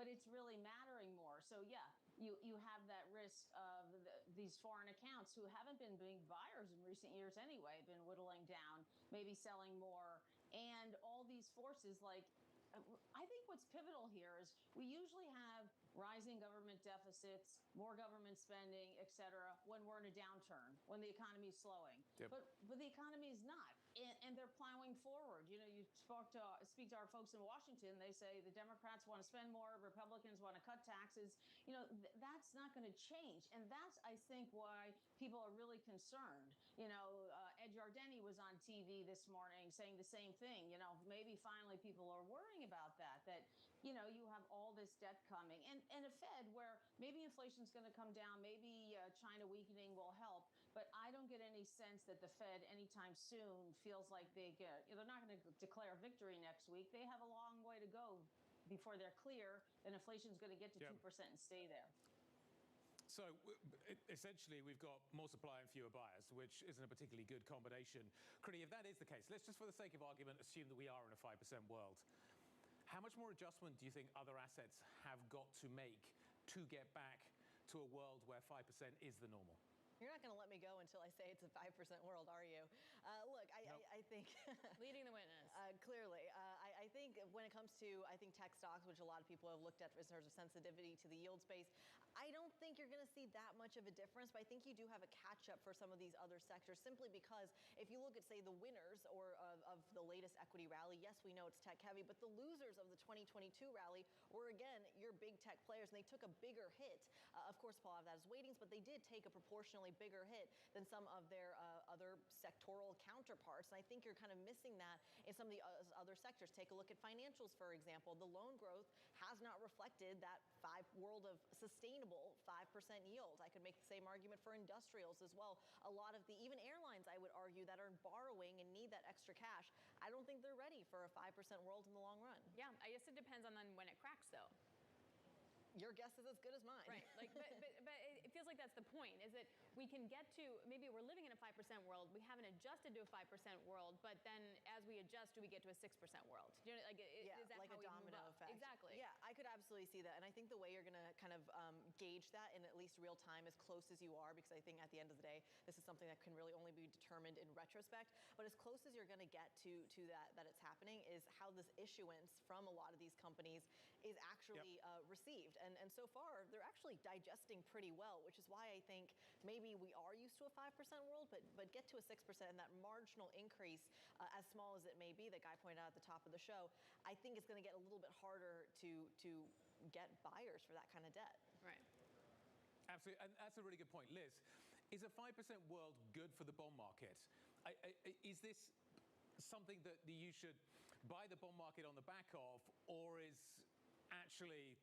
it's really mattering more. So yeah, you have that risk of these foreign accounts who haven't been big buyers in recent years anyway, been whittling down, maybe selling more, and all these forces like. I think what's pivotal here is we usually have rising government deficits, more government spending, et cetera, when we're in a downturn, when the economy is slowing. Yep. But the economy is not, and they're plowing forward. You know, you speak to our folks in Washington, they say the Democrats want to spend more, Republicans want to cut taxes. You know, that's not going to change, and that's, I think, why people are really concerned. You know, Ed Yardeni was on TV this morning saying the same thing. You know, maybe finally people are worrying about that, you know, you have all this debt coming and a Fed where maybe inflation's going to come down, maybe China weakening will help, but I don't get any sense that the Fed anytime soon feels like they're not going to declare victory next week. They have a long way to go before they're clear that inflation's going to get to 2% and stay there. So essentially, we've got more supply and fewer buyers, which isn't a particularly good combination. Kriti, if that is the case, let's just for the sake of argument assume that we are in a 5% world. How much more adjustment do you think other assets have got to make to get back to a world where 5% is the normal? You're not going to let me go until I say it's a 5% world, are you? Look, I think... Leading the witness. Clearly. I think when it comes to, tech stocks, which a lot of people have looked at in terms of sensitivity to the yield space, I don't think you're going to see that much of a difference, but I think you do have a catch-up for some of these other sectors, simply because if you look at, say, the winners of the latest equity rally, yes, we know it's tech-heavy, but the losers of the 2022 rally were, again, your big tech players, and they took a bigger hit. Of course, Paul have that as weightings, but they did take a proportionally bigger hit than some of their other sectoral counterparts. And I think you're kind of missing that in some of the other sectors. Take a look at financials, for example. The loan growth has not reflected that world of sustainable 5% yield. I could make the same argument for industrials as well. A lot of even airlines, I would argue, that are borrowing and need that extra cash, I don't think they're ready for a 5% world in the long run. Yeah, I guess it depends on when it cracks, though. Your guess is as good as mine. Right. Like, but it feels like that's the point, is that we can get to, maybe we're living in a 5% world, we haven't adjusted to a 5% world, but then as we adjust, do we get to a 6% world? You know, like, is that like how a we domino move up? effect. Exactly. Yeah, I could absolutely see that. And I think the way you're going to kind of gauge that in at least real time, as close as you are, because I think at the end of the day, this is something that can really only be determined in retrospect, but as close as you're going to get to that it's happening, is how this issuance from a lot of these companies is actually received. And so far, they're actually digesting pretty well, which is why I think maybe we are used to a 5% world, but get to a 6%, and that marginal increase, as small as it may be, that Guy pointed out at the top of the show, I think it's going to get a little bit harder to get buyers for that kind of debt. Right. Absolutely, and that's a really good point. Liz, is a 5% world good for the bond market? Is this something that you should buy the bond market on the back of, or is actually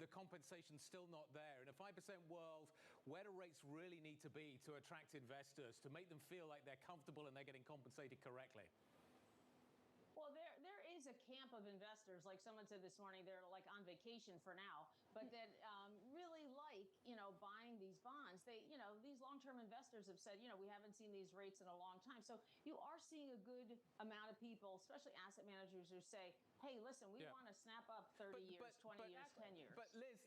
the compensation still not there? In a 5% world, where do rates really need to be to attract investors, to make them feel like they're comfortable and they're getting compensated correctly? Well, there is a camp of investors, like someone said this morning, they're like on vacation for now, but that really like, buying these bonds. They, these long-term investors have said, we haven't seen these rates in a long time. So you are seeing a good amount of people, especially asset managers, who say, hey, listen, we want to snap up 30 years, 20 years, 10 years. But Liz,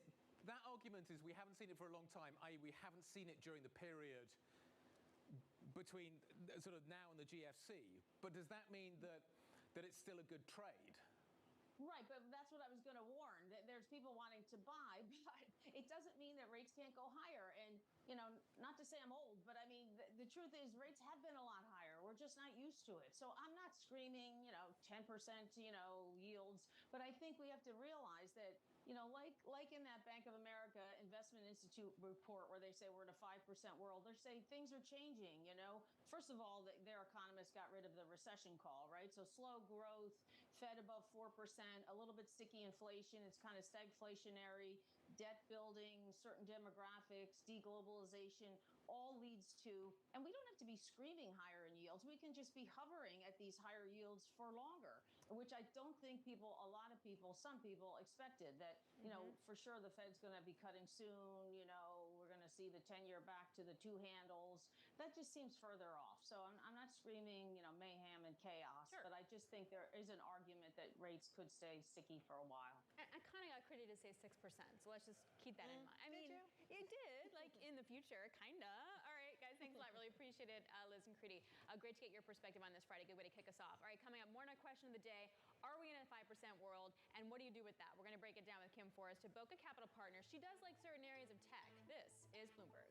that argument is we haven't seen it for a long time, i.e. we haven't seen it during the period between sort of now and the GFC. But does that mean that it's still a good trade? Right, but that's what I was going to warn. There's people wanting to buy, but it doesn't mean that rates can't go higher. And, not to say I'm old, but I mean, the truth is rates have been a lot higher. We're just not used to it. So I'm not screaming, 10%, yields. But I think we have to realize that, like in that Bank of America Investment Institute report where they say we're in a 5% world, they're saying things are changing, First of all, their economists got rid of the recession call, right? So slow growth, Fed above 4%, a little bit sticky inflation. It's kind of stagflationary, debt building, certain demographics, deglobalization, all leads to, and we don't have to be screaming higher in yields. We can just be hovering at these higher yields for longer, which I don't think a lot of people, some people expected that, for sure the Fed's going to be cutting soon. We're going to see the 10-year back to the 2 handles. That just seems further off. So I'm not screaming, mayhem and chaos, but I just think there is an argument that rates could stay sticky for a while. I kind of got Critty to say 6%, so let's just keep that in mind. I mean, it did, like in the future, kind of. All right, guys, thanks a lot. Really appreciate it, Liz and Critty. Great to get your perspective on this Friday. Good way to kick us off. All right, coming up, more on our question of the day. Are we in a 5% world, and what do you do with that? We're going to break it down with Kim Forrest of Boca Capital Partners. She does like certain areas of tech. This is Bloomberg.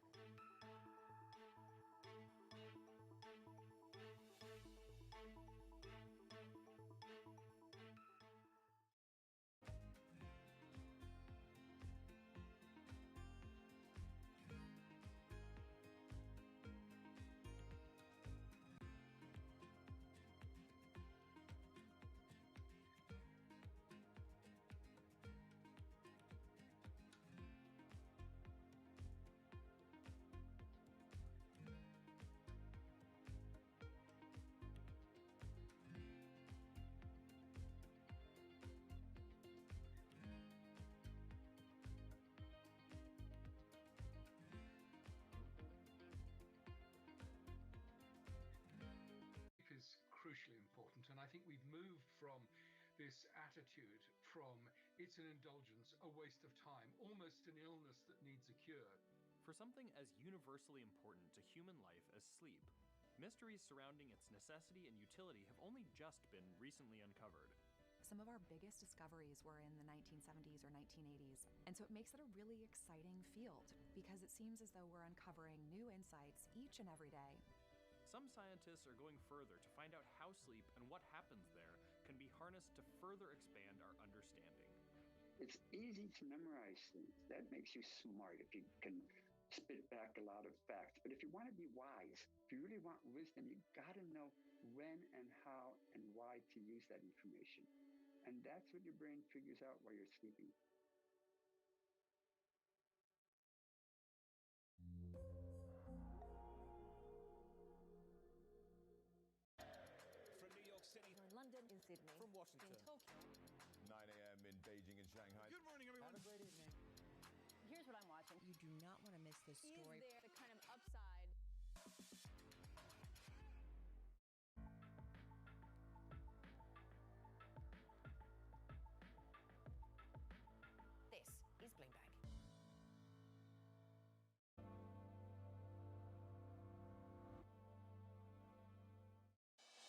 Is crucially important, and I think we've moved from this attitude from it's an indulgence, a waste of time, almost an illness that needs a cure. For something as universally important to human life as sleep, mysteries surrounding its necessity and utility have only just been recently uncovered. Some of our biggest discoveries were in the 1970s or 1980s, and so it makes it a really exciting field because it seems as though we're uncovering new insights each and every day. Some scientists are going further to find out how sleep and what happens there can be harnessed to further expand our understanding. It's easy to memorize things. That makes you smart if you can spit back a lot of facts. But if you want to be wise, if you really want wisdom, you got to know when and how and why to use that information. And that's what your brain figures out while you're sleeping. London, in Sydney, from Washington, in Tokyo. 9 a.m. in Beijing and Shanghai. Good morning, everyone. Have a great evening. Here's what I'm watching. You do not want to miss this story. Is there the kind of upside? This is Bloomberg.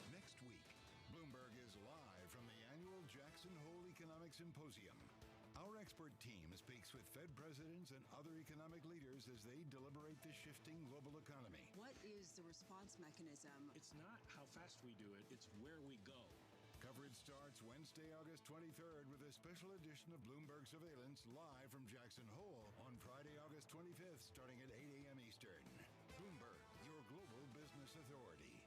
Next week, Bloomberg is live from the annual Jackson Hole Economic Symposium. Our expert team speaks with Fed presidents and other economic leaders as they deliberate the shifting global economy. What is the response mechanism? It's not how fast we do it, it's where we go. Coverage starts Wednesday, August 23rd with a special edition of Bloomberg Surveillance live from Jackson Hole on Friday, August 25th, starting at 8 a.m. Eastern. Bloomberg, your global business authority.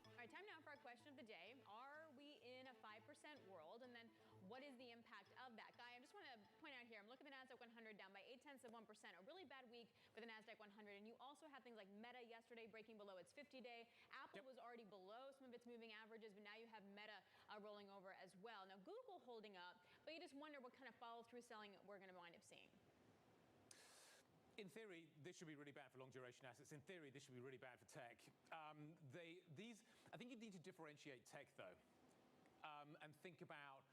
All right, time now for our question of the day. Are we in a 5% world? And then What is the impact of that? Guy, I just want to point out here, I'm looking at the NASDAQ 100 down by 0.8%. A really bad week for the NASDAQ 100. And you also have things like Meta yesterday breaking below its 50-day. Apple was already below some of its moving averages, but now you have Meta rolling over as well. Now, Google holding up, but you just wonder what kind of follow-through selling we're going to wind up seeing. In theory, this should be really bad for long-duration assets. In theory, this should be really bad for tech. I think you need to differentiate tech, though, and think about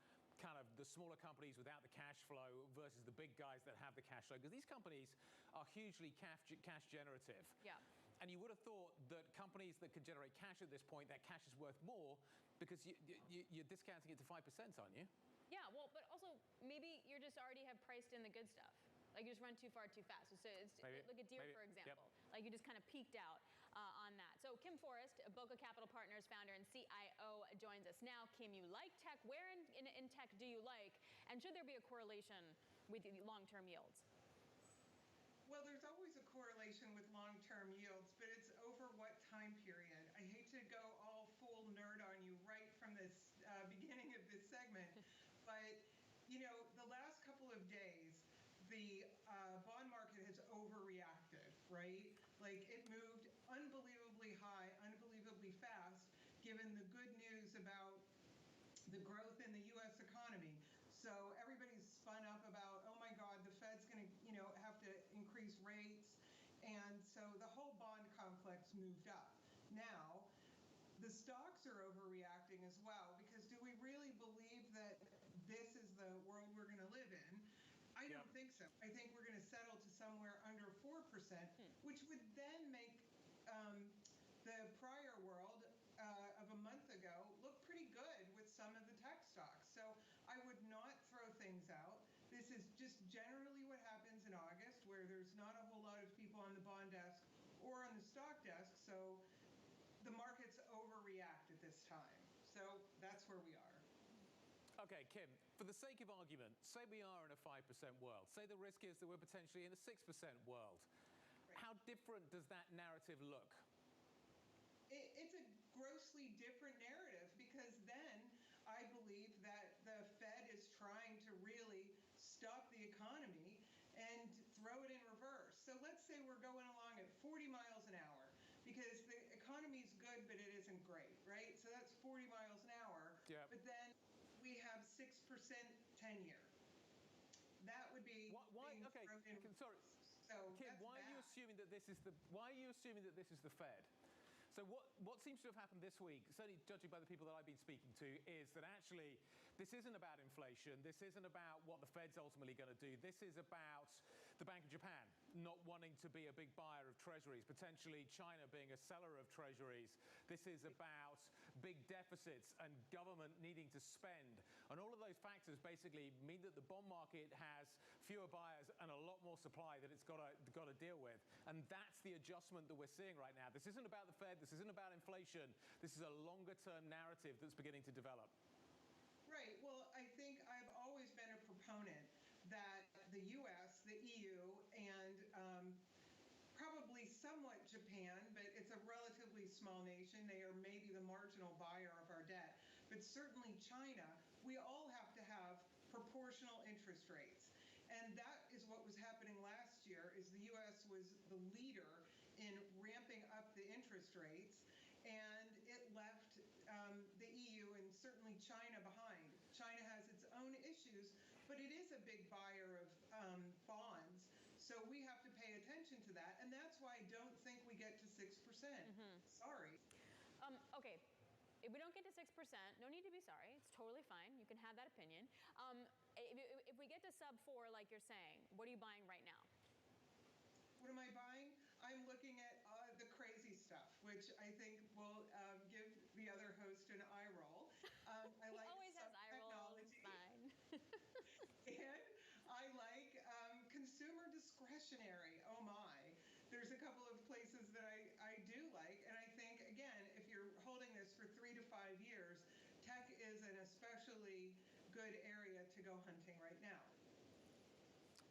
kind of the smaller companies without the cash flow versus the big guys that have the cash flow, because these companies are hugely cash generative. Yeah. And you would have thought that companies that could generate cash at this point, that cash is worth more because you're discounting it to 5%, aren't you? Yeah, well, but also maybe you just already have priced in the good stuff. Like you just run too far too fast. So look at Deere, for example. Yep. Like you just kind of peaked out on that. So Kim Forrest, Boca Capital Partners founder and CIO, joins us now. Kim, you like tech. Where in tech do you like? And should there be a correlation with the long-term yields? Well, there's always a correlation with long-term yields, but it's over what time period. I hate to go all full nerd on you right from this beginning of this segment, but you know, the last couple of days, the bond market has overreacted, right? Like it moved unbelievably high, unbelievably fast, given the good news about the growth in the U.S. economy. So everybody's spun up about, oh my God, the Fed's going to, have to increase rates. And so the whole bond complex moved up. Now, the stocks are overreacting as well, because do we really believe that this is the world we're going to live in? I don't think so. I think we're going to settle to somewhere under 4%, which would then make the prior world of a month ago look pretty good with some of the tech stocks. So I would not throw things out. This is just generally what happens in August, where there's not a whole lot of people on the bond desk or on the stock desk. So the markets overreact at this time. So that's where we are. Okay, Kim, for the sake of argument, say we are in a 5% world. Say the risk is that we're potentially in a 6% world. Right. How different does that narrative look? It's a grossly different narrative, because then I believe that the Fed is trying to really stop the economy and throw it in reverse. So let's say we're going along at 40 miles an hour, because the economy's good, but it isn't great, right? So that's 40 miles an hour. Yeah. But then we have 6% 10-year. That would be okay. Sorry, so Kim. Why are you assuming that this is the? Why are you assuming that this is the Fed? So what seems to have happened this week, certainly judging by the people that I've been speaking to, is that actually this isn't about inflation. This isn't about what the Fed's ultimately going to do. This is about the Bank of Japan not wanting to be a big buyer of treasuries, potentially China being a seller of treasuries. This is about big deficits and government needing to spend. And all of those factors basically mean that the bond market has fewer buyers and a lot more supply that it's got to deal with. And that's the adjustment that we're seeing right now. This isn't about the Fed. This isn't about inflation. This is a longer-term narrative that's beginning to develop. Right. Well, I think I've always been a proponent that the U.S., the EU, and probably somewhat Japan, but it's a relatively small nation. They are maybe the marginal buyer of our debt. But certainly China, we all have to have proportional interest rates. And that is what was happening last year, is the U.S. was the leader in ramping up the interest rates, and it left the EU and certainly China behind. China has its own issues, but it is a big buyer of bonds, so we have to pay attention to that, and that's why I don't think we get to 6%. Sorry. Okay. If we don't get to 6%, no need to be sorry. It's totally fine. You can have that opinion. If we get to sub 4, like you're saying, what are you buying right now? What am I buying? I'm looking at the crazy stuff, which I think will give the other host an eye roll. I like always has eye rolls. It's fine. And I like consumer discretionary. Oh my. There's a couple of places that I do like, and I think, again, if you're holding this for 3 to 5 years, tech is an especially good area to go hunting right now.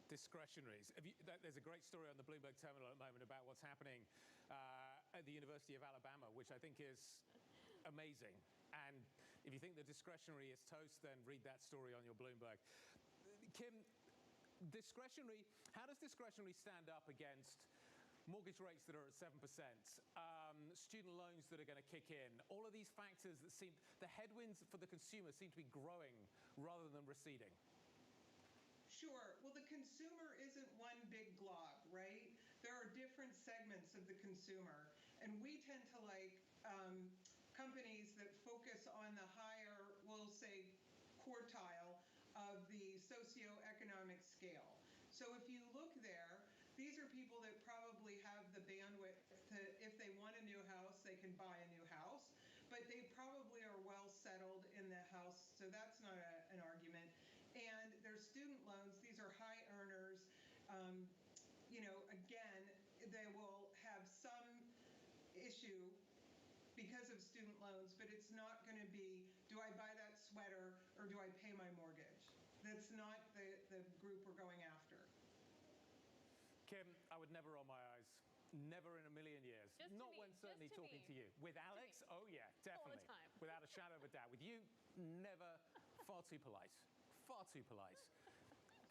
Discretionaries. There's a great story on the Bloomberg terminal at the moment about what's happening at the University of Alabama, which I think is amazing. And If you think the discretionary is toast, then read that story on your Bloomberg. Kim, discretionary, how does discretionary stand up against mortgage rates that are at 7%, student loans that are going to kick in, all of these factors that seem, the headwinds for the consumer seem to be growing rather than receding? Sure. Well, the consumer isn't one big blob, right? There are different segments of the consumer, and we tend to like companies that focus on the higher, we'll say, quartile of the socioeconomic scale. So if you look there, these are people that probably have the bandwidth to, if they want a new house, they can buy a new house, but they probably are well settled in the house, so that's not an argument. And their student loans, these are high earners. You know, again, they will have some issue because of student loans, but it's not going to be, do I buy that sweater or do I pay my mortgage? That's not the group we're going after. Kim, I would never roll my eyes. Never in a million years. Not when certainly talking to you. With Alex, oh yeah, definitely. All the time. Without a shadow of a doubt. With you, never. Far too polite. Far too polite.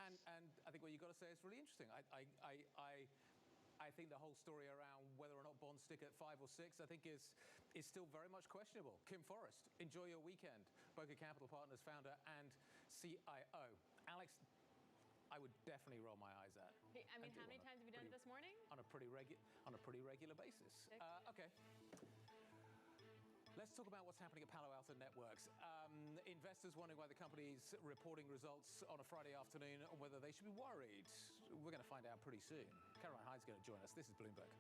And I think what you've got to say is really interesting. I think the whole story around whether or not bonds stick at 5 or 6, I think is still very much questionable. Kim Forrest, enjoy your weekend. Boca Capital Partners founder and CIO. Alex, I would definitely roll my eyes at. I mean, how many times have you done it this morning? On a pretty regular basis. Okay. Let's talk about what's happening at Palo Alto Networks. Investors wondering why the company's reporting results on a Friday afternoon and whether they should be worried. We're going to find out pretty soon. Caroline Hyde's going to join us. This is Bloomberg.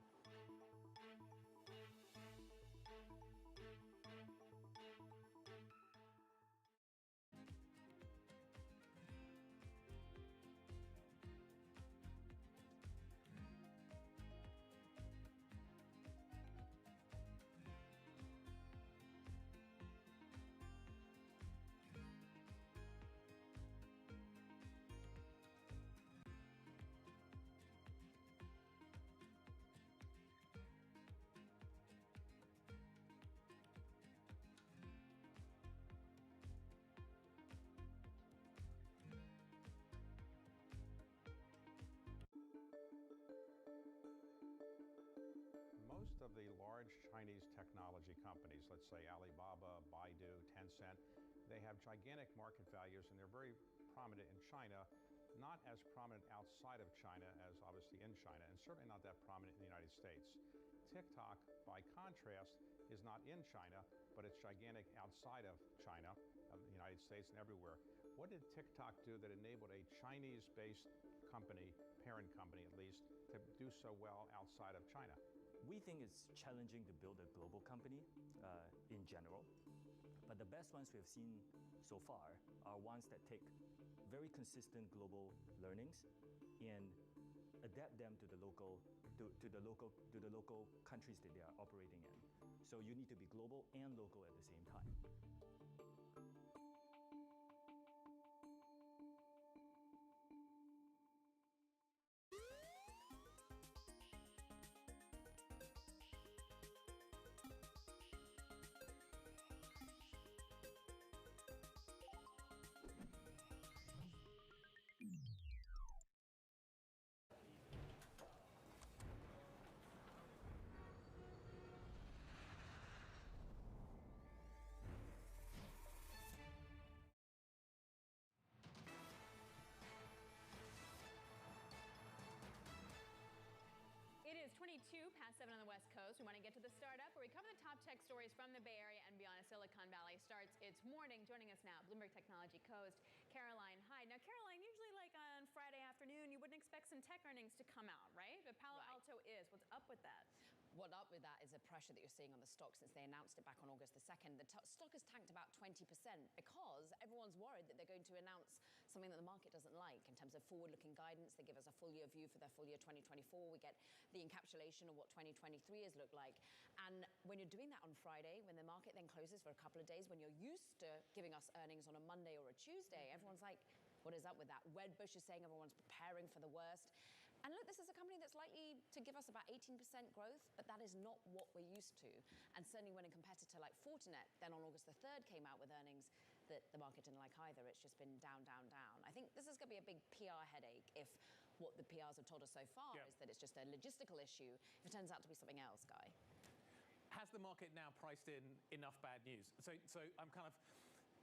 Most of the large Chinese technology companies, let's say Alibaba, Baidu, Tencent, they have gigantic market values and they're very prominent in China, not as prominent outside of China as obviously in China, and certainly not that prominent in the United States. TikTok, by contrast, is not in China, but it's gigantic outside of China, of the United States and everywhere. What did TikTok do that enabled a Chinese-based company, parent company at least, to do so well outside of China? We think it's challenging to build a global company in general, but the best ones we have seen so far are ones that take very consistent global learnings and adapt them to the local countries that they are operating in. So you need to be global and local at the same time. It is 22 past 7 on the West Coast. We want to get to the startup where we cover the top tech stories from the Bay Area and beyond as Silicon Valley starts its morning. Joining us now, Bloomberg Technology co-host Caroline Hyde. Now, Caroline, usually like on Friday afternoon, you wouldn't expect some tech earnings to come out, right? But Palo Alto is. What's up with that? What's up with that is the pressure that you're seeing on the stock since they announced it back on August the 2nd. The stock has tanked about 20% because everyone's worried that they're going to announce something that the market doesn't like in terms of forward-looking guidance. They give us a full-year view for their full year 2024. We get the encapsulation of what 2023 has looked like. And when you're doing that on Friday, when the market then closes for a couple of days, when you're used to giving us earnings on a Monday or a Tuesday, everyone's like, what is up with that? Wedbush is saying everyone's preparing for the worst. And look, this is a company that's likely to give us about 18% growth, but that is not what we're used to. And certainly when a competitor like Fortinet then on August the 3rd came out with earnings that the market didn't like either, it's just been down, down, down. I think this is going to be a big PR headache if what the PRs have told us so far is that it's just a logistical issue. If it turns out to be something else, Guy. Has the market now priced in enough bad news? So I'm kind of...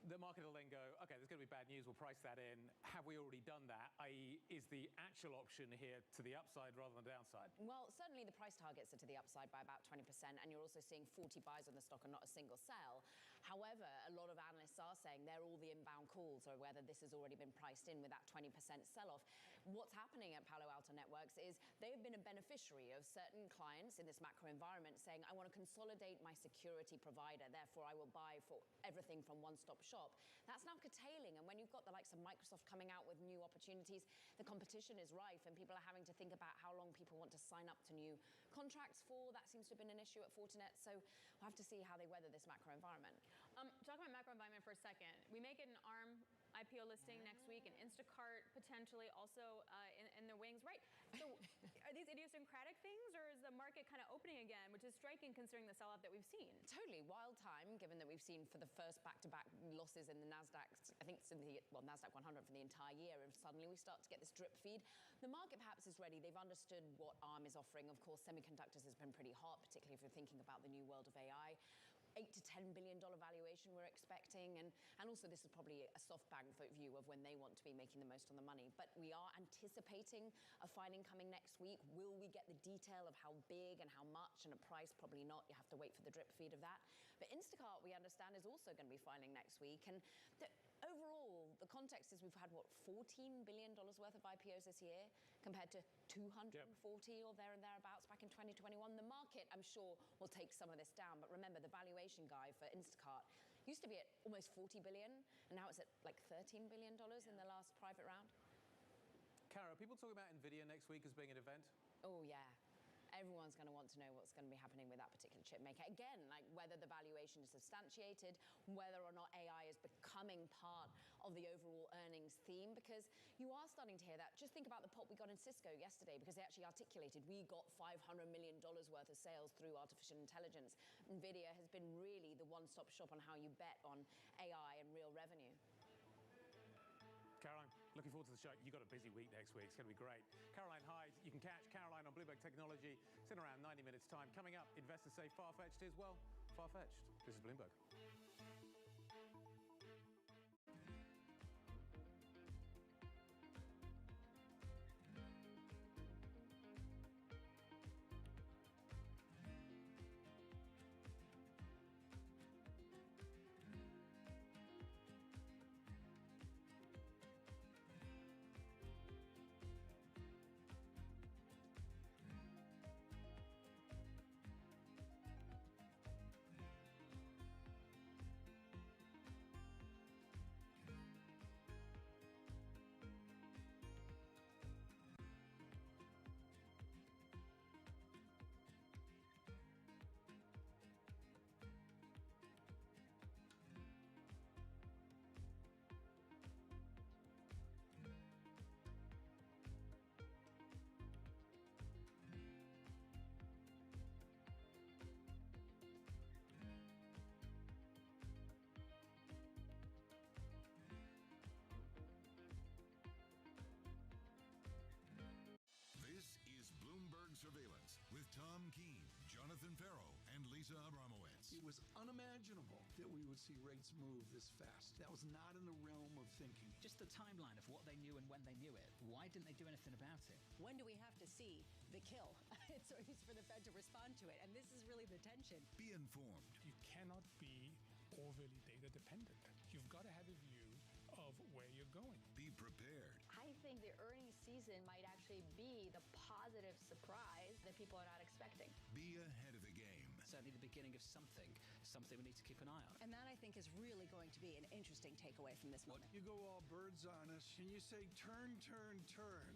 The market will then go, okay, there's going to be bad news, we'll price that in. Have we already done that? i.e., is the actual option here to the upside rather than the downside? Well, certainly the price targets are to the upside by about 20%, and you're also seeing 40 buys on the stock and not a single sell. However, a lot of analysts are saying they're all the inbound calls, or whether this has already been priced in with that 20% sell-off. What's happening at Palo Alto Networks is they have been a beneficiary of certain clients in this macro environment saying, I want to consolidate my security provider, therefore I will buy for everything from one-stop shop. That's now curtailing, and when you've got the likes of Microsoft coming out with new opportunities, the competition is rife, and people are having to think about how long people want to sign up to new contracts for. That seems to have been an issue at Fortinet, so we'll have to see how they weather this macro environment. Talk about macro environment for a second. We may get an ARM IPO listing next week, and Instacart potentially also in the wings, right? So are these idiosyncratic things, or is the market kind of opening again, which is striking considering the sell-off that we've seen? Totally wild time, given that we've seen for the first back-to-back losses in the NASDAQ, I think it's in the, well, NASDAQ 100 for the entire year, and suddenly we start to get this drip feed. The market perhaps is ready. They've understood what ARM is offering. Of course, semiconductors has been pretty hot, particularly if you're thinking about the new world of AI. $8 to $10 billion valuation we're expecting, and also this is probably a SoftBank view of when they want to be making the most on the money. But we are anticipating a filing coming next week. Will we get the detail of how big and how much and a price? Probably not. You have to wait for the drip feed of that. But Instacart, we understand, is also going to be filing next week. And overall, the context is we've had, what, $14 billion worth of IPOs this year compared to 240 or there and thereabouts back in 2021. The market, I'm sure, will take some of this down. But remember, the valuation guide for Instacart used to be at almost $40 billion, and now it's at like $13 billion in the last private round. Kara, are people talking about NVIDIA next week as being an event? Oh, yeah. Everyone's going to want to know what's going to be happening with that particular chip maker. Again, like whether the valuation is substantiated, whether or not AI is becoming part of the overall earnings theme, because you are starting to hear that. Just think about the pop we got in Cisco yesterday, because they actually articulated we got $500 million worth of sales through artificial intelligence. NVIDIA has been really the one-stop shop on how you bet on AI and real revenue. Caroline, looking forward to the show. You've got a busy week next week. It's going to be great. Caroline Hyde, you can catch Caroline on Bloomberg Technology. It's in around 90 minutes' time. Coming up, investors say far-fetched is, well, far-fetched. This is Bloomberg. This is Bloomberg Surveillance with Tom Keene, Jonathan Farrow, and Lisa Abramowitz. It was unimaginable that we would see rates move this fast. That was not in the realm of thinking. Just the timeline of what they knew and when they knew it. Why didn't they do anything about it? When do we have to see the kill? It's for the Fed to respond to it, and this is really the tension. Be informed. You cannot be overly data dependent. You've got to have a view of where you're going. Be prepared. I think the earnings season might actually be the positive surprise that people are not expecting. Be ahead of the game. Certainly the beginning of something we need to keep an eye on. And that, I think, is really going to be an interesting takeaway from this moment. You go all birds on us and you say, turn, turn, turn.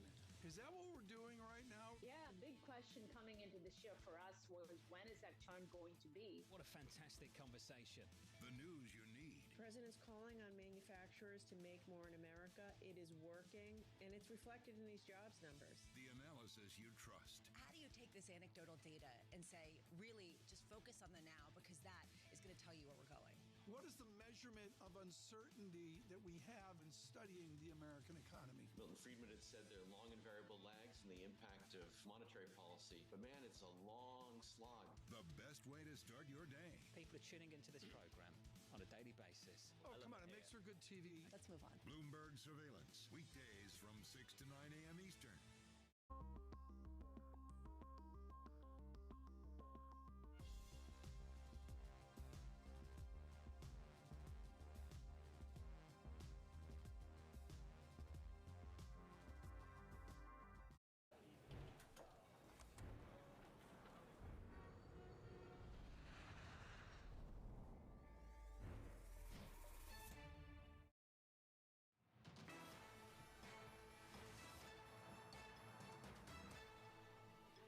Is that what we're doing right now? Yeah, big question coming into this year for us was, when is that turn going to be? What a fantastic conversation. The news you need. The president's calling on manufacturers to make more in America. It is working, and it's reflected in these jobs numbers. The analysis analysis you trust. How do you take this anecdotal data and say, really, just focus on the now, because that is going to tell you where we're going? What is the measurement of uncertainty that we have in studying the American economy? Milton Friedman had said there are long and variable lags in the impact of monetary policy. But man, it's a long slog. The best way to start your day. People are tuning into this program on a daily basis. Oh, come on, it makes for good TV. Let's move on. Bloomberg Surveillance, weekdays from 6 to 9 a.m. Eastern.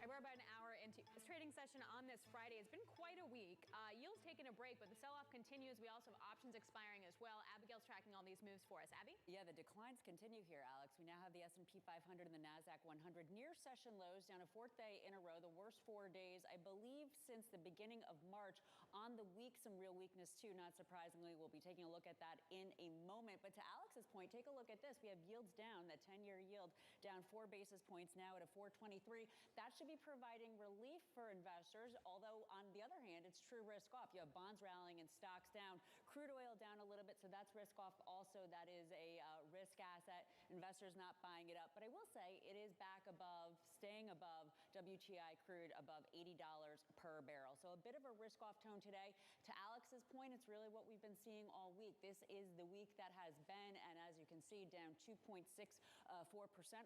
We're about an hour into this trading session on this Friday. It's been quite a week. Yields taking a break, but the sell-off continues. We also have options expiring as well. Abigail's tracking all these moves for us. Abby? Yeah, the declines continue here, Alex. We now have the S&P 500 and the NASDAQ 100 near session lows, down a fourth day in a row, the worst 4 days, I believe, since the beginning of March. On the week, some real weakness, too, not surprisingly. We'll be taking a look at that in a moment. But to Alex's point, take a look at this. We have yields down, that 10-year yield down 4 basis points now at a 423. That should be providing relief for investors, although on the other hand, it's true risk off. You have bonds rallying and stocks down, crude oil down a little bit, so that's risk off. Also, that is a risk asset. Investors not buying it up. But I will say it is back above, staying above WTI crude, above $80 per barrel. So a bit of a risk off tone today. To Alex's point, it's really what we've been seeing all week. This is the week that has been, and as you can see, down 2.64%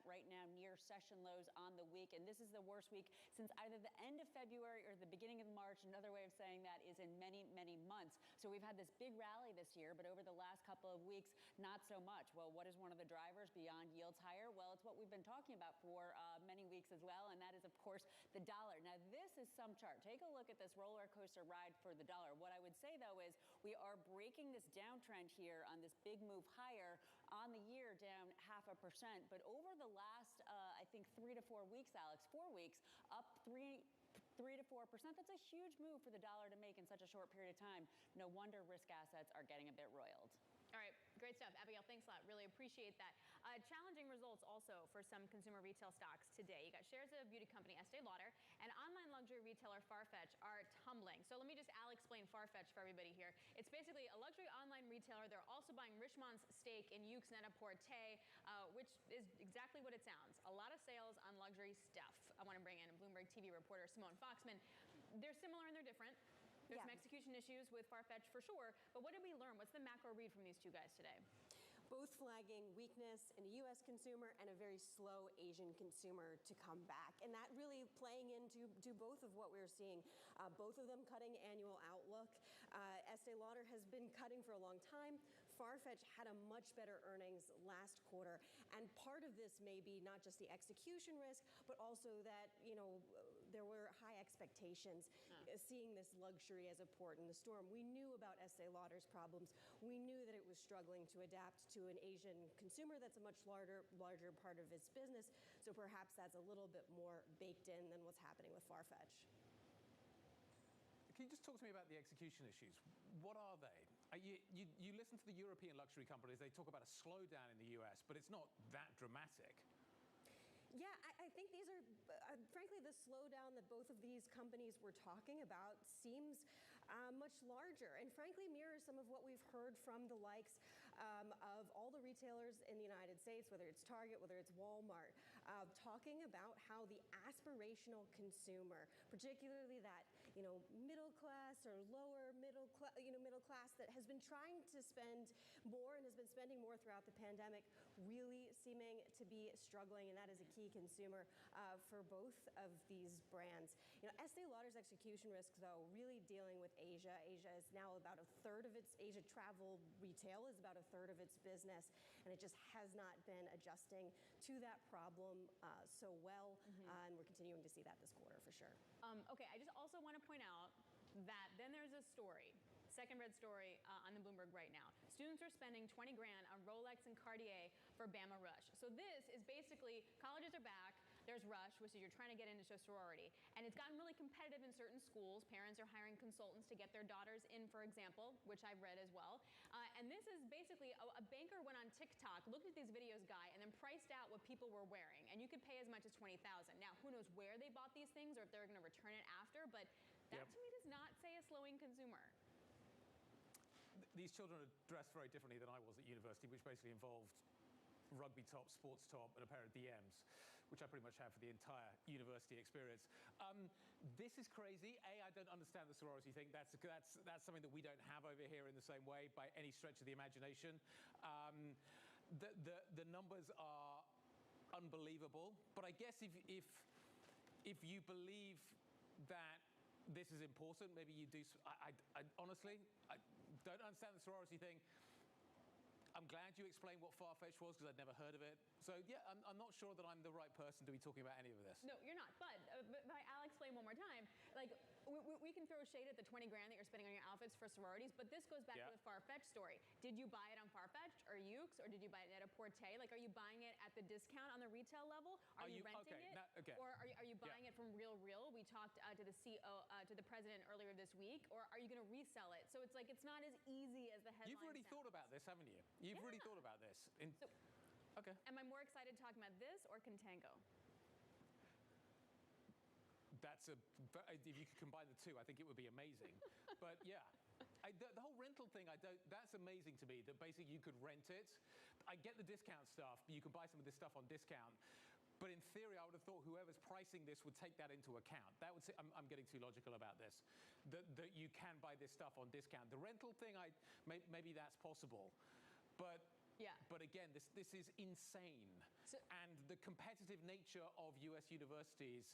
right now, near session lows on the week. And this is the worst week since either the end of February or the beginning of March. Another way of saying that is in many, many months. So we've had this big rally this year, but over the last couple of weeks, not so much. Well, what is one of the drivers beyond yields higher? Well, it's what we've been talking about for many weeks as well, and that is, of course, the dollar. Now, this is some chart. Take a look at this roller coaster ride for the dollar. What I would say, though, is we are breaking this downtrend here on this big move higher on the year, down 0.5%. But over the last, I think, 3 to 4 weeks, Alex, 4 weeks, up 3 to 4%. That's a huge move for the dollar to make in such a short period of time. No wonder risk assets are getting a bit roiled. All right, great stuff. Abigail, thanks a lot. Really appreciate that. Challenging results also for some consumer retail stocks today. You got shares of beauty company Estee Lauder and online luxury retailer Farfetch are tumbling. So let me just, explain Farfetch for everybody here. It's basically a luxury online retailer. They're also buying Richemont's stake in Yoox Net-a-Porter, which is exactly what it sounds. A lot of sales on luxury stuff. I want to bring in Bloomberg TV reporter Simone Foxman. They're similar and they're different. There's some execution issues with Farfetch for sure, but what did we learn? What's the macro read from these two guys today? Both flagging weakness in the U.S. consumer and a very slow Asian consumer to come back. And that really playing into both of what we're seeing. Both of them cutting annual outlook. Estee Lauder has been cutting for a long time. Farfetch had a much better earnings last quarter. And part of this may be not just the execution risk, but also that, there were high expectations. Seeing this luxury as a port in the storm. We knew about Estee Lauder's problems. We knew that it was struggling to adapt to an Asian consumer that's a much larger part of its business. So perhaps that's a little bit more baked in than what's happening with Farfetch. Can you just talk to me about the execution issues? What are they? You listen to the European luxury companies, they talk about a slowdown in the US, but it's not that dramatic. Yeah, I think these are, frankly, the slowdown that both of these companies were talking about seems much larger and frankly mirrors some of what we've heard from the likes of all the retailers in the United States, whether it's Target, whether it's Walmart, talking about how the aspirational consumer, particularly that, middle class or lower middle class that has been trying to spend more and has been spending more throughout the pandemic, really seeming to be struggling, and that is a key consumer for both of these brands. Estee Lauder's execution risk, though, really dealing with Asia. Asia is now about a third of its Asia travel retail is about a third of its business, and it just has not been adjusting to that problem so well, and we're continuing to see that this quarter for sure. Okay, I just also want to point out that then there's a story. Second red story on the Bloomberg right now. Students are spending 20 grand on Rolex and Cartier for Bama Rush. So this is basically, colleges are back. There's Rush, which is you're trying to get into a sorority. And it's gotten really competitive in certain schools. Parents are hiring consultants to get their daughters in, for example, which I've read as well. And this is basically a banker went on TikTok, looked at these videos, Guy, and then priced out what people were wearing. And you could pay as much as $20,000. Now, who knows where they bought these things or if they're going to return it after, but that to me does not say a slowing consumer. These children are dressed very differently than I was at university, which basically involved rugby top, sports top, and a pair of DMs, which I pretty much have for the entire university experience. This is crazy. I don't understand the sorority thing. That's something that we don't have over here in the same way by any stretch of the imagination. The numbers are unbelievable, but I guess if you believe that this is important, maybe you do. I honestly, I don't understand the sorority thing. I'm glad you explained what Farfetch was because I'd never heard of it. So yeah, I'm not sure that I'm the right person to be talking about any of this. No, you're not. But I'll explain one more time. Like we can throw shade at the 20 grand that you're spending on your outfits for sororities, but this goes back to the Farfetch story. Did you buy it on Farfetch or Ukes, or did you buy it at a Porte? Like, are you buying it at the discount on the retail level? Are you renting it? Or are you buying it from Real? We talked to the CEO, to the president earlier this week. Or are you going to resell it? So it's like it's not as easy as the headline. You've really thought about this, haven't you? You've really thought about this. Okay. Am I more excited talking about this or Contango? If you could combine the two, I think it would be amazing. But yeah, the whole rental thing, that's amazing to me, that basically you could rent it. I get the discount stuff, but you can buy some of this stuff on discount. But in theory, I would have thought whoever's pricing this would take that into account. That would say, I'm getting too logical about this, that you can buy this stuff on discount. The rental thing, maybe that's possible. But again, this is insane. And the competitive nature of US universities,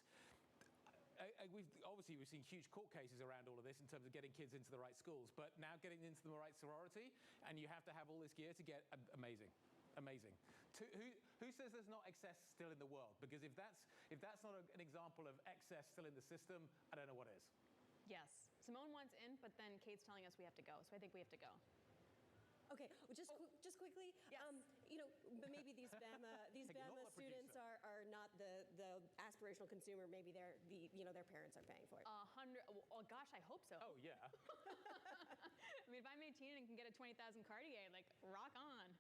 we've seen huge court cases around all of this in terms of getting kids into the right schools. But now getting into the right sorority, and you have to have all this gear to get amazing. Amazing. Who says there's not excess still in the world? Because if that's not an example of excess still in the system, I don't know what is. Yes. Simone wants in, but then Kate's telling us we have to go. So I think we have to go. Okay, just quickly, you know, but maybe these Bama students are not the aspirational consumer. Maybe their parents are paying for it. Oh gosh, I hope so. Oh yeah. I mean, if I'm 18 and can get a 20,000 Cartier, like rock on.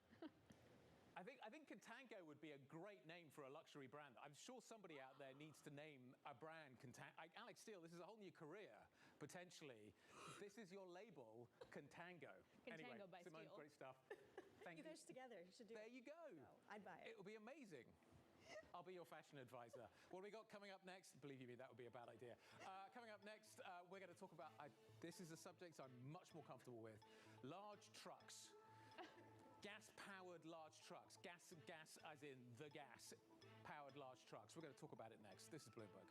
I think Contango would be a great name for a luxury brand. I'm sure somebody out there needs to name a brand Contango. Alex Steele, this is a whole new career, potentially. This is your label, Contango. Anyway, by Simone, Steele. Great stuff. Thank you. You guys together, you should do it. There you go. Oh, I'd buy it. It'll be amazing. I'll be your fashion advisor. What have we got coming up next? Believe you me, that would be a bad idea. Coming up next, we're going to talk about, this is a subject I'm much more comfortable with, large trucks. Gas-powered large trucks. Gas as in the gas-powered large trucks. We're going to talk about it next. This is Bloomberg.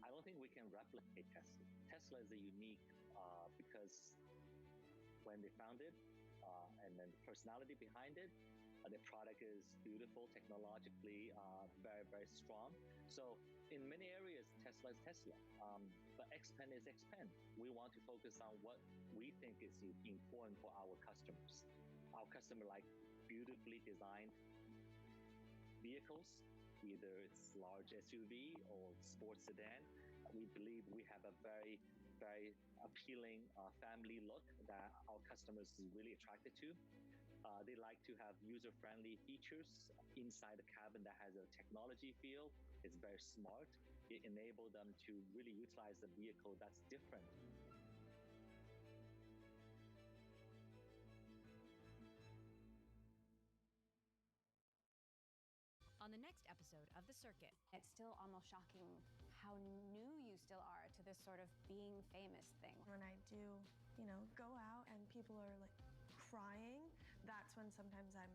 I don't think we can replicate Tesla. Tesla is unique because when they founded and then the personality behind it, the product is beautiful, technologically very, very strong. So in many areas, Tesla is Tesla, but Xpeng is Xpeng. We want to focus on what we think is important for our customers. Our customers like beautifully designed vehicles, either it's large SUV or sports sedan. We believe we have a very, very appealing family look that our customers is really attracted to. They like to have user-friendly features inside the cabin that has a technology feel. It's very smart. It enables them to really utilize the vehicle that's different. the next episode of The Circuit. It's still almost shocking how new you still are to this sort of being famous thing. When I do, go out and people are like crying, that's when sometimes I'm,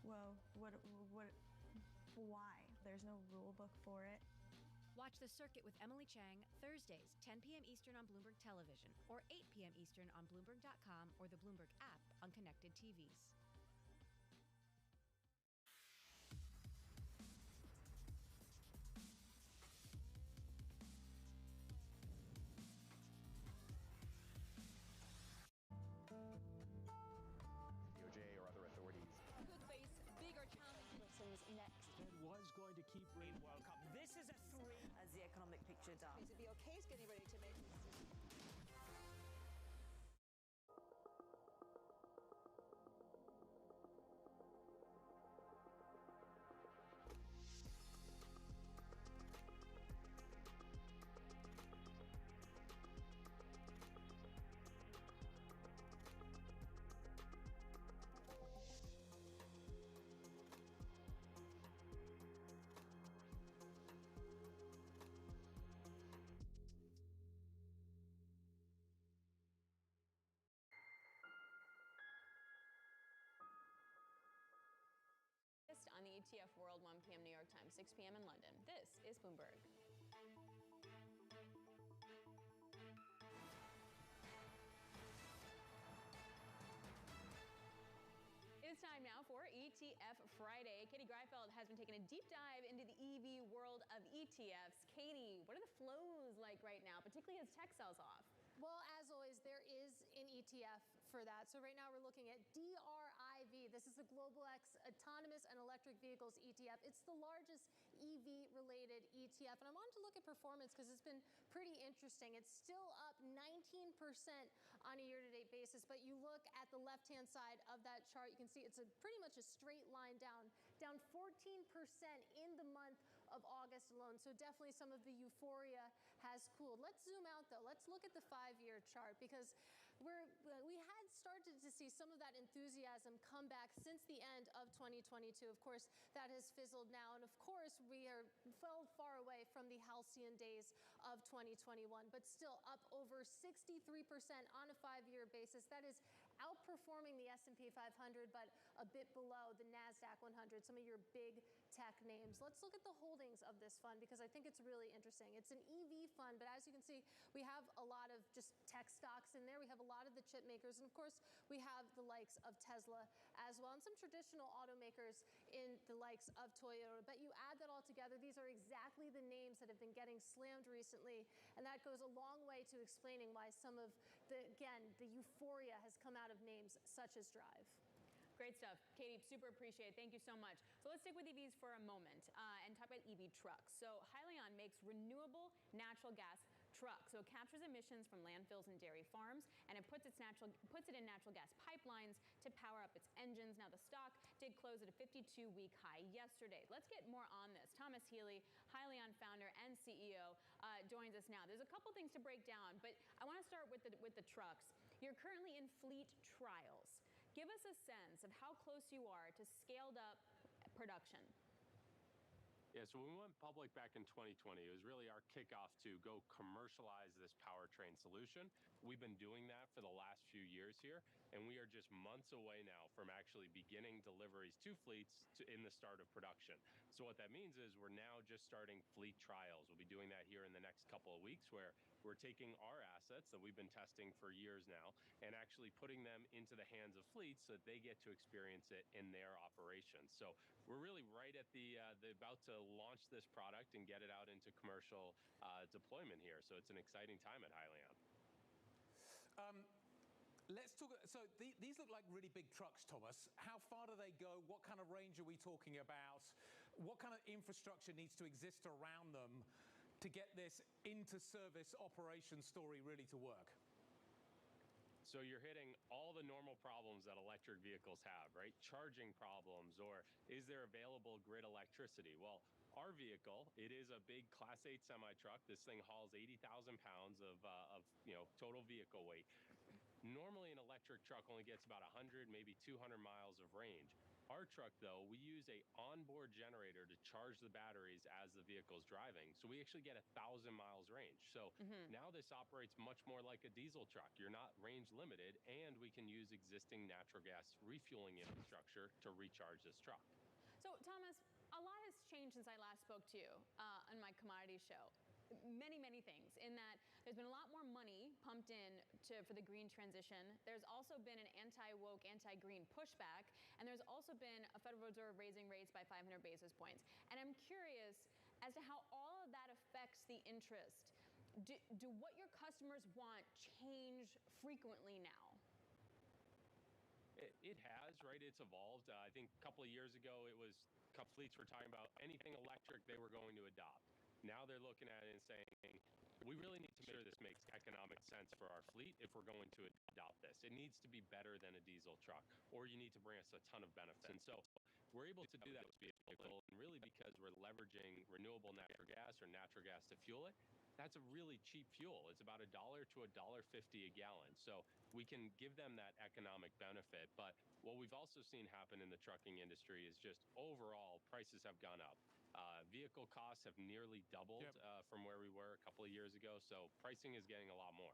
whoa, why? There's no rule book for it. Watch The Circuit with Emily Chang Thursdays, 10 p.m. Eastern on Bloomberg Television or 8 p.m. Eastern on Bloomberg.com or the Bloomberg app on connected TVs. DOJ or other authorities Could face bigger challenges next. Fed was going to keep rates. World Cup. This is a 3 as the economic picture down. The BOK is getting ready to make this decision. On the ETF World, 1 p.m. New York time, 6 p.m. in London. This is Bloomberg. It is time now for ETF Friday. Katie Greifeld has been taking a deep dive into the EV world of ETFs. Katie, what are the flows like right now, particularly as tech sells off? Well, as always, there is an ETF for that. So right now we're looking at DRIV. This is the Global X Autonomous and Electric Vehicles ETF. It's the largest EV-related ETF. And I wanted to look at performance because it's been pretty interesting. It's still up 19% on a year-to-date basis. But you look at the left-hand side of that chart, you can see it's pretty much a straight line down 14% in the month of August alone. So definitely some of the euphoria has cooled. Let's zoom out though. Let's look at the 5-year chart because we had started to see some of that enthusiasm come back since the end of 2022. Of course, that has fizzled now. And of course, we are far away from the halcyon days of 2021, but still up over 63% on a 5-year basis. That is outperforming the S&P 500, but a bit below the NASDAQ 100, some of your big tech names. Let's look at the holdings of this fund because I think it's really interesting. It's an EV fund, but as you can see, we have a lot of just tech stocks in there. We have a lot of the chip makers, and of course, we have the likes of Tesla as well, and some traditional automakers in the likes of Toyota. But you add that all together, these are exactly the names that have been getting slammed recently, and that goes a long way to explaining why some of the euphoria has come out of names such as Drive. Great stuff. Katie, super appreciate it. Thank you so much. So let's stick with EVs for a moment and talk about EV trucks. So Hyliion makes renewable natural gas trucks. So it captures emissions from landfills and dairy farms, and it puts it in natural gas pipelines to power up its engines. Now, the stock did close at a 52-week high yesterday. Let's get more on this. Thomas Healy, Hyliion founder and CEO, joins us now. There's a couple things to break down, but I want to start with the trucks. You're currently in fleet trials. Give us a sense of how close you are to scaled up production. Yeah, so when we went public back in 2020, it was really our kickoff to go commercialize this powertrain solution. We've been doing that for the last few years here, and we are just months away now from actually beginning deliveries to fleets in the start of production. So what that means is we're now just starting fleet trials. We'll be doing that here in the next couple of weeks, where we're taking our assets that we've been testing for years now and actually putting them into the hands of fleets so that they get to experience it in their operations. So we're really right at the about to launch this product and get it out into commercial deployment here. So it's an exciting time at Hyliion. Let's talk. So these look like really big trucks, Thomas. How far do they go? What kind of range are we talking about? What kind of infrastructure needs to exist around them to get this into service operation story really to work? So you're hitting all the normal problems that electric vehicles have, right? Charging problems, or is there available grid electricity? Well, our vehicle, it is a big Class 8 semi-truck. This thing hauls 80,000 pounds of total vehicle weight. Normally, an electric truck only gets about 100, maybe 200 miles of range. Our truck, though, we use a onboard generator to charge the batteries as the vehicle's driving. So we actually get 1,000 miles range. So now this operates much more like a diesel truck. You're not range limited, and we can use existing natural gas refueling infrastructure to recharge this truck. So, Thomas, a lot has changed since I last spoke to you on my commodity show. Many things, in that there's been a lot more money pumped in for the green transition. There's also been an anti-woke, anti-green pushback, and there's also been a Federal Reserve raising rates by 500 basis points. And I'm curious as to how all of that affects the interest. Do what your customers want change frequently now? It has, right? It's evolved. I think a couple of years ago, fleets were talking about anything electric they were going to adopt. Now they're looking at it and saying, we really need to make sure this makes economic sense for our fleet if we're going to adopt this. It needs to be better than a diesel truck, or you need to bring us a ton of benefits. And so we're able to do that with this vehicle, and really because we're leveraging renewable natural gas or natural gas to fuel it. That's a really cheap fuel. It's about $1 to $1.50 a gallon. So we can give them that economic benefit. But what we've also seen happen in the trucking industry is just overall prices have gone up. Vehicle costs have nearly doubled from where we were a couple of years ago. So pricing is getting a lot more.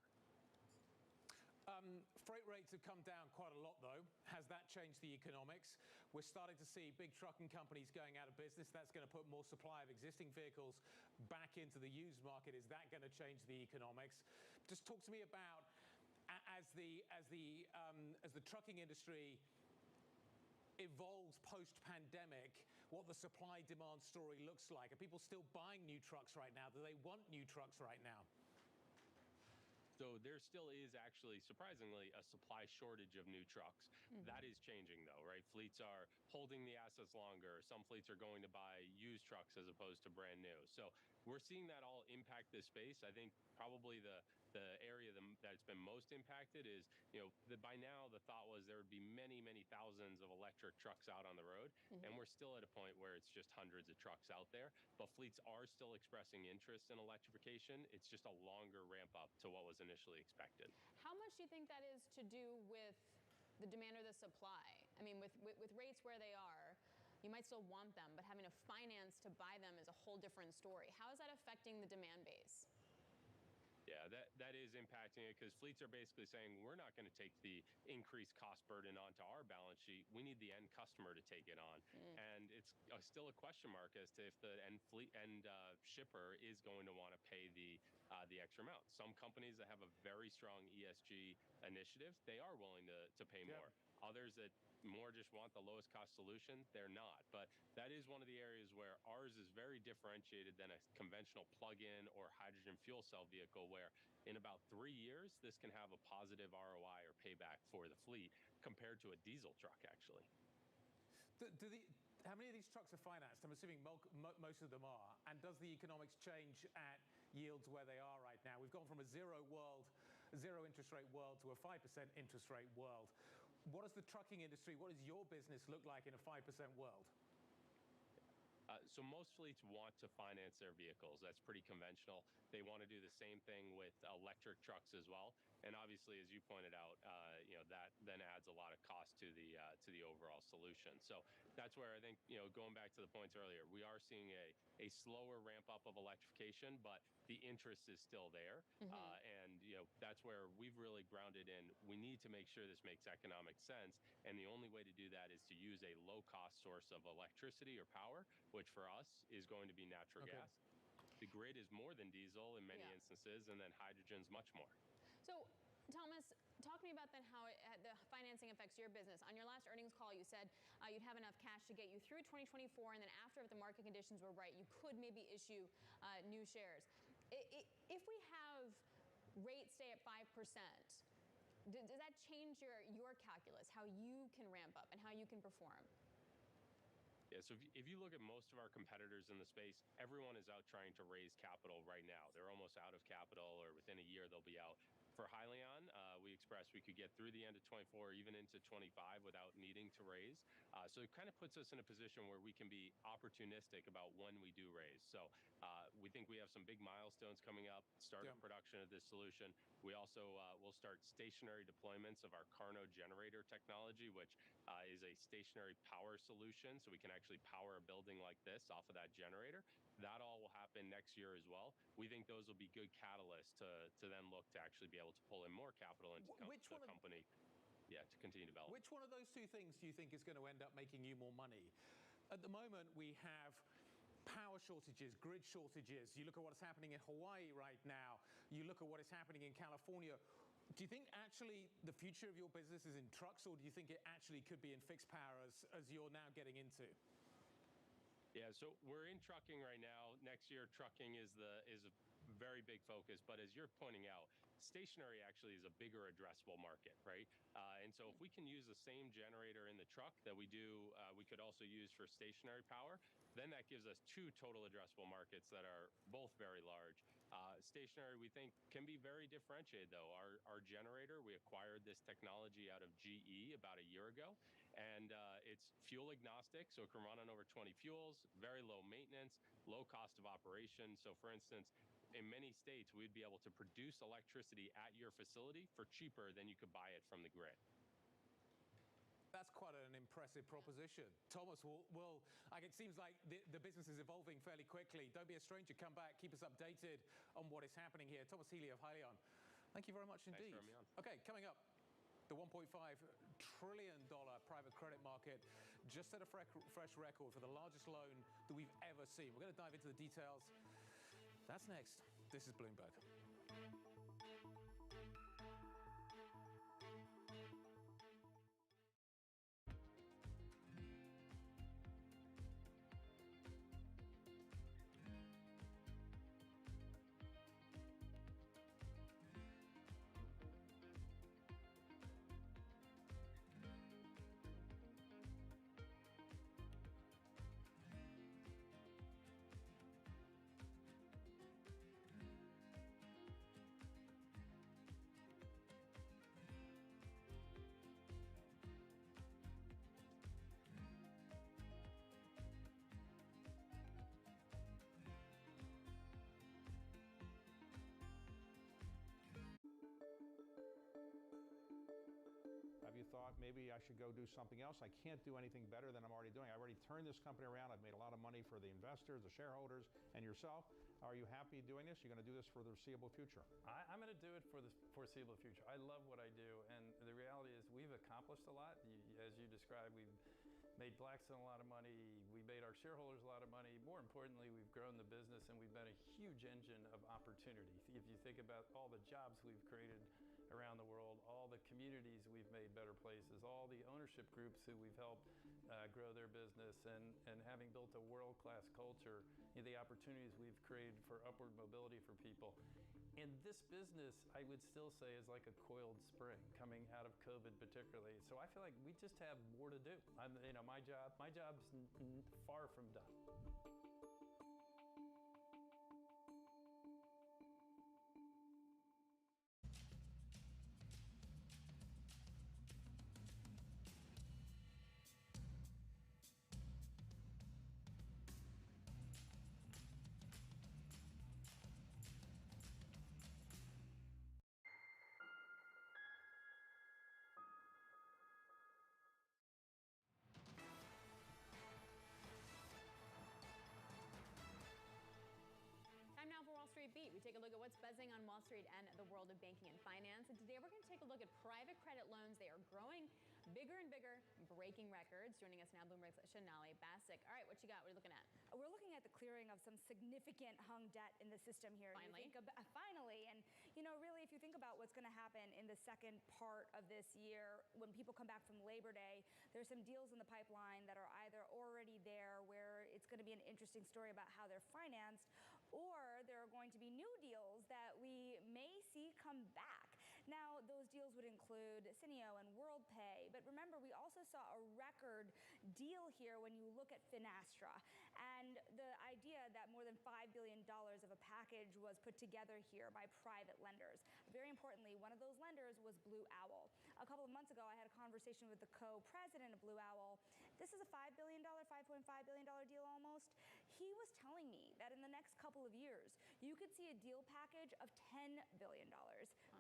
Freight rates have come down quite a lot, though. Has that changed the economics? We're starting to see big trucking companies going out of business. That's going to put more supply of existing vehicles back into the used market. Is that going to change the economics? Just talk to me about as the trucking industry evolves post-pandemic, what the supply-demand story looks like. Are people still buying new trucks right now? Do they want new trucks right now? So there still is actually, surprisingly, a supply shortage of new trucks. That is changing, though, right? Fleets are holding the assets longer. Some fleets are going to buy used trucks as opposed to brand new. So we're seeing that all impact this space. I think probably the area that's been most impacted is, by now the thought was there would be many thousands of electric trucks out on the road. And we're still at a point where it's just hundreds of trucks out there. But fleets are still expressing interest in electrification. It's just a longer ramp up to what was initially expected. How much do you think that is to do with the demand or the supply? I mean, with rates where they are, you might still want them, but having to finance to buy them is a whole different story. How is that affecting the demand base? Yeah, that is impacting it because fleets are basically saying we're not going to take the increased cost burden onto our balance sheet. We need the end customer to take it on. And it's still a question mark as to if the end shipper is going to want to pay the extra amount. Some companies that have a very strong ESG initiative, they are willing to pay more. Others that more just want the lowest cost solution, they're not. But that is one of the areas where ours is very differentiated than a conventional plug-in or hydrogen fuel cell vehicle, where in about 3 years, this can have a positive ROI or payback for the fleet compared to a diesel truck, actually. How many of these trucks are financed? I'm assuming most of them are. And does the economics change at yields where they are right now? We've gone from a zero interest rate world to a 5% interest rate world. What does the trucking industry, what does your business look like in a 5% world? So most fleets want to finance their vehicles. That's pretty conventional. They want to do the same thing with electric trucks as well. And obviously, as you pointed out, that then adds a lot of cost to the overall solution. So that's where I think, going back to the points earlier, we are seeing a slower ramp up of electrification, but the interest is still there. And that's where we've really grounded in. We need to make sure this makes economic sense. And the only way to do that is to use a low cost source of electricity or power, which for us is going to be natural gas. The grid is more than diesel in many instances, and then hydrogen's much more. So, Thomas, talk to me about then how the financing affects your business. On your last earnings call, you said you'd have enough cash to get you through 2024, and then after, if the market conditions were right, you could maybe issue new shares. If we have rates stay at 5%, does that change your calculus, how you can ramp up and how you can perform? Yeah, so if you look at most of our competitors in the space, everyone is out trying to raise capital right now. They're almost out of capital, or within a year they'll be out. For Hyliion, we expressed we could get through the end of 24, even into 25 without needing to raise. So it kind of puts us in a position where we can be opportunistic about when we do raise. So we think we have some big milestones coming up, start of production of this solution. We also will start stationary deployments of our Carno generator technology, which is a stationary power solution. So we can actually power a building like this off of that generator. That all will happen next year as well. We think those will be good catalysts to then look to actually be able to pull in more capital into the company. Yeah, to continue development. Which one of those two things do you think is going to end up making you more money? At the moment, we have power shortages, grid shortages. You look at what's happening in Hawaii right now. You look at what is happening in California. Do you think actually the future of your business is in trucks, or do you think it actually could be in fixed power as you're now getting into? Yeah, so we're in trucking right now. Next year, trucking is a very big focus. But as you're pointing out, stationary actually is a bigger addressable market, right? And so if we can use the same generator in the truck that we could also use for stationary power, then that gives us two total addressable markets that are both very large. Stationary, we think, can be very differentiated, though. Our generator, we acquired this technology out of GE about a year ago, and it's fuel agnostic, so it can run on over 20 fuels, very low maintenance, low cost of operation. So, for instance, in many states, we'd be able to produce electricity at your facility for cheaper than you could buy it from the grid. That's quite an impressive proposition. Thomas, it seems like the business is evolving fairly quickly. Don't be a stranger. Come back. Keep us updated on what is happening here. Thomas Healy of Hyliion. Thank you very much indeed. Thanks for having me on. Okay, coming up, the $1.5 trillion private credit market just set a fresh record for the largest loan that we've ever seen. We're going to dive into the details. That's next. This is Bloomberg. Have you thought maybe I should go do something else? I can't do anything better than I'm already doing. I already turned this company around. I've made a lot of money for the investors, the shareholders, and yourself. Are you happy doing this? You're going to do this for the foreseeable future? I'm going to do it for the foreseeable future. I love what I do, and the reality is we've accomplished a lot. As you described, we've made Blackstone a lot of money. We made our shareholders a lot of money. More importantly, we've grown the business, and we've been a huge engine of opportunity. If you think about all the jobs we've created around the world, all the communities we've made better places, all the ownership groups who we've helped grow their business, and having built a world-class culture, the opportunities we've created for upward mobility for people. And this business, I would still say, is like a coiled spring coming out of COVID particularly. So I feel like we just have more to do. My job's far from done. Time now for Wall Street Beat. We take a look at what's buzzing on Wall Street and the world of banking and finance. And today we're going to take a look at private credit loans. They are growing bigger and bigger, breaking records. Joining us now, Bloomberg's Shonali Bassick. All right, what you got? What are you looking at? We're looking at the clearing of some significant hung debt in the system here. Finally. Finally. And, really, if you think about what's going to happen in the second part of this year, when people come back from Labor Day, there's some deals in the pipeline that are either already there where it's going to be an interesting story about how they're financed, or there are going to be new deals that we may see come back. Now, those deals would include Cineo and WorldPay, but remember, we also saw a record deal here when you look at Finastra. And the idea that more than $5 billion of a package was put together here by private lenders. Very importantly, one of those lenders was Blue Owl. A couple of months ago, I had a conversation with the co-president of Blue Owl. This is a $5 billion, $5.5 billion deal almost. He was telling me that in the next couple of years, you could see a deal package of $10 billion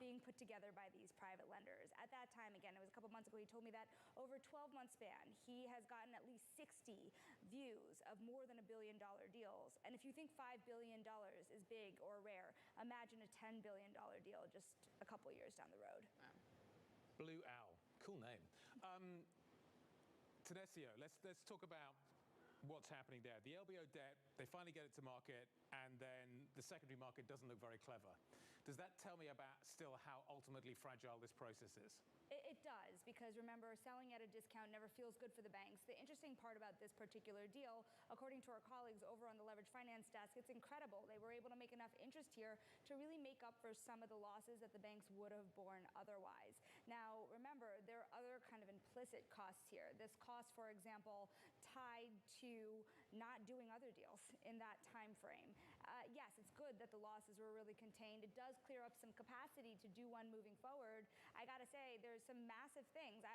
being put together by these private lenders. At that time, again, it was a couple months ago, he told me that over a 12-month span, he has gotten at least 60 views of more than $1 billion deals. And if you think $5 billion is big or rare, imagine a $10 billion deal just a couple years down the road. Blue Owl, cool name. Tanesio, let's talk about what's happening there. The LBO debt, they finally get it to market, and then the secondary market doesn't look very clever. Does that tell me about still how ultimately fragile this process is? It does, because remember, selling at a discount never feels good for the banks. The interesting part about this particular deal, according to our colleagues over on the leveraged finance desk, it's incredible. They were able to make enough interest here to really make up for some of the losses that the banks would have borne otherwise. Now, remember, there are other kind of implicit costs here. This cost, for example, tied to not doing other deals in that time frame. Yes, it's good that the losses were really contained. It does clear up some capacity to do one moving forward. I got to say, there's some massive things.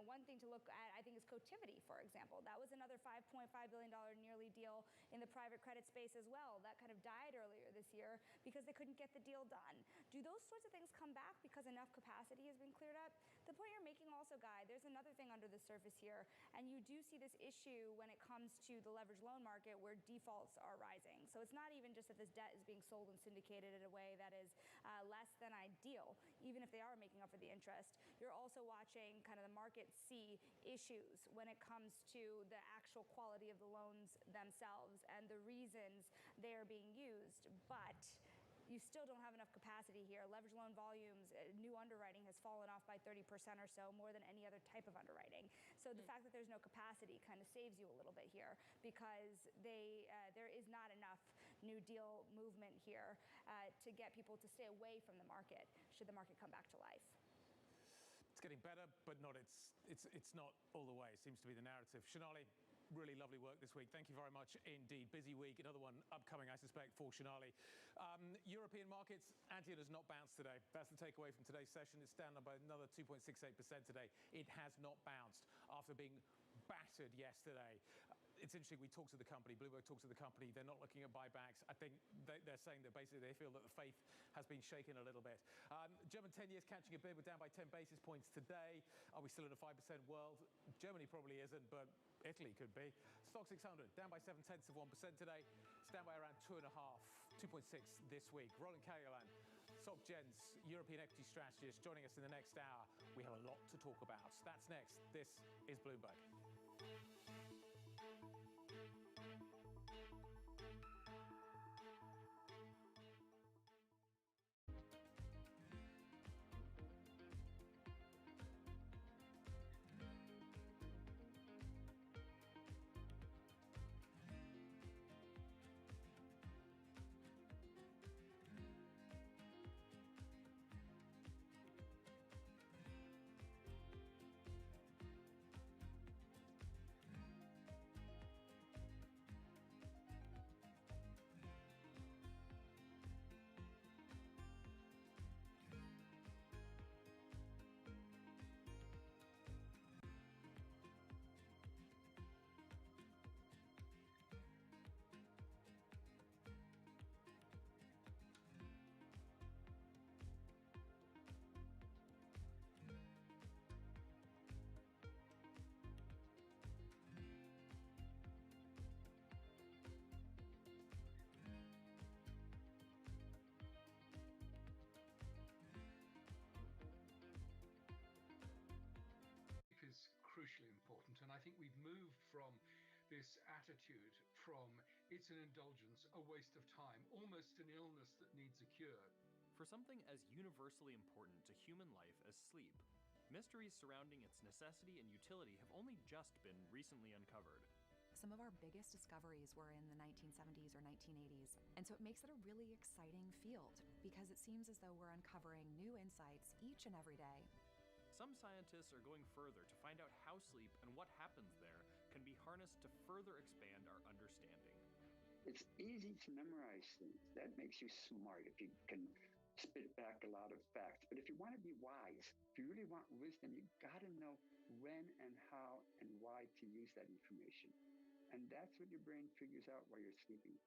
One thing to look at, I think, is Cotiviti, for example. That was another $5.5 billion nearly deal in the private credit space as well. That kind of died earlier this year because they couldn't get the deal done. Do those sorts of things come back because enough capacity has been cleared up? The point you're making also, Guy, there's another thing under the surface here, and you do see this issue when it comes to the leveraged loan market where defaults are rising. So it's not even just that this debt is being sold and syndicated in a way that is less than ideal, even if they are making up for the interest. You're also watching kind of the market see issues when it comes to the actual quality of the loans themselves and the reasons they are being used. But you still don't have enough capacity here. Leveraged loan volumes, new underwriting has fallen off by 30% or so, more than any other type of underwriting. So the fact that there's no capacity kind of saves you a little bit here, because there is not enough new deal movement here to get people to stay away from the market should the market come back to life. It's getting better, but it's not all the way. It seems to be the narrative. Shonali, really lovely work this week. Thank you very much indeed. Busy week. Another one upcoming, I suspect, for Shonali. European markets, Antium has not bounced today. That's the takeaway from today's session. It's down by another 2.68% today. It has not bounced after being battered yesterday. It's interesting, we talked to the company, Bloomberg talks to the company, they're not looking at buybacks. I think they're saying that basically they feel that the faith has been shaken a little bit. German 10 years catching a bid, we're down by 10 basis points today. Are we still in a 5% world? Germany probably isn't, but Italy could be. Stock 600 down by 0.7% today. It's down by around 2.6 this week. Roland Carolan, Soc Gen's European equity strategist, joining us in the next hour. We have a lot to talk about. That's next. This is Bloomberg. Is crucially important, and I think we've moved from this attitude from it's an indulgence, a waste of time, almost an illness that needs a cure. For something as universally important to human life as sleep, mysteries surrounding its necessity and utility have only just been recently uncovered. Some of our biggest discoveries were in the 1970s or 1980s, and so it makes it a really exciting field because it seems as though we're uncovering new insights each and every day. Some scientists are going further to find out how sleep and what happens there can be harnessed to further expand our understanding. It's easy to memorize things. That makes you smart if you can spit back a lot of facts. But if you want to be wise, if you really want wisdom, you got to know when and how and why to use that information. And that's what your brain figures out while you're sleeping.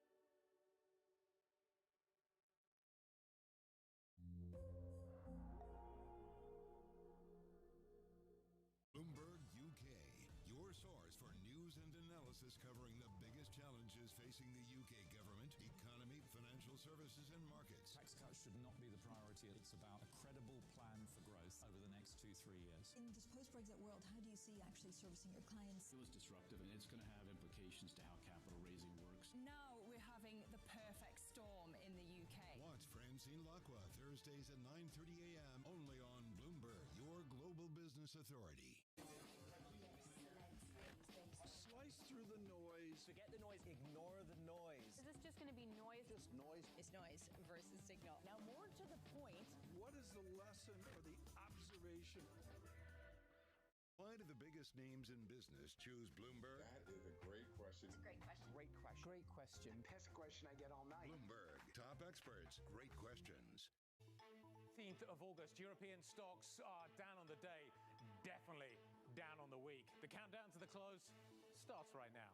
Bloomberg UK, your source for news and analysis covering the biggest challenges facing the UK government, economy, financial services, and markets. Tax cuts should not be the priority. It's about a credible plan for growth over the next 2-3 years. In this post-Brexit world, how do you see actually servicing your clients? It was disruptive, and it's going to have implications to how capital raising works. Now we're having the perfect storm in the UK. Watch Francine Lacqua Thursdays at 9:30 a.m. only on Bloomberg, your global business authority. Slice through the noise. Forget the noise. Ignore the noise. Is this just going to be noise? Just noise. It's noise versus signal. Now, more to the point. What is the lesson or the observation? Why do the biggest names in business choose Bloomberg? That is a great question. It's a great question. Great question. Great question. Best question I get all night. Bloomberg, top experts, great questions. 18th of August, European stocks are down on the day, definitely down on the week. The countdown to the close starts right now.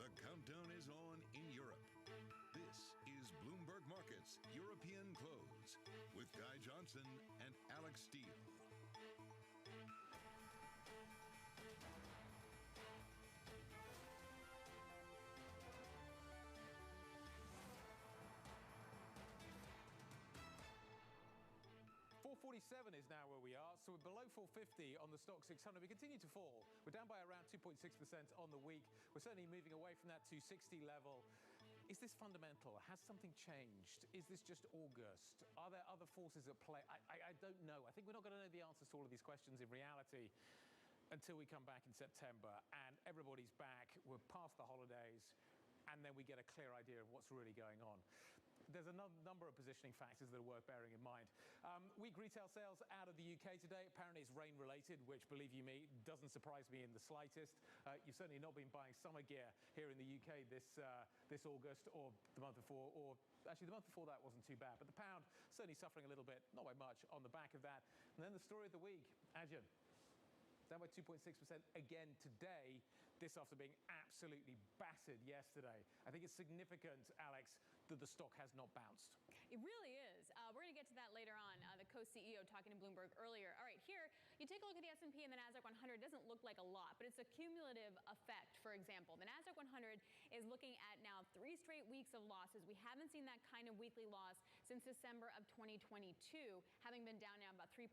The countdown is on in Europe. This is Bloomberg Markets European Close with Guy Johnson and Alex Steele. $447 is now where we are, so we're below 450 on the stock 600. We continue to fall. We're down by around 2.6% on the week. We're certainly moving away from that 260 level. Is this fundamental? Has something changed? Is this just August? Are there other forces at play? I don't know. I think we're not going to know the answers to all of these questions in reality until we come back in September and everybody's back. We're past the holidays, and then we get a clear idea of what's really going on. There's a number of positioning factors that are worth bearing in mind. Weak retail sales out of the UK today. Apparently it's rain related, which, believe you me, doesn't surprise me in the slightest. You've certainly not been buying summer gear here in the UK this August or the month before, or actually the month before that wasn't too bad. But the pound certainly suffering a little bit, not by much, on the back of that. And then the story of the week, Ajahn, down by 2.6% again today, this after being absolutely battered yesterday. I think it's significant, Alex, that the stock has not bounced. It really is. We're going to get to that later on. The co-CEO talking to Bloomberg earlier. All right, here, you take a look at the S&P and the NASDAQ 100. It doesn't look like a lot, but it's a cumulative effect. For example, the NASDAQ 100 is looking at now 3 straight weeks of losses. We haven't seen that kind of weekly loss since December of 2022, having been down now about 3%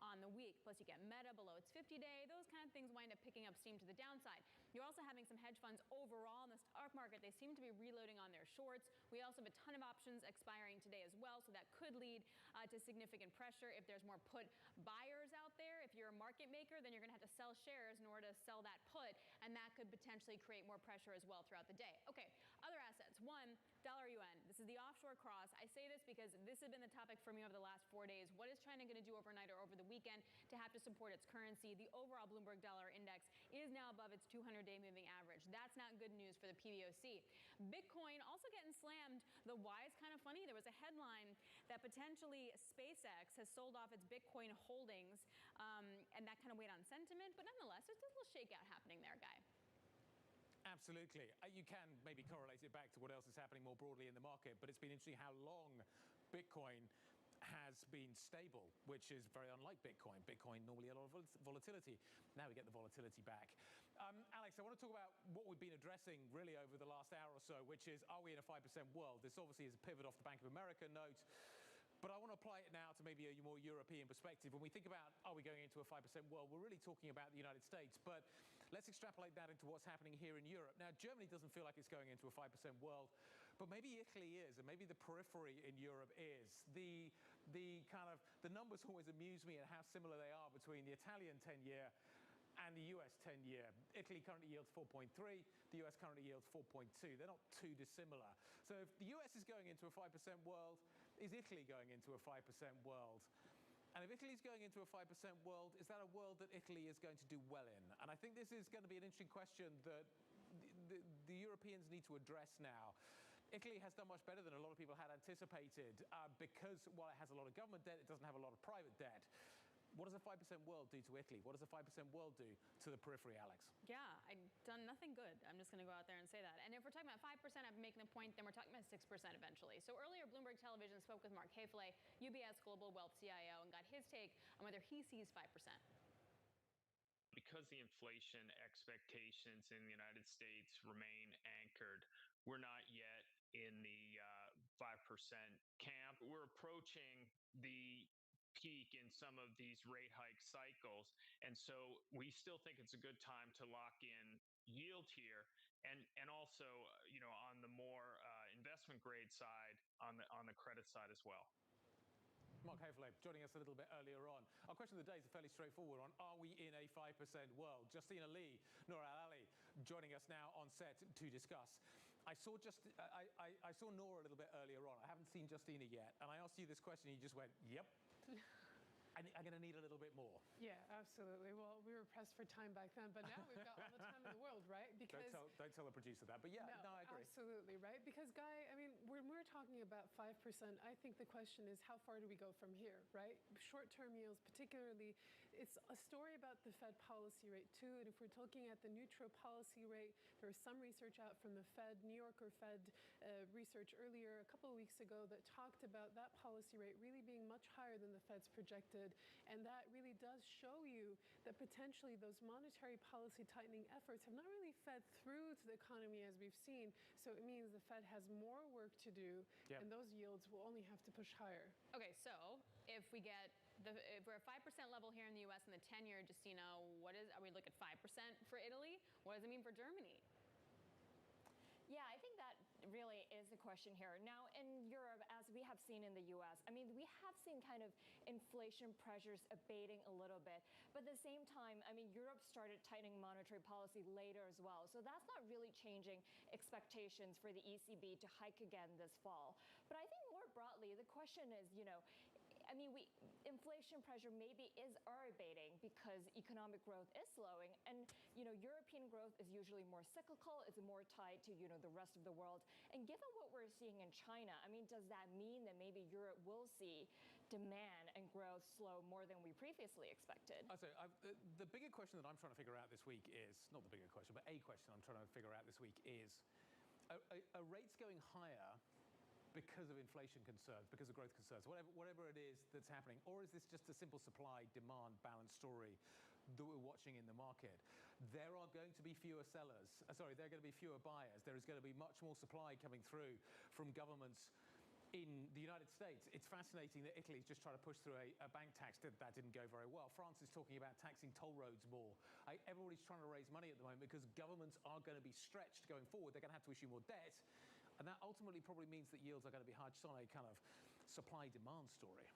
on the week. Plus, you get Meta below its 50-day. Those kind of things wind up picking up steam to the downside. You're also having some hedge funds overall in the stock market. They seem to be reloading on their shorts. We also have a ton of options expiring today as well, so that could lead to significant pressure if there's more put buyers out there. If you're a market maker, then you're going to have to sell shares in order to sell that put, and that could potentially create more pressure as well throughout the day. Okay, other assets. One, dollar yuan. This is the offshore cross. I say this because this has been the topic for me over the last 4 days. What is China going to do overnight or over the weekend to have to support its currency? The overall Bloomberg Dollar Index is now above its 200-day moving average. That's not good news for the PBOC. Bitcoin also getting slammed. The why is kind of funny. There was a headline that potentially SpaceX has sold off its Bitcoin holdings, and that kind of weighed on sentiment. But nonetheless, there's a little shakeout happening there, Guy. Absolutely. You can maybe correlate it back to what else is happening more broadly in the market, but it's been interesting how long Bitcoin has been stable, which is very unlike Bitcoin. Bitcoin normally a lot of volatility. Now we get the volatility back. Alex, I want to talk about what we've been addressing really over the last hour or so, which is, are we in a 5% world? This obviously is a pivot off the Bank of America note, but I want to apply it now to maybe a more European perspective. When we think about, are we going into a 5% world, we're really talking about the United States, but let's extrapolate that into what's happening here in Europe. Now, Germany doesn't feel like it's going into a 5% world, but maybe Italy is, and maybe the periphery in Europe is. The numbers always amuse me at how similar they are between the Italian 10-year and the US 10-year. Italy currently yields 4.3, the US currently yields 4.2. They're not too dissimilar. So if the US is going into a 5% world, is Italy going into a 5% world? And if Italy's going into a 5% world, is that a world that Italy is going to do well in? And I think this is going to be an interesting question that the Europeans need to address now. Italy has done much better than a lot of people had anticipated because while it has a lot of government debt, it doesn't have a lot of private debt. What does a 5% world do to Italy? What does a 5% world do to the periphery, Alex? Yeah, I've done nothing good. I'm just going to go out there and say that. And if we're talking about 5%, I'm making a point, then we're talking about 6% eventually. So earlier, Bloomberg Television spoke with Mark Hafele, UBS Global Wealth CIO, and got his take on whether he sees 5%. Because the inflation expectations in the United States remain anchored, we're not yet in the 5% camp. We're approaching the peak in some of these rate hike cycles. And so we still think it's a good time to lock in yield here. And also, on the more investment grade side, on the credit side as well. Mark Hafele joining us a little bit earlier on. Our question of the day is a fairly straightforward one. Are we in a 5% world? Justina Lee, Noor Al-Ali joining us now on set to discuss. I saw Noor a little bit earlier on. I haven't seen Justina yet. And I asked you this question and you just went, yep. I'm going to need a little bit more. Yeah, absolutely. Well, we were pressed for time back then, but now we've got all the time in the world, right? Because don't tell the producer that. But yeah, no, I agree. Absolutely, right? Because, Guy, I mean, when we're talking about 5%, I think the question is how far do we go from here, right? Short-term yields, particularly, it's a story about the Fed policy rate, too. And if we're looking at the neutral policy rate, there was some research out from the Fed, New Yorker Fed research earlier, a couple of weeks ago, that talked about that policy rate really being much higher than the Fed's projected. And that really does show you that potentially those monetary policy tightening efforts have not really fed through to the economy as we've seen. So it means the Fed has more work to do, and those yields will only have to push higher. Okay, so if we're at 5% level here in the U.S. in the 10-year, Justina, are we looking at 5% for Italy? What does it mean for Germany? Yeah, I think that really is the question here. Now, in Europe, as we have seen in the U.S., I mean, we have seen kind of inflation pressures abating a little bit. But at the same time, I mean, Europe started tightening monetary policy later as well. So that's not really changing expectations for the ECB to hike again this fall. But I think more broadly, the question is, I mean, inflation pressure maybe are abating because economic growth is slowing. And, European growth is usually more cyclical. It's more tied to, the rest of the world. And given what we're seeing in China, I mean, does that mean that maybe Europe will see demand and growth slow more than we previously expected? The bigger question that I'm trying to figure out this week is, not the bigger question, but a question I'm trying to figure out this week is, are rates going higher because of inflation concerns, because of growth concerns, whatever it is that's happening? Or is this just a simple supply-demand balance story that we're watching in the market? There are going to be fewer sellers. There are going to be fewer buyers. There is going to be much more supply coming through from governments in the United States. It's fascinating that Italy's just trying to push through a bank tax. That didn't go very well. France is talking about taxing toll roads more. Everybody's trying to raise money at the moment because governments are going to be stretched going forward. They're going to have to issue more debt. And that ultimately probably means that yields are going to be high, just on a kind of supply-demand story.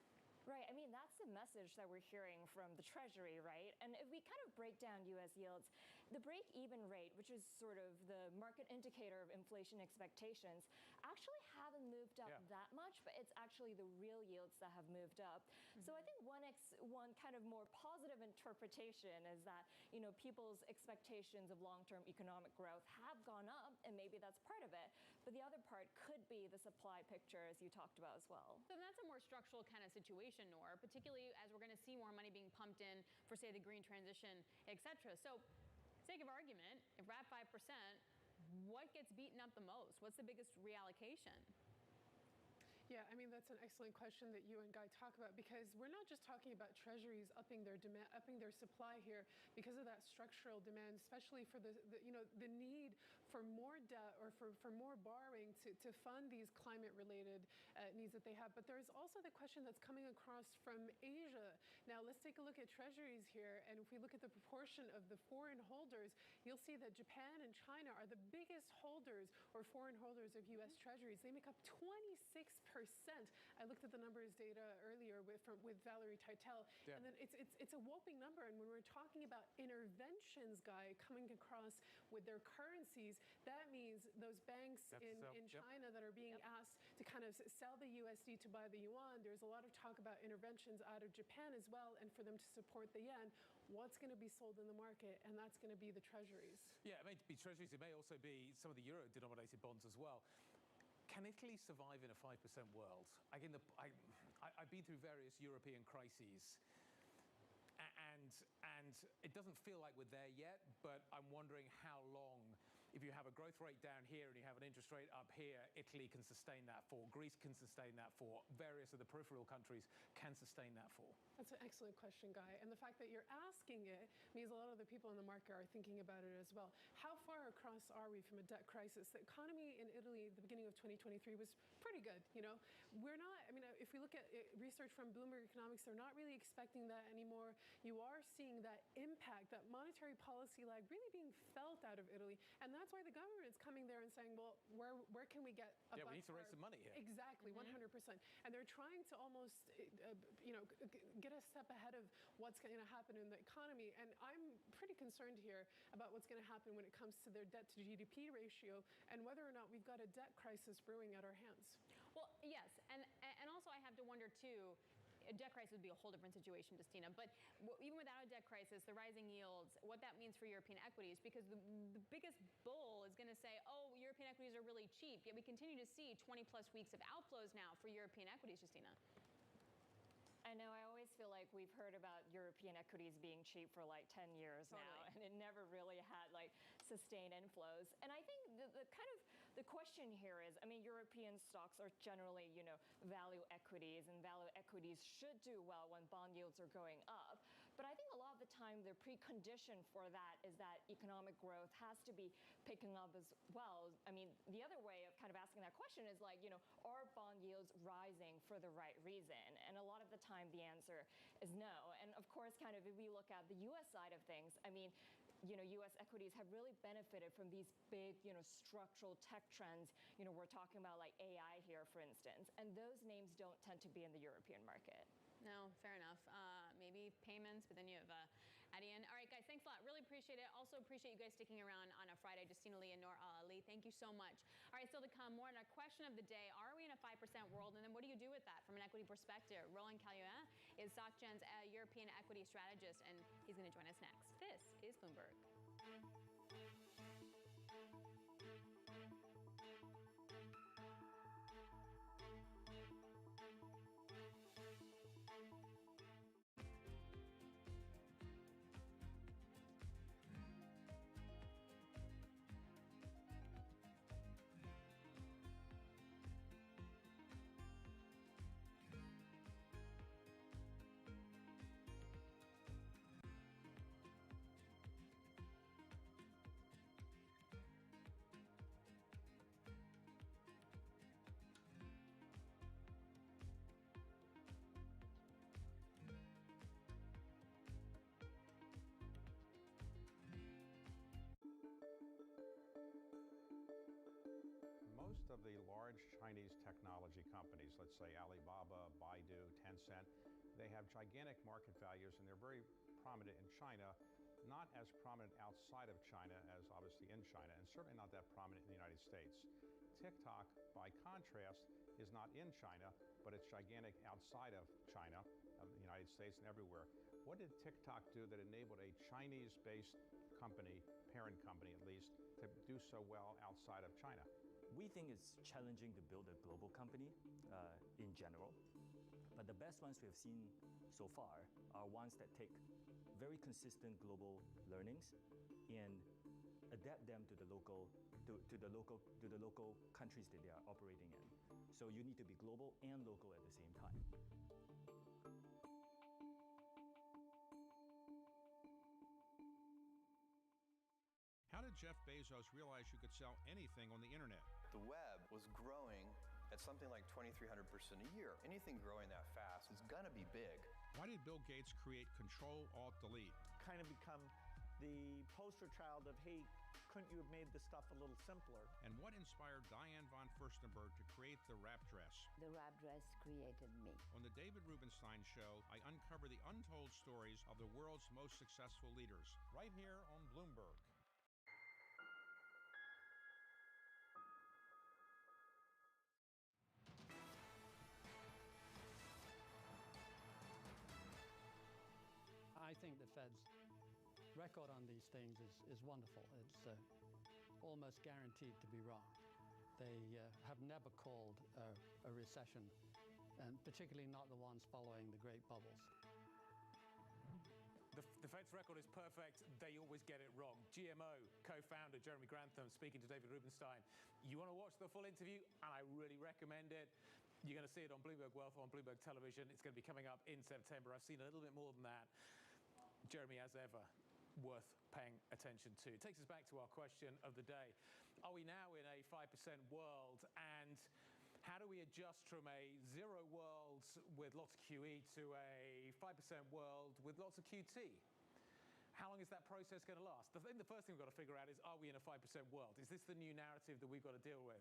Right. I mean, that's the message that we're hearing from the Treasury, right? And if we kind of break down U.S. yields, the break-even rate, which is sort of the market indicator of inflation expectations, actually haven't moved up that much, but it's actually the real yields that have moved up. So I think one kind of more positive interpretation is that, people's expectations of long-term economic growth have gone up, and maybe that's part of it. But the other part could be the supply picture, as you talked about as well. So that's a more structural kind of situation, Noor, particularly as we're going to see more money being pumped in for, say, the green transition, et cetera. So, sake of argument, if we're at 5%, what gets beaten up the most? What's the biggest reallocation? Yeah, I mean, that's an excellent question that you and Guy talk about, because we're not just talking about treasuries upping their demand, upping their supply here because of that structural demand, especially for the need for more debt or for more borrowing to fund these climate-related needs that they have. But there's also the question that's coming across from Asia. Now, let's take a look at treasuries here. And if we look at the proportion of the foreign holders, you'll see that Japan and China are the biggest holders or foreign holders of U.S. treasuries. They make up 26%. I looked at the numbers data earlier with Valerie Titel, and then it's a whopping number. And when we're talking about interventions, Guy, coming across with their currencies, that means those banks in China that are being asked to kind of sell the USD to buy the yuan. There's a lot of talk about interventions out of Japan as well, and for them to support the yen. What's going to be sold in the market? And that's going to be the treasuries. Yeah, it may be treasuries. It may also be some of the euro-denominated bonds as well. Can Italy survive in a 5% world? Again, I've been through various European crises, and it doesn't feel like we're there yet, but I'm wondering how long. If you have a growth rate down here and you have an interest rate up here, Italy can sustain that for, Greece can sustain that for, various of the peripheral countries can sustain that for. That's an excellent question, Guy. And the fact that you're asking it means a lot of the people in the market are thinking about it as well. How far across are we from a debt crisis? The economy in Italy at the beginning of 2023 was pretty good. You know, we're not, I mean, if we look at research from Bloomberg Economics, they're not really expecting that anymore. You are seeing that impact, that monetary policy lag really being felt out of Italy. And that's why the government's coming there and saying, well, where can we get a we need to raise some money here. Exactly, 100%. And they're trying to almost, you know, get a step ahead of what's going to happen in the economy. And I'm pretty concerned here about what's going to happen when it comes to their debt to GDP ratio and whether or not we've got a debt crisis brewing at our hands. Well, yes. And also I have to wonder, too, a debt crisis would be a whole different situation, Justina. But even without a debt crisis, the rising yields, what that means for European equities, because the biggest bull is going to say, oh, European equities are really cheap. Yet we continue to see 20-plus weeks of outflows now for European equities, Justina. I know, I always feel like we've heard about European equities being cheap for like 10 years now, and it never really had like sustained inflows. And I think the question here is, I mean, European stocks are generally, you know, value equities, and value equities should do well when bond yields are going up. But I think a lot of the time the precondition for that is that economic growth has to be picking up as well. I mean, the other way of kind of asking that question is like, you know, are bond yields rising for the right reason? And a lot of the time the answer is no. And of course, kind of if we look at the U.S. side of things, I mean, you know, U.S. equities have really benefited from these big, you know, structural tech trends. You know, we're talking about like AI here, for instance, and those names don't tend to be in the European market. No, fair enough. Maybe payments, but then you have Adian. All right, guys, thanks a lot. Really appreciate it. Also appreciate you guys sticking around on a Friday. Justina Lee and Noor Ali, thank you so much. All right, still to come, more on our question of the day. Are we in a 5% world? And then what do you do with that from an equity perspective? Roland Caillouin is SocGen's European equity strategist, and he's going to join us next. This is Bloomberg. Most of the large Chinese technology companies, let's say Alibaba, Baidu, Tencent, they have gigantic market values and they're very prominent in China, not as prominent outside of China as obviously in China, and certainly not that prominent in the United States. TikTok, by contrast, is not in China, but it's gigantic outside of China, the United States, and everywhere. What did TikTok do that enabled a Chinese-based company, parent company at least, to do so well outside of China? We think it's challenging to build a global company in general, but the best ones we have seen so far are ones that take very consistent global learnings and adapt them to the local countries that they are operating in. So you need to be global and local at the same time. How did Jeff Bezos realize you could sell anything on the internet? The web was growing at something like 2,300% a year. Anything growing that fast is gonna be big. Why did Bill Gates create Control-Alt-Delete? Kind of become the poster child of, hey, couldn't you have made this stuff a little simpler? And what inspired Diane von Furstenberg to create the wrap dress? The wrap dress created me. On the David Rubenstein Show, I uncover the untold stories of the world's most successful leaders, right here on Bloomberg. think the Fed's record on these things is wonderful. It's almost guaranteed to be wrong. They have never called a recession, and particularly not the ones following the great bubbles. The Fed's record is perfect. They always get it wrong. GMO co-founder Jeremy Grantham speaking to David Rubenstein. You want to watch the full interview, and I really recommend it. You're going to see it on Bloomberg Wealth, on Bloomberg Television. It's going to be coming up in September. I've seen a little bit more than that. Jeremy, as ever, worth paying attention to. It takes us back to our question of the day. Are we now in a 5% world? And how do we adjust from a zero world with lots of QE to a 5% world with lots of QT? How long is that process going to last? The first thing we've got to figure out is, are we in a 5% world? Is this the new narrative that we've got to deal with?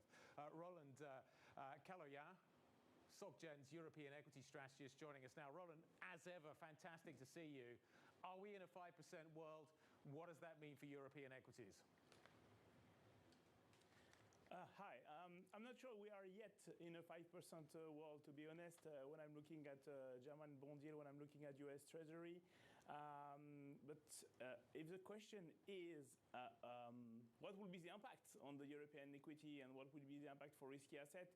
Roland Caloyan, SocGen's European equity strategist, joining us now. Roland, as ever, fantastic to see you. Are we in a 5% world? What does that mean for European equities? Hi. I'm not sure we are yet in a 5% world, to be honest, when I'm looking at German bond yield, when I'm looking at US Treasury. But if the question is what will be the impact on the European equity and what will be the impact for risky asset,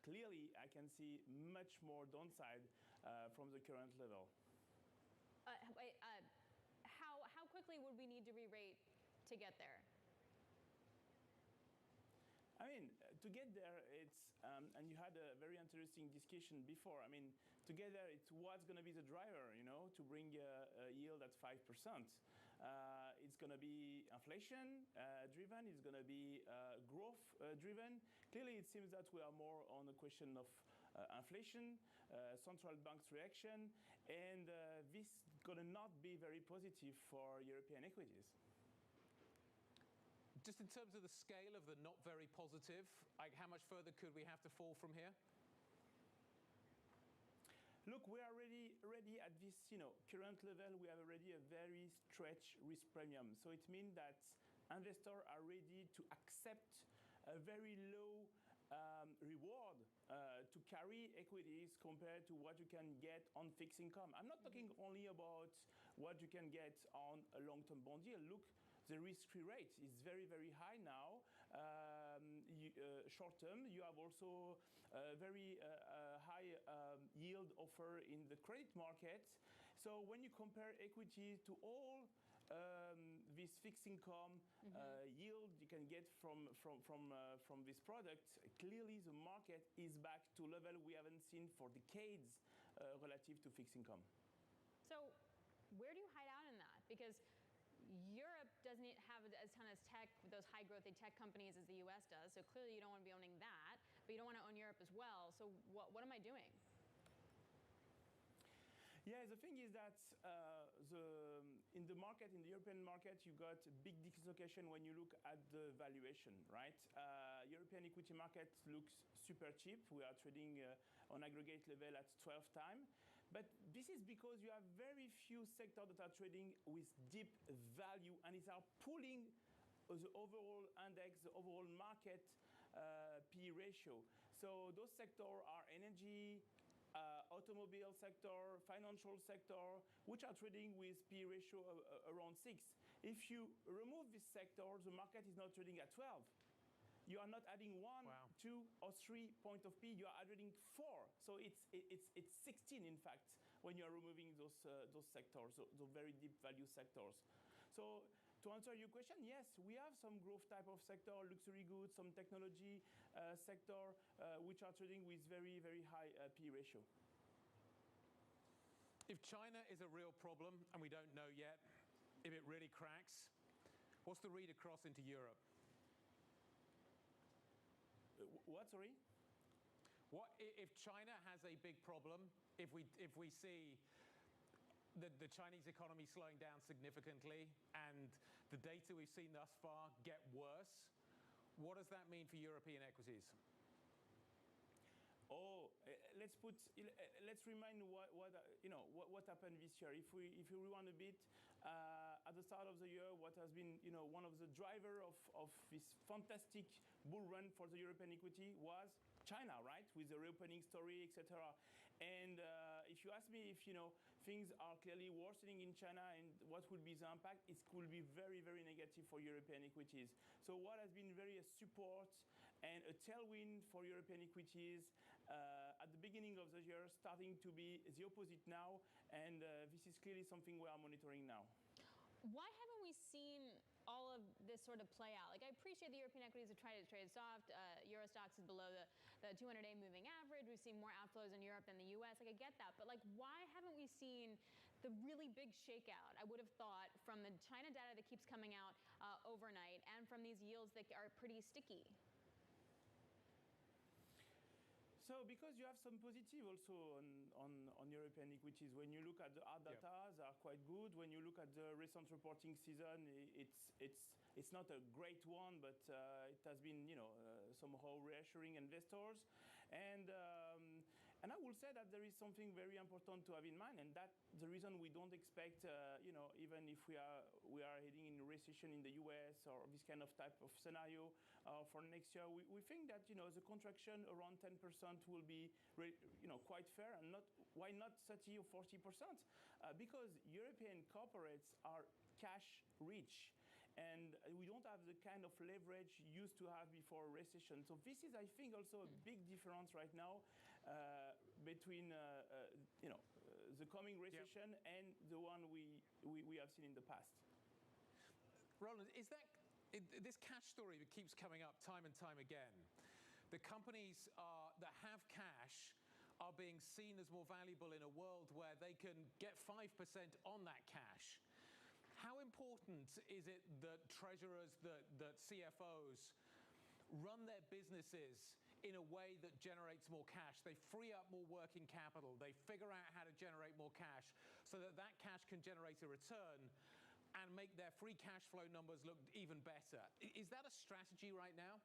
clearly I can see much more downside from the current level. How quickly would we need to re-rate to get there? I mean, to get there, it's, and you had a very interesting discussion before. I mean, to get there, it's what's going to be the driver, you know, to bring a yield at 5%. It's going to be inflation driven. It's going to be growth driven. Clearly, it seems that we are more on the question of inflation, central bank's reaction, and this is going to not be very positive for European equities. Just in terms of the scale of the not very positive, like how much further could we have to fall from here? Look, we are already at this, current level. We have already a very stretched risk premium. So it means that investors are ready to accept a very low reward to carry equities compared to what you can get on fixed income. I'm not talking only about what you can get on a long-term bond yield. Look, the risk-free rate is very, very high now. Short-term, you have also a very high yield offer in the credit market. So when you compare equity to all this fixed income yield you can get from this product, clearly the market is back to level we haven't seen for decades relative to fixed income. So where do you hide out in that? Because Europe doesn't have as ton of tech, those high growth tech companies as the US does. So clearly you don't want to be owning that, but you don't want to own Europe as well. So what am I doing? Yeah, the thing is that in the market, in the European market, you got a big dislocation when you look at the valuation, right? European equity market looks super cheap. We are trading on aggregate level at 12 times. But this is because you have very few sectors that are trading with deep value, and it's are pulling the overall index, the overall market P ratio. So those sectors are energy, automobile sector, financial sector, which are trading with P ratio around 6. If you remove this sector, the market is now trading at 12. You are not adding 1, 2, or 3 points of P. You are adding 4. So it's 16, in fact, when you are removing those sectors, those very deep value sectors. So to answer your question, yes, we have some growth type of sector, luxury goods, some technology sector, which are trading with very, very high P ratio. If China is a real problem, and we don't know yet, if it really cracks, what's the read across into Europe? What, sorry? What if China has a big problem? If we see the Chinese economy slowing down significantly and the data we've seen thus far get worse, what does that mean for European equities? Oh, let's remind what happened this year. If we rewind a bit, at the start of the year, what has been one of the driver of this fantastic bull run for the European equity was China, right? With the reopening story, etc. And if you ask me if things are clearly worsening in China, and what will be the impact? It could be very, very negative for European equities. So what has been very a support and a tailwind for European equities at the beginning of the year, starting to be the opposite now, and this is clearly something we are monitoring now. Why haven't we seen all of this sort of play out? Like, I appreciate the European equities have tried to trade soft. Euro stocks is below the 200-day moving average. We've seen more outflows in Europe than the U.S. Like, I get that. But, like, why haven't we seen the really big shakeout, I would have thought, from the China data that keeps coming out overnight and from these yields that are pretty sticky? So because you have some positive also on European equities. When you look at the hard data, they are quite good. When you look at the recent reporting season, it's not a great one, but it has been, you know, somehow reassuring investors. And I will say that there is something very important to have in mind, and that's the reason we don't expect, you know, even if we are heading in a recession in the U.S. or this kind of type of scenario for next year, we think that, you know, the contraction around 10% will be, you know, quite fair, and why not 30 or 40%? Because European corporates are cash rich, and we don't have the kind of leverage used to have before a recession. So this is, I think, also a big difference right now between you know, the coming recession and the one we have seen in the past. Roland, is that this cash story that keeps coming up time and time again? The companies that have cash are being seen as more valuable in a world where they can get 5% on that cash. How important is it that treasurers, that CFOs run their businesses in a way that generates more cash? They free up more working capital. They figure out how to generate more cash so that that cash can generate a return and make their free cash flow numbers look even better. Is that a strategy right now?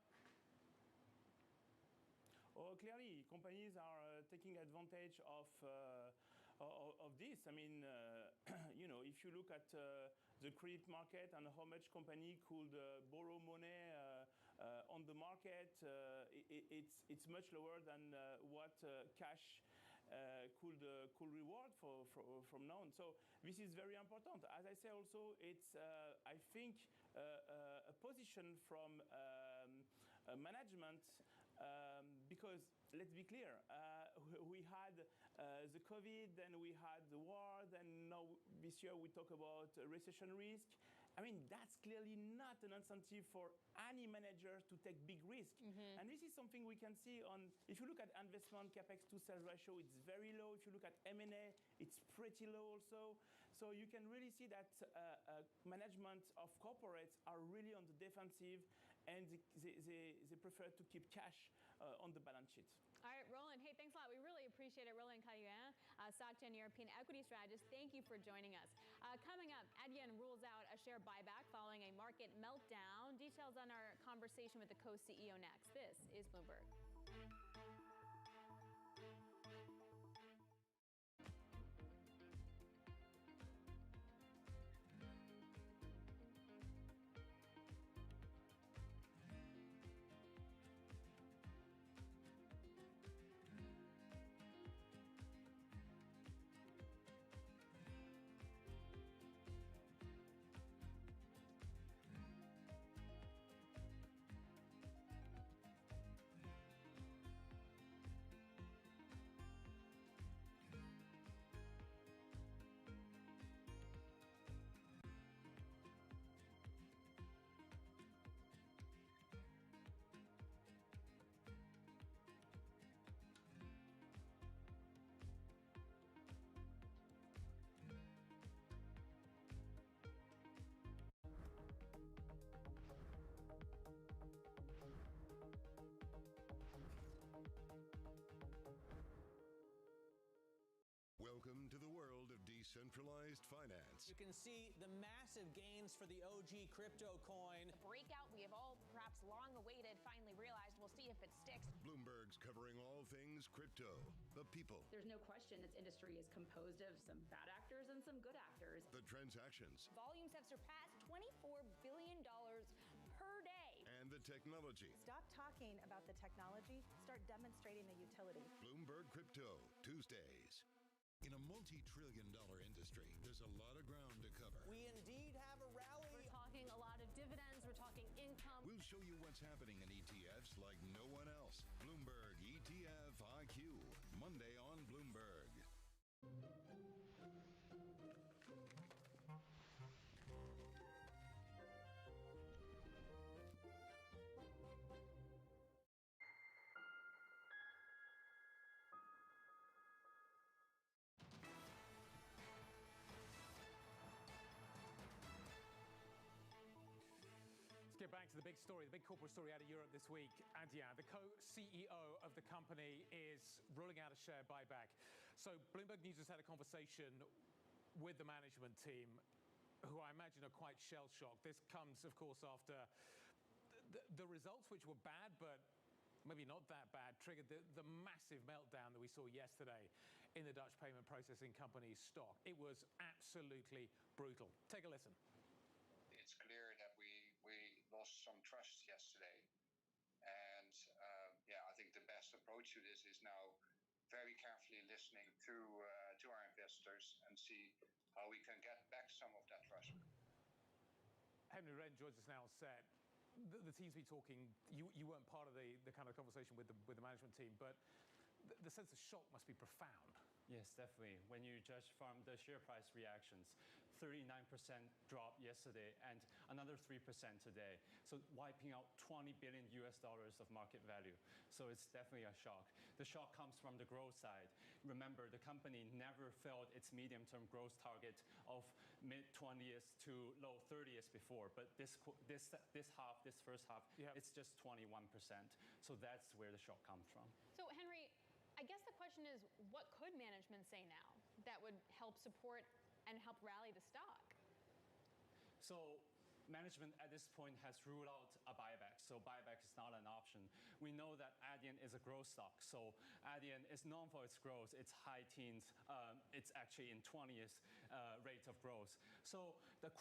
Oh, clearly, companies are taking advantage of this. I mean, you know, if you look at the credit market and how much company could borrow money on the market, it's much lower than what cash could reward from now on. So this is very important. As I say, also, it's I think a position from management. Because let's be clear, we had the COVID, then we had the war, then now this year we talk about recession risk. I mean, that's clearly not an incentive for any manager to take big risk. And this is something we can see on, if you look at investment capex to sales ratio, it's very low. If you look at M&A, it's pretty low also. So you can really see that management of corporates are really on the defensive, and they prefer to keep cash on the balance sheet. All right, Roland, hey, thanks a lot. We really appreciate it. Roland Cayuin, SocGen European equity strategist, thank you for joining us. Coming up, Adyen rules out a share buyback following a market meltdown. Details on our conversation with the co-CEO next. This is Bloomberg. Welcome to the world of decentralized finance. You can see the massive gains for the OG crypto coin. The breakout we have all perhaps long awaited finally realized. We'll see if it sticks. Bloomberg's covering all things crypto, the people. There's no question this industry is composed of some bad actors and some good actors. The transactions. Volumes have surpassed $24 billion per day. And the technology. Stop talking about the technology. Start demonstrating the utility. Bloomberg Crypto, Tuesdays. In a multi-trillion-dollar industry, there's a lot of ground to cover. We indeed have a rally. We're talking a lot of dividends. We're talking income. We'll show you what's happening in ETFs like no one else. Bloomberg ETF IQ, Monday on Bloomberg. Let's get back to the big story, the big corporate story out of Europe this week. Adyen, the co-CEO of the company, is ruling out a share buyback. So Bloomberg News has had a conversation with the management team, who I imagine are quite shell-shocked. This comes, of course, after the results, which were bad, but maybe not that bad, triggered the massive meltdown that we saw yesterday in the Dutch payment processing company's stock. It was absolutely brutal. Take a listen. It's clear that we lost some trust yesterday. And I think the best approach to this is now very carefully listening to our investors and see how we can get back some of that trust. Henry Wren joins us now on set. The team's been talking, you weren't part of the kind of conversation with the management team, but the sense of shock must be profound. Yes, definitely. When you judge from the share price reactions, 39% drop yesterday and another 3% today. So wiping out $20 billion of market value. So it's definitely a shock. The shock comes from the growth side. Remember, the company never failed its medium-term growth target of mid-20s to low 30s before. But this first half, it's just 21%. So that's where the shock comes from. So Henry, I guess the question is, what could management say now that would help support and help rally the stock? So management at this point has ruled out a buyback. So buyback is not an option. We know that Adyen is a growth stock. So Adyen is known for its growth. It's high teens. It's actually in 20th rate of growth. So the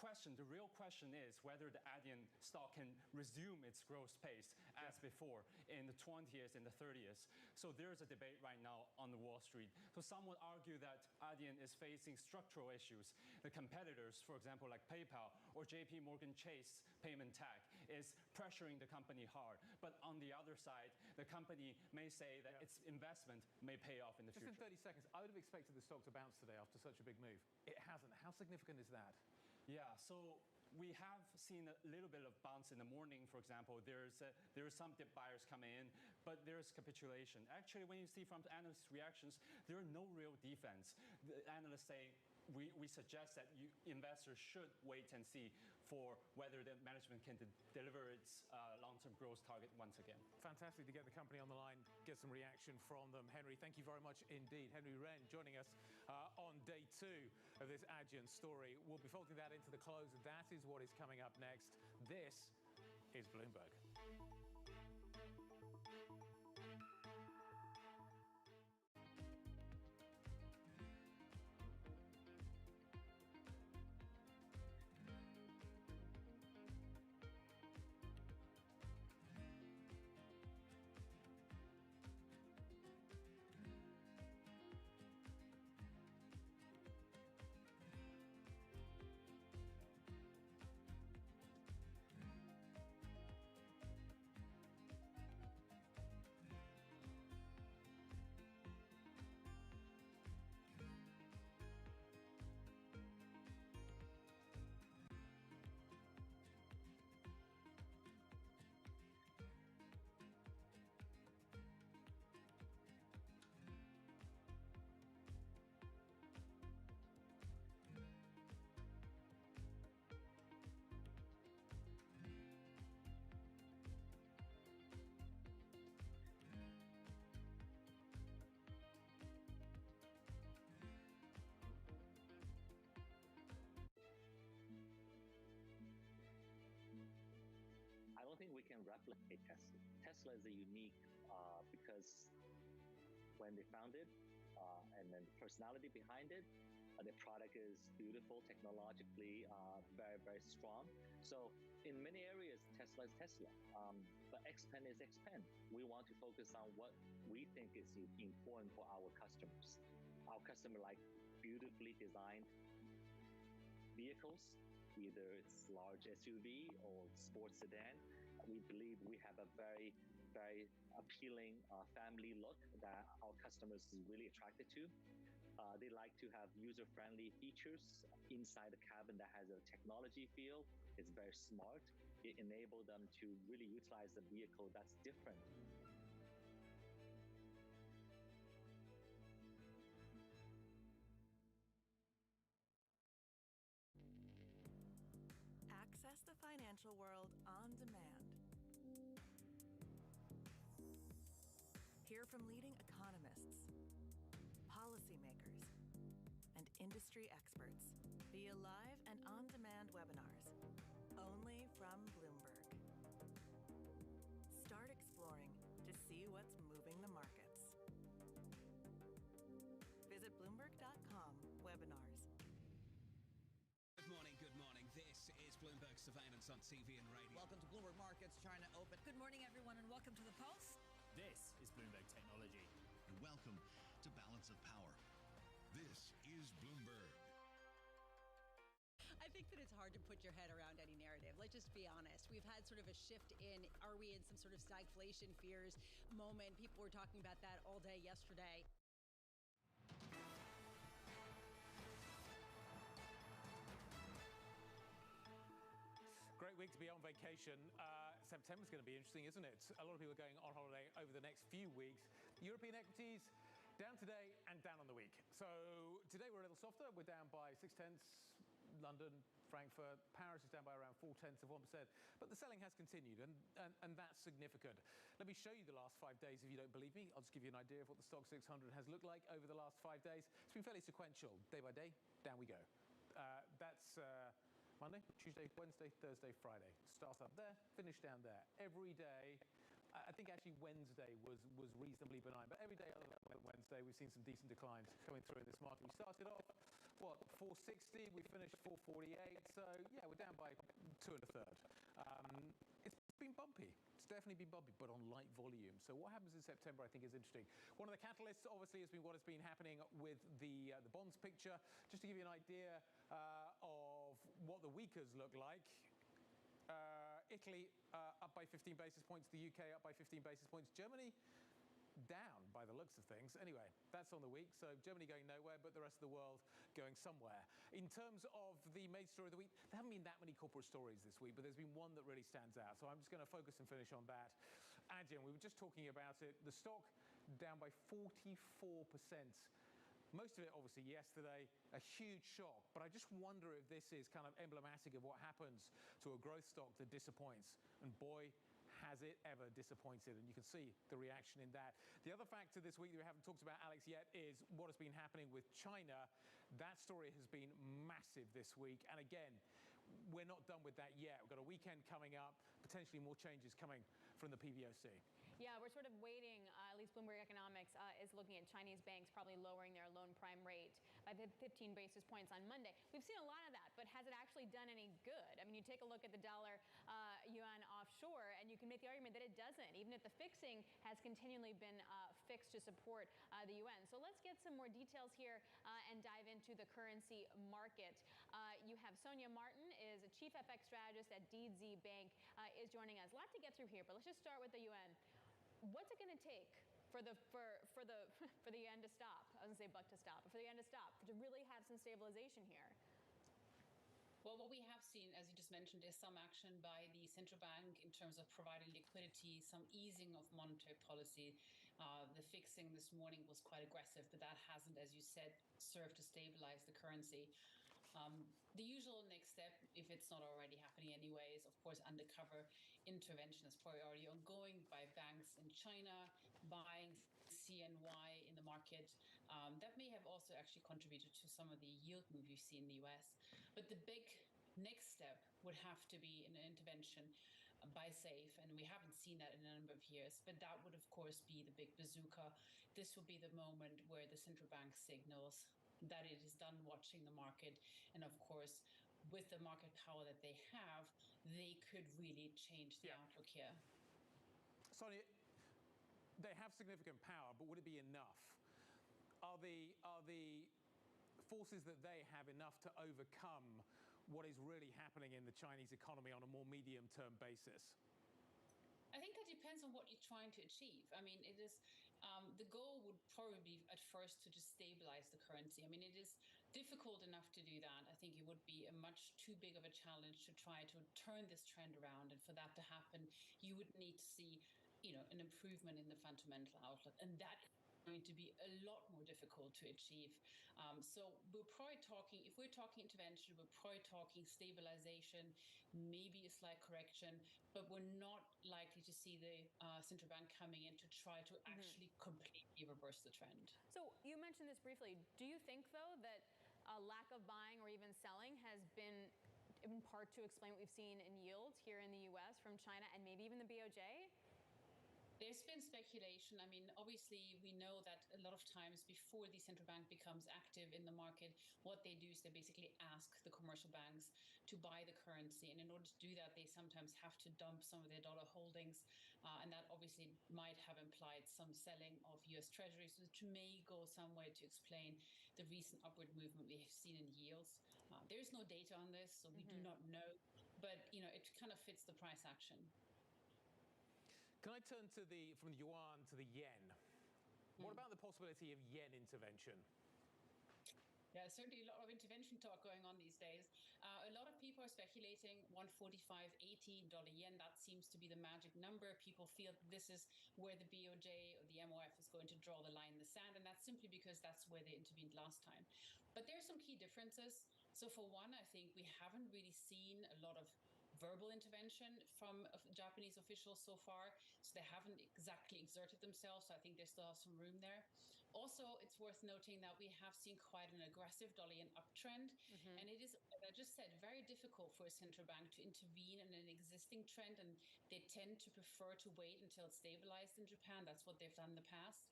real question is whether the Adyen stock can resume its growth pace as before in the 20th and the 30th. So there's a debate right now on the Wall Street. So some would argue that Adyen is facing structural issues. The competitors, for example, like PayPal or JP Morgan Chase payment tag, is pressuring the company hard. But on the other side, the company may say that its investment may pay off in the future. Just in 30 seconds, I would have expected the stock to bounce today after such a big move. It hasn't. How significant is that? Yeah, so we have seen a little bit of bounce in the morning, for example. There are some dip buyers coming in, but there's capitulation. Actually, when you see from the analyst reactions, there are no real defense. The analysts say, we suggest that investors should wait and see for whether the management can deliver its long-term growth target once again. Fantastic to get the company on the line, get some reaction from them. Henry, thank you very much indeed. Henry Wren joining us on day 2 of this Adyen story. We'll be folding that into the close. That is what is coming up next. This is Bloomberg. I don't think we can replicate Tesla. Tesla is a unique because when they found it, and then the personality behind it, the product is beautiful, technologically very, very strong. So in many areas, Tesla is Tesla, but Xpeng is Xpeng. We want to focus on what we think is important for our customers. Our customer like beautifully designed vehicles, either it's large SUV or sports sedan. We believe we have a very, very appealing family look that our customers is really attracted to. They like to have user-friendly features inside the cabin that has a technology feel. It's very smart. It enables them to really utilize the vehicle that's different. Access the financial world on demand. Hear from leading economists, policymakers, and industry experts via live and on-demand webinars, only from Bloomberg. Start exploring to see what's moving the markets. Visit Bloomberg.com/webinars. Good morning, good morning. This is Bloomberg Surveillance on TV and radio. Welcome to Bloomberg Markets, China Open. Good morning, everyone, and welcome to the Pulse. This is Bloomberg Technology. And welcome to Balance of Power. This is Bloomberg. I think that it's hard to put your head around any narrative. Let's just be honest. We've had sort of a shift in, are we in some sort of stagflation fears moment? People were talking about that all day yesterday. Great week to be on vacation. September's going to be interesting, isn't it? A lot of people are going on holiday over the next few weeks. European equities down today and down on the week. So today we're a little softer. We're down by 0.6. London, Frankfurt, Paris is down by around 0.4%. But the selling has continued, and that's significant. Let me show you the last 5 days if you don't believe me. I'll just give you an idea of what the stock 600 has looked like over the last 5 days. It's been fairly sequential. Day by day, down we go. That's Monday, Tuesday, Wednesday, Thursday, Friday. Start up there, finish down there. Every day, I think actually Wednesday was reasonably benign, but every day other than Wednesday, we've seen some decent declines coming through in this market. We started off, 460, we finished 448, so yeah, we're down by 2 1/3. It's been bumpy. It's definitely been bumpy, but on light volume. So what happens in September, I think, is interesting. One of the catalysts, obviously, has been what has been happening with the bonds picture. Just to give you an idea of what the weekers look like. Italy up by 15 basis points. The UK up by 15 basis points. Germany down by the looks of things. Anyway, that's on the week. So Germany going nowhere, but the rest of the world going somewhere. In terms of the main story of the week, there haven't been that many corporate stories this week, but there's been one that really stands out. So I'm just going to focus and finish on that. Adyen, we were just talking about it. The stock down by 44%. Most of it, obviously, yesterday, a huge shock. But I just wonder if this is kind of emblematic of what happens to a growth stock that disappoints. And boy, has it ever disappointed. And you can see the reaction in that. The other factor this week that we haven't talked about, Alex, yet is what has been happening with China. That story has been massive this week. And again, we're not done with that yet. We've got a weekend coming up, potentially more changes coming from the PBOC. Yeah, we're sort of waiting. At least Bloomberg Economics is looking at Chinese banks probably lowering their loan prime rate by 15 basis points on Monday. We've seen a lot of that, but has it actually done any good? I mean, you take a look at the dollar yuan offshore, and you can make the argument that it doesn't, even if the fixing has continually been fixed to support the yuan. So let's get some more details here and dive into the currency market. You have Sonia Martin, is a chief FX strategist at DZ Bank, is joining us. A lot to get through here, but let's just start with the yuan. What's it going to take for the yen to stop? I was going to say buck to stop, but for the yen to stop, to really have some stabilization here? Well, what we have seen, as you just mentioned, is some action by the central bank in terms of providing liquidity, some easing of monetary policy. The fixing this morning was quite aggressive, but that hasn't, as you said, served to stabilize the currency. The usual next step, if it's not already happening anyway, is, of course, undercover intervention is probably already ongoing by banks in China, buying CNY in the market. That may have also actually contributed to some of the yield move you see in the US. But the big next step would have to be an intervention by SAFE, and we haven't seen that in a number of years. But that would, of course, be the big bazooka. This will be the moment where the central bank signals that it is done watching the market, and of course, with the market power that they have, they could really change the outlook here. Sonia, they have significant power, but would it be enough? Are the forces that they have enough to overcome what is really happening in the Chinese economy on a more medium-term basis? I think that depends on what you're trying to achieve. I mean, it is the goal would probably be at first to just stabilize the currency. I mean, it is difficult enough to do that. I think it would be a much too big of a challenge to try to turn this trend around. And for that to happen, you would need to see, an improvement in the fundamental outlook. And that is going to be a lot more difficult to achieve. So we're probably talking, if we're talking intervention, we're probably talking stabilization, maybe a slight correction, but we're not likely to see the central bank coming in to try to actually completely reverse the trend. So you mentioned this briefly. Do you think, though, that a lack of buying or even selling has been in part to explain what we've seen in yields here in the U.S. from China and maybe even the BOJ? There's been speculation. I mean, obviously, we know that a lot of times before the central bank becomes active in the market, what they do is they basically ask the commercial banks to buy the currency. And in order to do that, they sometimes have to dump some of their dollar holdings. And that obviously might have implied some selling of U.S. treasuries, which may go some way to explain the recent upward movement we have seen in yields. There is no data on this, so we do not know. But, it kind of fits the price action. Can I turn to from the yuan to the yen? What about the possibility of yen intervention? Yeah, certainly a lot of intervention talk going on these days. A lot of people are speculating 145.80 dollar yen. That seems to be the magic number. People feel this is where the BOJ or the MOF is going to draw the line in the sand, and that's simply because that's where they intervened last time. But there are some key differences. So for one, I think we haven't really seen a lot of verbal intervention from Japanese officials so far, so they haven't exactly exerted themselves, so I think they still have some room there. Also, it's worth noting that we have seen quite an aggressive dollar yen uptrend, and it is, as I just said, very difficult for a central bank to intervene in an existing trend, and they tend to prefer to wait until it's stabilized in Japan. That's what they've done in the past.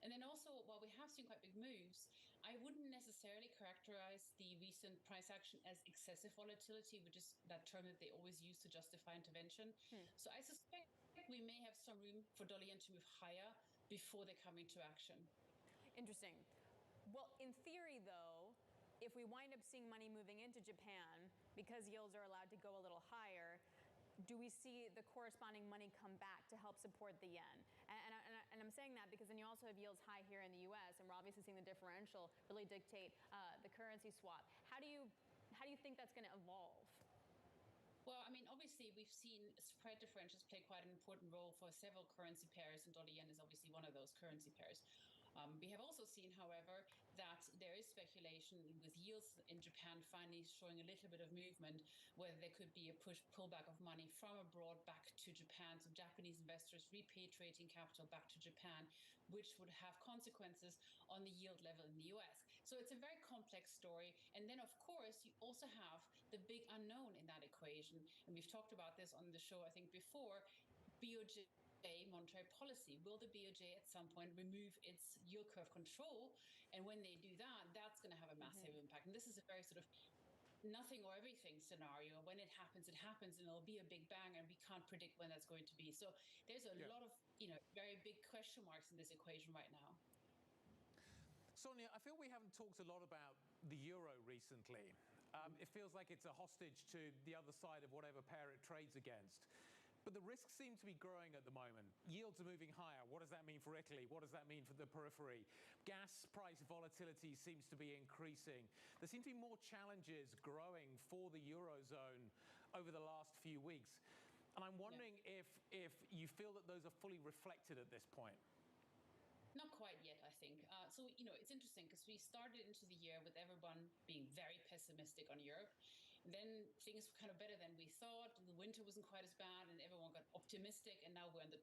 And then also, while we have seen quite big moves, I wouldn't necessarily characterize the recent price action as excessive volatility, which is that term that they always use to justify intervention. So I suspect we may have some room for dollar yen to move higher before they come into action. Interesting. Well, in theory, though, if we wind up seeing money moving into Japan because yields are allowed to go a little higher, do we see the corresponding money come back to help support the yen? And I'm saying that because then you also have yields high here in the U.S., and we're obviously seeing the differential really dictate the currency swap. How do you think that's going to evolve? Well, I mean, obviously, we've seen spread differentials play quite an important role for several currency pairs, and dollar yen is obviously one of those currency pairs. We have also seen, however, that there is speculation with yields in Japan finally showing a little bit of movement, whether there could be a pullback of money from abroad back to Japan, so Japanese investors repatriating capital back to Japan, which would have consequences on the yield level in the US. So it's a very complex story. And then, of course, you also have the big unknown in that equation. And we've talked about this on the show, I think, before. BOJ monetary policy. Will the BOJ at some point remove its yield curve control? And when they do that, that's going to have a massive impact. And this is a very sort of nothing or everything scenario. When it happens, and it'll be a big bang, and we can't predict when that's going to be. So there's a lot of, very big question marks in this equation right now. Sonia, I feel we haven't talked a lot about the euro recently. It feels like it's a hostage to the other side of whatever pair it trades against. But the risks seem to be growing at the moment. Yields are moving higher. What does that mean for Italy? What does that mean for the periphery? Gas price volatility seems to be increasing. There seem to be more challenges growing for the Eurozone over the last few weeks. And I'm wondering if you feel that those are fully reflected at this point. Not quite yet, I think. So, it's interesting because we started into the year with everyone being very pessimistic on Europe. Then things were kind of better than we thought. The winter wasn't quite as bad, and everyone got optimistic. And now we're in the,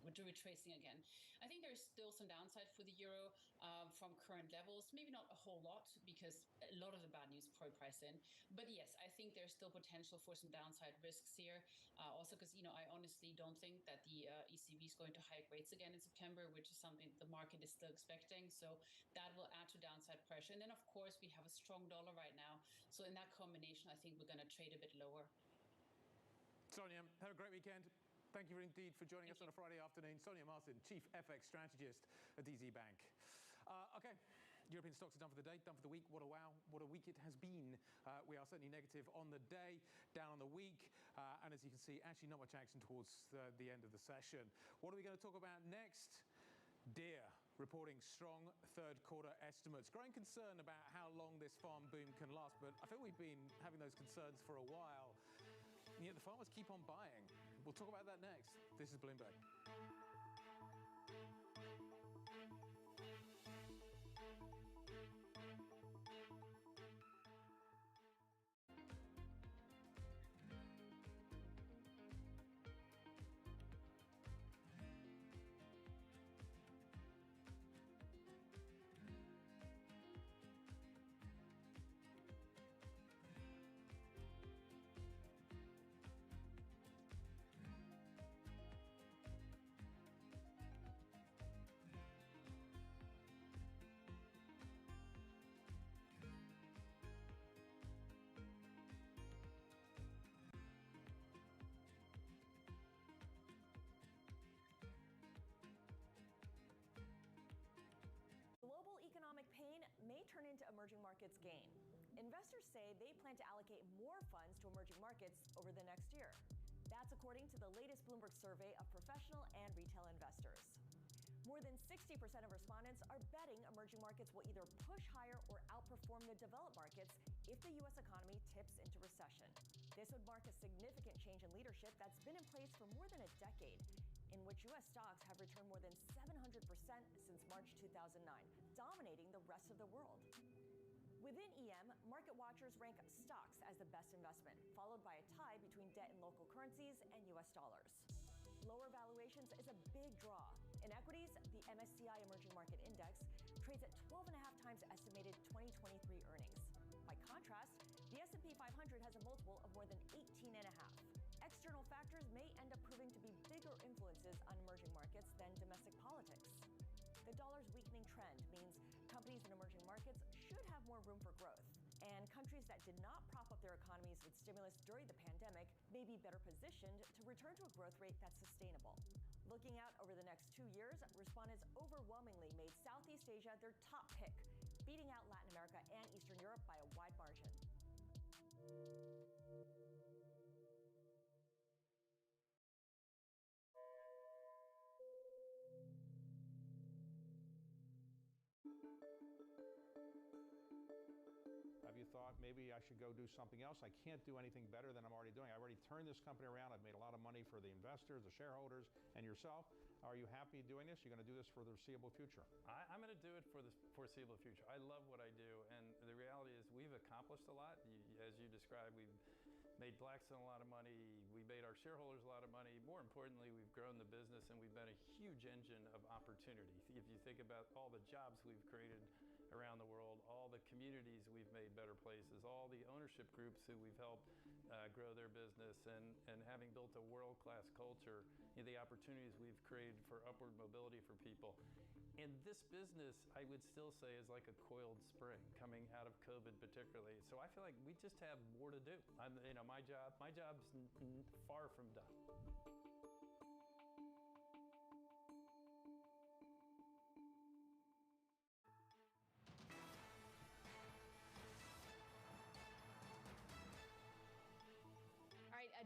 we're retracing again. I think there's still some downside for the euro from current levels. Maybe not a whole lot because a lot of the bad news is probably priced in. But yes, I think there's still potential for some downside risks here. Also because, I honestly don't think that the ECB is going to hike rates again in September, which is something the market is still expecting. So that will add to downside pressure. And then, of course, we have a strong dollar right now. So in that combination, I think we're going to trade a bit lower. Sonia, have a great weekend. Thank you indeed for joining us on a Friday afternoon. Sonia Martin, Chief FX Strategist at DZ Bank. Okay, European stocks are done for the day, done for the week. What a wow, what a week it has been. We are certainly negative on the day, down on the week. And as you can see, actually not much action towards the end of the session. What are we going to talk about next? Deere reporting strong third quarter estimates. Growing concern about how long this farm boom can last, but I think we've been having those concerns for a while. And yet the farmers keep on buying. We'll talk about that next. This is Bloomberg. Economic pain may turn into emerging markets gain. Investors say they plan to allocate more funds to emerging markets over the next year. That's according to the latest Bloomberg survey of professional and retail investors. More than 60% of respondents are betting emerging markets will either push higher or outperform the developed markets if the U.S. economy tips into recession. This would mark a significant change in leadership that's been in place for more than a decade, in which U.S. stocks have returned more than 700% since March 2009, dominating the rest of the world. Within EM, market watchers rank stocks as the best investment, followed by a tie between debt in local currencies and U.S. dollars. Lower valuations is a big draw. In equities, the MSCI Emerging Market Index trades at 12.5 times estimated 2023 earnings. By contrast, the S&P 500 has a multiple of more than 18.5. External factors may end up proving to be bigger influences on emerging markets than domestic politics. The dollar's weakening trend means companies in emerging markets should have more room for growth, and countries that did not prop up their economies with stimulus during the pandemic may be better positioned to return to a growth rate that's sustainable. Looking out over the next 2 years, respondents overwhelmingly made Southeast Asia their top pick, beating out Latin America and Eastern Europe by a wide margin. Have you thought maybe I should go do something else? I can't do anything better than I'm already doing. I already turned this company around. I've made a lot of money for the investors, the shareholders, and yourself. Are you happy doing this? You're going to do this for the foreseeable future? I'm going to do it for the foreseeable future. I love what I do, and the reality is we've accomplished a lot. As you described, we've made Blackstone a lot of money. We made our shareholders a lot of money. More importantly, we've grown the business, and we've been a huge engine of opportunity. If you think about all the jobs we've created around the world, all the communities we've made better places, all the ownership groups who we've helped grow their business, and having built a world-class culture, the opportunities we've created for upward mobility for people. And this business, I would still say, is like a coiled spring coming out of COVID particularly. So I feel like we just have more to do. My job's far from done.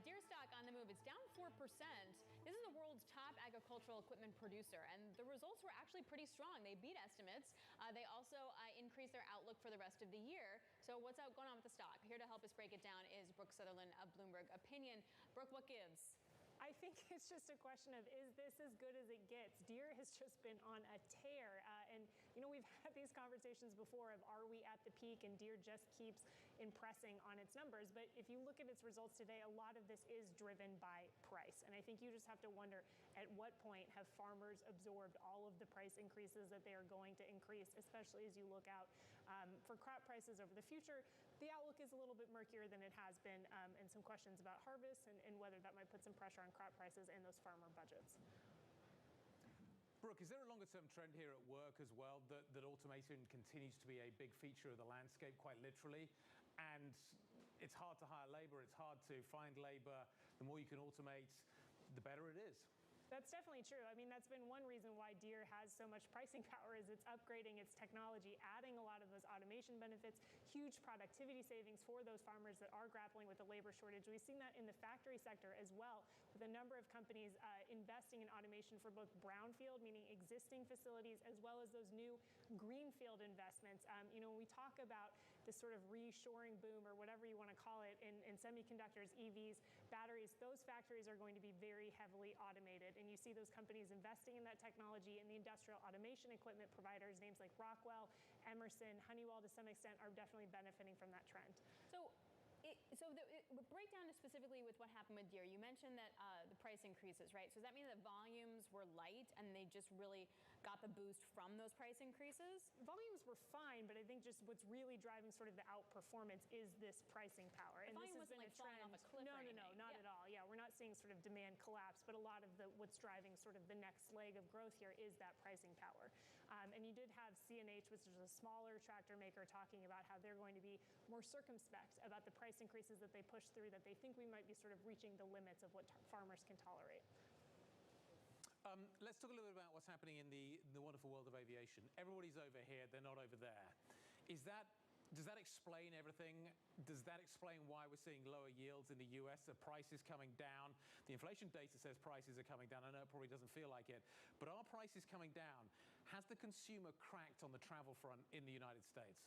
Deere stock on the move. It's down 4%. This is the world's top agricultural equipment producer, and the results were actually pretty strong. They beat estimates. They also increased their outlook for the rest of the year. So what's going on with the stock? Here to help us break it down is Brooke Sutherland of Bloomberg Opinion. Brooke, what gives? I think it's just a question of, is this as good as it gets? Deere has just been on a tear. And, we've had these conversations before of, are we at the peak? And Deere just keeps impressing on its numbers. But if you look at its results today, a lot of this is driven by price. And I think you just have to wonder, at what point have farmers absorbed all of the price increases that they are going to increase, especially as you look out for crop prices over the future. The outlook is a little bit murkier than it has been, and some questions about harvest and whether that might put some pressure on crop prices and those farmer budgets. Brooke, is there a longer-term trend here at work as well that automation continues to be a big feature of the landscape, quite literally? And it's hard to hire labor, it's hard to find labor. The the more you can automate, the better it is. That's definitely true. I mean, that's been one reason why Deere has so much pricing power is it's upgrading its technology, adding a lot of those automation benefits, huge productivity savings for those farmers that are grappling with the labor shortage. We've seen that in the factory sector as well, with a number of companies investing in automation for both brownfield, meaning existing facilities, as well as those new greenfield investments. When we talk about this sort of reshoring boom or whatever you want to call it in semiconductors, EVs, batteries, those factories are going to be very heavily automated. And you see those companies investing in that technology, and the industrial automation equipment providers, names like Rockwell, Emerson, Honeywell to some extent, are definitely benefiting from that trend. So break down specifically with what happened with Deere. You mentioned that the price increases, right? So does that mean that volumes were light and they just really got the boost from those price increases? Volumes were fine, but I think just what's really driving sort of the outperformance is this pricing power. And volume wasn't like falling off a cliff or anything. No, not at all. Yeah, we're not seeing sort of demand collapse, but a lot of what's driving sort of the next leg of growth here is that pricing power. And you did have CNH, which is a smaller tractor maker, talking about how they're going to be more circumspect about the price increases that they push through, that they think we might be sort of reaching the limits of what farmers can tolerate. Let's talk a little bit about what's happening in the wonderful world of aviation. Everybody's over here, they're not over there. Does that explain everything? Does that explain why we're seeing lower yields in the US? The prices coming down. The inflation data says prices are coming down. I know it probably doesn't feel like it, but are prices coming down? Has the consumer cracked on the travel front in the United States?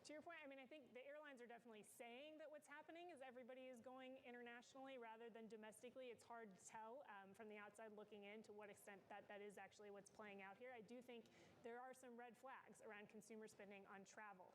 To your point, I mean, I think the airlines are definitely saying that what's happening is everybody is going internationally rather than domestically. It's hard to tell from the outside looking in to what extent that is actually what's playing out here. I do think there are some red flags around consumer spending on travel.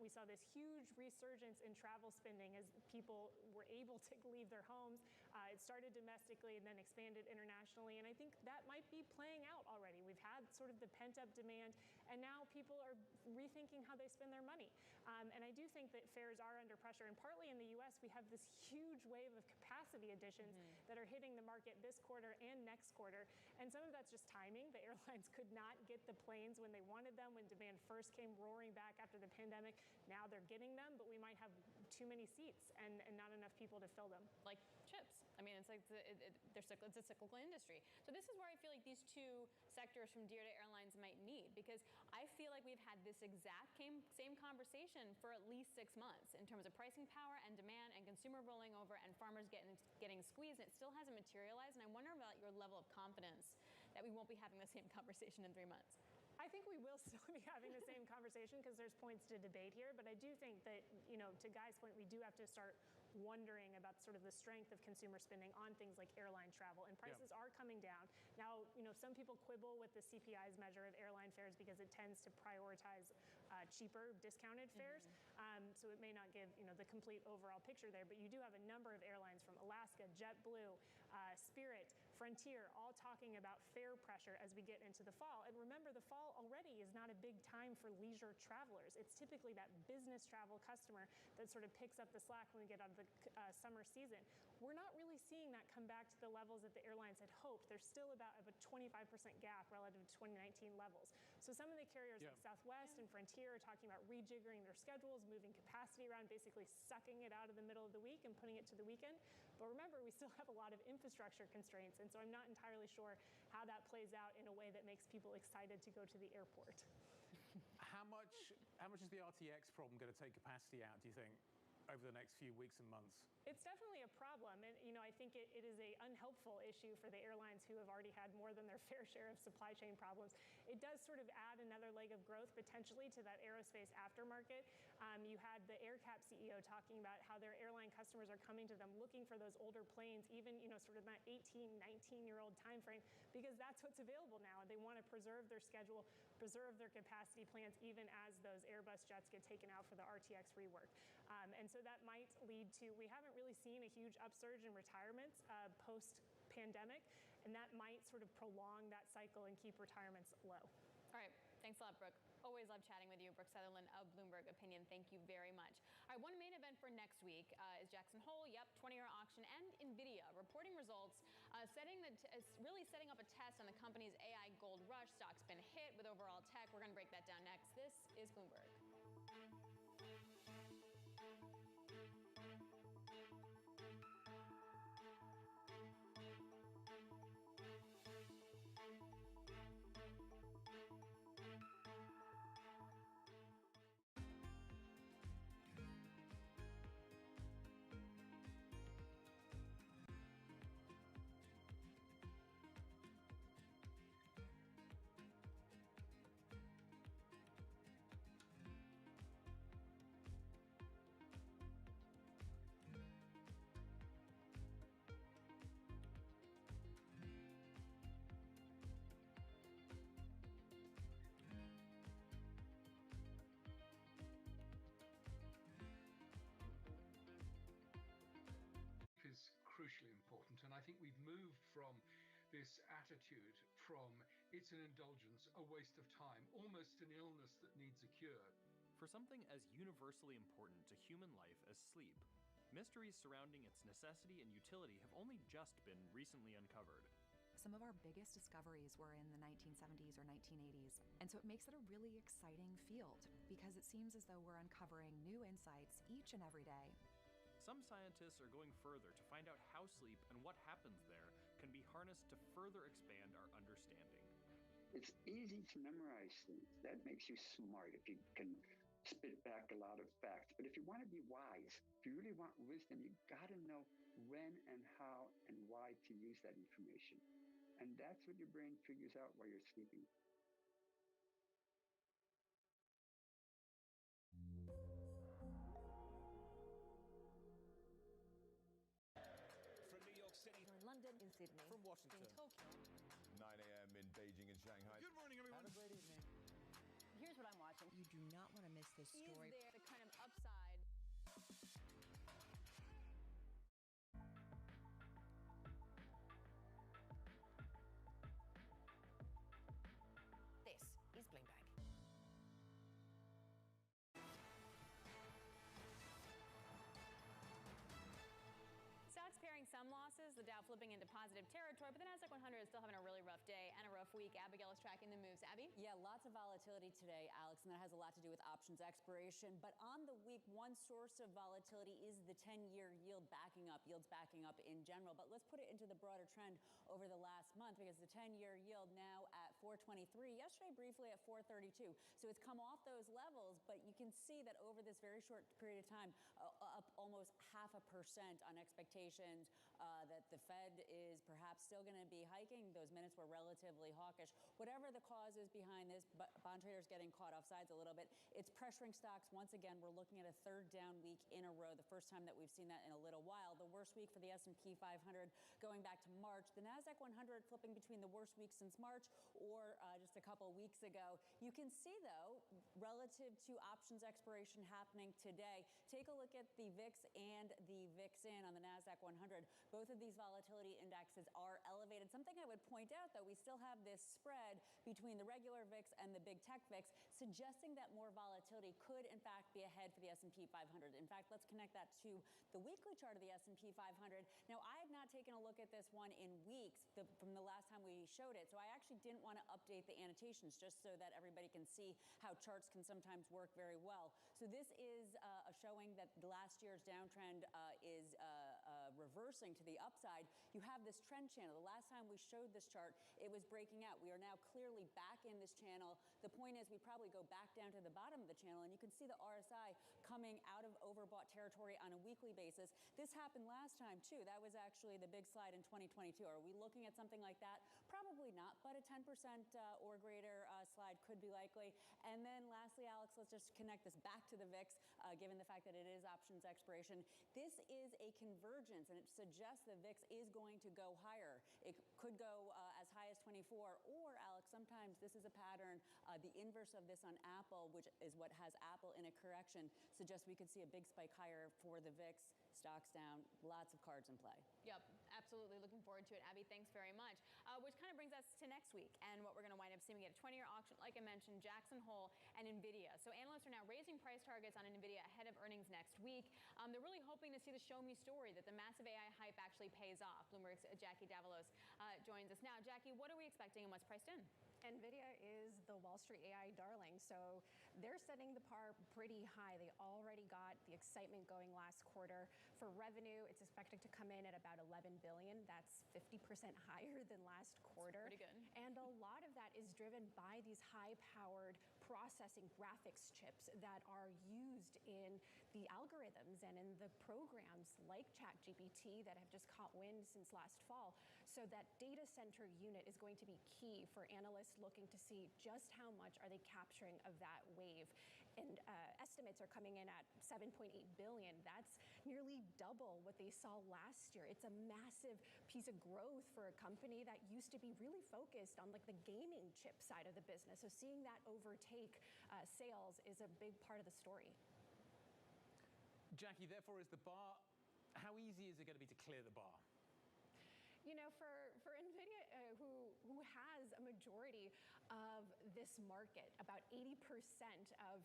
We saw this huge resurgence in travel spending as people were able to leave their homes. It started domestically and then expanded internationally, and I think that might be playing out already. We've had sort of the pent-up demand, and now people are rethinking how they spend their money. And I do think that fares are under pressure. And partly in the U.S., we have this huge wave of capacity additions that are hitting the market this quarter and next quarter. And some of that's just timing. The airlines could not get the planes when they wanted them, when demand first came roaring back after the pandemic. Now they're getting them, but we might have too many seats and not enough people to fill them. Like chips. I mean, it's like it's a cyclical industry. So this is where I feel like these two sectors from Deere to airlines might meet, because I feel like we've had this exact same conversation for at least 6 months in terms of pricing power and demand and consumer rolling over and farmers getting squeezed, and it still hasn't materialized. And I wonder about your level of confidence that we won't be having the same conversation in 3 months. I think we will still be having the same conversation because there's points to debate here. But I do think that, to Guy's point, we do have to start wondering about sort of the strength of consumer spending on things like airline travel. And prices are coming down. Now, some people quibble with the CPI's measure of airline fares because it tends to prioritize cheaper, discounted fares. So it may not give, the complete overall picture there. But you do have a number of airlines from Alaska, JetBlue, Spirit, Frontier, all talking about fare pressure as we get into the fall. And remember, the fall already is not a big time for leisure travelers. It's typically that business travel customer that sort of picks up the slack when we get out of the summer season. We're not really seeing that come back to the levels that the airlines had hoped. There's still about a 25% gap relative to 2019 levels. So some of the carriers like Southwest and Frontier are talking about rejiggering their schedules, moving capacity around, basically sucking it out of the middle of the week and putting it to the weekend. But remember, we still have a lot of infrastructure constraints, and so I'm not entirely sure how that plays out in a way that makes people excited to go to the airport. How much is the RTX problem going to take capacity out, do you think, over the next few weeks and months? It's definitely a problem. And, I think it is an unhelpful issue for the airlines who have already had more than their fair share of supply chain problems. It does sort of add another leg of growth potentially to that aerospace aftermarket. You had the AerCap CEO talking about how their airline customers are coming to them looking for those older planes, even, sort of that 18, 19-year-old time frame, because that's what's available now. They want to preserve their schedule, preserve their capacity plans, even as those Airbus jets get taken out for the RTX rework. And so that might lead to, we haven't really seen a huge upsurge in retirements post-pandemic, and that might sort of prolong that cycle and keep retirements low. All right. Thanks a lot, Brooke. Always love chatting with you. Brooke Sutherland of Bloomberg Opinion. Thank you very much. All right, one main event for next week is Jackson Hole, 20-year auction, and NVIDIA reporting results, really setting up a test on the company's AI gold rush. Stock's been hit with overall tech. We're going to break that down next. This is Bloomberg. from this attitude from it's an indulgence, a waste of time, almost an illness that needs a cure. For something as universally important to human life as sleep, mysteries surrounding its necessity and utility have only just been recently uncovered. Some of our biggest discoveries were in the 1970s or 1980s, and so it makes it a really exciting field because it seems as though we're uncovering new insights each and every day. Some scientists are going further to find out how sleep and what happens there can be harnessed to further expand our understanding. It's easy to memorize things. That makes you smart if you can spit back a lot of facts. But if you want to be wise, if you really want wisdom, you got to know when and how and why to use that information. And that's what your brain figures out while you're sleeping. From New York City, in London, in Sydney, from Washington, in Tokyo, 9 a.m. in Beijing and Shanghai. Good morning, everyone. Have a great evening. Here's what I'm watching. You do not want to miss this story. Is there the kind of upside? This is Bloomberg. Stocks pairing some losses, the Dow flipping into positive territory, but the NASDAQ 100 is still having a really rough day and a rough week. Abigail is tracking the moves. Abby? Yeah, lots of volatility today, Alex, and that has a lot to do with options expiration. But on the week, one source of volatility is the 10-year yields backing up in general. But let's put it into the broader trend over the last month because the 10-year yield now at 423, yesterday briefly at 432. So it's come off those levels, but you can see that over this very short period of time, up almost 0.5% on expectations that the Fed is perhaps still going to be hiking. Those minutes were relatively hawkish. Whatever the cause is behind this, bond traders getting caught offsides a little bit. It's pressuring stocks. Once again, we're looking at a third down week in a row, the first time that we've seen that in a little while. The worst week for the S&P 500 going back to March. The NASDAQ 100 flipping between the worst week since March or just a couple weeks ago. You can see, though, relative to options expiration happening today, take a look at the VIX and the VIXIN on the NASDAQ 100. Both of these volatility indexes are elevated. Something I would point out, though, we still have this spread between the regular VIX and the big tech VIX, suggesting that more volatility could, in fact, be ahead for the S&P 500. In fact, let's connect that to the weekly chart of the S&P 500. Now, I have not taken a look at this one in weeks from the last time we showed it, so I actually didn't want to update the annotations just so that everybody can see how charts can sometimes work very well. So this is a showing that last year's downtrend is reversing to the upside. You have this trend channel. The last time we showed this chart, it was breaking out. We are now clearly back in this channel. The point is we probably go back down to the bottom of the channel, and you can see the RSI coming out of overbought territory on a weekly basis. This happened last time, too. That was actually the big slide in 2022. Are we looking at something like that? Probably not, but a 10% or greater slide could be likely. And then lastly, Alex, let's just connect this back to the VIX, given the fact that it is options expiration. This is a convergence, and it suggests the VIX is going to go higher. It could go as high as 24, or, Alex, sometimes this is a pattern. The inverse of this on Apple, which is what has Apple in a correction, suggests we could see a big spike higher for the VIX. Stocks down, lots of cards in play. Yep, absolutely. Looking forward to it. Abby, thanks very much. Which kind of brings us to next week and what we're going to wind up seeing. We get a 20-year auction, like I mentioned, Jackson Hole and NVIDIA. So analysts are now raising price targets on NVIDIA ahead of earnings next week. They're really hoping to see the show me story that the massive AI hype actually pays off. Bloomberg's Jackie Davalos joins us now. Jackie, what are we expecting and what's priced in? NVIDIA is the Wall Street AI darling, so they're setting the bar pretty high. They already got the excitement going last quarter. For revenue, it's expected to come in at about $11 billion. That's 50% higher than last quarter. That's pretty good. And a lot of that is driven by these high-powered processing graphics chips that are used in the algorithms and in the programs like ChatGPT that have just caught wind since last fall. So that data center unit is going to be key for analysts looking to see just how much are they capturing of that wave. And estimates are coming in at $7.8 billion. That's nearly double what they saw last year. It's a massive piece of growth for a company that used to be really focused on like the gaming chip side of the business. So seeing that overtake sales is a big part of the story. Jackie, therefore, is the bar, how easy is it going to be to clear the bar? You know, for NVIDIA, who has a majority of this market, about 80% of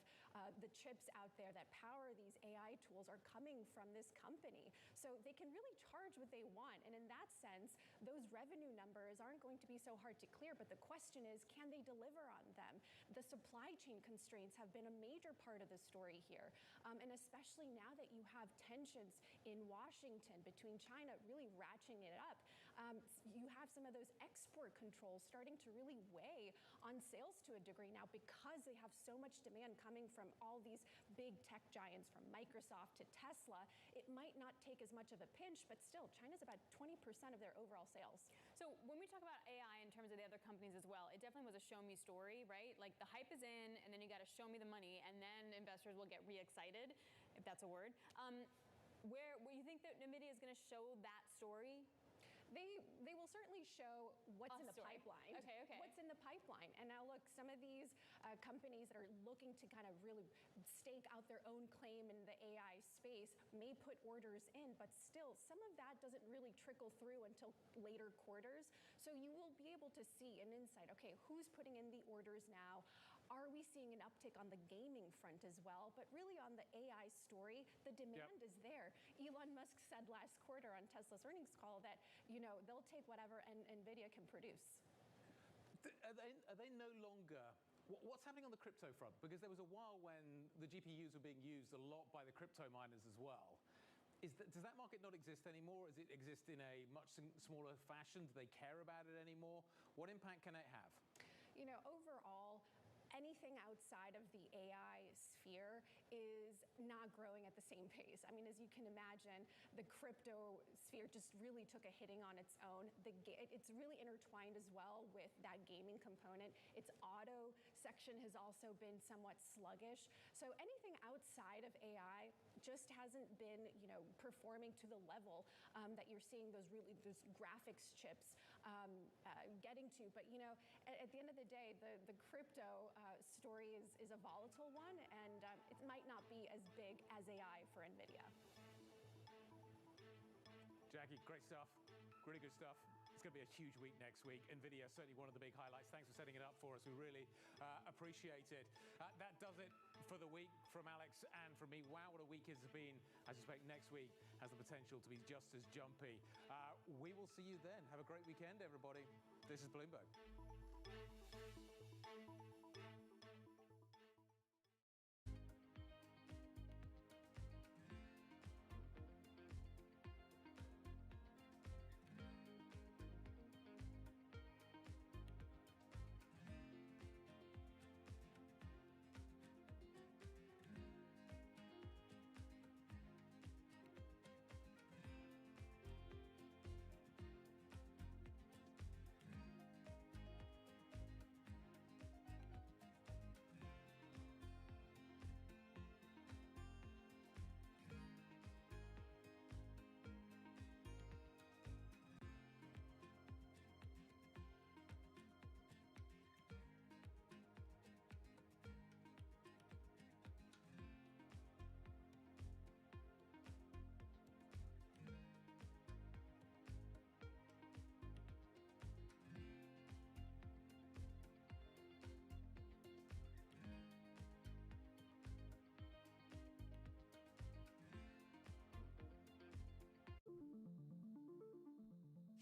the chips out there that power these AI tools are coming from this company. So they can really charge what they want. And in that sense, those revenue numbers aren't going to be so hard to clear. But the question is, can they deliver on them? The supply chain constraints have been a major part of the story here. And especially now that you have tensions in Washington between China really ratcheting it up, you have some of those export controls starting to really weigh on sales to a degree now because they have so much demand coming from all these big tech giants, from Microsoft to Tesla. It might not take as much of a pinch, but still, China's about 20% of their overall sales. So when we talk about AI in terms of the other companies as well, it definitely was a show me story, right? Like the hype is in, and then you got to show me the money, and then investors will get re-excited, if that's a word. Where you think that NVIDIA is going to show that story? They will certainly show what's in the pipeline. Okay. What's in the pipeline. And now look, some of these companies that are looking to kind of really stake out their own claim in the AI space may put orders in, but still some of that doesn't really trickle through until later quarters. So you will be able to see an insight. Okay, who's putting in the orders now? Are we seeing an uptick on the gaming front as well? But really on the AI story, the demand is there. Elon Musk said last quarter on Tesla's earnings call that, you know, they'll take whatever NVIDIA can produce. Are they no longer... What's happening on the crypto front? Because there was a while when the GPUs were being used a lot by the crypto miners as well. Does that market not exist anymore? Does it exist in a much smaller fashion? Do they care about it anymore? What impact can it have? You know, overall, anything outside of the AI sphere is not growing at the same pace. I mean, as you can imagine, the crypto sphere just really took a hitting on its own. It's really intertwined as well with that gaming component. Its auto section has also been somewhat sluggish. So anything outside of AI just hasn't been, you know, performing to the level that you're seeing those graphics chips getting to. But, you know, at the end of the day, the crypto story is a volatile one, and it might not be as big as AI for NVIDIA. Jackie, great stuff. Really good stuff. It's going to be a huge week next week. NVIDIA, certainly one of the big highlights. Thanks for setting it up for us. We really appreciate it. That does it for the week from Alex and from me. Wow, what a week it's been. I suspect next week has the potential to be just as jumpy. We will see you then. Have a great weekend, everybody. This is Bloomberg.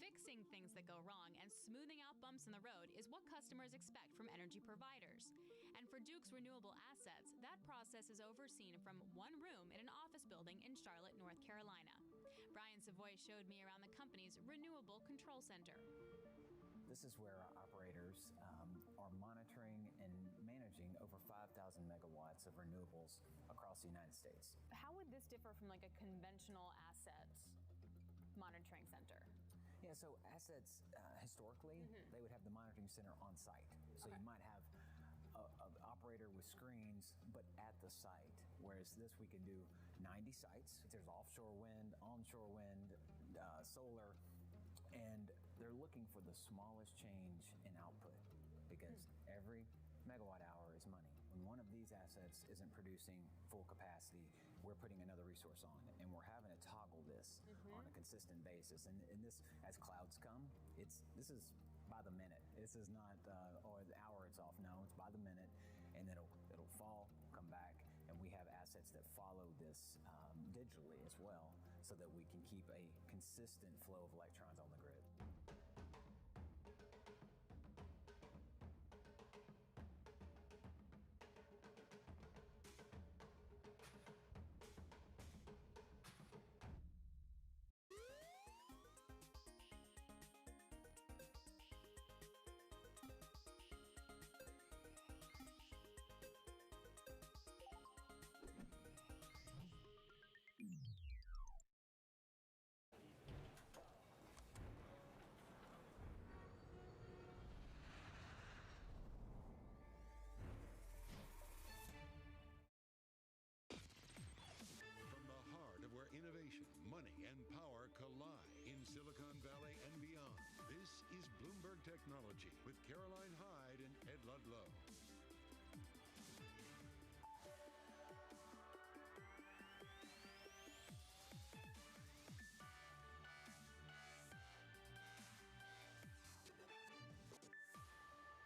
Fixing things that go wrong and smoothing out bumps in the road is what customers expect from energy providers. And for Duke's renewable assets, that process is overseen from one room in an office building in Charlotte, North Carolina. Brian Savoy showed me around the company's Renewable Control Center. This is where our operators are monitoring and managing over 5,000 megawatts of renewables across the United States. How would this differ from like a conventional asset monitoring center? Yeah, so assets, historically, they would have the monitoring center on site. So you might have an operator with screens, but at the site. Whereas this, we can do 90 sites. There's offshore wind, onshore wind, solar, and they're looking for the smallest change in output because every megawatt hour is money. when one of these assets isn't producing full capacity, we're putting another resource on, and we're having to toggle this on a consistent basis. And this, as clouds come, this is by the minute. This is not, or the hour it's off. No, it's by the minute, and it'll fall, come back, and we have assets that follow this digitally as well, so that we can keep a consistent flow of electrons on the grid. Innovation, money, and power collide in Silicon Valley and beyond. This is Bloomberg Technology with Caroline Hyde and Ed Ludlow.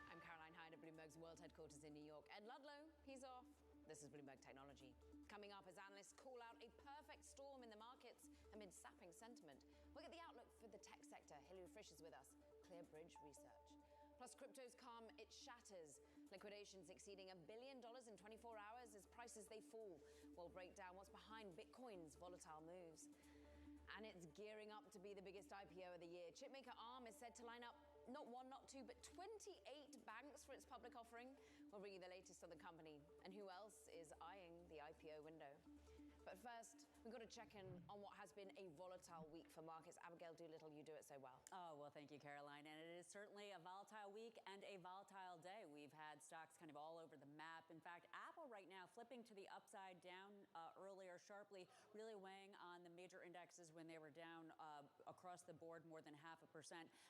I'm Caroline Hyde at Bloomberg's world headquarters in New York. Ed Ludlow, he's off. This is Bloomberg Technology. Coming up as analysts call out a perfect storm in the markets amid sapping sentiment. We'll get the outlook for the tech sector. Hilary Frisch is with us. ClearBridge Research. Plus, crypto's calm, it shatters. Liquidations exceeding $1 billion in 24 hours as prices they fall. We'll break down what's behind Bitcoin's volatile moves. And it's gearing up to be the biggest IPO of the year. Chipmaker ARM is said to line up not one, not two, but 28 banks for its public offering. We'll bring you the latest on the company and who else is eyeing the IPO window. But first, we've got to check in on what has been a volatile week for markets. Abigail Doolittle, you do it so well. Oh, well, thank you, Caroline. And it is certainly a volatile week and a volatile day. We've had stocks kind of all over the map. In fact, Apple right now flipping to the upside down earlier sharply, really weighing on the major indexes when they were down across the board more than 0.5%.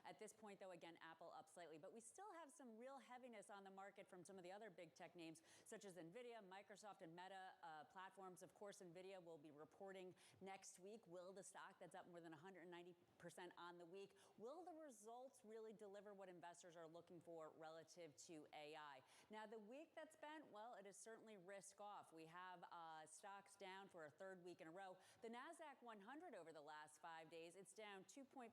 At this point, though, again, Apple up slightly. But we still have some real heaviness on the market from some of the other big tech names, such as NVIDIA, Microsoft, and Meta platforms. Of course, NVIDIA will be reporting next week. Will the stock that's up more than 190% on the week, will the results really deliver what investors are looking for relative to AI? Now, the week that's been, well, it is certainly risk off. We have stocks down for a third week in a row. The NASDAQ 100 over the last 5 days, it's down 2.4%.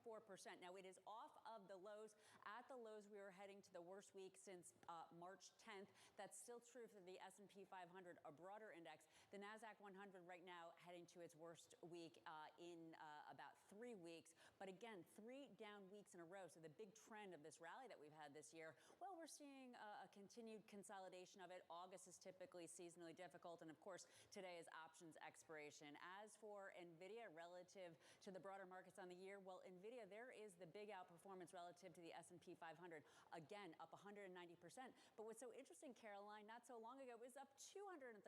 Now, it is off of the lows. At the lows, we were heading to the worst week since March 10th. That's still true for the S&P 500, a broader index. The NASDAQ 100 right now heading to its worst week in about 3 weeks. But again, 3 down weeks in a row. So the big trend of this rally that we've had this year, well, we're seeing a continued consolidation of it. August is typically seasonally difficult. And of course, today is options expiration. As for NVIDIA relative to the broader markets on the year, well, NVIDIA, there is the big outperformance relative to the S&P 500. Again, up 190%. But what's so interesting, Caroline, not so long ago, it was up 230%.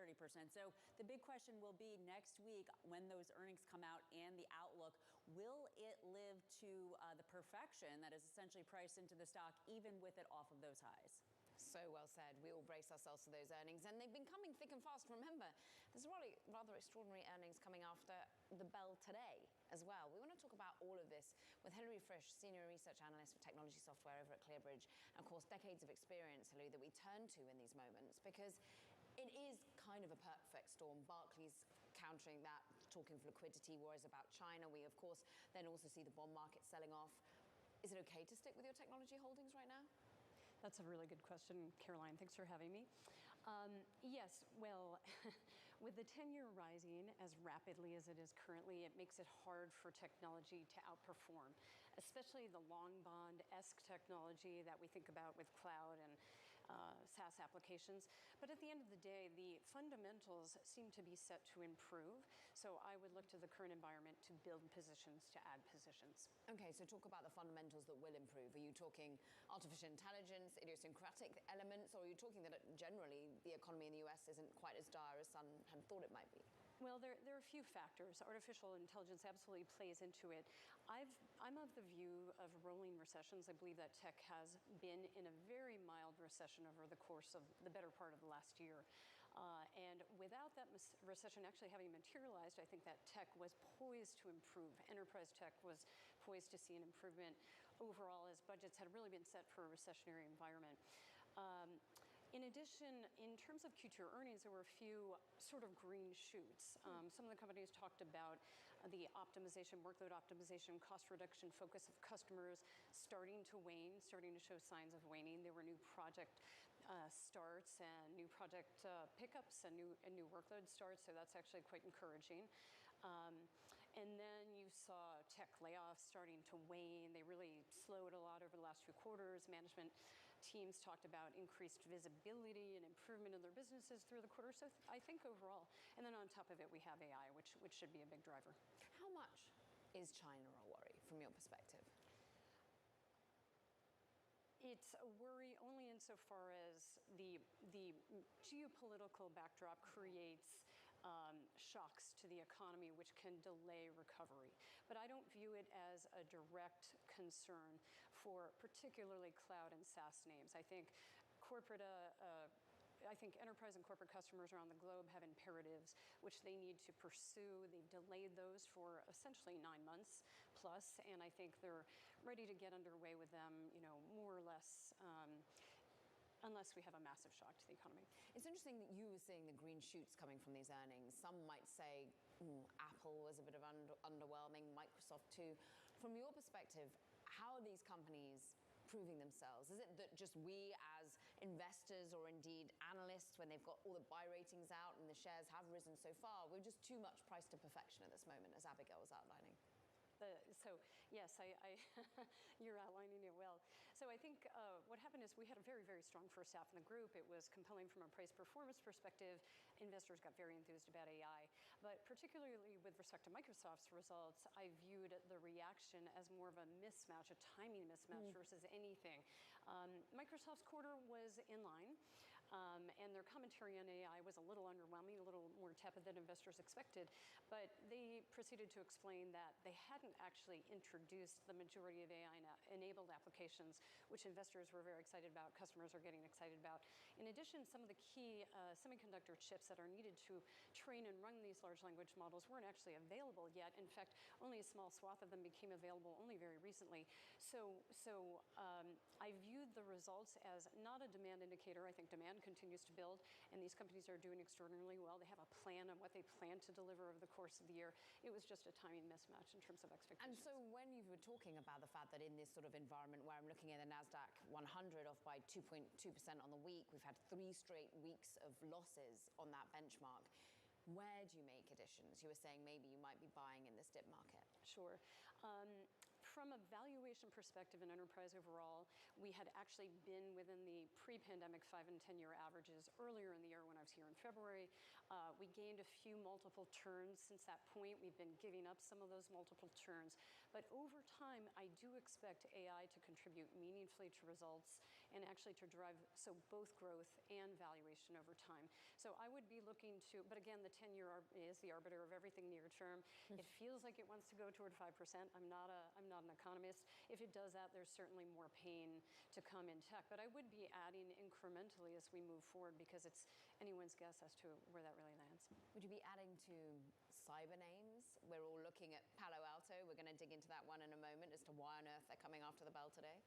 So the big question will be next week when those earnings come out and the outlook, will it live to the perfection that is essentially priced into the stock, even with it off of those highs? So well said. We all brace ourselves for those earnings, and they've been coming thick and fast. Remember, there's rather extraordinary earnings coming after the bell today as well. We want to talk about all of this with Hilary Frisch, Senior Research Analyst for Technology Software over at ClearBridge, and of course, decades of experience, Hilary, that we turn to in these moments, because it is kind of a perfect storm. Barclays countering that, talking of liquidity, worries about China. We, of course, then also see the bond market selling off. Is it okay to stick with your technology holdings right now? That's a really good question, Caroline. Thanks for having me. Yes, well, with the 10-year rising as rapidly as it is currently, it makes it hard for technology to outperform, especially the long bond-esque technology that we think about with cloud and SaaS applications. But at the end of the day, the fundamentals seem to be set to improve. So I would look to the current environment to build positions, to add positions. Okay, so talk about the fundamentals that will improve. Are you talking artificial intelligence, idiosyncratic elements, or are you talking that generally the economy in the US isn't quite as dire as some had thought it might be? Well, there are a few factors. Artificial intelligence absolutely plays into it. I'm of the view of rolling recessions. I believe that tech has been in a very mild recession over the course of the better part of the last year. And without that recession actually having materialized, I think that tech was poised to improve. Enterprise tech was poised to see an improvement overall as budgets had really been set for a recessionary environment. In addition, in terms of Q2 earnings, there were a few sort of green shoots. Some of the companies talked about the optimization, workload optimization, cost reduction focus of customers starting to wane, starting to show signs of waning. There were new project starts and new project pickups and new workload starts, so that's actually quite encouraging. And then you saw tech layoffs starting to wane. They really slowed a lot over the last few quarters. Management teams talked about increased visibility and improvement in their businesses through the quarter. So I think overall, and then on top of it, we have AI, which should be a big driver. How much is China a worry from your perspective? It's a worry only insofar as the geopolitical backdrop creates shocks to the economy, which can delay recovery. But I don't view it as a direct concern for particularly cloud and SaaS names. I think enterprise and corporate customers around the globe have imperatives which they need to pursue. They've delayed those for essentially 9 months plus, and I think they're ready to get underway with them, more or less, unless we have a massive shock to the economy. It's interesting that you were seeing the green shoots coming from these earnings. Some might say Apple was a bit of underwhelming, Microsoft too. From your perspective, how are these companies proving themselves? Is it that just we as investors or indeed analysts, when they've got all the buy ratings out and the shares have risen so far, we're just too much priced to perfection at this moment, as Abigail was outlining? Yes, you're outlining it well. So I think what happened is we had a very, very strong first half in the group. It was compelling from a price performance perspective. Investors got very enthused about AI. But particularly with respect to Microsoft's results, I viewed the reaction as more of a mismatch, a timing mismatch versus anything. Microsoft's quarter was in line. And their commentary on AI was a little underwhelming, a little more tepid than investors expected. But they proceeded to explain that they hadn't actually introduced the majority of AI-enabled applications, which investors were very excited about, customers are getting excited about. In addition, some of the key semiconductor chips that are needed to train and run these large language models weren't actually available yet. In fact, only a small swath of them became available only very recently. So I viewed the results as not a demand indicator. I think demand continues to build, and these companies are doing extraordinarily well. They have a plan on what they plan to deliver over the course of the year. It was just a timing mismatch in terms of expectations. And so when you were talking about the fact that in this sort of environment where I'm looking at the NASDAQ 100 off by 2.2% on the week, we've had 3 straight weeks of losses on that benchmark. Where do you make additions? You were saying maybe you might be buying in this dip market. Sure. From a valuation perspective in enterprise overall, we had actually been within the pre-pandemic 5 and 10-year averages earlier in the year when I was here in February. We gained a few multiple turns since that point. We've been giving up some of those multiple turns. But over time, I do expect AI to contribute meaningfully to results and actually to drive both growth and valuation over time. So I would be looking to, but again, the 10-year is the arbiter of everything near term. It feels like it wants to go toward 5%. I'm not an economist. If it does that, there's certainly more pain to come in tech. But I would be adding incrementally as we move forward because it's anyone's guess as to where that really lands. Would you be adding to cyber names? We're all looking at Palo Alto. We're going to dig into that one in a moment as to why on earth they're coming after the bell today.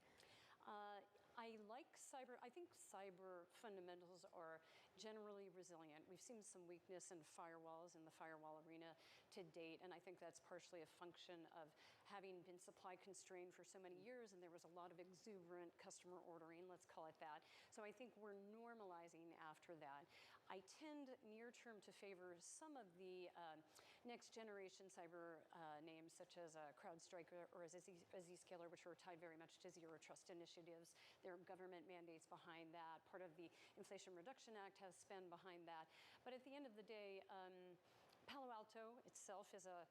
I like cyber. I think cyber fundamentals are generally resilient. We've seen some weakness in firewalls in the firewall arena to date, and I think that's partially a function of having been supply constrained for so many years, and there was a lot of exuberant customer ordering, let's call it that. So I think we're normalizing after that. I tend near term to favor some of the next generation cyber names such as CrowdStrike or Zscaler, which are tied very much to zero trust initiatives. There are government mandates behind that. Part of the Inflation Reduction Act has spend behind that. But at the end of the day, Palo Alto itself is a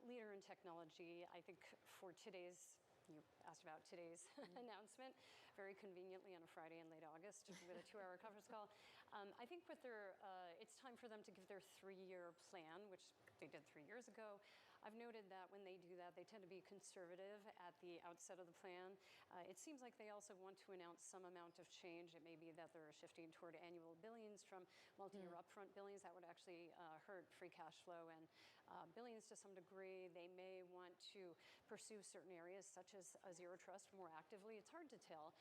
leader in technology. I think for today's, you asked about today's announcement, very conveniently on a Friday in late August with a 2-hour conference call. I think it's time for them to give their 3-year plan, which they did 3 years ago. I've noted that when they do that, they tend to be conservative at the outset of the plan. It seems like they also want to announce some amount of change. It may be that they're shifting toward annual billings from multi-year upfront billings. That would actually hurt free cash flow and billings to some degree. They may want to pursue certain areas such as zero trust more actively. It's hard to tell.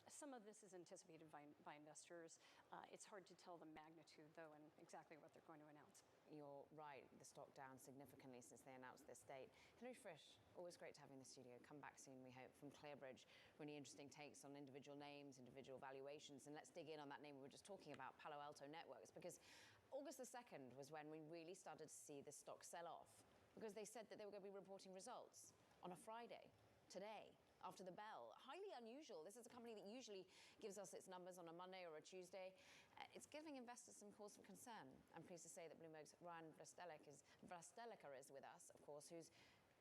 Some of this is anticipated by investors. It's hard to tell the magnitude, though, and exactly what they're going to announce. You're right, the stock down significantly since they announced this date. Henry Frisch, always great to have you in the studio. Come back soon, we hope, from Clearbridge. Really interesting takes on individual names, individual valuations. And let's dig in on that name we were just talking about, Palo Alto Networks, because August the 2nd was when we really started to see the stock sell off, because they said that they were going to be reporting results on a Friday, today, after the bell. Highly unusual. This is a company that usually gives us its numbers on a Monday or a Tuesday. It's giving investors some cause for concern. I'm pleased to say that Bloomberg's Ryan Vlastelica is with us, of course, who's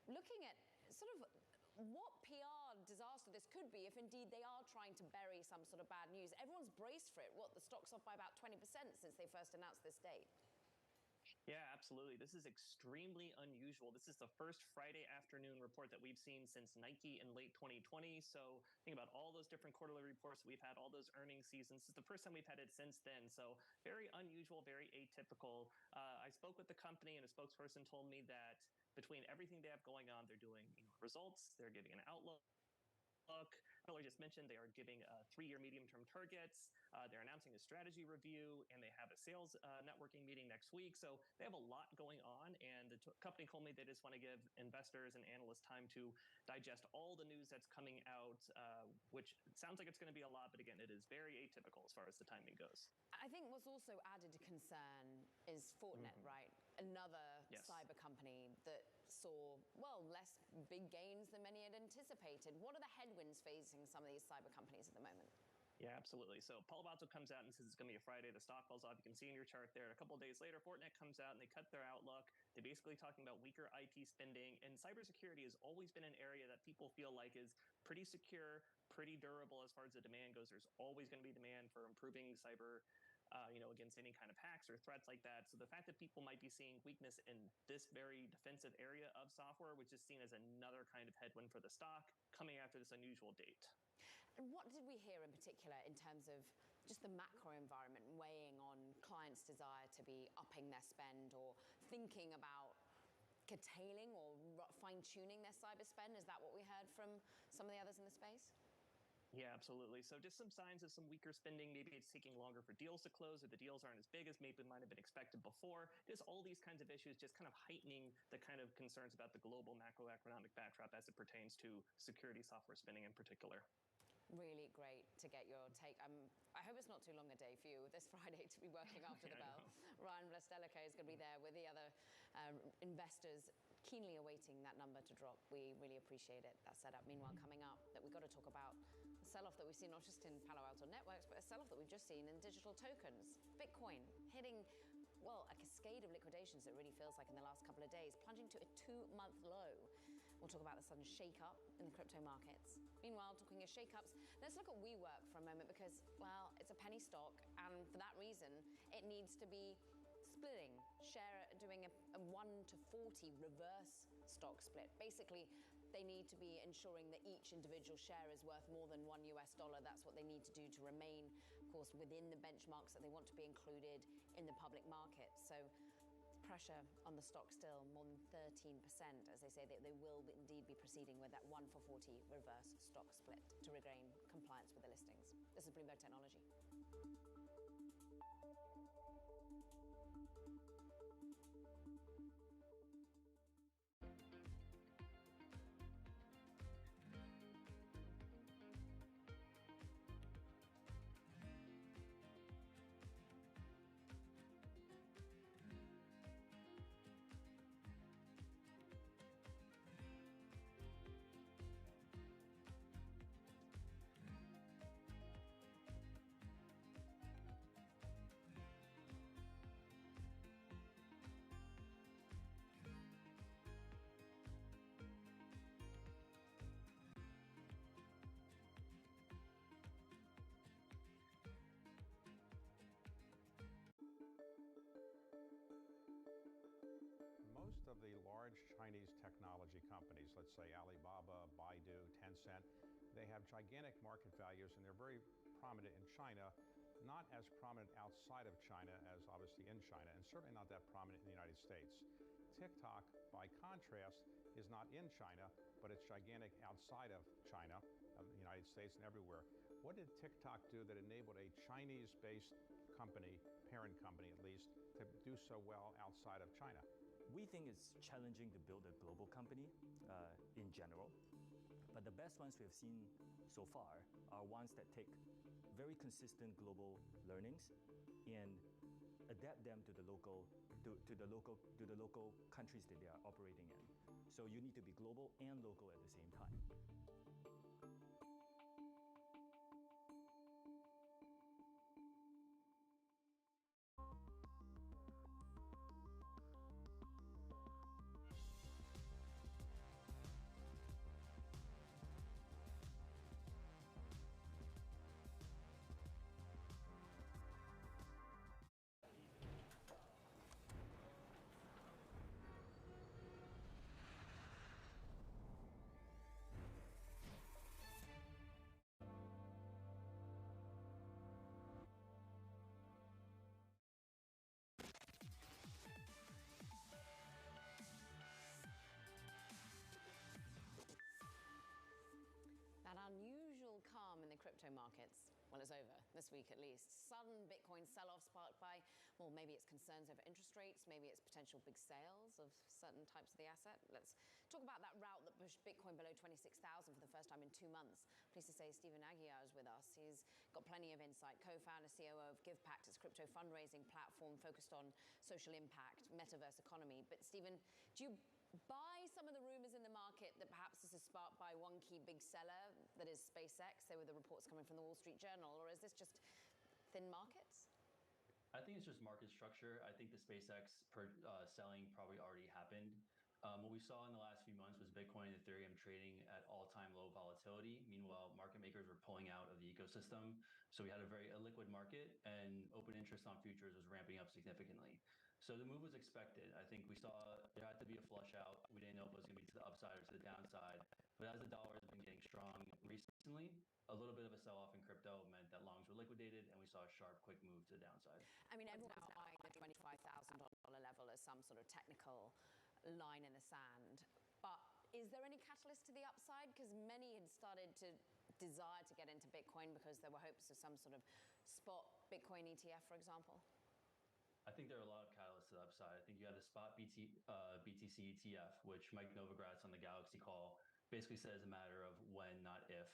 looking at sort of what PR disaster this could be if indeed they are trying to bury some sort of bad news. Everyone's braced for it. What, the stock's off by about 20% since they first announced this date? Yeah, absolutely. This is extremely unusual. This is the first Friday afternoon report that we've seen since Nike in late 2020. So think about all those different quarterly reports we've had, all those earnings seasons. This is the first time we've had it since then. So very unusual, very atypical. I spoke with the company, and a spokesperson told me that between everything they have going on, they're doing results, they're giving an outlook. I just mentioned they are giving 3-year medium-term targets. They're announcing a strategy review, and they have a sales networking meeting next week. So they have a lot going on, and the company told me they just want to give investors and analysts time to digest all the news that's coming out, which sounds like it's going to be a lot, but again, it is very atypical as far as the timing goes. I think what's also added to concern is Fortinet, right? Another cyber company that saw, well, less big gains than many had anticipated. What are the headwinds facing some of these cyber companies at the moment? Yeah, absolutely. So Palo Alto comes out and says it's going to be a Friday. The stock falls off. You can see in your chart there. A couple of days later, Fortinet comes out and they cut their outlook. They're basically talking about weaker IT spending. And cybersecurity has always been an area that people feel like is pretty secure, pretty durable as far as the demand goes. There's always going to be demand for improving cyber against any kind of hacks or threats like that. So the fact that people might be seeing weakness in this very defensive area of software, which is seen as another kind of headwind for the stock coming after this unusual date. And what did we hear in particular in terms of just the macro environment weighing on clients' desire to be upping their spend or thinking about curtailing or fine-tuning their cyber spend? Is that what we heard from some of the others in the space? Yeah, absolutely. So just some signs of some weaker spending. Maybe it's taking longer for deals to close, or the deals aren't as big as maybe might have been expected before. Just all these kinds of issues just kind of heightening the kind of concerns about the global macroeconomic backdrop as it pertains to security software spending in particular. Really great to get your take. I hope it's not too long a day for you this Friday to be working after the bell. Ryan Vlastelica is going to be there with the other investors, keenly awaiting that number to drop. We really appreciate it, that setup. Meanwhile, coming up, that we've got to talk about the sell-off that we've seen not just in Palo Alto Networks, but a sell-off that we've just seen in digital tokens. Bitcoin hitting, well, a cascade of liquidations, it really feels like, in the last couple of days, plunging to a 2-month low. We'll talk about the sudden shake-up in the crypto markets. Meanwhile, talking of shake-ups, let's look at WeWork for a moment because, well, it's a penny stock, and for that reason, it needs to be splitting, doing a 1 to 40 reverse stock split. Basically, they need to be ensuring that each individual share is worth more than $1 US. That's what they need to do to remain, of course, within the benchmarks that they want to be included in the public market. So pressure on the stock still, more than 13%, as they say that they will indeed be proceeding with that 1 for 40 reverse stock split to regain compliance with the listings. This is Bloomberg Technology. let's say Alibaba, Baidu, Tencent, they have gigantic market values and they're very prominent in China, not as prominent outside of China as obviously in China, and certainly not that prominent in the United States. TikTok, by contrast, is not in China, but it's gigantic outside of China, the United States, and everywhere. What did TikTok do that enabled a Chinese-based company, parent company at least, to do so well outside of China? We think it's challenging to build a global company in general, but the best ones we have seen so far are ones that take very consistent global learnings and adapt them to the local countries that they are operating in. So you need to be global and local at the same time. That unusual calm in the crypto markets, well, it's over, this week at least. Sudden Bitcoin sell-off sparked by, well, maybe it's concerns over interest rates, maybe it's potential big sales of certain types of the asset. Let's talk about that route that pushed Bitcoin below 26,000 for the first time in 2 months. Pleased to say Stephen Aguiar is with us. He's got plenty of insight, co-founder, COO of GivePact, its crypto fundraising platform focused on social impact, metaverse economy. But Stephen, do you buy some of the rumors in the market that perhaps this is sparked by one key big seller, that is SpaceX? There were the reports coming from the Wall Street Journal, or is this just thin markets? I think it's just market structure. I think the SpaceX selling probably already happened. What we saw in the last few months was Bitcoin and Ethereum trading at all-time low volatility. Meanwhile, market makers were pulling out of the ecosystem. So we had a very illiquid market, and open interest on futures was ramping up significantly. So the move was expected. I think we saw there had to be a flush out. We didn't know if it was going to be to the upside or to the downside. But as the dollar has been getting strong recently, a little bit of a sell-off in crypto meant that longs were liquidated, and we saw a sharp, quick move to the downside. I mean, everyone's now eyeing the $25,000 level as some sort of technical line in the sand. But is there any catalyst to the upside? Because many had started to desire to get into Bitcoin because there were hopes of some sort of spot Bitcoin ETF, for example. I think there are a lot of catalysts to the upside. I think you had the spot BTC ETF, which Mike Novogratz on the Galaxy call basically said is a matter of when, not if.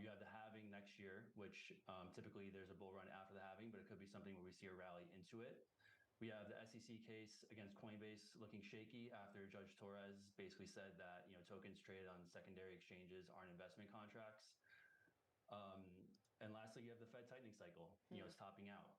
You have the halving next year, which typically there's a bull run after the halving, but it could be something where we see a rally into it. We have the SEC case against Coinbase looking shaky after Judge Torres basically said that tokens traded on secondary exchanges aren't investment contracts. And lastly, you have the Fed tightening cycle. It's topping out.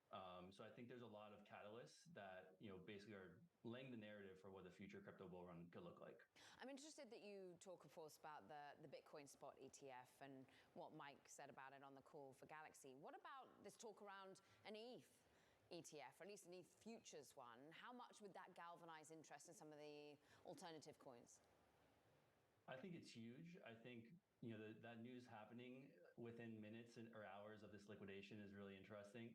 So I think there's a lot of catalysts that basically are laying the narrative for what the future crypto bull run could look like. I'm interested that you talk, of course, about the Bitcoin spot ETF and what Mike said about it on the call for Galaxy. What about this talk around an ETH ETF, or at least an ETH futures one? How much would that galvanize interest in some of the alternative coins? I think it's huge. I think that news happening within minutes or hours of this liquidation is really interesting.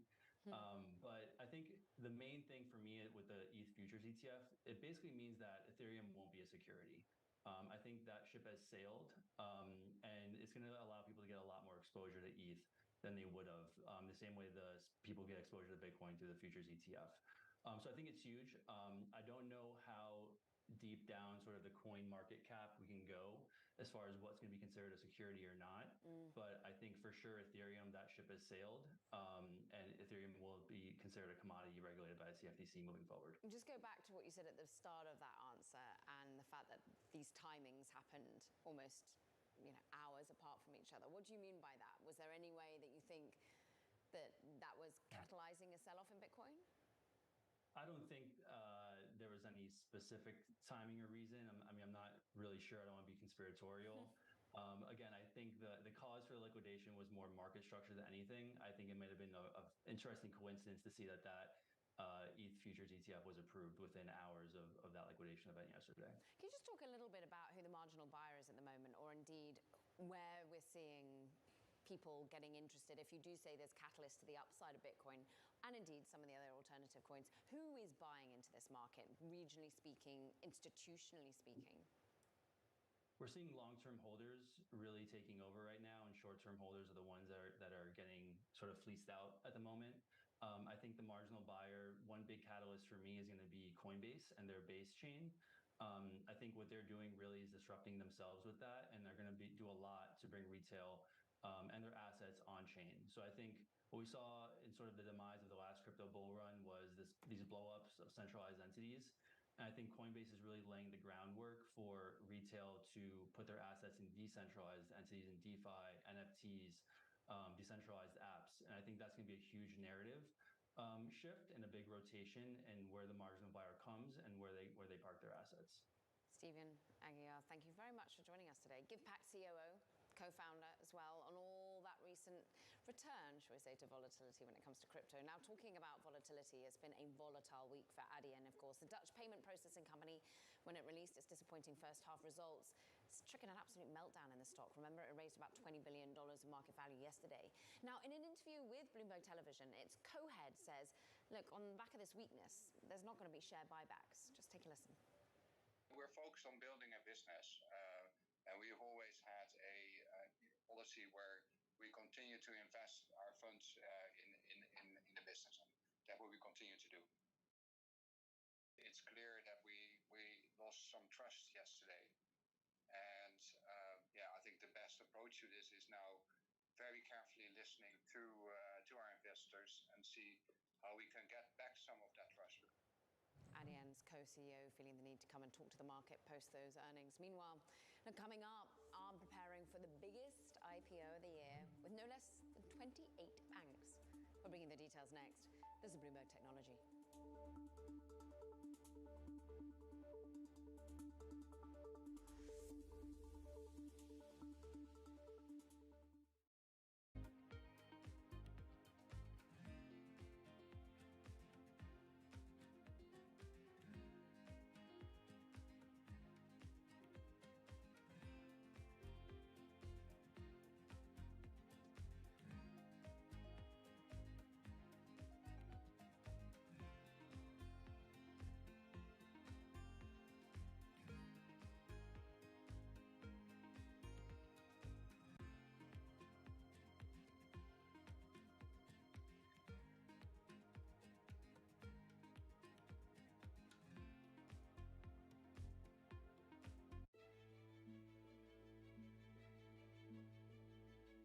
But I think the main thing for me with the ETH futures ETF, it basically means that Ethereum won't be a security. I think that ship has sailed, and it's going to allow people to get a lot more exposure to ETH than they would have, the same way the people get exposure to Bitcoin through the futures ETF. So I think it's huge. I don't know how deep down sort of the coin market cap we can go as far as what's going to be considered a security or not. But I think for sure Ethereum, that ship has sailed, and Ethereum will be considered a commodity regulated by the CFTC moving forward. Just go back to what you said at the start of that answer and the fact that these timings happened almost hours apart from each other. What do you mean by that? Was there any way that you think that was catalyzing a sell-off in Bitcoin? I don't think there was any specific timing or reason. I'm not really sure. I don't want to be conspiratorial. Again, I think the cause for the liquidation was more market structure than anything. I think it might have been an interesting coincidence to see that ETH futures ETF was approved within hours of that liquidation event yesterday. Can you just talk a little bit about who the marginal buyer is at the moment, or indeed where we're seeing people getting interested? If you do say there's catalyst to the upside of Bitcoin and indeed some of the other alternative coins, who is buying into this market, regionally speaking, institutionally speaking? We're seeing long-term holders really taking over right now, and short-term holders are the ones that are getting sort of fleeced out at the moment. I think the marginal buyer, one big catalyst for me is going to be Coinbase and their base chain. I think what they're doing really is disrupting themselves with that, and they're going to do a lot to bring retail and their assets on chain. So I think what we saw in sort of the demise of the last crypto bull run was these blow-ups of centralized entities. And I think Coinbase is really laying the groundwork for retail to put their assets in decentralized entities in DeFi, NFTs, decentralized apps. And I think that's going to be a huge narrative shift and a big rotation in where the marginal buyer comes and where they park their assets. Stephen Aguiar, thank you very much for joining us today. GivePack COO, co-founder as well, on all that recent return, shall we say, to volatility when it comes to crypto. Now, talking about volatility, it's been a volatile week for Adyen, of course. The Dutch payment processing company, when it released its disappointing first half results, it's triggered an absolute meltdown in the stock. Remember, it raised about $20 billion of market value yesterday. Now, in an interview with Bloomberg Television, its co-head says, look, on the back of this weakness, there's not going to be share buybacks. Just take a listen. We're focused on building a business, and we've always had a policy where we continue to invest our funds in the business, and that's what we continue to do. It's clear that we lost some trust yesterday, and I think the best approach to this is now very carefully listening to our investors and see how we can get back some of that trust. Adyen's co-CEO feeling the need to come and talk to the market post those earnings. Meanwhile, coming up, Arm preparing for the biggest IPO of the year with no less than 28 banks. We're bringing the details next. This is Bloomberg Technology.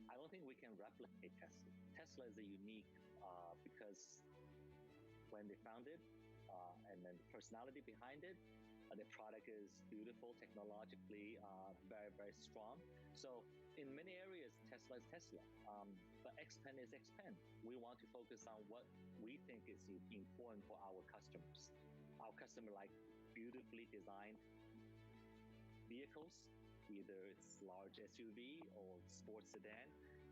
I don't think we can replicate Tesla. Tesla is unique because when they founded and then the personality behind it, the product is beautiful, technologically very, very strong. So in many areas, Tesla is Tesla. But Xpeng is Xpeng. We want to focus on what we think is important for our customers. Our customer like beautifully designed vehicles, either it's large SUV or sports sedan.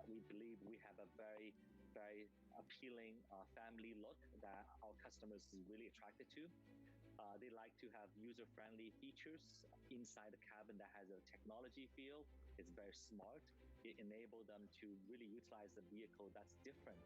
We believe we have a very, very appealing family look that our customers is really attracted to. They like to have user-friendly features inside the cabin that has a technology feel. It's very smart. It enables them to really utilize the vehicle that's different.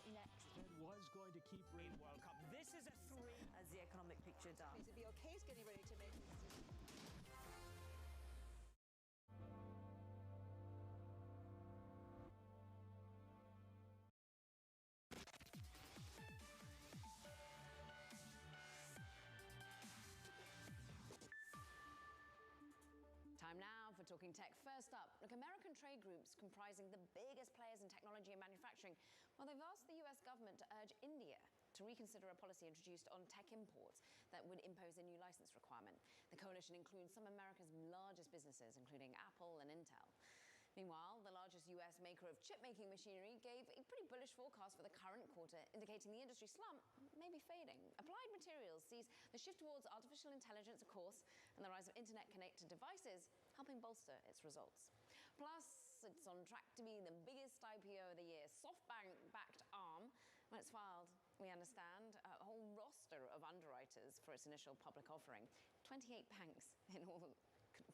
Next. It was going to keep reading World Cup. This is a three. As the economic picture does. The OK is getting ready to make this decision. Time now for Talking Tech. First up, look, American trade groups comprising the biggest players in technology and manufacturing, well, they've asked the US government to urge India to reconsider a policy introduced on tech imports that would impose a new license requirement. The coalition includes some of America's largest businesses, including Apple and Intel. Meanwhile, the largest largest US maker of chip-making machinery, gave a pretty bullish forecast for the current quarter, indicating the industry slump may be fading. Applied Materials sees the shift towards artificial intelligence, of course, and the rise of internet-connected devices helping bolster its results. Plus, it's on track to be the biggest IPO of the year. SoftBank-backed ARM, when it's filed, we understand, a whole roster of underwriters for its initial public offering. 28 banks in all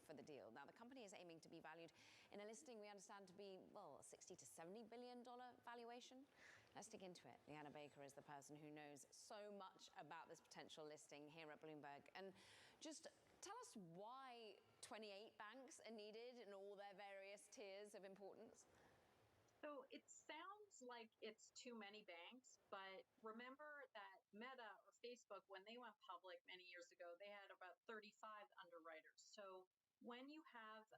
for the deal. Now, the company is aiming to be valued in a listing we understand to be, well, $60 to $70 billion valuation. Let's dig into it. Leanna Baker is the person who knows so much about this potential listing here at Bloomberg. And just tell us why 28 banks are needed in all their various tiers of importance. So it sounds like it's too many banks, but remember that Meta or Facebook, when they went public many years ago, they had about 35 underwriters. So when you have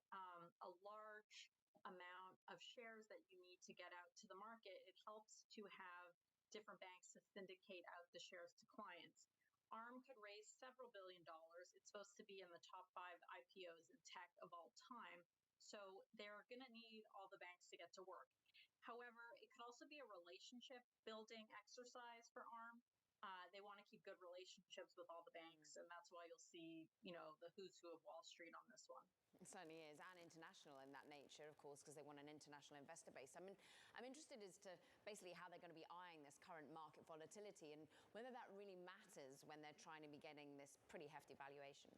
a large amount of shares that you need to get out to the market, it helps to have different banks to syndicate out the shares to clients. ARM could raise several $billions. It's supposed to be in the top 5 IPOs in tech of all time. So they're going to need all the banks to get to work. However, it could also be a relationship building exercise for ARM. They want to keep good relationships with all the banks, and that's why you'll see, the who's who of Wall Street on this one. It certainly is, and international in that nature, of course, because they want an international investor base. I mean, I'm interested as to basically how they're going to be eyeing this current market volatility and whether that really matters when they're trying to be getting this pretty hefty valuation.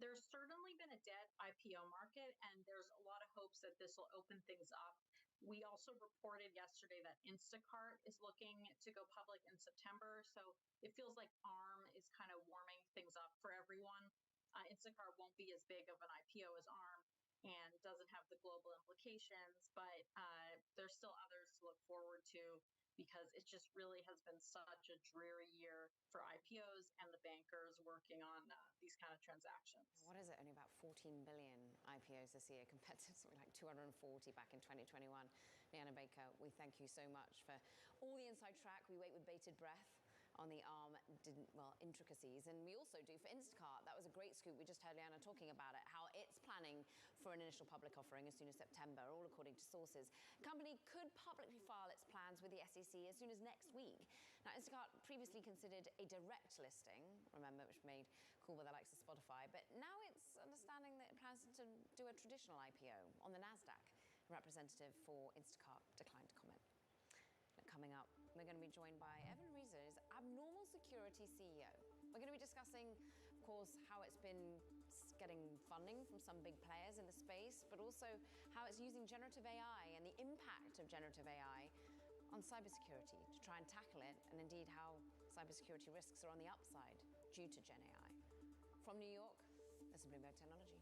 There's certainly been a dead IPO market, and there's a lot of hopes that this will open things up. We also reported yesterday that Instacart is looking to go public in September, so it feels like ARM is kind of warming things up for everyone. Instacart won't be as big of an IPO as ARM and doesn't have the global implications, but there's still others to look forward to, because it just really has been such a dreary year for IPOs and the bankers working on these kind of transactions. What is it? Only about 14 billion IPOs this year compared to something like 240 back in 2021. Leanna Baker, we thank you so much for all the inside track. We wait with bated breath on the ARM intricacies, and we also do for Instacart. That was a great scoop. We just heard Leanna talking about it, how it's planning for an initial public offering as soon as September, all according to sources. The company could publicly file its plans with the SEC as soon as next week. Now, Instacart previously considered a direct listing, remember, which made cool with the likes of Spotify, but now it's understanding that it plans to do a traditional IPO on the NASDAQ. A representative for Instacart declined to comment. Coming up, we're going to be joined by Evan Rizzo's Abnormal Security CEO. We're going to be discussing, of course, how it's been getting funding from some big players in the space, but also how it's using generative AI and the impact of generative AI on cybersecurity to try and tackle it, and indeed how cybersecurity risks are on the upside due to Gen AI. From New York, this is Bloomberg Technology.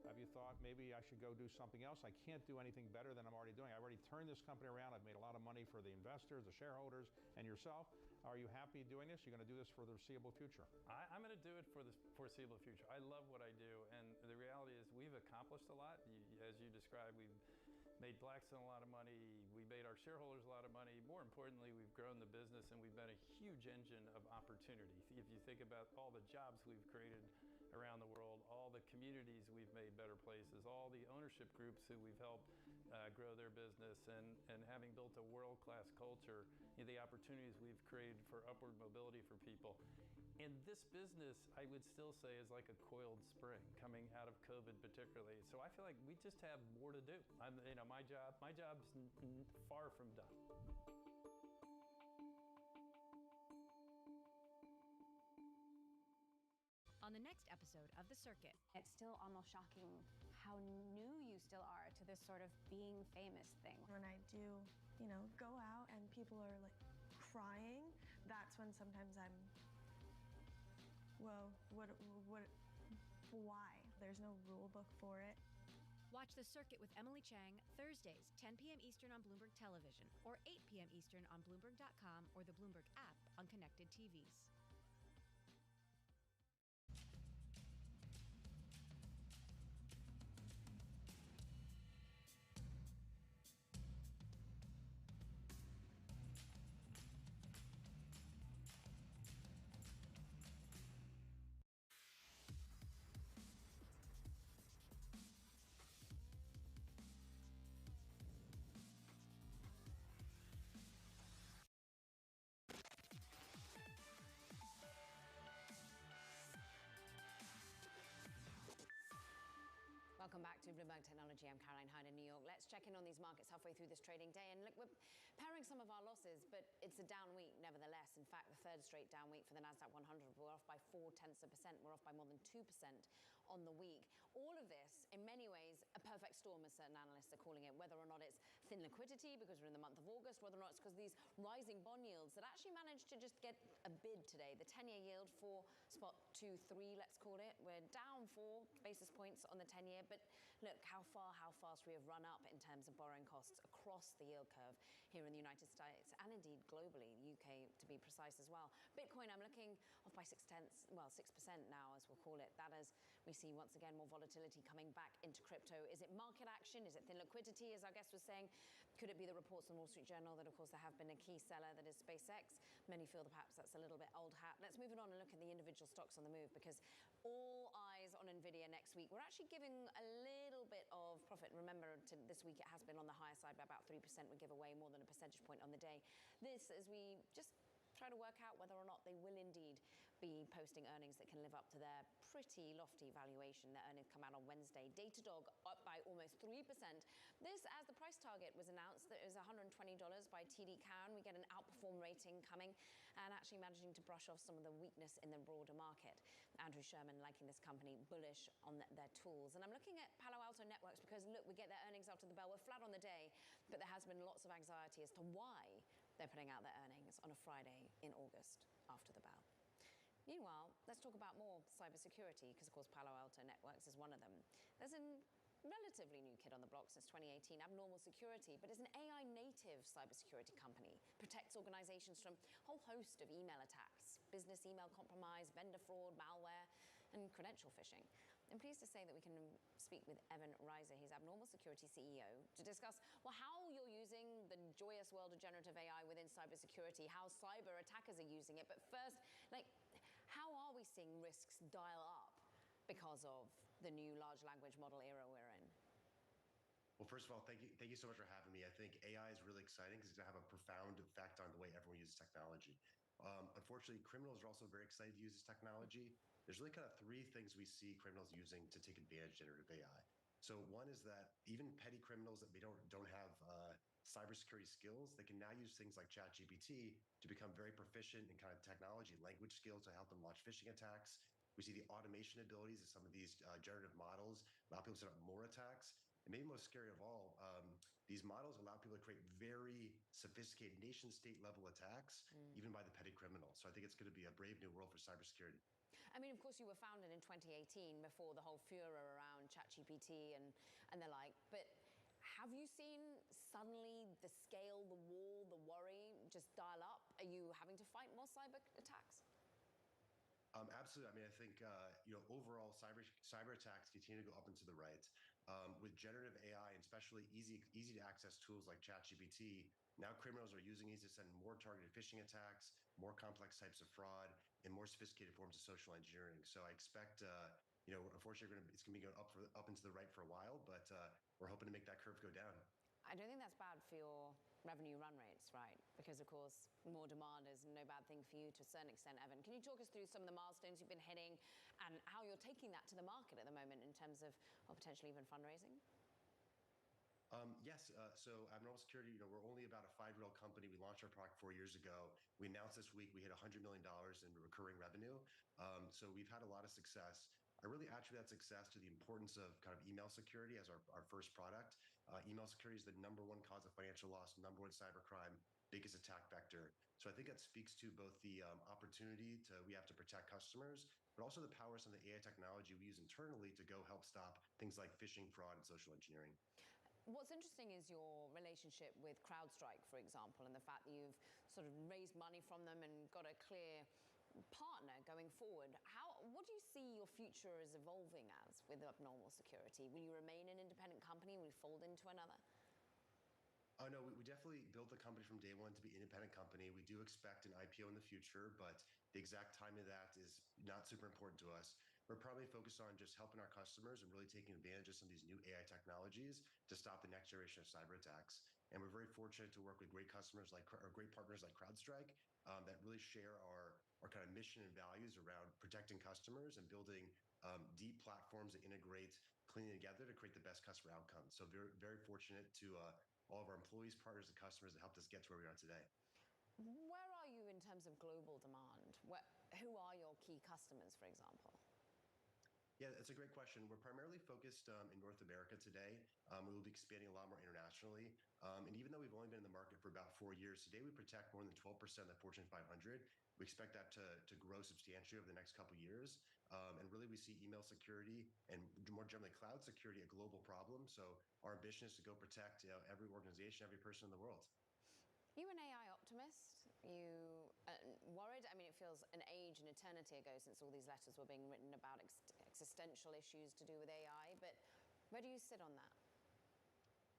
Have you thought maybe I should go do something else? I can't do anything better than I'm already doing. I already turned this company around. I've made a lot of money for the investors, the shareholders, and yourself. Are you happy doing this? You're going to do this for the foreseeable future? I'm going to do it for the foreseeable future. I love what I do, and the reality is we've accomplished a lot. As you described, we've made Blackstone a lot of money. We made our shareholders a lot of money. More importantly, we've grown the business, and we've been a huge engine of opportunity. If you think about all the jobs we've created around the world, communities we've made better places, all the ownership groups who we've helped grow their business, and having built a world-class culture, the opportunities we've created for upward mobility for people. And this business, I would still say, is like a coiled spring coming out of COVID, particularly. So I feel like we just have more to do. My job's far from done. On the next episode of The Circuit. It's still almost shocking how new you still are to this sort of being famous thing. When I do, go out and people are like crying, that's when sometimes I'm, whoa, why? There's no rule book for it. Watch The Circuit with Emily Chang Thursdays, 10 p.m. Eastern on Bloomberg Television, or 8 p.m. Eastern on Bloomberg.com or the Bloomberg app on connected TVs. Welcome back to Bloomberg Technology. I'm Caroline Hyde in New York. Let's check in on these markets halfway through this trading day. And look, we're pairing some of our losses, but it's a down week nevertheless. In fact, the third straight down week for the NASDAQ 100. We're off by 0.4%. We're off by more than 2% on the week. All of this, in many ways, a perfect storm, as certain analysts are calling it, whether or not it's thin liquidity because we're in the month of August, whether or not it's because these rising bond yields that actually managed to just get a bid today. The 10-year yield for spot 2.3, let's call it. We're down 4 basis points on the 10-year, but look how fast we have run up in terms of borrowing costs across the yield curve here in the United States and indeed globally, the UK to be precise as well. Bitcoin, I'm looking off by 6% now, as we'll call it. That as we see once again more volatility coming back into crypto. Is it market action? Is it thin liquidity, as our guest was saying? Could it be the reports in the Wall Street Journal that, of course, there have been a key seller that is SpaceX? Many feel that perhaps that's a little bit old hat. Let's move it on and look at the individual stocks on the move, because all eyes on NVIDIA next week. We're actually giving a little bit of profit. Remember, this week it has been on the higher side by about 3%. We give away more than a percentage point on the day. This, as we just try to work out whether or not they will indeed be posting earnings that can live up to their pretty lofty valuation. Their earnings come out on Wednesday. Datadog up by almost 3%. This, as the price target was announced, that is $120 by TD Cowen. We get an outperform rating coming and actually managing to brush off some of the weakness in the broader market. Andrew Sherman liking this company, bullish on their tools. And I'm looking at Palo Alto Networks because, look, we get their earnings after the bell. We're flat on the day, but there has been lots of anxiety as to why they're putting out their earnings on a Friday in August after the bell. Meanwhile, let's talk about more cybersecurity, because, of course, Palo Alto Networks is one of them. There's a relatively new kid on the block since 2018, Abnormal Security, but it's an AI-native cybersecurity company. Protects organizations from a whole host of email attacks, business email compromise, vendor fraud, malware, and credential phishing. I'm pleased to say that we can speak with Evan Reiser. He's Abnormal Security CEO, to discuss, how you're using the joyous world of generative AI within cybersecurity, how cyber attackers are using it. But first, how are we seeing risks dial up because of the new large language model era we're in? Well, first of all, thank you so much for having me. I think AI is really exciting because it's going to have a profound effect on the way everyone uses technology. Unfortunately, criminals are also very excited to use this technology. There's really kind of 3 things we see criminals using to take advantage of generative AI. So one is that even petty criminals that don't have cybersecurity skills, they can now use things like ChatGPT to become very proficient in kind of technology, language skills to help them launch phishing attacks. We see the automation abilities of some of these generative models allow people to set up more attacks. And maybe most scary of all, these models allow people to create very sophisticated nation-state level attacks, even by the petty criminals. So I think it's going to be a brave new world for cybersecurity. I mean, of course, you were founded in 2018 before the whole furor around ChatGPT and the like. But have you seen suddenly the scale, the wall, the worry just dial up? Are you having to fight more cyber attacks? Absolutely. I mean, I think overall cyber attacks continue to go up and to the right. With generative AI and especially easy to access tools like ChatGPT, now criminals are using these to send more targeted phishing attacks, more complex types of fraud, and more sophisticated forms of social engineering. So I expect unfortunately, it's going to be going up into the right for a while, but we're hoping to make that curve go down. I don't think that's bad for your revenue run rates, right? Because, of course, more demand is no bad thing for you to a certain extent, Evan. Can you talk us through some of the milestones you've been hitting and how you're taking that to the market at the moment in terms of potentially even fundraising? Yes. So Abnormal Security, we're only about a 5-year-old company. We launched our product 4 years ago. We announced this week we hit $100 million in recurring revenue. So we've had a lot of success. I really attribute that success to the importance of kind of email security as our first product. Email security is the #1 cause of financial loss, #1 cybercrime, biggest attack vector. So I think that speaks to both the opportunity we have to protect customers, but also the power of some of the AI technology we use internally to go help stop things like phishing, fraud, and social engineering. What's interesting is your relationship with CrowdStrike, for example, and the fact that you've sort of raised money from them and got a clear partner going forward. What do you see your future as evolving as with Abnormal Security? Will you remain an independent company? Will you fold into another? Oh, no, we definitely built the company from day one to be an independent company. We do expect an IPO in the future, but the exact time of that is not super important to us. We're probably focused on just helping our customers and really taking advantage of some of these new AI technologies to stop the next generation of cyber attacks. And we're very fortunate to work with great customers or great partners like CrowdStrike that really share our kind of mission and values around protecting customers and building deep platforms that integrate cleanly together to create the best customer outcomes. So very, very fortunate to all of our employees, partners, and customers that helped us get to where we are today. Where are you in terms of global demand? Who are your key customers, for example? Yeah, that's a great question. We're primarily focused in North America today. We will be expanding a lot more internationally. And even though we've only been in the market for about 4 years, today we protect more than 12% of the Fortune 500. We expect that to grow substantially over the next couple of years. And really, we see email security and more generally cloud security a global problem. So our ambition is to go protect every organization, every person in the world. You an AI optimist? You worried? I mean, it feels an age, an eternity ago since all these letters were being written about existential issues to do with AI. But where do you sit on that?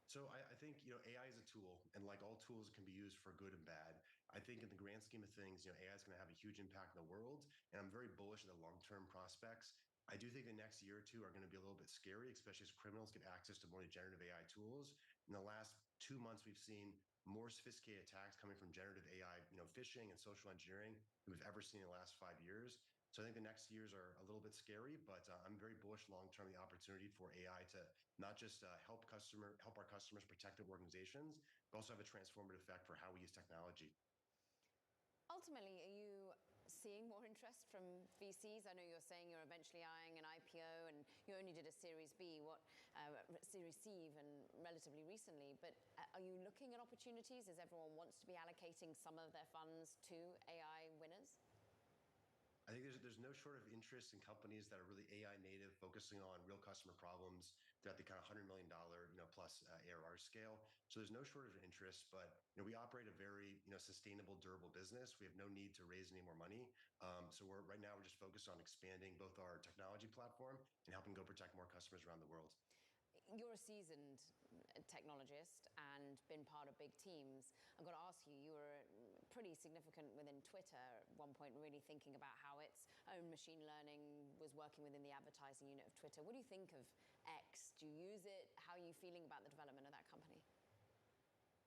So I think AI is a tool, and like all tools, it can be used for good and bad. I think in the grand scheme of things, AI is going to have a huge impact in the world, and I'm very bullish on the long-term prospects. I do think the next year or two are going to be a little bit scary, especially as criminals get access to more generative AI tools. In the last 2 months, we've seen more sophisticated attacks coming from generative AI, phishing and social engineering than we've ever seen in the last 5 years. So I think the next years are a little bit scary, but I'm very bullish long-term the opportunity for AI to not just help our customers protect their organizations, but also have a transformative effect for how we use technology. Ultimately, are you seeing more interest from VCs? I know you're saying you're eventually eyeing an IPO, and you only did a Series C even relatively recently. But are you looking at opportunities as everyone wants to be allocating some of their funds to AI winners? I think there's no short of interest in companies that are really AI native, focusing on real customer problems. They're at the kind of $100 million plus ARR scale. So there's no shortage of interest, but we operate a very sustainable, durable business. We have no need to raise any more money. So right now we're just focused on expanding both our technology platform and helping go protect more customers around the world. You're a seasoned technologist and been part of big teams. I've got to ask you, you were pretty significant within Twitter at one point, really thinking about how its own machine learning was working within the advertising unit of Twitter. What do you think of X? Do you use it? How are you feeling about the development of that company?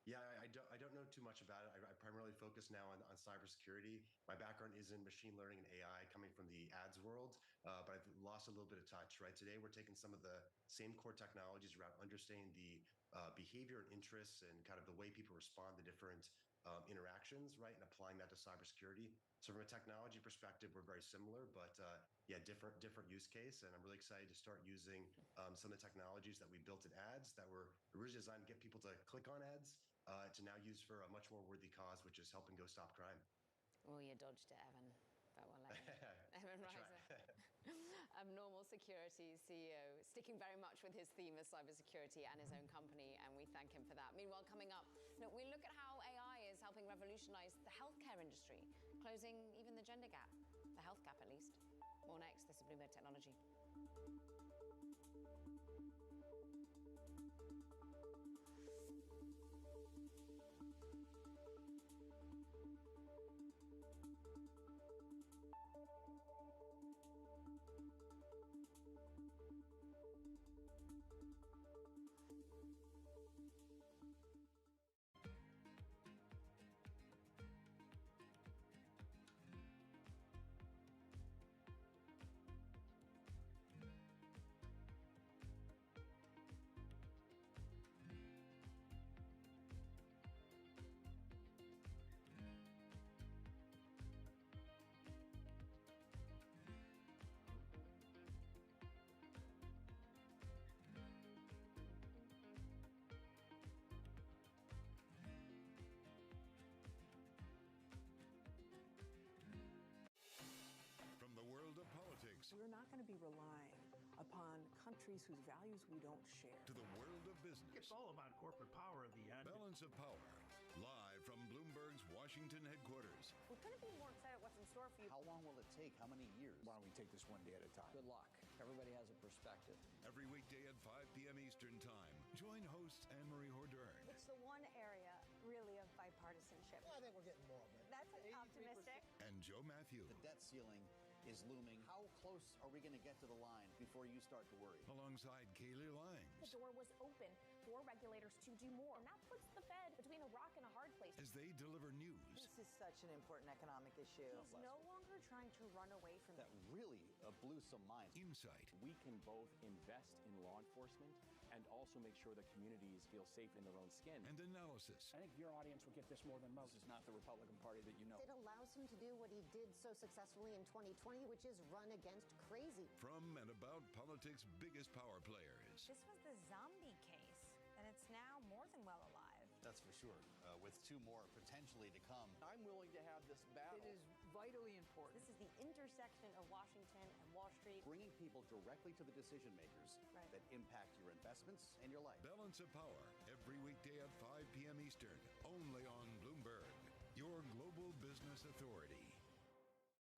Yeah, I don't know too much about it. I primarily focus now on cybersecurity. My background is in machine learning and AI, coming from the ads world, but I've lost a little bit of touch. Right today, we're taking some of the same core technologies around understanding the behavior and interests and kind of the way people respond to different interactions, right, and applying that to cybersecurity. So from a technology perspective, we're very similar, but yeah, different use case. And I'm really excited to start using some of the technologies that we built in ads that were originally designed to get people to click on ads to now use for a much more worthy cause, which is helping go stop crime. Well, you dodged it, Evan. But we'll let you. Evan Reiser, Abnormal Security CEO, sticking very much with his theme of cybersecurity and his own company, and we thank him for that. Meanwhile, coming up, we look at how AI is helping revolutionize the healthcare industry, closing even the gender gap, the health gap at least. More next. This is Bloomberg Technology. be relying upon countries whose values we don't share. To the world of business. It's all about corporate power at the end. Balance of Power. Live from Bloomberg's Washington headquarters. We couldn't be more excited what's in store for you. How long will it take? How many years? Why don't we take this one day at a time? Good luck. Everybody has a perspective. Every weekday at 5 p.m. Eastern Time. Join host Anne-Marie Hordern. It's the one area, really, of bipartisanship. Well, I think we're getting more of it. That's optimistic. And Joe Matthew. The debt ceiling is looming. How close are we going to get to the line before you start to worry? Alongside Kaylee Langs. The door was open for regulators to do more, and that puts the Fed between a rock and a hard place. As they deliver news. This is such an important economic issue. He's no longer trying to run away from that really blew some minds. Insight. We can both invest in law enforcement and also make sure that communities feel safe in their own skin. And analysis. I think your audience will get this more than most. This is not the Republican Party that you know. It allows him to do what he did so successfully in 2020, which is run against crazy. From and about politics' biggest power players. This was the zombie case, and it's now more than well alive. That's for sure. With two more potentially to come. I'm willing to have this battle. It is vitally important. This is the intersection of Washington and Wall Street. Bringing people directly to the decision makers that impact your investments and your life. Balance of Power, every weekday at 5 p.m. Eastern, only on Bloomberg, your global business authority.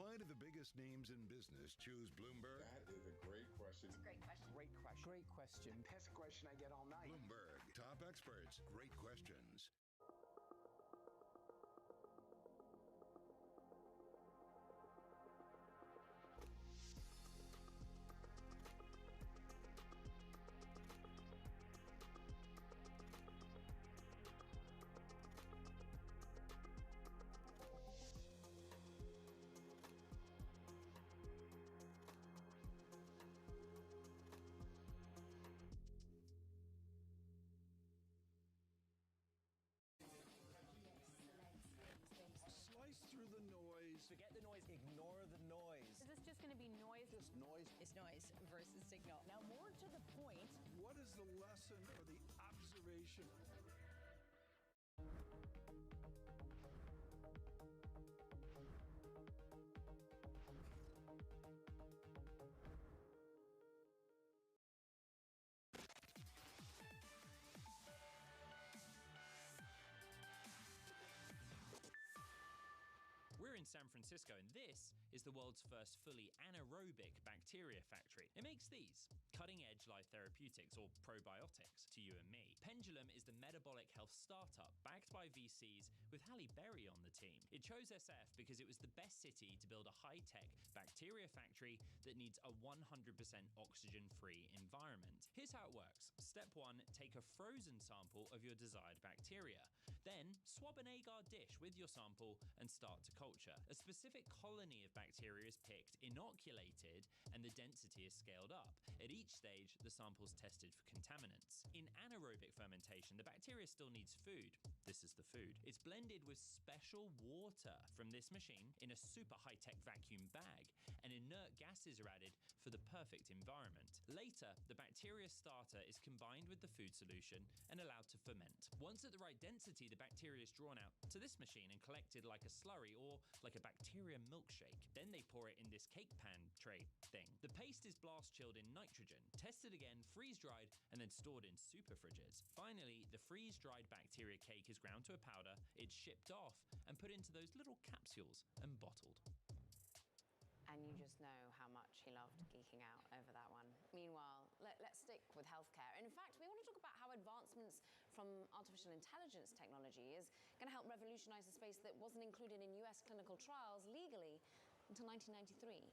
Why do the biggest names in business choose Bloomberg? That is a great question. It's a great question. Great question. Great question. Best question I get all night. Bloomberg, top experts, great questions. Through the noise. Forget the noise. Ignore the noise. Is this just going to be noise? Just noise. It's noise versus signal. Now, more to the point. What is the lesson or the observation? We're in San Francisco, and this is the world's first fully anaerobic bacteria factory. It makes these cutting-edge life therapeutics, or probiotics, to you and me. Pendulum is the metabolic health startup backed by VCs with Halle Berry on the team. It chose SF because it was the best city to build a high-tech bacteria factory that needs a 100% oxygen-free environment. Here's how it works. Step 1, take a frozen sample of your desired bacteria. Then, swab an agar dish with your sample and start to culture. A specific colony of bacteria is picked, inoculated, and the density is scaled up. At each stage, the sample is tested for contaminants. In anaerobic fermentation, the bacteria still needs food. This is the food. It's blended with special water from this machine in a super high-tech vacuum bag, and inert gases are added for the perfect environment. Later, the bacteria starter is combined with the food solution and allowed to ferment. Once at the right density, the bacteria is drawn out to this machine and collected like a slurry or like a bacteria milkshake. Then they pour it in this cake pan tray thing. The paste is blast chilled in nitrogen, tested again, freeze-dried, and then stored in super fridges. Finally, the freeze-dried bacteria cake is ground to a powder, it's shipped off, and put into those little capsules and bottled. And you just know how much he loved geeking out over that one. Meanwhile, let's stick with healthcare. And in fact, we want to talk about how advancements from artificial intelligence technology is going to help revolutionize a space that wasn't included in US clinical trials legally until 1993.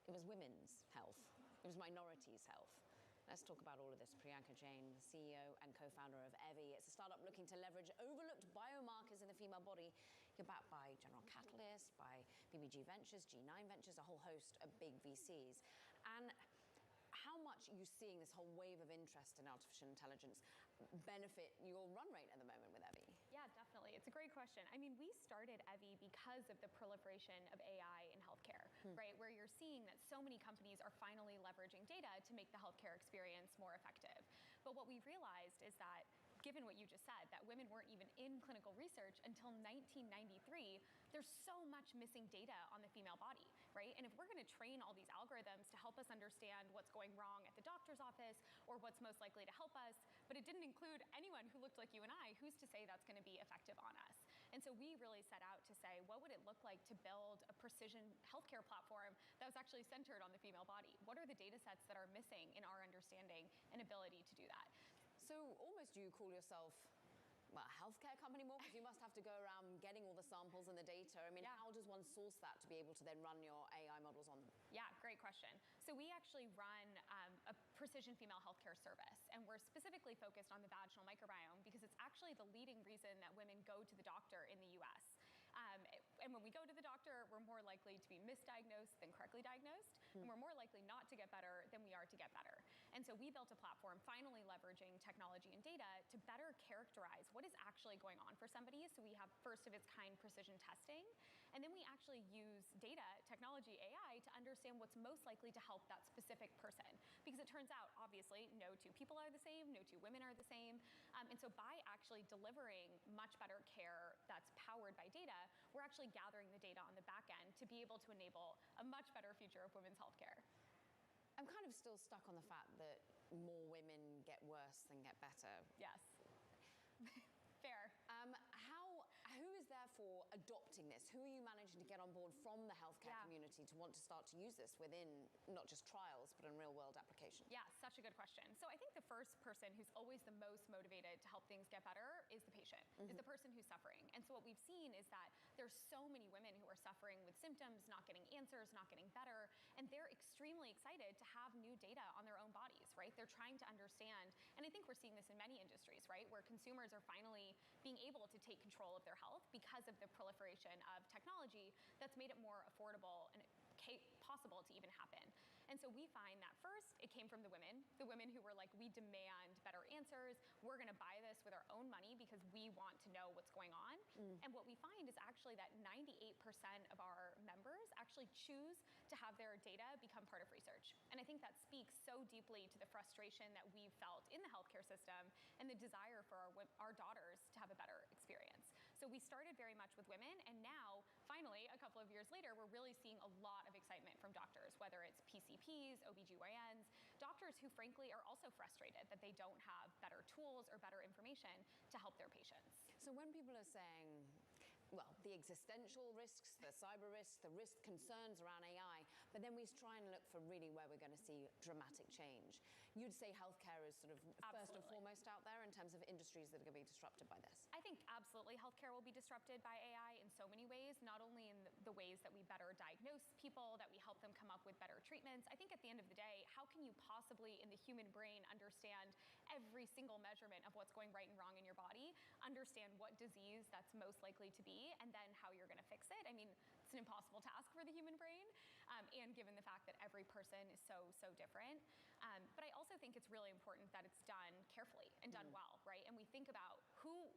It was women's health. It was minorities' health. Let's talk about all of this. Priyanka Jain, the CEO and co-founder of Evie. It's a startup looking to leverage overlooked biomarkers in the female body. You're backed by General Catalyst, by BBG Ventures, G9 Ventures, a whole host of big VCs. And how much are you seeing this whole wave of interest in artificial intelligence benefit your run rate at the moment with Evie? Yeah, definitely. It's a great question. I mean, we started Evie because of the proliferation of AI in healthcare, right? Where you're seeing that so many companies are finally leveraging data to make the healthcare experience more effective. But what we realized is that, given what you just said, that women weren't even in clinical research until 1993, there's so much missing data on the female body, right? And if we're going to train all these algorithms to help us understand what's going wrong at the doctor's office or what's most likely to help us, but it didn't include anyone who looked like you and I, who's to say that's going to be effective on us? And so we really set out to say, what would it look like to build a precision healthcare platform that was actually centered on the female body? What are the data sets that are missing in our understanding and ability to do that? So almost do you call yourself a healthcare company more? Because you must have to go around getting all the samples and the data. I mean, how does one source that to be able to then run your AI models on them? Yeah, great question. So we actually run a precision female healthcare service, and we're specifically focused on the vaginal microbiome because it's actually the leading reason that women go to the doctor in the US. And when we go to the doctor, we're more likely to be misdiagnosed than correctly diagnosed, and we're more likely not to get better than we are to get better. And so we built a platform finally leveraging technology and data to better characterize what is actually going on for somebody. So we have first of its kind precision testing, and then we actually use data, technology, AI to understand what's most likely to help that specific person. Because it turns out, obviously, no two people are the same, no two women are the same. And so by actually delivering much better care that's powered by data, we're actually gathering the data on the back end to be able to enable a much better future of women's healthcare. I'm kind of still stuck on the fact that more women get worse than get better. Yes. Fair. Who is therefore adopting this? Who are you managing to get on board from the healthcare community to want to start to use this within not just trials, but in real world applications? Yeah, such a good question. So I think the first person who's always the most motivated to help things get better is the patient, is the person who's suffering. And so what we've seen is that there's so many women who are suffering with symptoms, not getting answers, not getting better, and they're extremely excited to have new data on their own bodies, right? They're trying to understand, and I think we're seeing this in many industries, right? Where consumers are finally being able to take control of their health because of the proliferation of technology that's made it more affordable and possible to even happen. And so we find that first, it came from the women who were like, we demand better answers. We're going to buy this with our own money because we want to know what's going on. And what we find is actually that 98% of our members actually choose to have their data become part of research. And I think that speaks so deeply to the frustration that we've felt in the healthcare system and the desire for our daughters to have a better experience. So we started very much with women, and now, finally, a couple of years later, we're really seeing a lot of excitement from doctors, whether it's PCPs, OBGYNs, doctors who frankly are also frustrated that they don't have better tools or better information to help their patients. So when people are saying, well, the existential risks, the cyber risks, the risk concerns around AI, but then we try and look for really where we're going to see dramatic change. You'd say healthcare is sort of first and foremost out there in terms of industries that are going to be disrupted by this. I think absolutely healthcare will be disrupted by AI in so many ways, not only in the ways that we better diagnose people, that we help them come up with better treatments. I think at the end of the day, how can you possibly in the human brain understand every single measurement of what's going right and wrong in your body, understand what disease that's most likely to be, and then how you're going to fix it? I mean, it's an impossible task for the human brain, and given the fact that every person is so different. But I also think it's really important that it's done carefully and done well, right? And we think about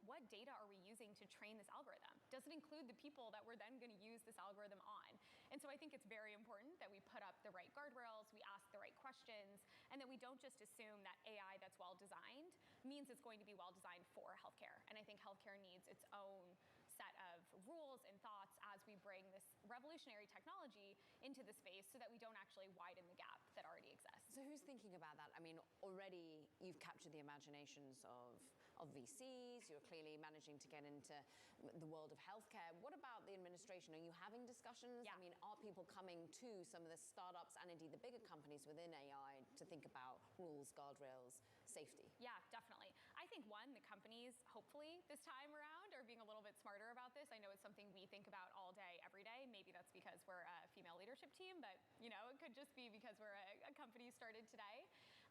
what data are we using to train this algorithm? Does it include the people that we're then going to use this algorithm on? And so I think it's very important that we put up the right guardrails, we ask the right questions, and that we don't just assume that AI that's well designed means it's going to be well designed for healthcare. And I think healthcare needs its own set of rules and thoughts as we bring this revolutionary technology into the space so that we don't actually widen the gap that already exists. So who's thinking about that? I mean, already you've captured the imaginations of VCs. You're clearly managing to get into the world of healthcare. What about the administration? Are you having discussions? Yeah. I mean, are people coming to some of the startups and indeed the bigger companies within AI to think about rules, guardrails, safety? Yeah, definitely. I think the companies, hopefully this time around, are being a little bit smarter about this. I know it's something we think about all day, every day. Maybe that's because we're a female leadership team, but it could just be because we're a company started today.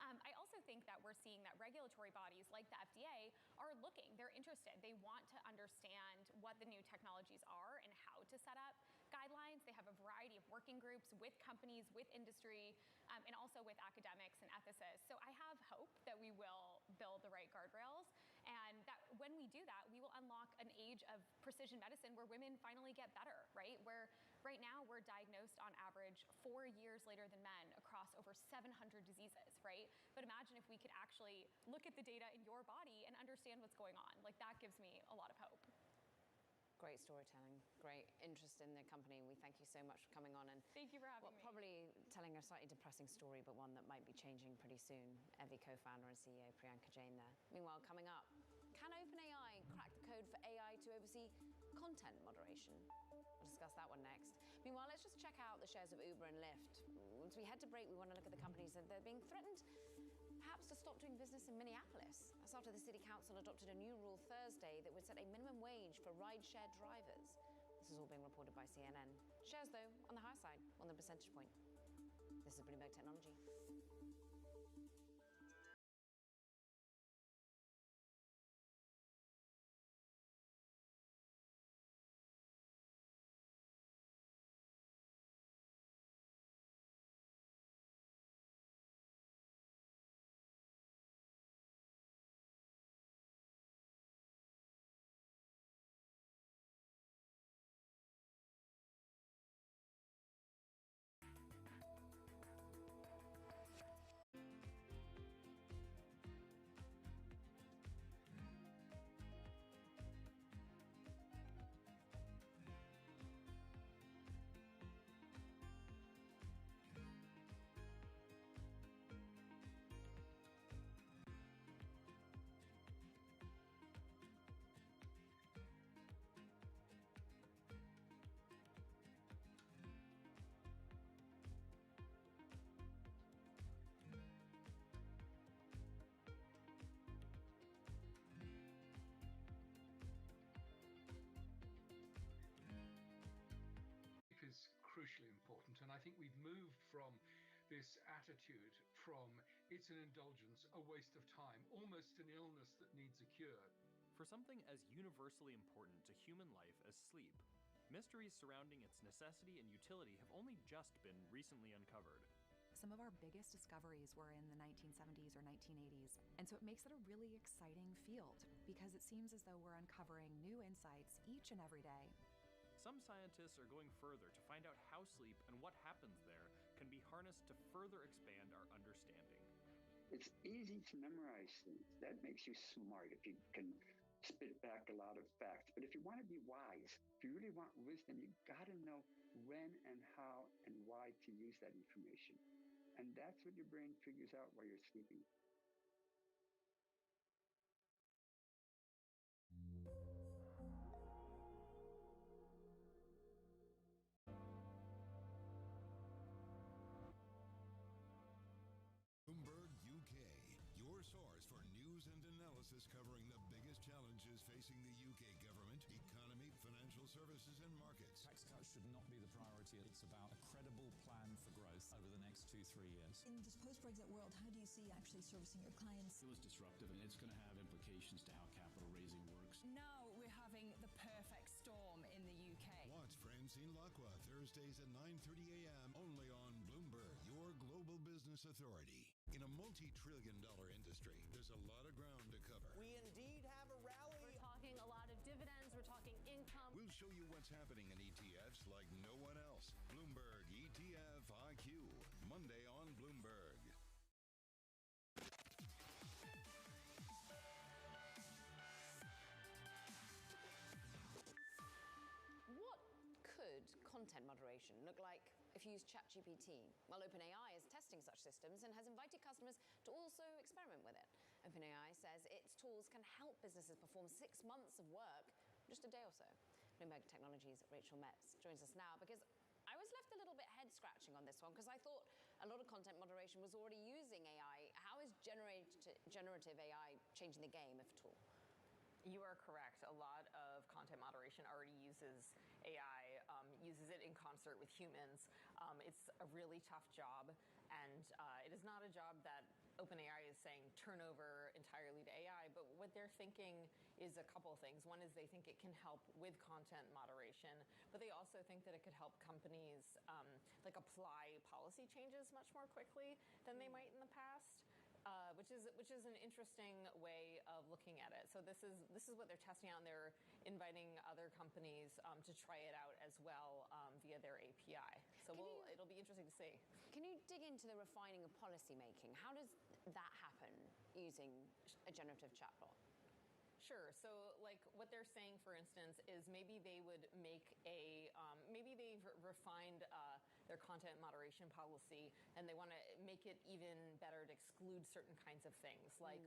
I also think that we're seeing that regulatory bodies like the FDA are looking. They're interested. They want to understand what the new technologies are and how to set up guidelines. They have a variety of working groups with companies, with industry, and also with academics and ethicists. So I have hope that we will build the right guardrails, and that when we do that, we will unlock an age of precision medicine where women finally get better, right? Where right now we're diagnosed on average 4 years later than men across over 700 diseases, right? But imagine if we could actually look at the data in your body and understand what's going on. Like, that gives me a lot of hope. Great storytelling, great interest in the company. We thank you so much for coming on. And thank you for having me. Probably telling a slightly depressing story, but one that might be changing pretty soon. Evie co-founder and CEO Priyanka Jain there. Meanwhile, coming up, can OpenAI crack the code for AI to oversee content moderation? We'll discuss that one next. Meanwhile, let's just check out the shares of Uber and Lyft. Once we head to break, we want to look at the companies that they're being threatened perhaps to stop doing business in Minneapolis. That's after the city council adopted a new rule Thursday that would set a minimum wage for rideshare drivers. This is all being reported by CNN. Shares, though, on the higher side, 1 percentage point. This is Bloomberg Technology. Is crucially important, and I think we've moved from this attitude from it's an indulgence, a waste of time, almost an illness that needs a cure. For something as universally important to human life as sleep, mysteries surrounding its necessity and utility have only just been recently uncovered. Some of our biggest discoveries were in the 1970s or 1980s, and so it makes it a really exciting field because it seems as though we're uncovering new insights each and every day. Some scientists are going further to find out how sleep and what happens there can be harnessed to further expand our understanding. It's easy to memorize things. That makes you smart if you can spit back a lot of facts. But if you want to be wise, if you really want wisdom, you got to know when and how and why to use that information. And that's what your brain figures out while you're sleeping. Bloomberg UK, your source for news and analysis covering the biggest challenges facing the UK government, economy, financial services, and markets. Tax cuts should not be the priority. It's about a credible plan for growth over the next 2-3 years. In this post-Brexit world, how do you see actually servicing your clients? It was disruptive, and it's going to have implications to how capital raising works. Now we're having the perfect storm in the UK. Watch Francine Lacqua Thursdays at 9:30 a.m. only on Bloomberg, your global business authority. In a multi-trillion-dollar industry, there's a lot of ground to cover. We indeed have a rally. We're talking a lot of dividends. We're talking income. We'll show you what's happening in ETFs like no one else. Bloomberg ETF IQ, Monday on Bloomberg. What could content moderation look like if you use ChatGPT? Well, OpenAI is testing such systems and has invited customers to also experiment with it. OpenAI says its tools can help businesses perform 6 months of work in just a day or so. Bloomberg Technology's Rachel Metz joins us now because I was left a little bit head-scratching on this one because I thought a lot of content moderation was already using AI. How is generative AI changing the game, if at all? You are correct. A lot of content moderation already uses AI, uses it in concert with humans. It's a really tough job, and it is not a job that OpenAI is saying turn over entirely to AI, but what they're thinking is a couple of things. One is they think it can help with content moderation, but they also think that it could help companies apply policy changes much more quickly than they might in the past. Which is an interesting way of looking at it. So this is what they're testing out, and they're inviting other companies to try it out as well via their API. So it'll be interesting to see. Can you dig into the refining of policy making? How does that happen using a generative chatbot? Sure. So, like what they're saying, for instance, is maybe they would make maybe they've refined their content moderation policy, and they want to make it even better to exclude certain kinds of things, like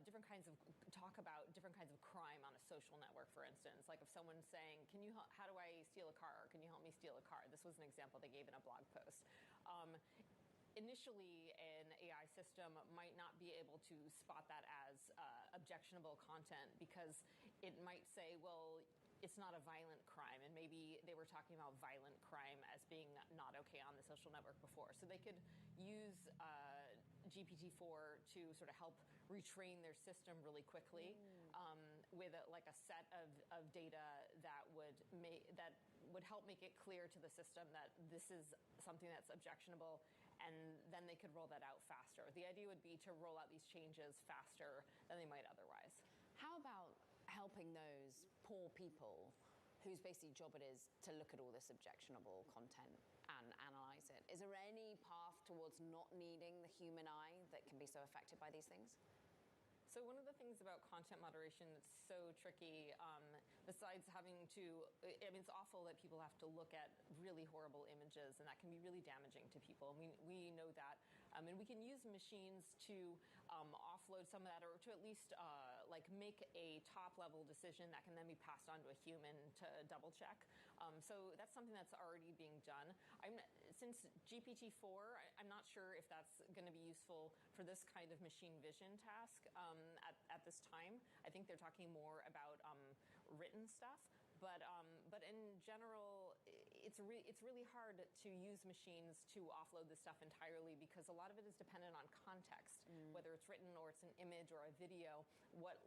different kinds of talk about different kinds of crime on a social network, for instance. Like if someone's saying, how do I steal a car? Can you help me steal a car? This was an example they gave in a blog post. Initially, an AI system might not be able to spot that as objectionable content because it might say, well, it's not a violent crime. And maybe they were talking about violent crime as being not okay on the social network before. So they could use GPT-4 to sort of help retrain their system really quickly with a set of data that would help make it clear to the system that this is something that's objectionable, and then they could roll that out faster. The idea would be to roll out these changes faster than they might otherwise. How about helping those poor people whose basic job it is to look at all this objectionable content and analyze it? Is there any path towards not needing the human eye that can be so affected by these things? So one of the things about content moderation that's so tricky, besides having to, it's awful that people have to look at really horrible images, and that can be really damaging to people. We know that. And we can use machines to offload some of that, or to at least make a top-level decision that can then be passed on to a human to double-check. So that's something that's already being done. Since GPT-4, I'm not sure if that's going to be useful for this kind of machine vision task at this time. I think they're talking more about written stuff. But in general, it's really hard to use machines to offload this stuff entirely because a lot of it is dependent on context, whether it's written or it's an image or a video. What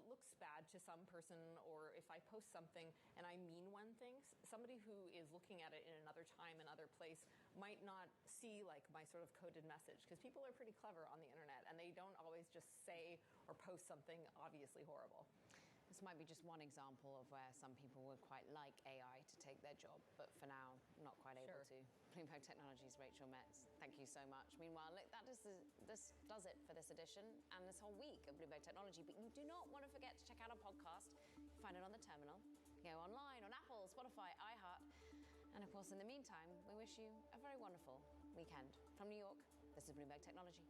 looks bad to some person, or if I post something and I mean one thing, somebody who is looking at it in another time, another place, might not see like my sort of coded message, because people are pretty clever on the internet and they don't always just say or post something obviously horrible. This might be just one example of where some people would quite like AI to take their job, but for now, not quite able to. Bloomberg Technologies' Rachel Metz, thank you so much. Meanwhile, look, this does it for this edition and this whole week of Bloomberg Technology. But you do not want to forget to check out our podcast. You find it on the terminal. You go online on Apple, Spotify, iHeart. And of course, in the meantime, we wish you a very wonderful weekend. From New York, this is Bloomberg Technology.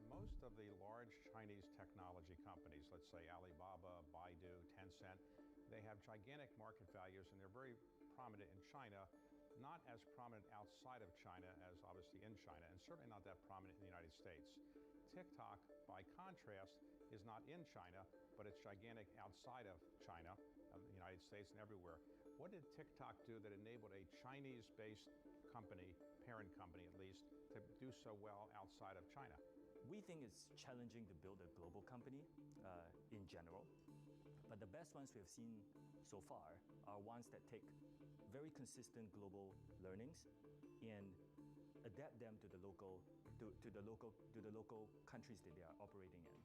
Most of the large Chinese technology companies, let's say Alibaba, Baidu, Tencent, they have gigantic market values and they're very prominent in China, not as prominent outside of China as obviously in China, and certainly not that prominent in the United States. TikTok, by contrast, is not in China, but it's gigantic outside of China, the United States and everywhere. What did TikTok do that enabled a Chinese-based company, parent company at least, to do so well outside of China? We think it's challenging to build a global company in general, but the best ones we have seen so far are ones that take very consistent global learnings and adapt them to the local countries that they are operating in.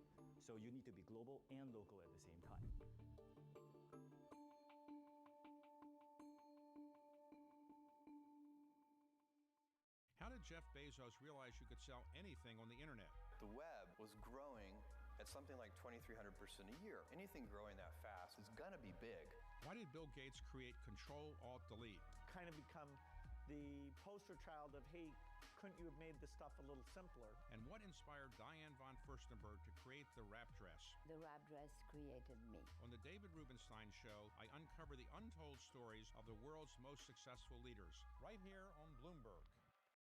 So you need to be global and local at the same time. How did Jeff Bezos realize you could sell anything on the internet? The web was growing at something like 2,300% a year. Anything growing that fast is going to be big. Why did Bill Gates create Control, Alt, Delete? Kind of become the poster child of, hey, couldn't you have made this stuff a little simpler? And what inspired Diane von Furstenberg to create the wrap dress? The wrap dress created me. On the David Rubenstein Show, I uncover the untold stories of the world's most successful leaders, right here on Bloomberg.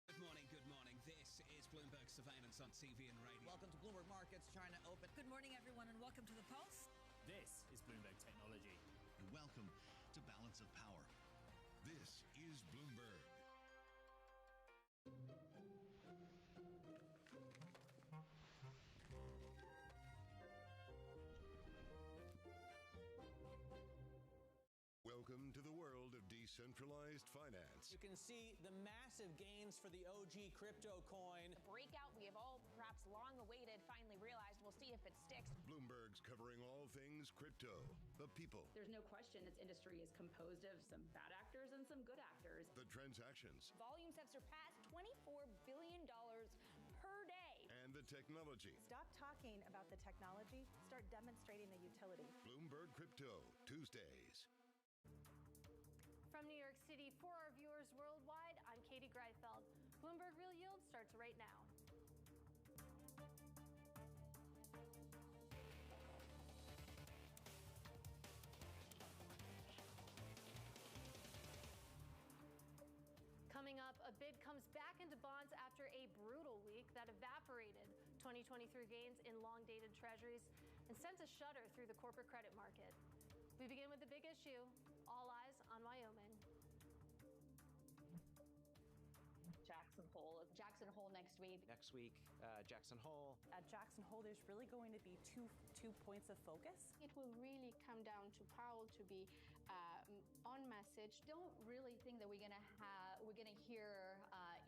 Good morning, good morning. This is Bloomberg Surveillance on TV and radio. Welcome to Bloomberg Markets, China Open. Good morning, everyone, and welcome to the Pulse. This is Bloomberg Technology. And welcome to Balance of Power. This is Bloomberg. Welcome to the world of decentralized finance. You can see the massive gains for the OG crypto coin. The breakout we have all perhaps long awaited finally realized. We'll see if it sticks. Bloomberg's covering all things crypto, the people. There's no question its industry is composed of some bad actors and some good actors. The transactions. Volumes have surpassed $24 billion per day. And the technology. Stop talking about the technology. Start demonstrating the utility. Bloomberg Crypto, Tuesdays. From New York City, for our viewers worldwide, I'm Katie Greifeld. Bloomberg Real Yield starts right now. Coming up, a bid comes back into bonds after a brutal week that evaporated 2023 gains in long-dated treasuries and sent a shudder through the corporate credit market. We begin with the big issue. All eyes on Wyoming. Jackson Hole next week. Next week, Jackson Hole. At Jackson Hole, there's really going to be two points of focus. It will really come down to Powell to be on message. Don't really think that we're gonna hear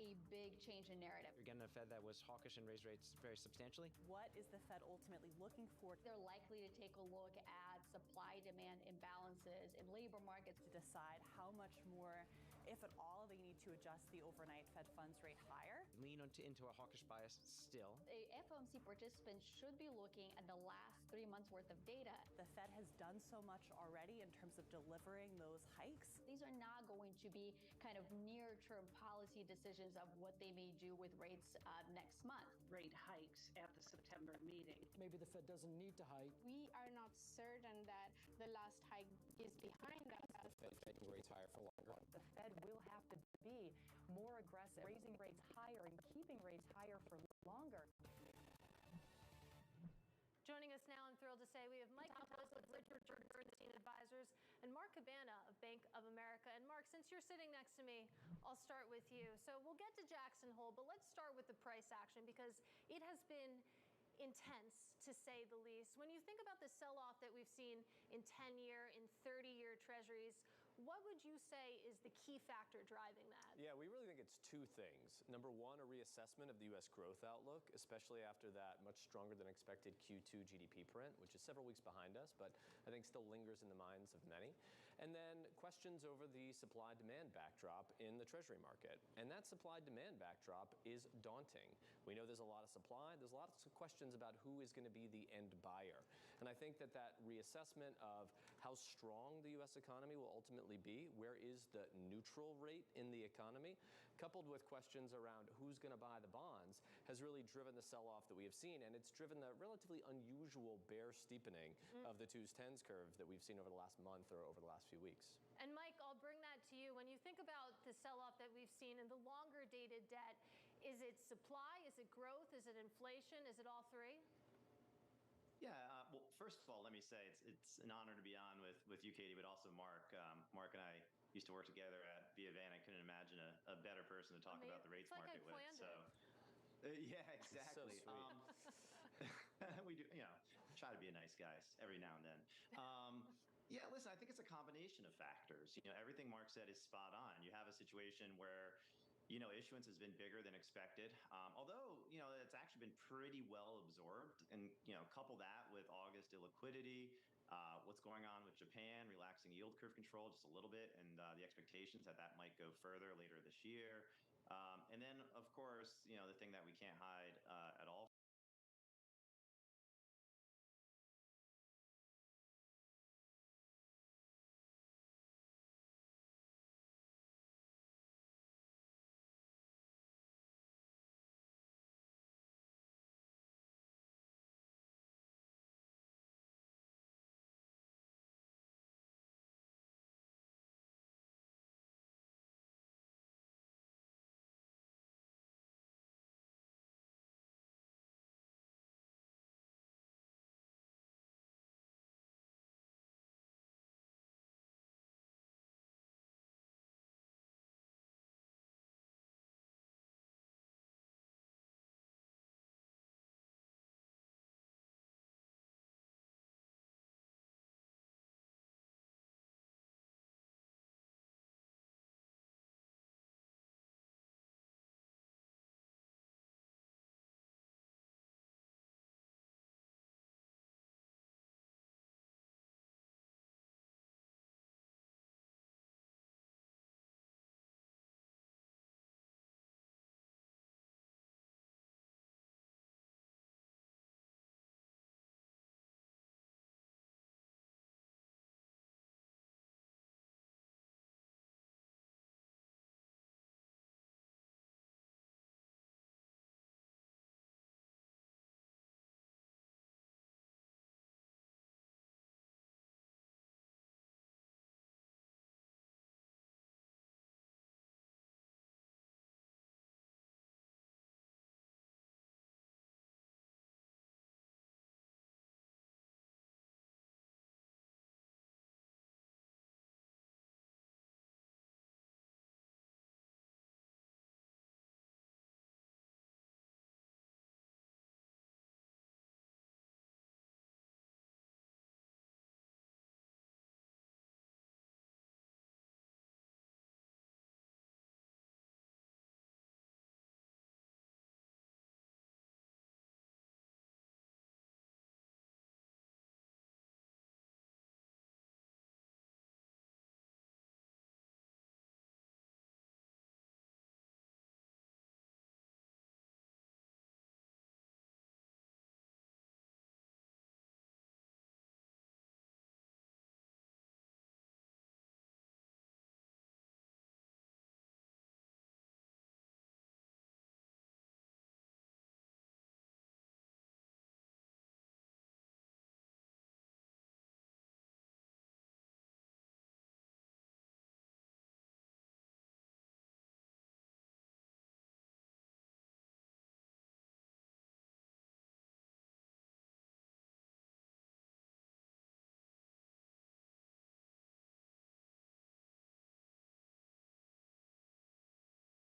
a big change in narrative. You're getting a Fed that was hawkish and raised rates very substantially. What is the Fed ultimately looking for? They're likely to take a look at supply-demand imbalances in labor markets to decide how much more, if at all, they need to adjust the overnight Fed funds rate higher. Lean into a hawkish bias still. The FOMC participants should be looking at the last 3 months worth of data. The Fed has done so much already in terms of delivering those hikes. These are not going to be kind of near-term policy decisions of what they may do with rates next month. Rate hikes at the September meeting. Maybe the Fed doesn't need to hike. We are not certain that the last hike is behind us. The Fed taking rates higher for longer. The Fed will have to be more aggressive, raising rates higher and keeping rates higher for longer. Joining us now, I'm thrilled to say we have Mike Campos of Richard Bernstein Advisors and Mark Cabana of Bank of America. And Mark, since you're sitting next to me, I'll start with you. So we'll get to Jackson Hole, but let's start with the price action because it has been intense, to say the least. When you think about the sell-off that we've seen in 10-year, in 30-year treasuries, what would you say is the key factor driving that? Yeah, we really think it's two things. Number one, a reassessment of the U.S. growth outlook, especially after that much stronger than expected Q2 GDP print, which is several weeks behind us, but I think still lingers in the minds of many. And then questions over the supply-demand backdrop in the Treasury market. And that supply-demand backdrop is daunting. We know there's a lot of supply. There's lots of questions about who is going to be the end buyer. And I think that reassessment of how strong the U.S. economy will ultimately be, where is the neutral rate in the economy, coupled with questions around who's going to buy the bonds, has really driven the sell-off that we have seen. And it's driven the relatively unusual bear steepening of the 2s-10s curve that we've seen over the last month or over the last few weeks. And Mike, I'll bring that to you. When you think about the sell-off that we've seen in the longer dated debt, is it supply? Is it growth? Is it inflation? Is it all three? Yeah, well, first of all, let me say it's an honor to be on with you, Katie, but also Mark. Mark and I used to work together at B of A, and I couldn't imagine a better person to talk about the rates market with. So, yeah, exactly. So sweet. We do, try to be nice guys every now and then. Yeah, listen, I think it's a combination of factors. Everything Mark said is spot on. You have a situation where issuance has been bigger than expected, although, it's actually been pretty well absorbed. And, couple that with August illiquidity, what's going on with Japan, relaxing yield curve control just a little bit, and the expectations that might go further later this year. And then, of course, the thing that we can't hide